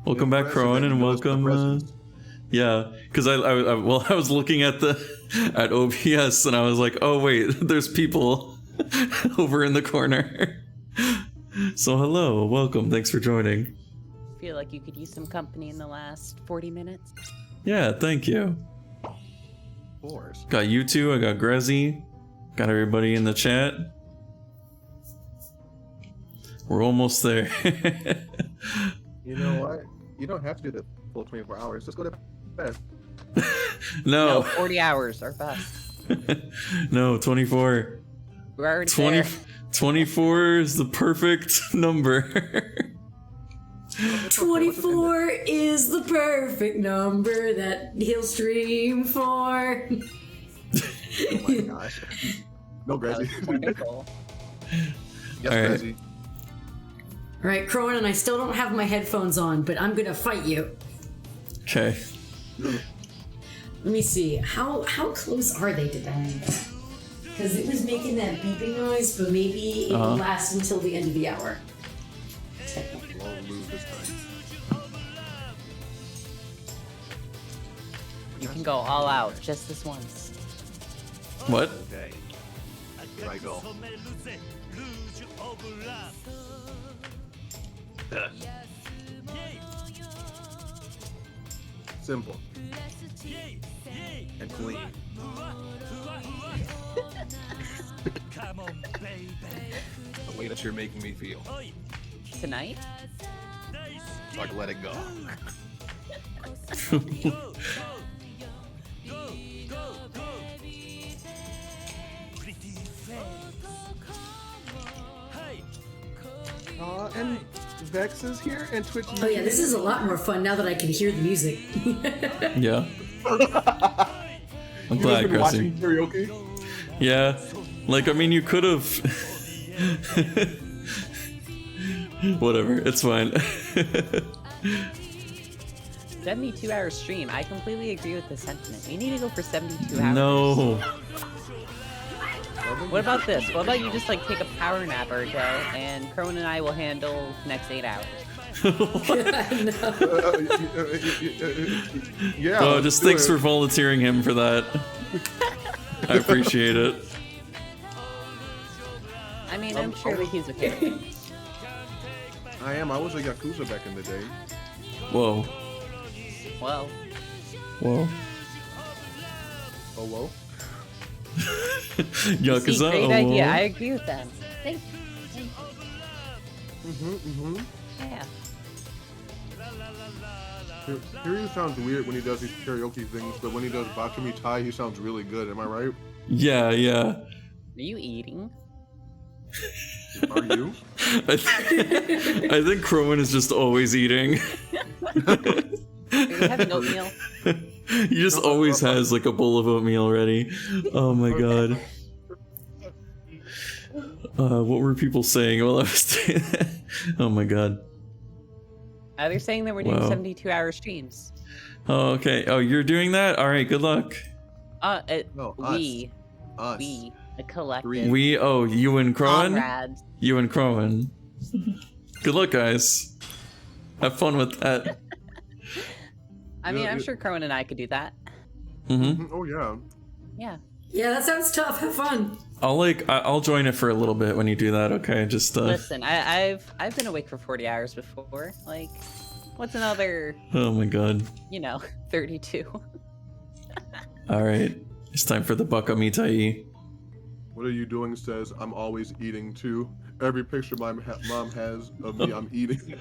Welcome back, Crowin, and welcome. Yeah, because I was looking at at OBS and I was like, oh wait, there's people over in the corner. So hello, welcome, thanks for joining. Feel like you could use some company in the last 40 minutes? Yeah, thank you. Of course. Got you two, I got Grezzy, got everybody in the chat. We're almost there. You know what? You don't have to do the full 24 hours. Just go to bed. No. 40 hours are best. No, 24. We're already there. 24 is the perfect number. 24 is the perfect number that he'll stream for. Oh my gosh. No, Grezzy. Yes, Grezzy. Alright, Crowin, and I still don't have my headphones on, but I'm gonna fight you. Okay. Let me see. How close are they to dying? Because it was making that beeping noise, but maybe it will last until the end of the hour. You can go all out just this once. What? Okay. Here I go. Simple. And clean. The way that you're making me feel. Tonight? So I can let it go. And Vex is here, and Twitch. Oh yeah, this is a lot more fun now that I can hear the music. Yeah. I'm You glad, guys been watching Gracie. karaoke? Yeah. Like, I mean, you could have. Whatever, it's fine. 72-hour stream. I completely agree with this sentiment. We need to go for 72 hours. No. What about this? What about you just like take a power nap or so, and Crone and I will handle the next 8 hours. Yeah. Oh, just thanks for volunteering him for that. I appreciate it. I mean, I'm sure that he's okay. I am. I was a Yakuza back in the day. Whoa. Well. Whoa. Oh, whoa. Yakuza. See, great oh, idea. whoa. I agree with them. Thank Mm-hmm. Yeah. Kiryu sounds weird when he does these karaoke things, but when he does Bakami Tai, he sounds really good. Am I right? Yeah, yeah. Are you eating? Are you? I think Crowan is just always eating. Are you having oatmeal? He just always has like a bowl of oatmeal ready. Oh my god. What were people saying while I was doing that? Oh my god. They're saying that we're doing Wow. 72-hour streams. Oh, okay. Oh, you're doing that? Alright, good luck. No, we. Us. We. A collective. We, oh, you and Crowan? Comrades. You and Crowan. Good luck, guys. Have fun with that. I mean, I'm sure Crone and I could do that. Mm-hmm. Oh, yeah. Yeah. Yeah, that sounds tough. Have fun. I'll join it for a little bit when you do that, okay? Just, Listen, I've been awake for 40 hours before. Like, what's another, oh my god. 32? Alright. It's time for the Bakamitai. What are you doing? Says, I'm always eating too. Every picture my mom has of me, I'm eating.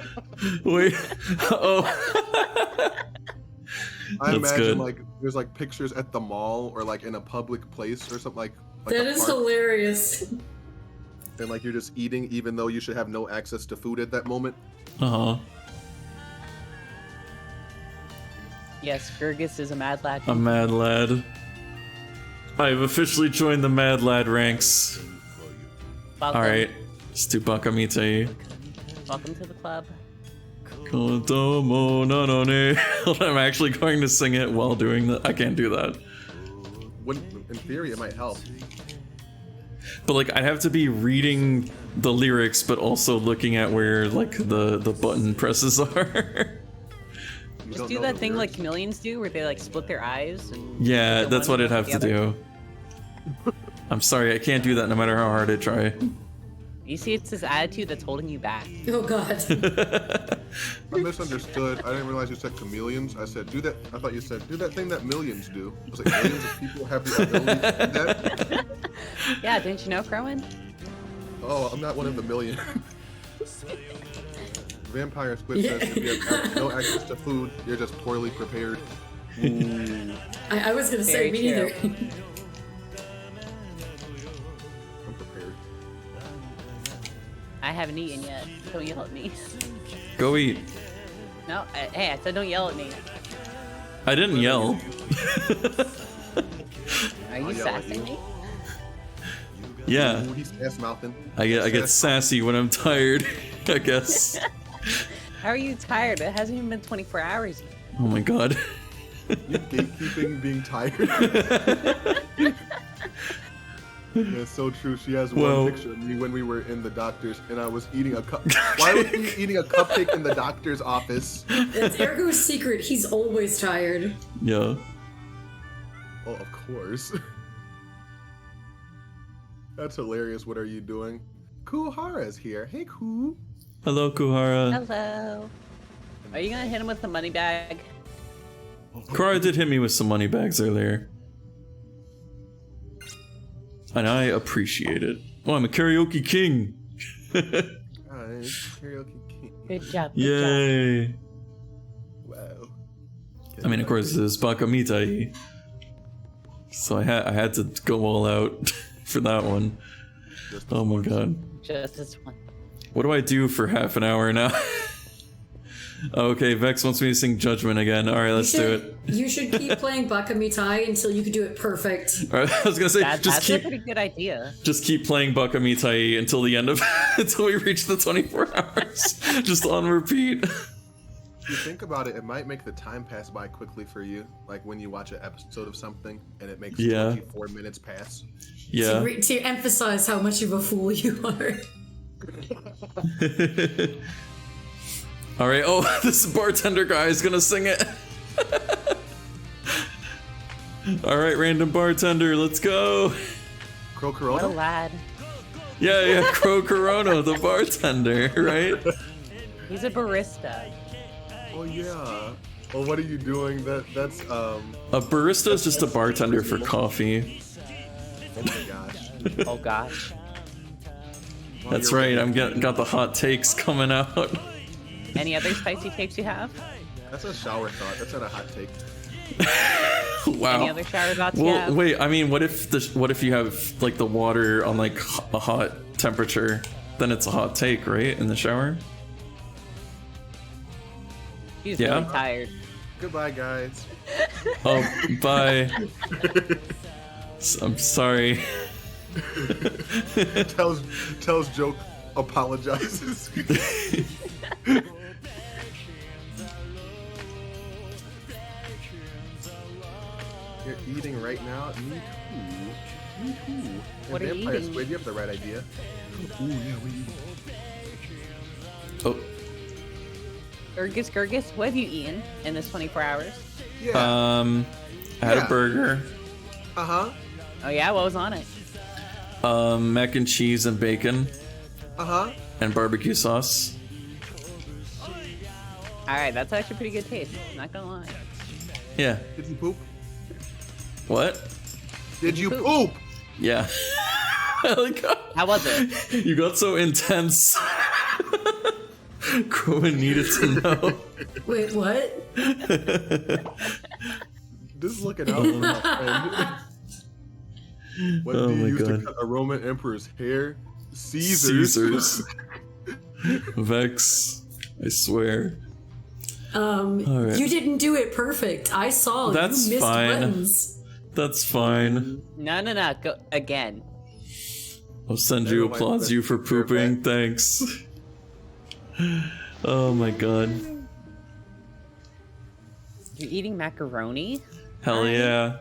Wait. Oh. I That's imagine good. like there's like pictures at the mall or like in a public place or something like That a is park, hilarious. and like you're just eating even though you should have no access to food at that moment. Uh-huh. Yes, Fergus is a mad lad. A mad lad. I have officially joined the mad lad ranks. Welcome. Alright. Let's do Bakamitai. Welcome to the club. Kotomo nanone. I'm actually going to sing it while doing that. I can't do that. When, in theory, it might help. But like, I'd have to be reading the lyrics, but also looking at where like the button presses are. Just do that thing like chameleons do, where they like split their eyes. And Yeah, the that's one what I'd have the to other. do. I'm sorry, I can't do that no matter how hard I try. You see, it's this attitude that's holding you back. Oh god. I misunderstood. I didn't realize you said chameleons. I said, do that. I thought you said, do that thing that millions do. I was like, millions of people have the ability to do that. Yeah, didn't you know, Crowan? Oh, I'm not one of the million. Vampire Squid says if you have no access to food, you're just poorly prepared. Ooh. I was gonna say, Very me neither. true. I'm prepared. I haven't eaten yet. Don't yell at me. Go eat. No, hey, I said don't yell at me. I didn't yell. Are you sassing me? Yeah. Ooh, he's ass-mouthing. I get sassy when I'm tired, I guess. How are you tired? It hasn't even been 24 hours yet. Oh my god. You gatekeeping being tired. Yeah, it's so true. She has Whoa. one picture of me when we were in the doctor's, and I was eating a cup. Why was he eating a cupcake in the doctor's office? It's Ergo's secret. He's always tired. Yeah. Oh, of course. That's hilarious. What are you doing? Kuhara's here. Hey, Ku. Hello, Kuhara. Hello. Are you gonna hit him with the money bag? Kuhara did hit me with some money bags earlier. And I appreciate it. Oh, I'm a karaoke king. Karaoke king. Good job. Good Yay. Wow. I mean, of course, this is Bakamitai. So I had to go all out for that one. Oh my god. Just this one. What do I do for half an hour now? Okay, Vex wants me to sing Judgment again. Alright, let's do it. You should keep playing Bakamitai until you can do it perfect. Alright, I was gonna say, That's a pretty good idea. just keep playing Bakamitai until the end of until we reach the 24 hours. Just on repeat. If you think about it, it might make the time pass by quickly for you. Like when you watch an episode of something and it makes 24 minutes pass. Yeah. To emphasize how much of a fool you are. Alright, oh, this bartender guy is gonna sing it. Alright, random bartender, let's go. Crow Corona? What a lad. Yeah, Crow Corona, the bartender, right? He's a barista. Oh yeah. Well, what are you doing? That's A barista is just a bartender for coffee. Oh my gosh. Oh gosh. That's right, got the hot takes coming out. Any other spicy takes you have? That's a shower thought. That's not a hot take. Wow. Any other shower thoughts you Well, have? wait, I mean, what if you have like the water on like a hot temperature? Then it's a hot take, right? In the shower? He's Yeah. really tired. Goodbye, guys. Oh, bye. I'm sorry. tells joke, apologizes. You're eating right now? Me too. Me too. What are you Vampire eating? Squid, you have the right idea. Ooh, yeah, we eat. Oh. Gurgis, what have you eaten in this 24 hours? I had a burger. Uh-huh. Oh yeah, what was on it? Mac and cheese and bacon. Uh-huh. And barbecue sauce. Alright, that's actually pretty good taste. Not gonna lie. Yeah. Did you poop? What? Did you poop? Yeah. How was it? You got so intense. Crowman needed to know. Wait, what? Just looking out for my friend. What Oh do you my use to God. cut a Roman emperor's hair? Caesars. Vex. I swear. Alright. You didn't do it perfect. I saw That's you missed fine. buttons. That's fine. No, go again. I'll send you Everyone applause you for pooping. Thanks. Oh my god. You're eating macaroni? Hell yeah.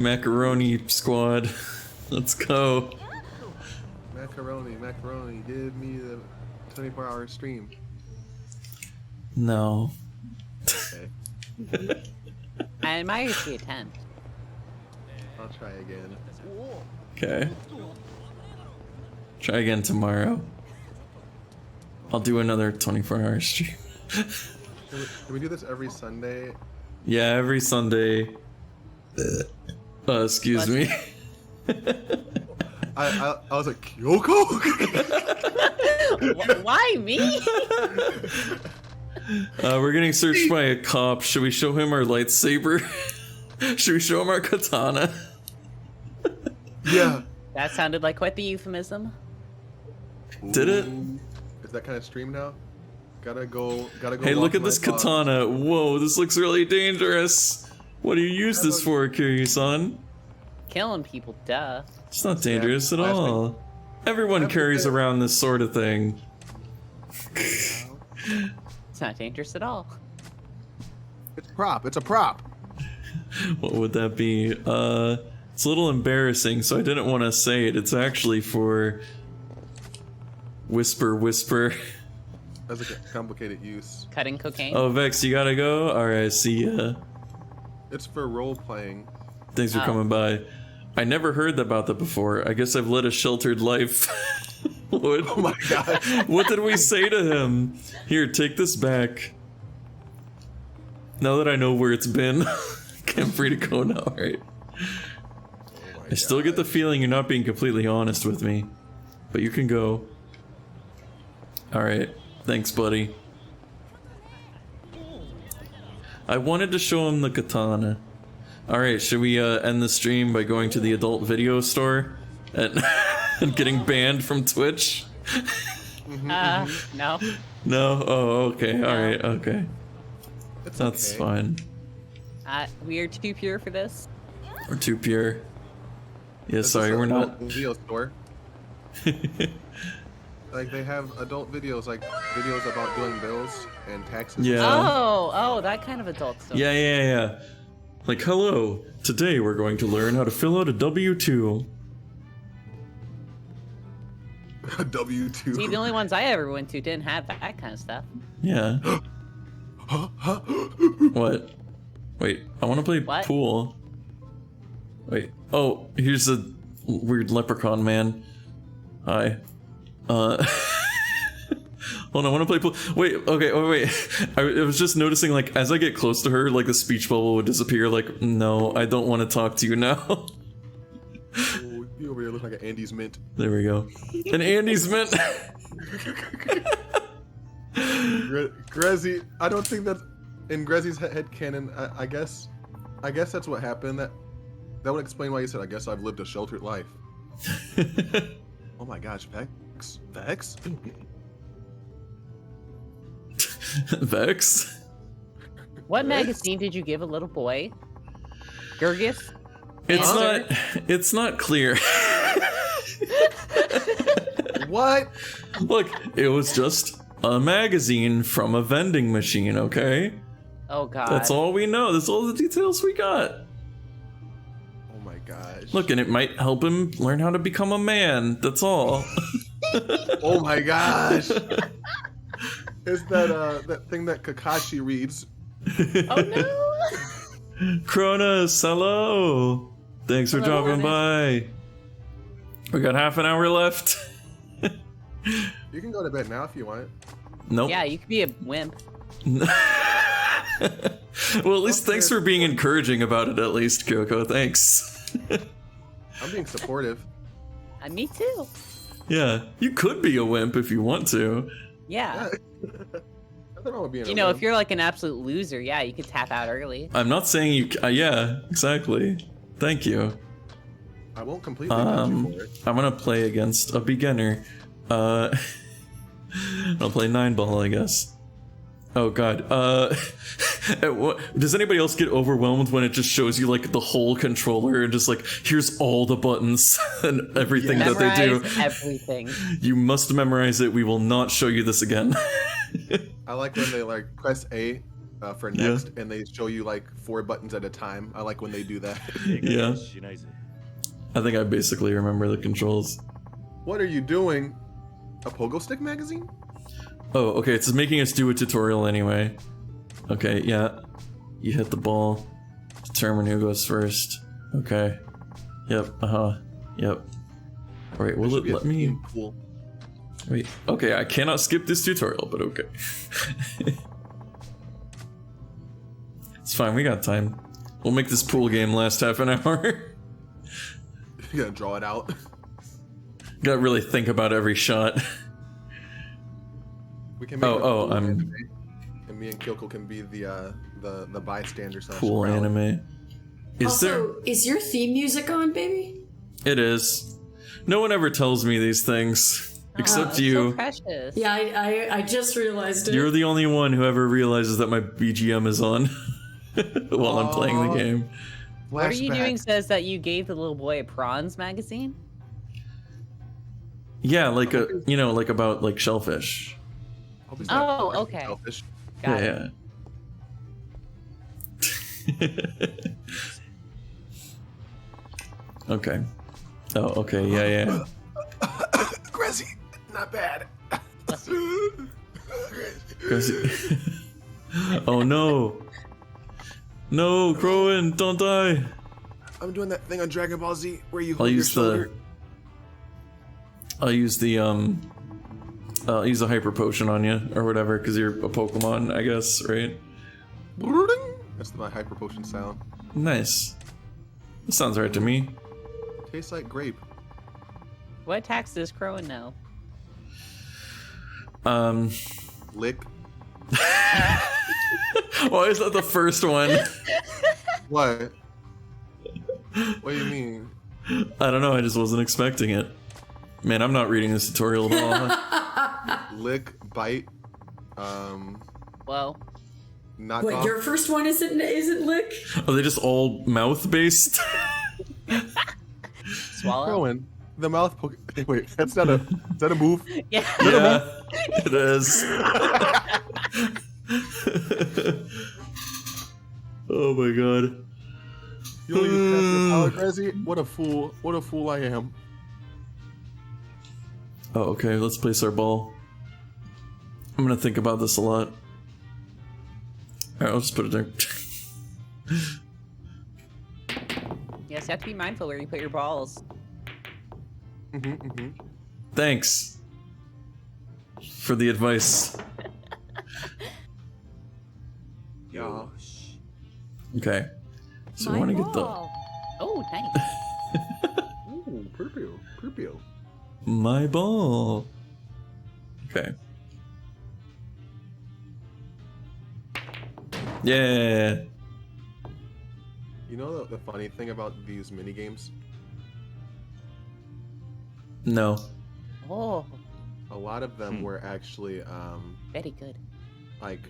Macaroni squad. Let's go. Macaroni, give me the 24-hour stream. No. Okay. I admire your C10. I'll try again. Okay. Try again tomorrow. I'll do another 24-hour stream. Can we do this every Sunday? Yeah, every Sunday. Excuse me. I was like, Kyoko? Why me? We're getting searched by a cop. Should we show him our lightsaber? Should we show him our katana? Yeah. That sounded like quite the euphemism. Did it? Is that kind of stream now? Gotta go. Hey, look walk at my this dog. katana. Whoa, this looks really dangerous. What do you use this for, Kiryu-san? Killing people, duh. It's not dangerous at all. Everyone carries around this sort of thing. It's not dangerous at all. It's a prop. It's a prop. What would that be? It's a little embarrassing, so I didn't want to say it. It's actually for whisper. That's a complicated use. Cutting cocaine? Oh, Vex, you gotta go? Alright, see ya. It's for role playing. Thanks for coming by. I never heard about that before. I guess I've led a sheltered life. What? Oh my god. What did we say to him? Here, take this back. Now that I know where it's been, I'm free to go now, right? I still get the feeling you're not being completely honest with me. But you can go. Alright. Thanks, buddy. I wanted to show him the katana. Alright, should we end the stream by going to the adult video store? And, and getting banned from Twitch? No. No? Oh, okay. Alright, okay. It's That's okay. fine. We are too pure for this. We're too pure. Yeah, Is sorry, this we're an not. adult video store. Like they have adult videos, like videos about doing bills and taxes. Yeah. Oh, that kind of adult stuff. Yeah. Like, hello. Today we're going to learn how to fill out a W-2. A W-2. See, the only ones I ever went to didn't have that kind of stuff. Yeah. What? Wait, I want to play pool. Wait. Oh, here's a weird leprechaun man. Hi. Hold on, I want to play pool. Wait, okay, wait. I was just noticing, like, as I get close to her, like, the speech bubble would disappear. Like, no, I don't want to talk to you now. Oh, you over here look like an Andy's Mint. There we go. An Andy's Mint. Grezzy, I don't think that's in Grezzy's head canon. I guess that's what happened. That would explain why you said, I guess I've lived a sheltered life. Oh my gosh, Vex? Vex? Vex? What magazine did you give a little boy? Gurgis? It's not clear. What? Look, it was just a magazine from a vending machine, okay? Oh god. That's all we know. That's all the details we got. Oh my gosh. Look, and it might help him learn how to become a man. That's all. Oh my gosh. Is that thing that Kakashi reads? Oh no! Cronus, hello. Thanks for dropping by. We got half an hour left. You can go to bed now if you want. Nope. Yeah, you could be a wimp. Well, at least thanks for being encouraging about it, at least, Kyoko. Thanks. I'm being supportive. Me too. Yeah, you could be a wimp if you want to. Yeah. Nothing wrong with being You a know, wimp. if you're like an absolute loser, yeah, you could tap out early. I'm not saying you. Yeah, exactly. Thank you. I won't completely judge you for it. I'm gonna play against a beginner. I'll play 9-ball, I guess. Oh god. Does anybody else get overwhelmed when it just shows you like the whole controller and just like here's all the buttons and everything that they do? Memorize everything. You must memorize it. We will not show you this again. I like when they like press A for next and they show you like 4 buttons at a time. I like when they do that. Yeah. I think I basically remember the controls. What are you doing? A pogo stick magazine? Oh, okay, it's making us do a tutorial anyway. Okay, yeah. You hit the ball. Determine who goes first. Okay. Yep, Yep. Alright, will it let me... Pool. Wait, okay, I cannot skip this tutorial, but okay. It's fine, we got time. We'll make this pool game last half an hour. You gotta draw it out. Gotta really think about every shot. We can make I'm... And me and Kyoko can be the bystander. Pool anime. Is your theme music on, baby? It is. No one ever tells me these things. Except you. So precious. Yeah, I just realized it. You're the only one who ever realizes that my BGM is on while I'm playing the game. What are you doing says that you gave the little boy a prawns magazine? Yeah, like like about like shellfish. Oh, okay. Shellfish. Got it. Okay. Oh, okay. Yeah. Grezzy, not bad. Oh no. No, Crowan, don't die. I'm doing that thing on Dragon Ball Z where you I'll hold your use shoulder. I'll use the hyper potion on you or whatever because you're a Pokemon, I guess, right? That's my hyper potion sound. Nice. That sounds right to me. Tastes like grape. What attacks does Crowan know? Lick. Why is that the first one? What? What do you mean? I don't know, I just wasn't expecting it. Man, I'm not reading this tutorial at all. Lick, bite. Whoa. Knock Wait, off. your first one isn't lick? Are they just all mouth based? Swallow. Rowan, the mouth poke. Wait, that's not a. Is that a move? Yeah. Yeah, it is. Oh my god. You only use half your power, Grezzy? What a fool! What a fool I am. Oh, okay, let's place our ball. I'm gonna think about this a lot. Alright, I'll just put it there. Yes, you have to be mindful where you put your balls. Thanks for the advice. Okay, so we want to get the Oh, nice. Ooh, purple. my ball. Okay. Yeah. You know the funny thing about these mini games? No. Oh, A lot of them were actually very good. like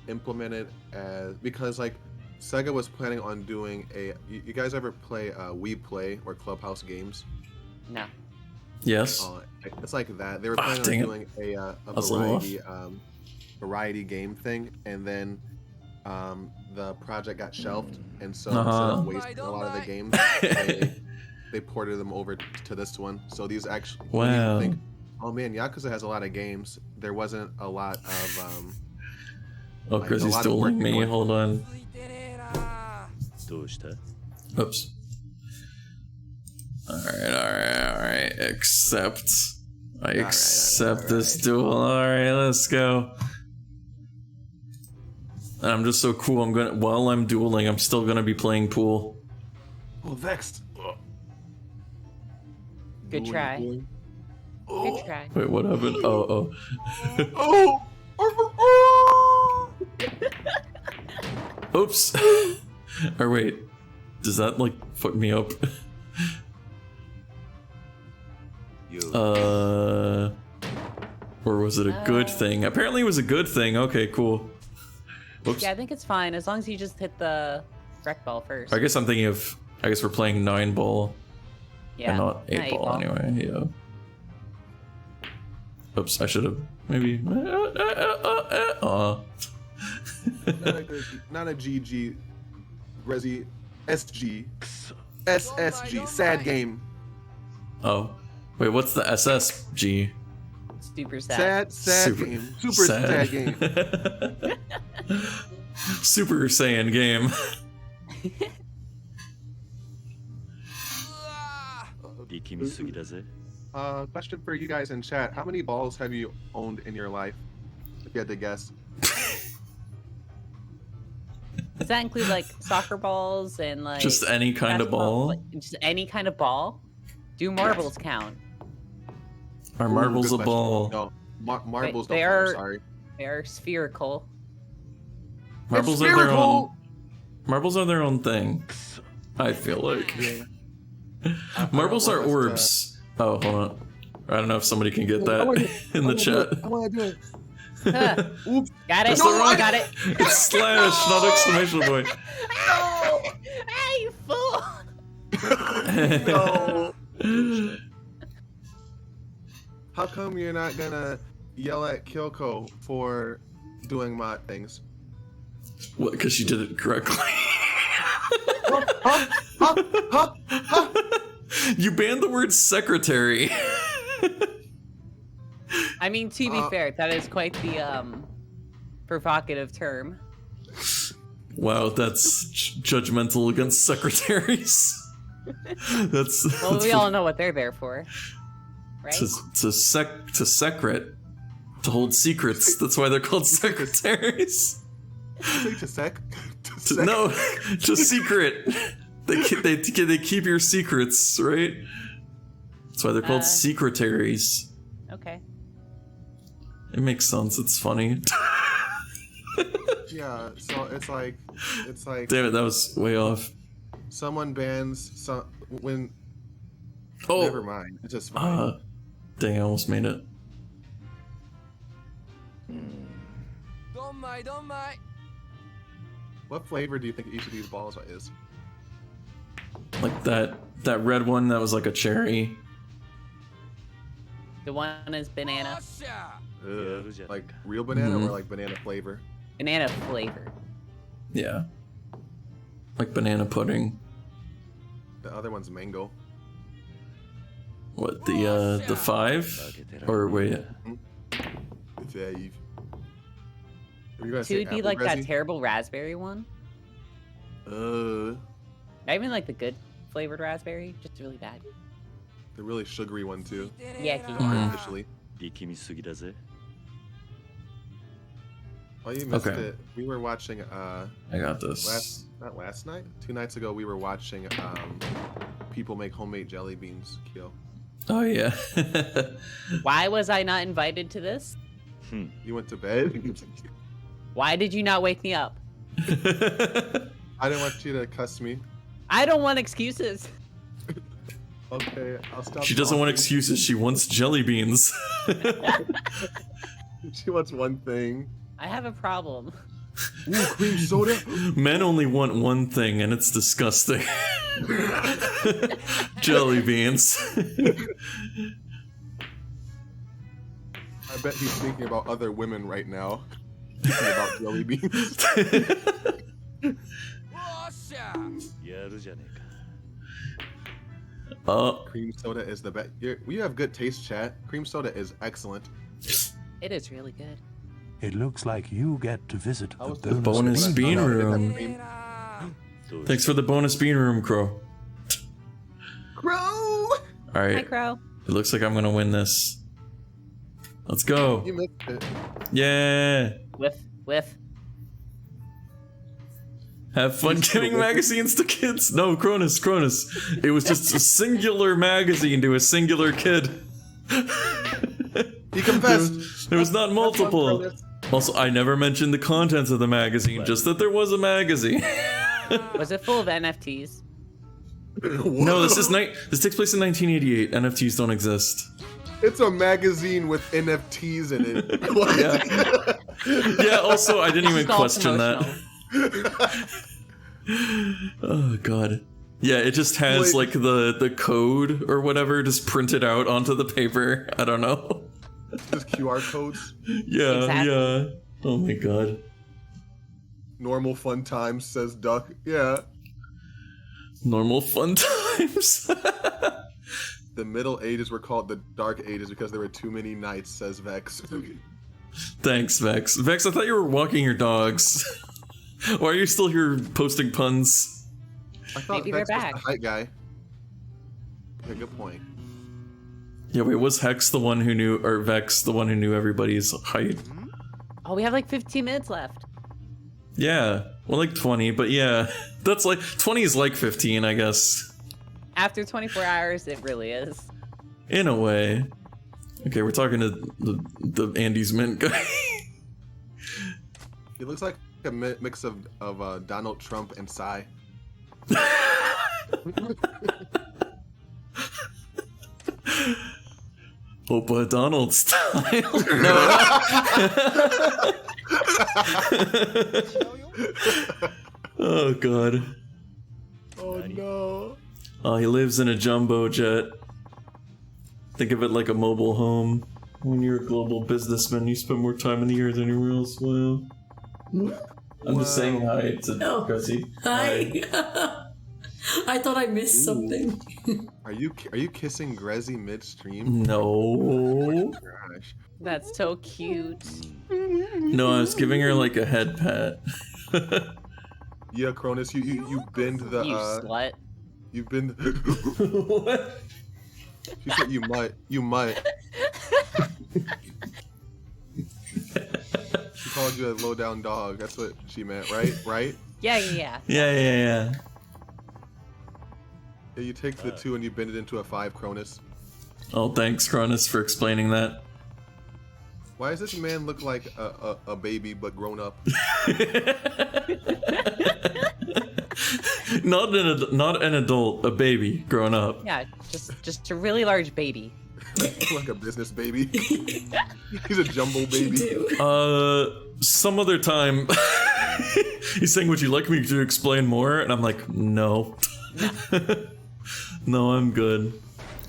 implemented as because like Sega was planning on doing a. You guys ever play We Play or Clubhouse games? No. Yes. It's like that. They were Ah, planning dang on it. doing a That's a little variety game thing, and then the project got shelved, and so Uh-huh. instead of wasting a lot of the games, they ported them over to this one. So these actually, when you Wow. think, oh man, Yakuza has a lot of games. There wasn't a lot of Oh, like, Chris a is lot of work dueling me. going- Hold on. どうした Oops. Alright. Accept. I accept this duel. Alright, let's go. And I'm just so cool, while I'm dueling, I'm still gonna be playing pool. Oh, vexed. Good try. Good try. Wait, what happened? Oh. Oops. Or wait, does that like fuck me up? Or was it a good thing? Apparently it was a good thing. Okay, cool. Whoops. Yeah, I think it's fine as long as you just hit the rec ball first. I guess I'm thinking of, I guess we're playing 9 ball. Yeah, And not 8 not 8 ball, ball. anyway, yeah. Oops, I should have maybe. Not a GG, Resi, SG, SSG, sad game. Oh. Wait, what's the SSG? Super sad. Sad game. Super sad game. Super Saiyan game. Question for you guys in chat. How many balls have you owned in your life? If you had to guess. Does that include like soccer balls and like Just any kind of basketball? ball? Like, just any kind of ball? Do marbles count? Are marbles a good ball? No, marbles They don't count, are- I'm sorry. They are spherical. Marbles are their own. Marbles are their own thing. I feel like. Marbles are orbs. Oh, hold on. I don't know if somebody can get that in the chat. I want to do it. Oops. Got it. That's the wrong- Got it. It's slash, not exclamation point. Oh, hey, you fool! No. How come you're not gonna yell at Kyoko for doing mod things? What? Because she did it correctly. You banned the word secretary. I mean, to be fair, that is quite the provocative term. Wow, that's judgmental against secretaries. That's Well, we all know what they're there for, right? to secret, to hold secrets. That's why they're called secretaries. To sec? No, to secret. They keep your secrets, right? That's why they're called secretaries. Okay. It makes sense. It's funny. Yeah, so it's like Damn it, that was way off. someone bans when Oh, never mind. It's just fine. Dang, I almost made it. What flavor do you think each of these balls is? Like that red one that was like a cherry. The one is banana. Like real banana or like banana flavor? Banana flavor. Yeah. Like banana pudding. The other one's mango. What, the 5? Or wait. The 5. Two, do you like that terrible raspberry one? I even like the good flavored raspberry, just really bad. The really sugary one too. Yucky. Artificially. Oh, you missed it. We were watching. I got this. Not last night. 2 nights ago, we were watching. People make homemade jelly beans. Kyo. Oh yeah. Why was I not invited to this? You went to bed. Why did you not wake me up? I didn't want you to cuss me. I don't want excuses. Okay, I'll stop. She doesn't want excuses. She wants jelly beans. She wants one thing. I have a problem. Ooh, cream soda. Men only want one thing, and it's disgusting. Jelly beans. I bet he's thinking about other women right now. Thinking about jelly beans. Cream soda is the best. We have good taste, chat. Cream soda is excellent. It is really good. It looks like you get to visit The bonus bean room. Thanks for the bonus bean room, Crow. Crow! Alright. Hi, Crow. It looks like I'm gonna win this. Let's go. You missed it. Yeah. Whiff. Have fun giving magazines to kids. No, Cronus. It was just a singular magazine to a singular kid. He confessed. There was not multiple. Also, I never mentioned the contents of the magazine, just that there was a magazine. Was it full of NFTs? No, this takes place in 1988. NFTs don't exist. It's a magazine with NFTs in it. Yeah, also, I didn't even question that. Oh god. Yeah, it just has like the code or whatever just printed out onto the paper. I don't know. Just QR codes. Yeah, Exactly. yeah. Oh my god. Normal fun times, says Duck. Yeah. Normal fun times. The Middle Ages were called the Dark Ages because there were too many nights, says Vex. Thanks, Vex. Vex, I thought you were walking your dogs. Why are you still here posting puns? I thought Maybe Vex they're was back. the height guy. Yeah, good point. Yeah, wait, was Hex the one who knew, or Vex the one who knew everybody's height? Oh, we have like 15 minutes left. Yeah, well, like 20, but yeah. That's like, 20 is like 15, I guess. After 24 hours, it really is. In a way. Okay, we're talking to the Andy's Mint guy. He looks like a mix of Donald Trump and Psy. Opa Donald style. Oh god. Oh no. Oh, he lives in a jumbo jet. Think of it like a mobile home. When you're a global businessman, you spend more time in the air than anywhere else. Wow. I'm just saying hi to Gussie. Hi. I thought I missed something. Are you kissing Grezzy midstream? No. Gosh. That's so cute. No, I was giving her like a head pat. Yeah, Cronus, you bend the You slut. You bend. What? She said you might. You might. She called you a low down dog. That's what she meant, right? Right? Yeah. Yeah. Yeah, you take the 2 and you bend it into a 5, Cronus. Oh, thanks, Cronus, for explaining that. Why does this man look like a baby but grown up? Not an adult, a baby growing up. Yeah, just a really large baby. Like a business baby. He's a jumbo baby. Some other time. He's saying, "Would you like me to explain more?" And I'm like, "No, no, I'm good."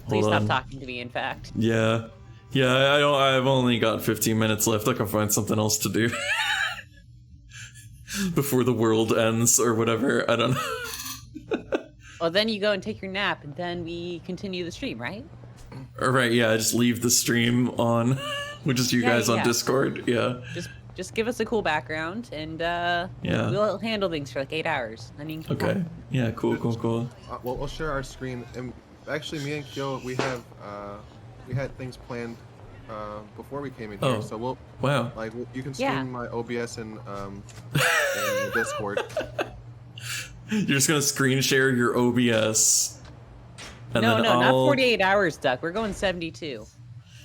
Please Hold stop on. talking to me. In fact. Yeah, I don't. I've only got 15 minutes left. I can find something else to do before the world ends or whatever. I don't know. Well, then you go and take your nap, and then we continue the stream, right? All right, yeah. I just leave the stream on, which is you guys on Discord. Yeah. Just give us a cool background, and we'll handle things for like 8 hours. I mean, Okay. Yeah. Cool. Well, we'll share our screen. And actually, me and Kyo, we had things planned before we came in here. Oh, So we'll wow. you can stream my OBS and Discord. You're just gonna screen share your OBS. And no, then not 48 hours, Duck. We're going 72.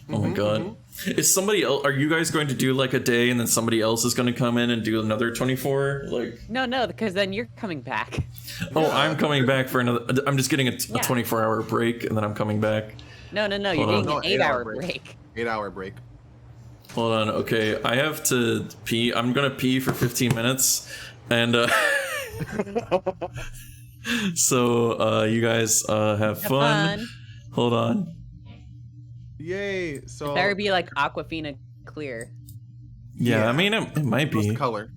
Oh my god. Is somebody else, are you guys going to do like a day and then somebody else is going to come in and do another 24? Like, No, because then you're coming back. oh, I'm coming back for another, I'm just getting a 24-hour break and then I'm coming back. No, you're getting an 8-hour break. 8-hour break. Hold on, okay, I have to pee. I'm gonna pee for 15 minutes and so you guys have fun. Hold on. Yay! So It better be like Aquafina clear. Yeah, I mean it might be. What's color?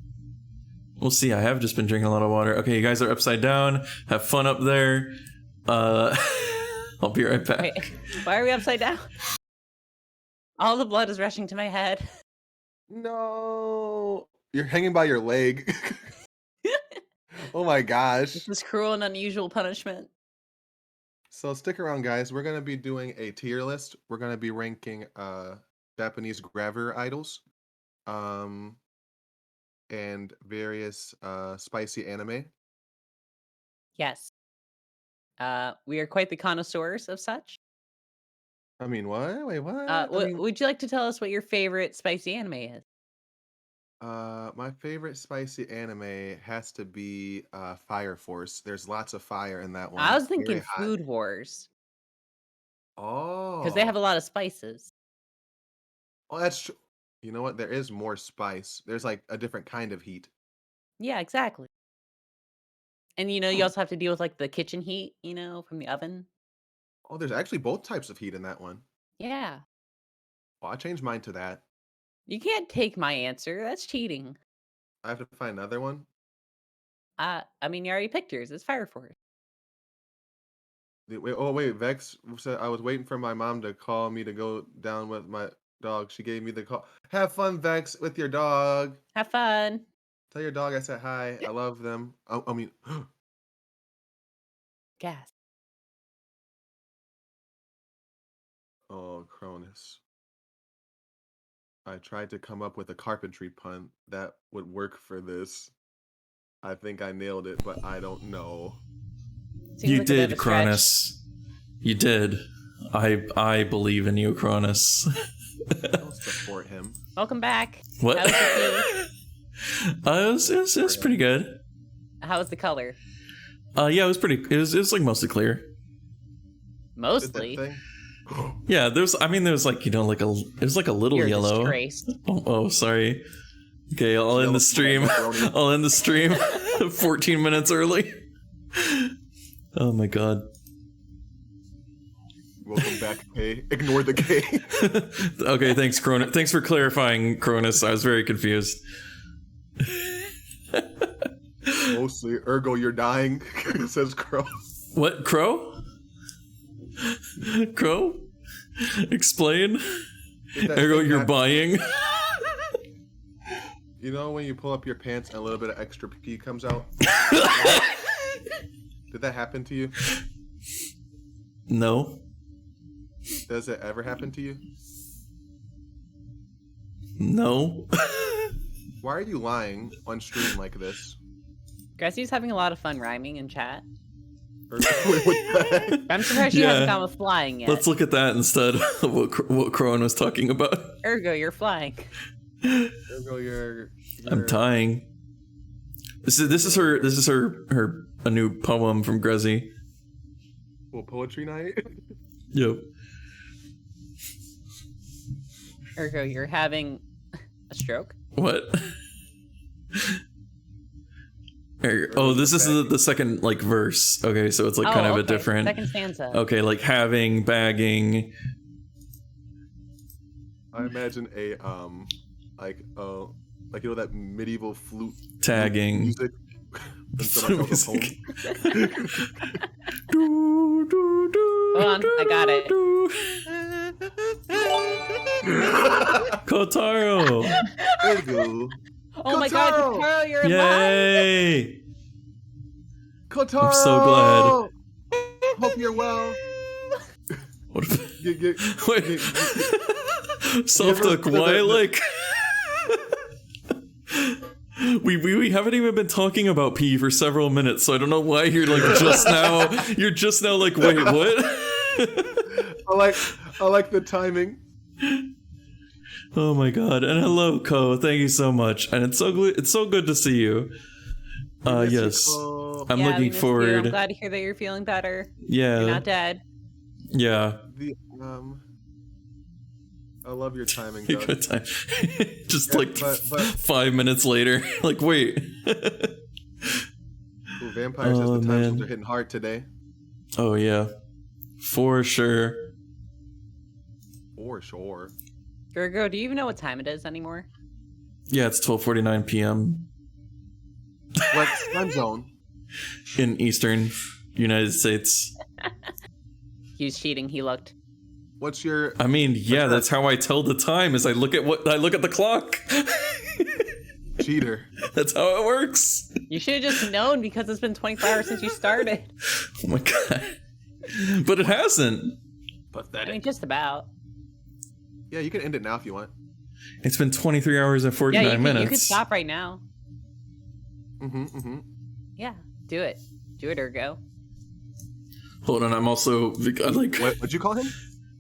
We'll see. I have just been drinking a lot of water. Okay, you guys are upside down. Have fun up there. I'll be right back. Wait, why are we upside down? All the blood is rushing to my head. No, you're hanging by your leg. Oh my gosh! This is cruel and unusual punishment. So stick around, guys. We're gonna be doing a tier list. We're gonna be ranking Japanese gravure idols, and various spicy anime. Yes. We are quite the connoisseurs of such. I mean, what? Wait, what? Would you like to tell us what your favorite spicy anime is? My favorite spicy anime has to be Fire Force. There's lots of fire in that one. I was It's very thinking hot. Food Wars. Oh. Because they have a lot of spices. Oh, that's true. You know what? There is more spice. There's like a different kind of heat. Yeah, exactly. And you also have to deal with like the kitchen heat, from the oven. Oh, there's actually both types of heat in that one. Yeah. Well, I changed mine to that. You can't take my answer. That's cheating. I have to find another one. I mean, you already picked yours. It's Fire Force. Wait, Vex said I was waiting for my mom to call me to go down with my dog. She gave me the call. Have fun, Vex, with your dog. Have fun. Tell your dog I said hi. I love them. I mean, Gas. oh, Cronus. I tried to come up with a carpentry pun that would work for this. I think I nailed it, but I don't know. Seems You like a bit of did, a stretch. Cronus. You did. I believe in you, Cronus. I'll support him. Welcome back. What? How was the It was pretty good. How was the color? Yeah, it was pretty. It was like mostly clear. Mostly. Yeah, there was like it was like a little You're yellow. disgraced. Oh, sorry. Okay, I'll end the stream. I'll end the stream 14 minutes early. Oh my god. Welcome back, K. Ignore the K. Okay, thanks, Cronus. Thanks for clarifying, Cronus. I was very confused. Mostly, ergo, you're dying, says Crow. What, Crow? Crow? Explain. Ergo, you're buying. You know when you pull up your pants and a little bit of extra pee comes out? Did that happen to you? No. Does it ever happen to you? No. Why are you lying on stream like this? Gressy's having a lot of fun rhyming in chat. Wait, what the heck? I'm surprised she hasn't gone with flying yet. Let's look at that instead of what Crowan was talking about. Ergo, you're flying. Ergo, you're I'm tying. This is her a new poem from Grezzy. Well, poetry night. Yep. Ergo, you're having a stroke? What? Oh, this is the second like verse. Okay, so it's like kind of a different second stanza. Okay, like having, bagging. I imagine a like you know that medieval flute Tagging. music. And someone tells a poem. Hold on, I got it. Kotaro! There you go. Oh my god, Kotaro, you're alive! Yay! Kotaro! I'm so glad. Hope you're well. What if... Wait. Self-duck, why like... We haven't even been talking about pee for several minutes, so I don't know why you're like just now. You're just now like, wait, what? I like the timing. Oh my god! And hello, Ko. Thank you so much. And it's so good to see you. Yes, I'm looking forward. I'm glad to hear that you're feeling better. Yeah, you're not dead. Yeah. I love your timing. Good time. Just but 5 minutes later, like wait. Ooh, vampires says the times are hitting hard today. Oh yeah, for sure. For sure. Virgo, do you even know what time it is anymore? Yeah, it's 12:49 p.m. What time zone? In Eastern United States. He was cheating. He looked. What's your? I mean, yeah, that's how I tell the time. Is I look at the clock. Cheater. That's how it works. You should have just known because it's been 24 hours since you started. Oh my god. But it hasn't. Pathetic. I mean, just about. Yeah, you can end it now if you want. It's been 23 hours and 49 minutes. You could stop right now. Yeah, do it. Do it, Ergo. Hold on, I'm also like. What'd you call him?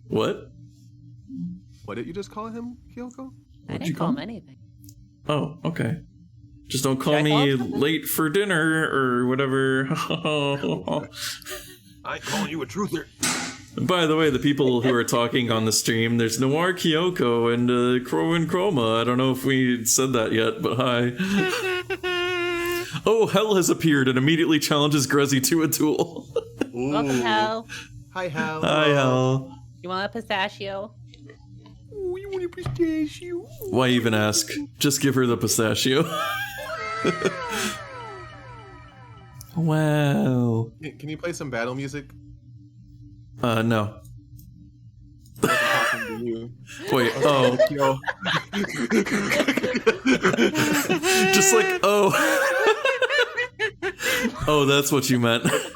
What? What did you just call him, Kyoko? I didn't call him anything. Oh, okay. Just don't call me late for dinner or whatever. I ain't calling you a truther. By the way, the people who are talking on the stream, there's Noir Kyoko and Crow and Chroma. I don't know if we said that yet, but hi. Oh, Hell has appeared and immediately challenges Grezzy to a duel. Welcome, Hell. Hi, Hell. Hi, Hell. You want a pistachio? Oh, you want a pistachio? Why even ask? Just give her the pistachio. Wow. Can you play some battle music? No. Wait, oh. Just like, oh. Oh, that's what you meant. Is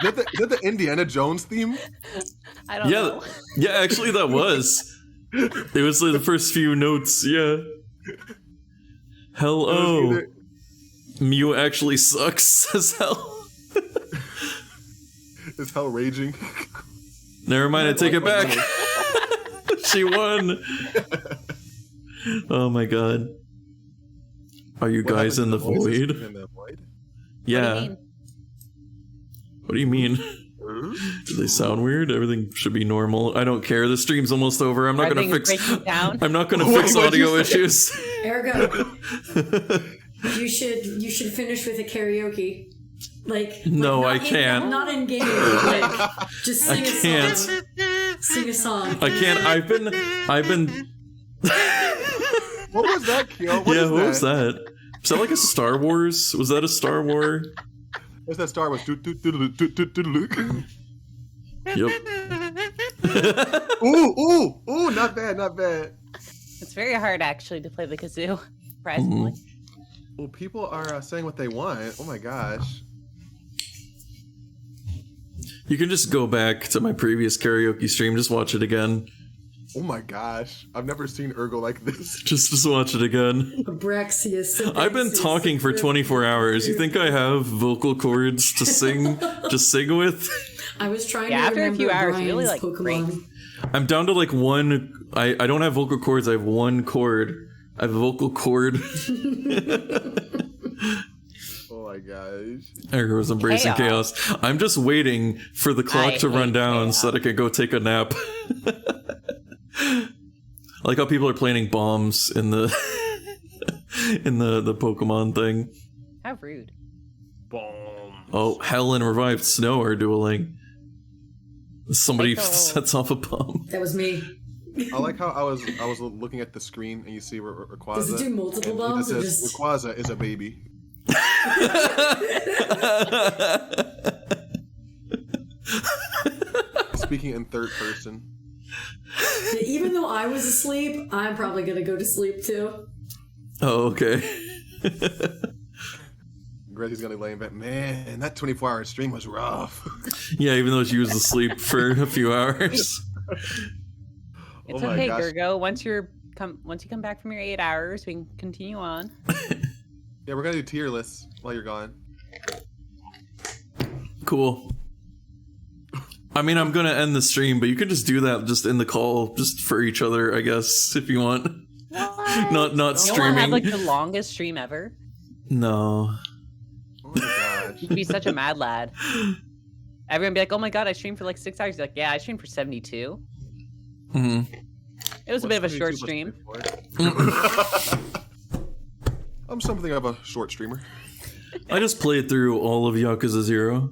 that the Indiana Jones theme? I don't know. Yeah, actually that was. It was like the first few notes, yeah. Hell oh. Mew actually sucks, says Hell. Is Hell raging? Never mind, I take it back. She won. Oh my god. Are you guys in the void? Yeah. What do you mean? Do they sound weird? Everything should be normal. I don't care. The stream's almost over. I'm not gonna fix. I'm not gonna fix audio issues. Ergo, you should finish with a karaoke. No, I can't. Not in game. Like, just sing a song. Sing a song. I can't. I've been. What was that, Kyo? What was that? Is that like a Star Wars? Was that a Star Wars? What's that Star Wars? Yep. Ooh, not bad, not bad. It's very hard actually to play the kazoo, surprisingly. Well, people are saying what they want. Oh my gosh. You can just go back to my previous karaoke stream. Just watch it again. Oh my gosh. I've never seen Ergo like this. Just watch it again. Abraxia. I've been talking for 24 hours. You think I have vocal cords to sing with? I was trying to after remember a few hours, Brian's you really like Pokemon. I'm down to like one. I don't have vocal cords. I have one chord. I have a vocal cord. Oh my my gosh. Erica was embracing chaos. I'm just waiting for the clock to run down so that I can go take a nap. I like how people are planting bombs in the in the Pokemon thing. How rude. Oh, Hell and Revived Snow are dueling. Somebody sets off a bomb. That was me. I like how I was looking at the screen and you see Rayquaza. Does it do multiple and bombs it or says just... Rayquaza is a baby. Speaking in third person. Yeah, even though I was asleep, I'm probably gonna go to sleep too. Oh, okay. Grezzy's gonna lay in bed. Man, that 24-hour stream was rough. Yeah, even though she was asleep for a few hours. It's okay, Gergo. Once you come back from your 8 hours, we can continue on. Yeah, we're gonna do tier lists while you're gone. Cool. I mean, I'm gonna end the stream, but you could just do that just in the call, just for each other, I guess, if you want. What? Not You streaming. have like the longest stream ever. No. Oh my god. You'd be such a mad lad. Everyone be like, "Oh my god, I streamed for like 6 hours." You're like, "Yeah, I streamed for 72." Mm-hmm. It was a bit of a short stream. I'm something of a short streamer. I just played through all of Yakuza 0.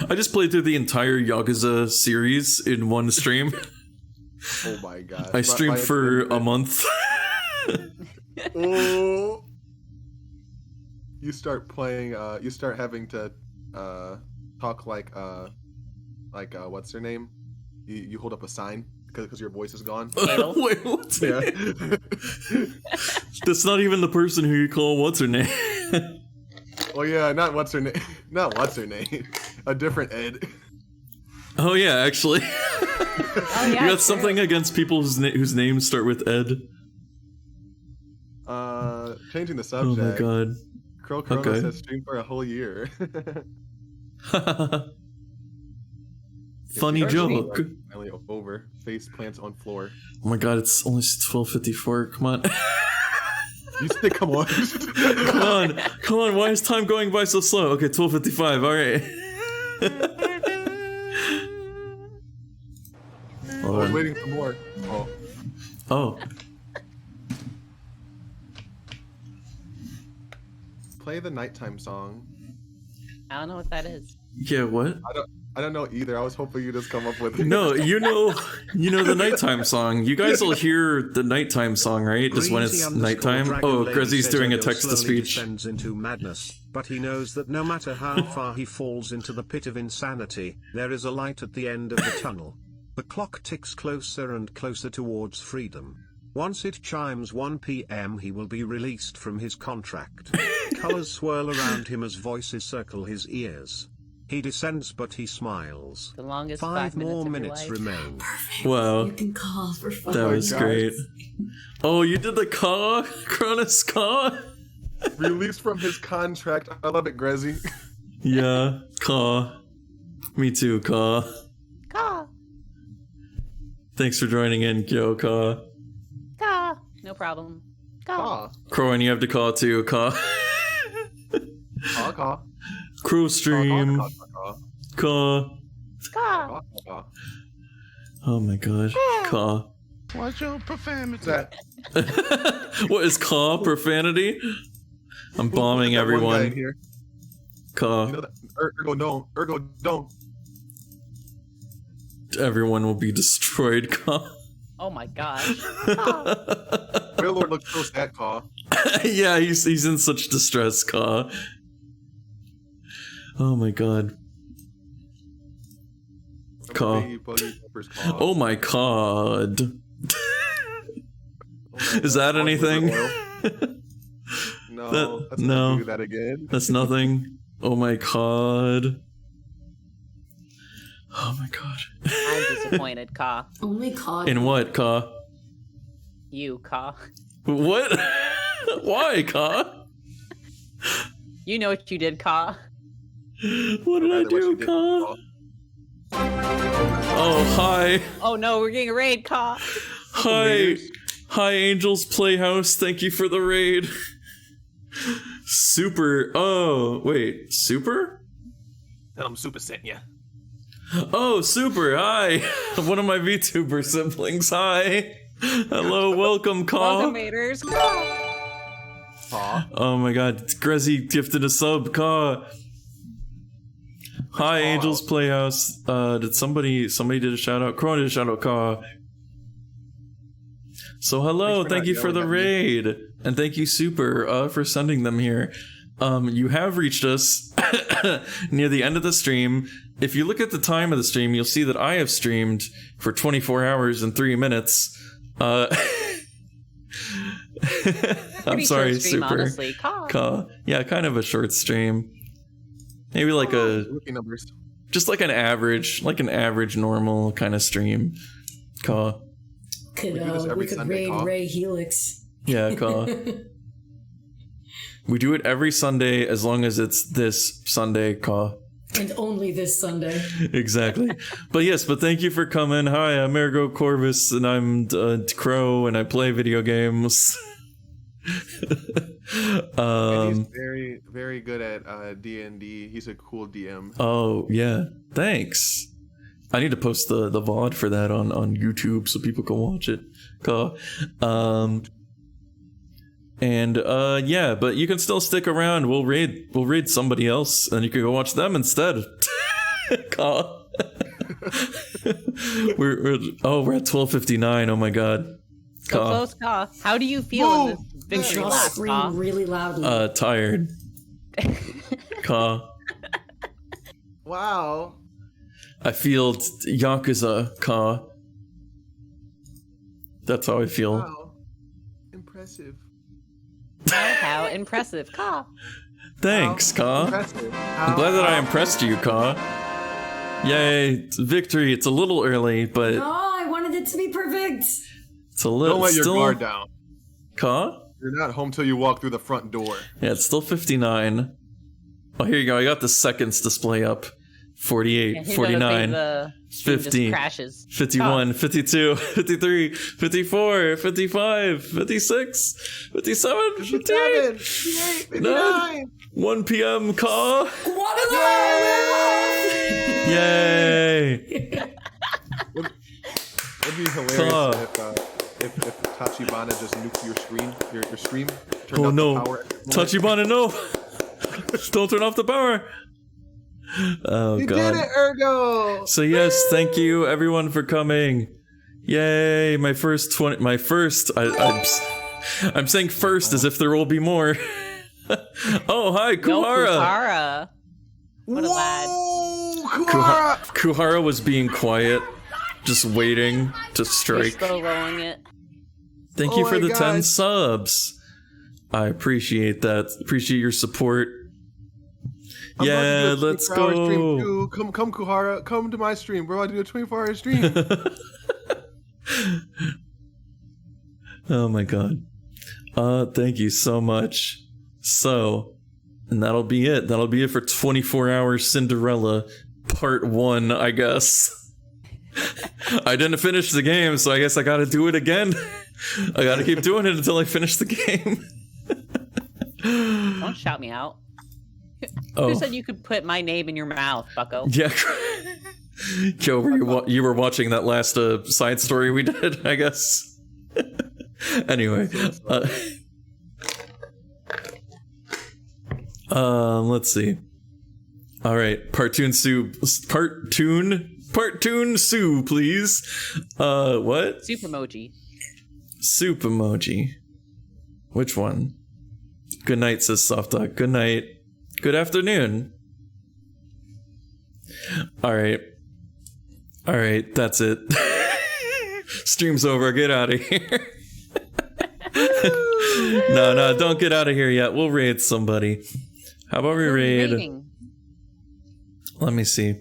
I just played through the entire Yakuza series in one stream. Oh my god. I streamed for a month. Oh. You start playing, you start having to talk like what's her name? You hold up a sign because your voice is gone. Wait, what's her name? That's not even the person who you call what's her name. Oh yeah, not what's her name. Not what's her name. A different Ed. Oh yeah, actually. Oh, yeah, you got something against people whose names start with Ed? Changing the Oh subject. my god. Crow Chronos Okay. has streamed for a whole year. Funny joke. Finally over. Face plants on floor. Oh my god, it's only 12:54. Come on. You said come on. Come on. Why is time going by so slow? Okay, 12:55. All right. I was waiting for more. Oh. Oh. Play the nighttime song. I don't know what that is. Yeah, what? I don't know either. I was hoping you just come up with it. No, you know the nighttime song. You guys will hear the nighttime song, right? Just when it's nighttime. Oh, Grezzy's doing a text-to-speech. Descends into madness, but he knows that no matter how far he falls into the pit of insanity, there is a light at the end of the tunnel. The clock ticks closer and closer towards freedom. Once it chimes 1 p.m. he will be released from his contract. Colors swirl around him as voices circle his ears. He descends but he smiles. The longest 5 more minutes minutes remain. Wow. You can call for fun. That was great. Oh, you did the caw? Cronus caw? Released from his contract. I love it, Grezzy. Yeah, caw. Me too, caw. Caw. Thanks for joining in, Kyo, caw. Caw. No problem. Caw. Crow, and you have to caw too, caw. Caw. Crow stream. Caw. Caw. Oh my god. Caw. What's your profanity? What is caw profanity? I'm bombing That one guy everyone. here. Caw. You know that? Ergo don't. Everyone will be destroyed, caw. Oh my gosh. Wailord looks so sad, Caw. Yeah, he's in such distress, caw. Oh my god. Caw. Oh my god. Is that anything? No, let's no. not do that again. That's nothing. Oh my god. Oh my god. I'm disappointed, Caw. Only Caw. In what, caw? You, Caw. What? Why, caw? You know what you did, Caw. What did I do, caw? Oh, hi. Oh no, we're getting a raid, Caw. Hi. Hi, Angels Playhouse. Thank you for the raid. Super. Oh, wait. Super? Tell him Super sent ya. Oh, Super. Hi. One of my VTuber siblings. Hi. Hello. Welcome, Caw. Welcome, maters. Oh my god. Grezzy gifted a sub. Caw. Hi, Angels Playhouse. Did somebody did a shout out? Corona did a shout out. Caw. So hello, thank you for the raid, and thank you Super for sending them here. You have reached us near the end of the stream. If you look at the time of the stream, you'll see that I have streamed for 24 hours and 3 minutes. I'm sorry, stream, Super. honestly. Yeah, kind of a short stream. Maybe like Rookie numbers. just like an average normal kind of stream. We could Sunday, raid Caw. Ray Helix. Yeah, we do it every Sunday as long as it's this Sunday, And only this Sunday. Exactly. But thank you for coming. Hi, I'm Ergo Corvus, and I'm Crow, and I play video games. And he's very, very good at D&D. He's a cool DM. Oh, yeah. Thanks. I need to post the VOD for that on YouTube so people can watch it. Yeah, but you can still stick around. We'll raid somebody else, and you can go watch them instead. we're at 12:59. Oh my god. So close, Caw. How do you feel in this victory lap, Scream Caw? really loudly. Tired. Wow. I feel Yakuza, That's how I feel. Wow. Impressive. How impressive, Caw. Thanks, Impressive. I'm glad that I impressed you, Yay, it's victory. It's a little early, but No, I wanted it to be perfect. it's a little Don't let your still... guard down. You're not home till you walk through the front door. Yeah, it's still 59. Oh, here you go. I got the seconds display up. 48, Yeah, who 49, knows, the stream just 50, crashes. 51, 52, 53, 54, 55, 56, 57, 58, 59, 1 p.m. Yay! It'd be hilarious if Tachibana just nuked your screen, your stream. Turned off the power. Tachibana, no! Don't turn off the power! Oh, you God. did it, Ergo! So yes, thank you everyone for coming. Yay, I'm saying first as if there will be more. Oh, hi, Kuhara. No, Kuhara. What a lad. Kuhara was being quiet, just waiting to You're strike. slow rolling it. Thank you for the 10 subs. I appreciate that. Appreciate your support. Yeah, let's go. Stream. Come, Kuhara. Come to my stream. We're about to do a 24-hour stream. Oh my god. Thank you so much. So, and that'll be it. That'll be it for 24 Hours Cinderella Part 1, I guess. I didn't finish the game, so I guess I gotta do it again. I gotta keep doing it until I finish the game. Don't shout me out. Who said you could put my name in your mouth, bucko? Yeah. Joe, you were watching that last side story we did, I guess. Anyway. Let's see. All right, Partoon Sue, please. What? Soup emoji. Soup emoji. Which one? Good night, says Soft Dog. Good night. Good afternoon. All right, that's it. Stream's over. Get out of here. No, don't get out of here yet. We'll raid somebody. How about we raid? Let me see.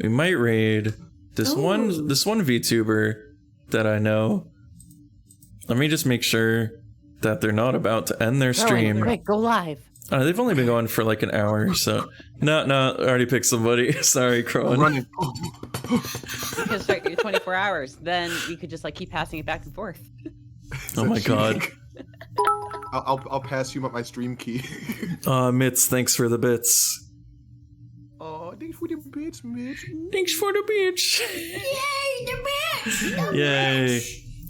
We might raid this one VTuber that I know. Let me just make sure that they're not about to end their stream. Quick, go live. They've only been going for like an hour, so no, I already picked somebody. Sorry, Crowan. You could start your 24 hours. Then you could just like keep passing it back and forth. Oh my god. I'll pass you my stream key. Mitz, thanks for the bits. Oh, thanks for the bits, Mitch. Thanks for the bits. Yay, the bitch! Yay.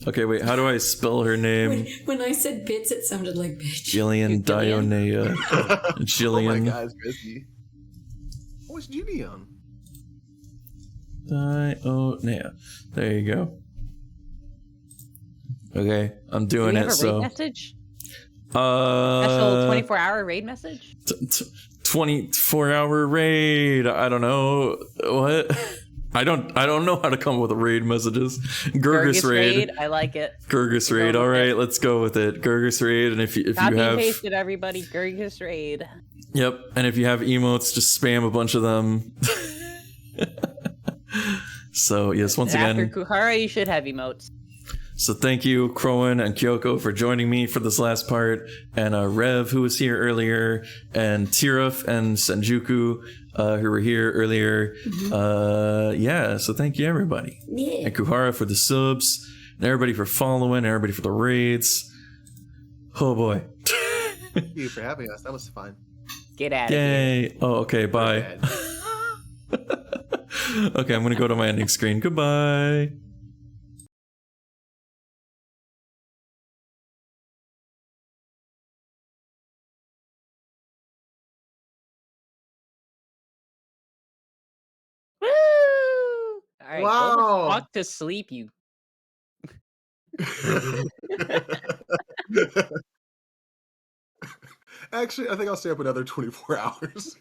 Okay, wait, how do I spell her name? When I said bits, it sounded like bitch. Jillian Dionea. Jillian. Oh my God, Chrissy. What's Jillian? Dionea. There you go. Okay, I'm doing Do we have it. a So raid message? Special 24-hour raid message? 24-hour raid. I don't know what. I don't know how to come up with raid messages. Gurgus raid. I like it. Gurgus raid. All right, let's go with it. Gurgus raid. And if you Copy have, and pasted everybody. Gurgus raid. yep. And if you have emotes, just spam a bunch of them. So yes, once After again. Kuhara, you should have emotes. So thank you, Crowan and Kyoko, for joining me for this last part, and Rev, who was here earlier, and Tiruf and Senjuku, who were here earlier. Yeah, so thank you, everybody. Yeah. And Kuhara for the subs, and everybody for following, and everybody for the raids. Oh boy. Thank you for having us. That was fun. Get out of here. Yay. Oh, okay, bye. Okay, I'm going to go to my ending screen. Goodbye. Woo! All right, go Wow. the fuck to sleep, you. Actually, I think I'll stay up another 24 hours.